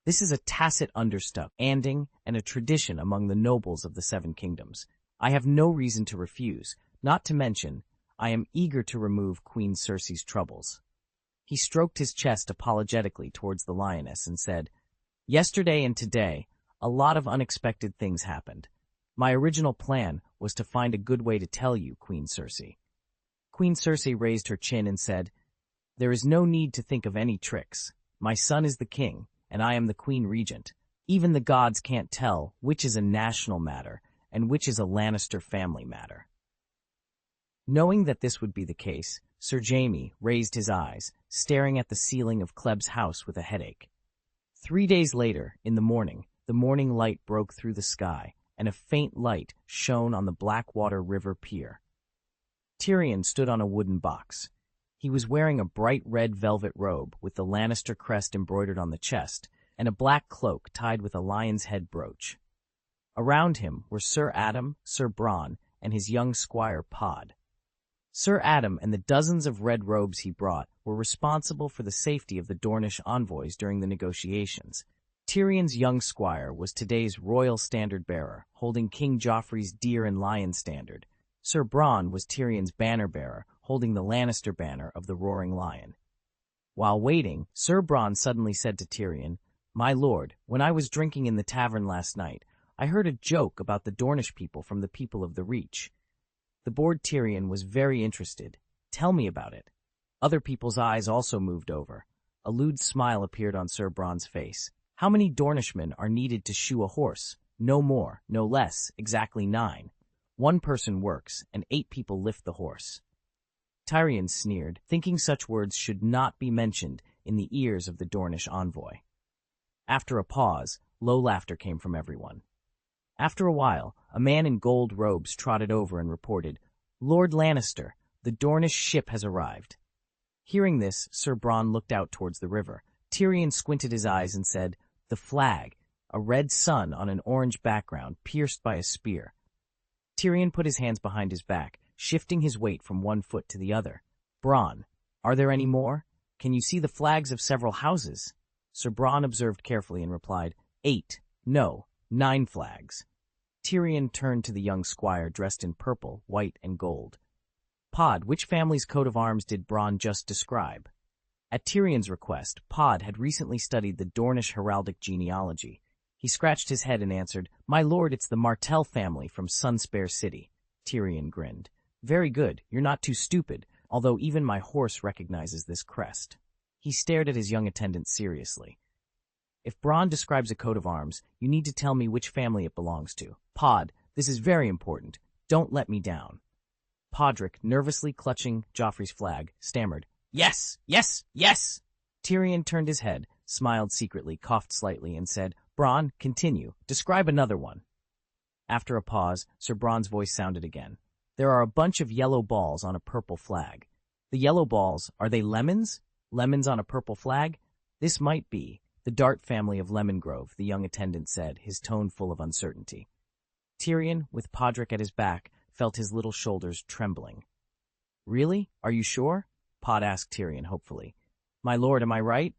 "This is a tacit understanding and a tradition among the nobles of the Seven Kingdoms. I have no reason to refuse, not to mention, I am eager to remove Queen Cersei's troubles." He stroked his chest apologetically towards the lioness and said, "Yesterday and today, a lot of unexpected things happened. My original plan was to find a good way to tell you, Queen Cersei." Queen Cersei raised her chin and said, "There is no need to think of any tricks. My son is the king, and I am the Queen Regent. Even the gods can't tell which is a national matter and which is a Lannister family matter." Knowing that this would be the case, Sir Jaime raised his eyes, staring at the ceiling of Kleb's house with a headache. 3 days later, in the morning light broke through the sky, and a faint light shone on the Blackwater River pier. Tyrion stood on a wooden box. He was wearing a bright red velvet robe with the Lannister crest embroidered on the chest, and a black cloak tied with a lion's head brooch. Around him were Sir Adam, Sir Bronn, and his young squire Pod. Sir Adam and the dozens of red robes he brought were responsible for the safety of the Dornish envoys during the negotiations. Tyrion's young squire was today's royal standard-bearer, holding King Joffrey's deer and lion standard. Sir Bronn was Tyrion's banner-bearer, holding the Lannister banner of the Roaring Lion. While waiting, Sir Bronn suddenly said to Tyrion, "My lord, when I was drinking in the tavern last night, I heard a joke about the Dornish people from the people of the Reach." The bored Tyrion was very interested. "Tell me about it." Other people's eyes also moved over. A lewd smile appeared on Sir Bronn's face. "How many Dornishmen are needed to shoe a horse? No more, no less, exactly 9. 1 person works, and 8 people lift the horse." Tyrion sneered, thinking such words should not be mentioned in the ears of the Dornish envoy. After a pause, low laughter came from everyone. After a while, a man in gold robes trotted over and reported, "Lord Lannister, The Dornish ship has arrived. Hearing this, Sir Bronn looked out towards the river. Tyrion squinted his eyes and said, "The flag, a red sun on an orange background pierced by a spear." Tyrion put his hands behind his back, shifting his weight from one foot to the other. "Bronn, are there any more? Can you see the flags of several houses?" Sir Bronn observed carefully and replied, 8, no, 9 flags. Tyrion turned to the young squire dressed in purple, white, and gold. "Pod, which family's coat of arms did Bronn just describe?" At Tyrion's request, Pod had recently studied the Dornish heraldic genealogy. He scratched his head and answered, "My lord, it's the Martell family from Sunspare City." Tyrion grinned. "Very good, you're not too stupid, although even my horse recognizes this crest." He stared at his young attendant seriously. "If Bronn describes a coat of arms, you need to tell me which family it belongs to. Pod, this is very important. Don't let me down." Podrick, nervously clutching Joffrey's flag, stammered, "Yes, yes, yes!" Tyrion turned his head, smiled secretly, coughed slightly, and said, "Bronn, continue. Describe another one." After a pause, Sir Bronn's voice sounded again. "There are a bunch of yellow balls on a purple flag. The yellow balls, are they lemons? Lemons on a purple flag? This might be the Dart family of Lemongrove," the young attendant said, his tone full of uncertainty. Tyrion, with Podrick at his back, felt his little shoulders trembling. "Really? Are you sure?" Pod asked Tyrion hopefully. "My lord, am I right?"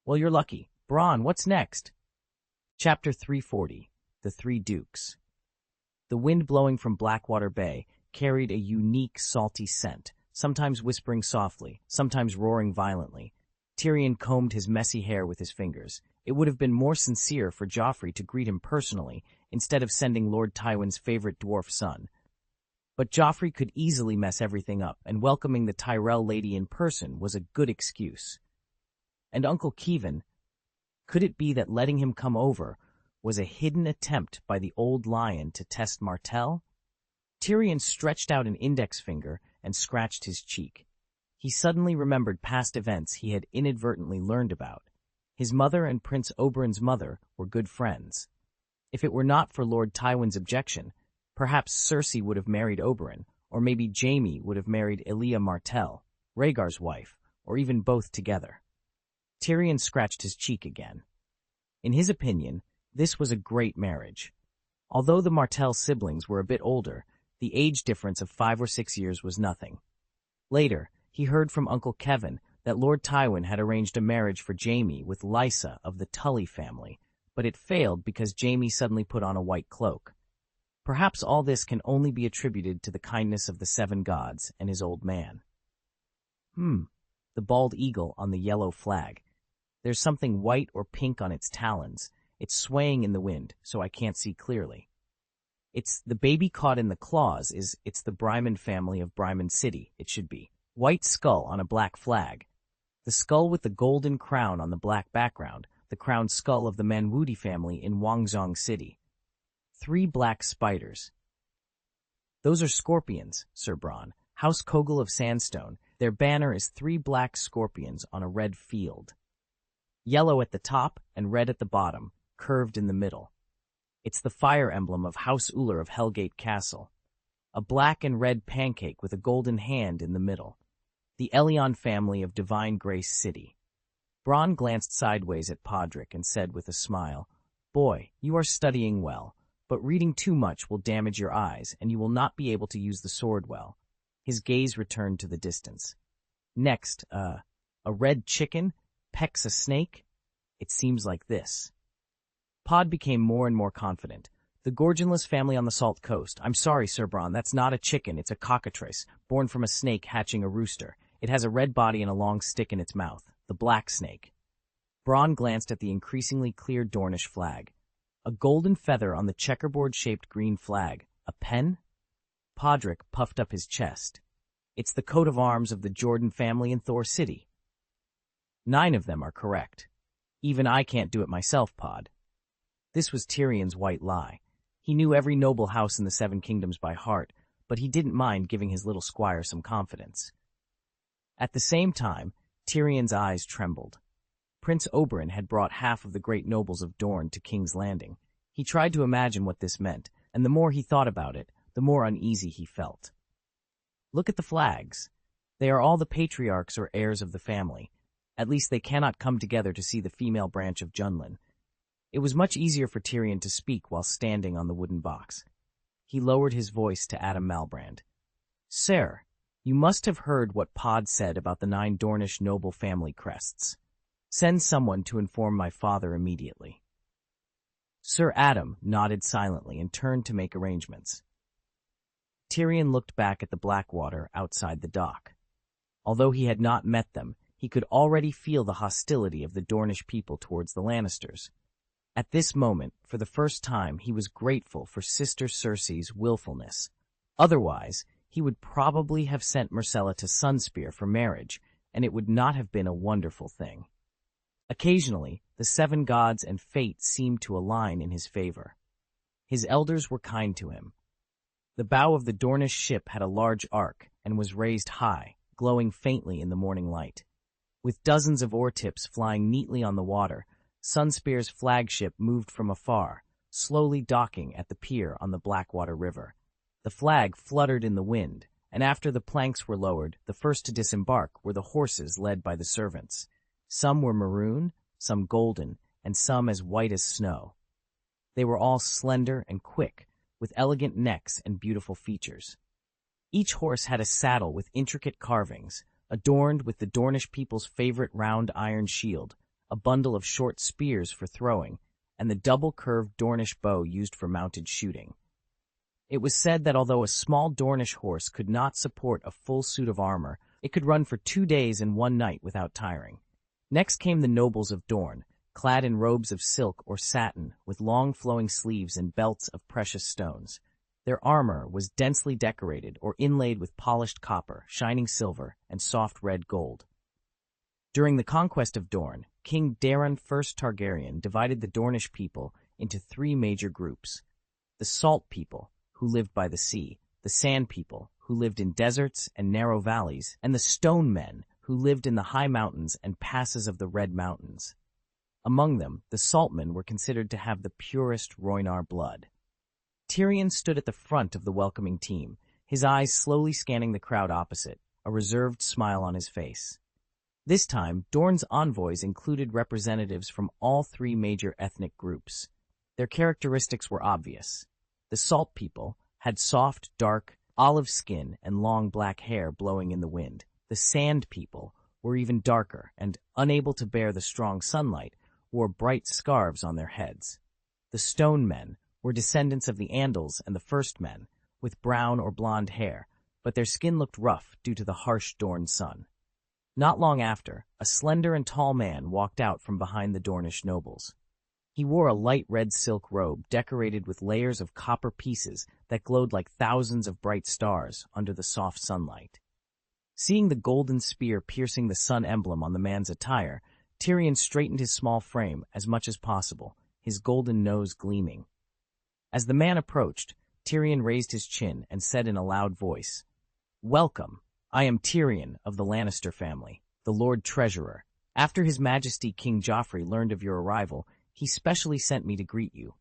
"Well, you're lucky. Bronn, what's next?" Chapter 340. The Three Dukes. The wind blowing from Blackwater Bay carried a unique salty scent, sometimes whispering softly, sometimes roaring violently. Tyrion combed his messy hair with his fingers. It would have been more sincere for Joffrey to greet him personally, instead of sending Lord Tywin's favorite dwarf son. But Joffrey could easily mess everything up, and welcoming the Tyrell lady in person was a good excuse. And Uncle Kevin, could it be that letting him come over was a hidden attempt by the old lion to test Martell? Tyrion stretched out an index finger and scratched his cheek. He suddenly remembered past events he had inadvertently learned about. His mother and Prince Oberyn's mother were good friends. If it were not for Lord Tywin's objection, perhaps Cersei would have married Oberyn, or maybe Jaime would have married Elia Martell, Rhaegar's wife, or even both together. Tyrion scratched his cheek again. In his opinion, this was a great marriage. Although the Martell siblings were a bit older, the age difference of 5 or 6 years was nothing. Later, he heard from Uncle Kevin that Lord Tywin had arranged a marriage for Jaime with Lysa of the Tully family, but it failed because Jaime suddenly put on a white cloak. Perhaps all this can only be attributed to the kindness of the 7 gods and his old man. The bald eagle on the yellow flag. There's something white or pink on its talons. It's swaying in the wind, so I can't see clearly. It's the baby caught in the claws it's the Bryman family of Bryman City, it should be. White skull on a black flag. The skull with the golden crown on the black background, the crowned skull of the Manwudi family in Wangzong City. 3 black spiders. Those are scorpions, Sir Bronn. House Kogel of Sandstone. Their banner is 3 black scorpions on a red field. Yellow at the top and red at the bottom, curved in the middle. It's the fire emblem of House Uller of Hellgate Castle. A black and red pancake with a golden hand in the middle. The Elion family of Divine Grace City. Bronn glanced sideways at Podrick and said with a smile, "Boy, you are studying well, but reading too much will damage your eyes and you will not be able to use the sword well." His gaze returned to the distance. "Next, a red chicken pecks a snake? It seems like this." Pod became more and more confident. "The Gorgonless family on the Salt Coast. I'm sorry, Sir Bronn, that's not a chicken, it's a cockatrice, born from a snake hatching a rooster. It has a red body and a long stick in its mouth. The black snake." Bronn glanced at the increasingly clear Dornish flag. A golden feather on the checkerboard-shaped green flag. A pen? Podrick puffed up his chest. "It's the coat of arms of the Jordan family in Thor City." 9 of them are correct. Even I can't do it myself, Pod. This was Tyrion's white lie. He knew every noble house in the 7 kingdoms by heart, but he didn't mind giving his little squire some confidence. At the same time, Tyrion's eyes trembled. Prince Oberyn had brought half of the great nobles of Dorne to King's Landing. He tried to imagine what this meant, and the more he thought about it, the more uneasy he felt. Look at the flags. They are all the patriarchs or heirs of the family. At least they cannot come together to see the female branch of Junlin. It was much easier for Tyrion to speak while standing on the wooden box. He lowered his voice to Adam Malbrand. Sir, you must have heard what Pod said about the 9 Dornish noble family crests. Send someone to inform my father immediately. Sir Adam nodded silently and turned to make arrangements. Tyrion looked back at the Blackwater outside the dock. Although he had not met them, he could already feel the hostility of the Dornish people towards the Lannisters. At this moment, for the first time, he was grateful for Sister Cersei's willfulness. Otherwise, he would probably have sent Myrcella to Sunspear for marriage, and it would not have been a wonderful thing. Occasionally, the 7 gods and fate seemed to align in his favor. His elders were kind to him. The bow of the Dornish ship had a large arc and was raised high, glowing faintly in the morning light. With dozens of oar tips flying neatly on the water, Sunspear's flagship moved from afar, slowly docking at the pier on the Blackwater River. The flag fluttered in the wind, and after the planks were lowered, the first to disembark were the horses led by the servants. Some were maroon, some golden, and some as white as snow. They were all slender and quick, with elegant necks and beautiful features. Each horse had a saddle with intricate carvings, adorned with the Dornish people's favorite round iron shield, a bundle of short spears for throwing, and the double-curved Dornish bow used for mounted shooting. It was said that although a small Dornish horse could not support a full suit of armor, it could run for 2 days and 1 night without tiring. Next came the nobles of Dorne, clad in robes of silk or satin, with long flowing sleeves and belts of precious stones. Their armor was densely decorated or inlaid with polished copper, shining silver, and soft red gold. During the conquest of Dorne, King Daeron I Targaryen divided the Dornish people into 3 major groups: the Salt people, who lived by the sea, the Sand people, who lived in deserts and narrow valleys, and the Stone men, who lived in the high mountains and passes of the Red Mountains. Among them, the Saltmen were considered to have the purest Rhoynar blood. Tyrion stood at the front of the welcoming team, his eyes slowly scanning the crowd opposite, a reserved smile on his face. This time, Dorne's envoys included representatives from all 3 major ethnic groups. Their characteristics were obvious. The Salt people had soft, dark, olive skin and long black hair blowing in the wind. The Sand people were even darker and, unable to bear the strong sunlight, wore bright scarves on their heads. The Stone men were descendants of the Andals and the First Men, with brown or blonde hair, but their skin looked rough due to the harsh Dorne sun. Not long after, a slender and tall man walked out from behind the Dornish nobles. He wore a light red silk robe decorated with layers of copper pieces that glowed like thousands of bright stars under the soft sunlight. Seeing the golden spear piercing the sun emblem on the man's attire, Tyrion straightened his small frame as much as possible, his golden nose gleaming. As the man approached, Tyrion raised his chin and said in a loud voice, "Welcome. I am Tyrion of the Lannister family, the Lord Treasurer. After His Majesty King Joffrey learned of your arrival, he specially sent me to greet you."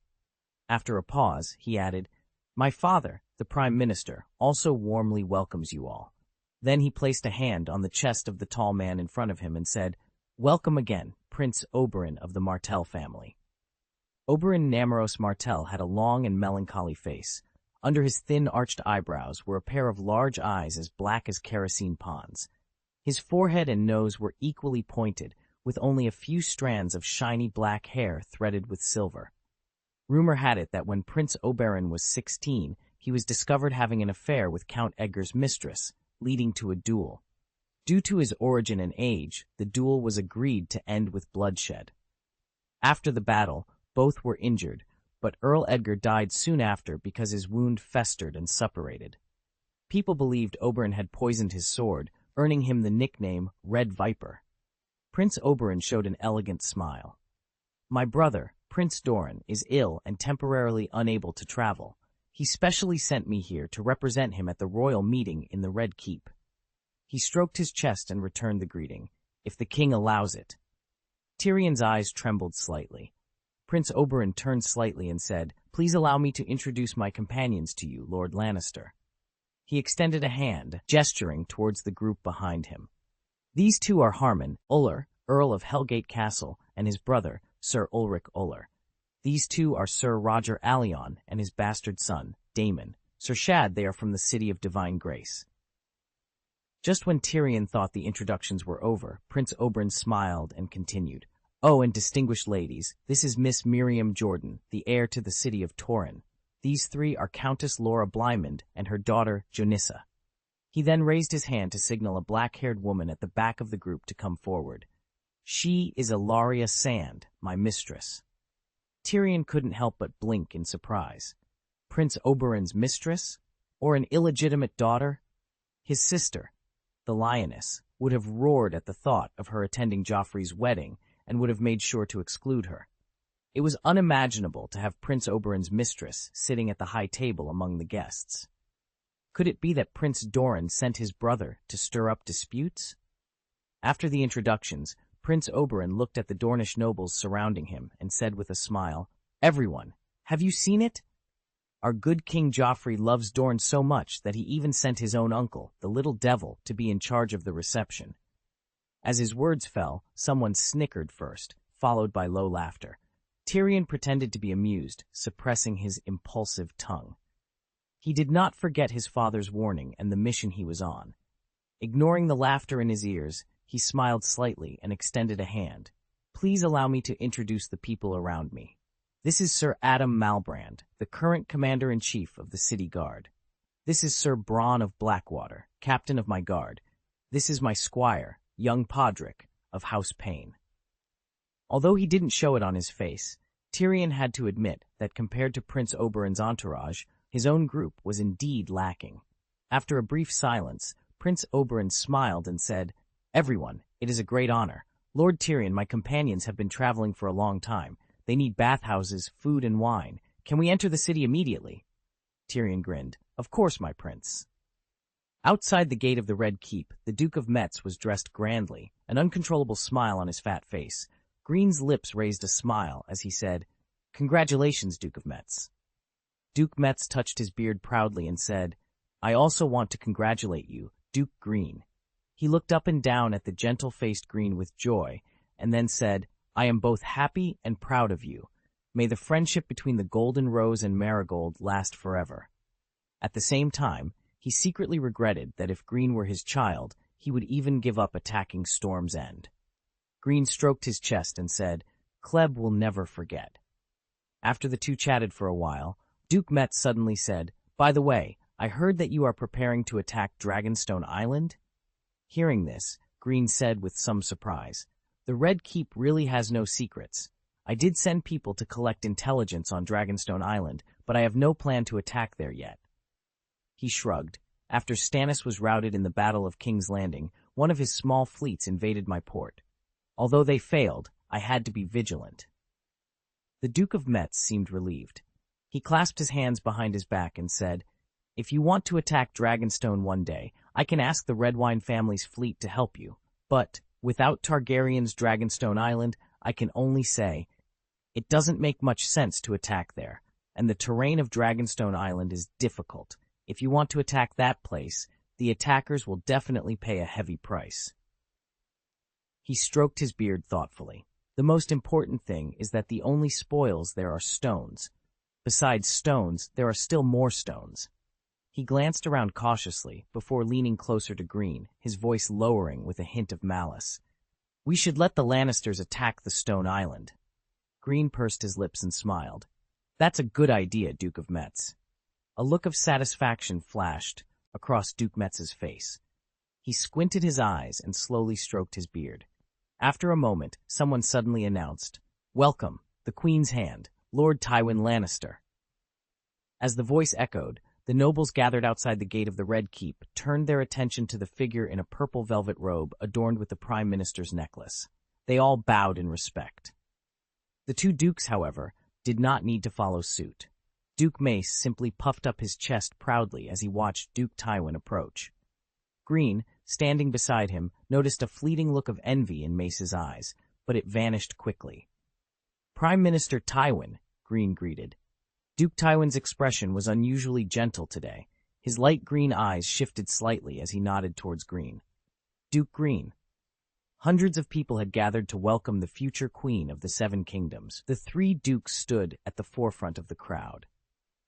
After a pause, he added, "My father, the Prime Minister, also warmly welcomes you all." Then he placed a hand on the chest of the tall man in front of him and said, "Welcome again, Prince Oberyn of the Martell family." Oberyn Namoros Martell had a long and melancholy face. Under his thin arched eyebrows were a pair of large eyes as black as kerosene ponds. His forehead and nose were equally pointed, with only a few strands of shiny black hair threaded with silver. Rumor had it that when Prince Oberyn was 16, he was discovered having an affair with Count Edgar's mistress, leading to a duel. Due to his origin and age, the duel was agreed to end with bloodshed. After the battle, both were injured, but Earl Edgar died soon after because his wound festered and suppurated. People believed Oberyn had poisoned his sword, earning him the nickname Red Viper. Prince Oberyn showed an elegant smile. "My brother, Prince Doran, is ill and temporarily unable to travel. He specially sent me here to represent him at the royal meeting in the Red Keep." He stroked his chest and returned the greeting, "If the king allows it." Tyrion's eyes trembled slightly. Prince Oberyn turned slightly and said, "Please allow me to introduce my companions to you, Lord Lannister." He extended a hand, gesturing towards the group behind him. These two are Harmon Uller, Earl of Hellgate Castle, and his brother, Sir Ulrich Uller. These two are Sir Roger Allion and his bastard son, Daemon. Sir Shad, they are from the City of Divine Grace. Just when Tyrion thought the introductions were over, Prince Oberyn smiled and continued. Oh, and distinguished ladies, this is Miss Miriam Jordan, the heir to the city of Torrin. These three are Countess Laura Blymond and her daughter, Jonissa. He then raised his hand to signal a black-haired woman at the back of the group to come forward. She is Ilaria Sand, my mistress. Tyrion couldn't help but blink in surprise. Prince Oberyn's mistress? Or an illegitimate daughter? His sister, the lioness, would have roared at the thought of her attending Joffrey's wedding and would have made sure to exclude her. It was unimaginable to have Prince Oberyn's mistress sitting at the high table among the guests. Could it be that Prince Doran sent his brother to stir up disputes? After the introductions, Prince Oberyn looked at the Dornish nobles surrounding him and said with a smile, "Everyone, have you seen it? Our good King Joffrey loves Dorne so much that he even sent his own uncle, the little devil, to be in charge of the reception." As his words fell, someone snickered first, followed by low laughter. Tyrion pretended to be amused, suppressing his impulsive tongue. He did not forget his father's warning and the mission he was on. Ignoring the laughter in his ears, he smiled slightly and extended a hand. "Please allow me to introduce the people around me. This is Sir Adam Malbrand, the current Commander-in-Chief of the City Guard. This is Sir Bronn of Blackwater, Captain of my guard. This is my squire, young Podrick, of House Payne." Although he didn't show it on his face, Tyrion had to admit that compared to Prince Oberyn's entourage, his own group was indeed lacking. After a brief silence, Prince Oberyn smiled and said, "Everyone, it is a great honor. Lord Tyrion, my companions have been traveling for a long time. They need bathhouses, food, and wine. Can we enter the city immediately?" Tyrion grinned. "Of course, my prince." Outside the gate of the Red Keep, the Duke of Metz was dressed grandly, an uncontrollable smile on his fat face. Greene's lips raised a smile as he said, "Congratulations, Duke of Metz." Duke Metz touched his beard proudly and said, "I also want to congratulate you, Duke Greene." He looked up and down at the gentle-faced Greene with joy, and then said, "I am both happy and proud of you. May the friendship between the Golden Rose and Marigold last forever." At the same time, he secretly regretted that if Greene were his child, he would even give up attacking Storm's End. Greene stroked his chest and said, "Kleb will never forget." After the two chatted for a while, Duke Metz suddenly said, "By the way, I heard that you are preparing to attack Dragonstone Island?" Hearing this, Greene said with some surprise, "The Red Keep really has no secrets. I did send people to collect intelligence on Dragonstone Island, but I have no plan to attack there yet." He shrugged. "After Stannis was routed in the Battle of King's Landing, one of his small fleets invaded my port. Although they failed, I had to be vigilant." The Duke of Metz seemed relieved. He clasped his hands behind his back and said, "If you want to attack Dragonstone one day, I can ask the Redwine family's fleet to help you. But, without Targaryen's Dragonstone Island, I can only say, it doesn't make much sense to attack there, and the terrain of Dragonstone Island is difficult. If you want to attack that place, the attackers will definitely pay a heavy price." He stroked his beard thoughtfully. "The most important thing is that the only spoils there are stones. Besides stones, there are still more stones." He glanced around cautiously before leaning closer to Greene, his voice lowering with a hint of malice. "We should let the Lannisters attack the Stone Island." Greene pursed his lips and smiled. "That's a good idea, Duke of Metz." A look of satisfaction flashed across Duke Metz's face. He squinted his eyes and slowly stroked his beard. After a moment, someone suddenly announced, "Welcome, the Queen's Hand, Lord Tywin Lannister." As the voice echoed, the nobles gathered outside the gate of the Red Keep turned their attention to the figure in a purple velvet robe adorned with the Prime Minister's necklace. They all bowed in respect. The two dukes, however, did not need to follow suit. Duke Mace simply puffed up his chest proudly as he watched Duke Tywin approach. Greene, standing beside him, noticed a fleeting look of envy in Mace's eyes, but it vanished quickly. "Prime Minister Tywin," Greene greeted. Duke Tywin's expression was unusually gentle today. His light green eyes shifted slightly as he nodded towards Greene. Duke Greene. Hundreds of people had gathered to welcome the future queen of the Seven Kingdoms. The three dukes stood at the forefront of the crowd.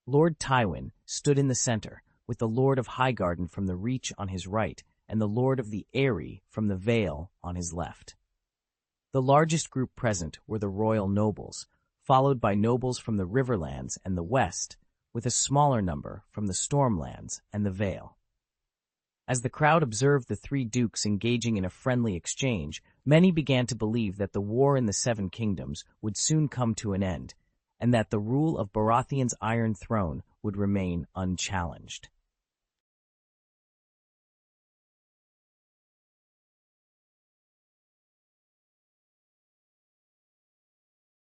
Lord Tywin stood in the center, with the Lord of Highgarden from the Reach on his right and the Lord of the Eyrie from the Vale on his left. The largest group present were the royal nobles, followed by nobles from the Riverlands and the West, with a smaller number from the Stormlands and the Vale. As the crowd observed the three dukes engaging in a friendly exchange, many began to believe that the war in the Seven Kingdoms would soon come to an end, and that the rule of Baratheon's Iron Throne would remain unchallenged.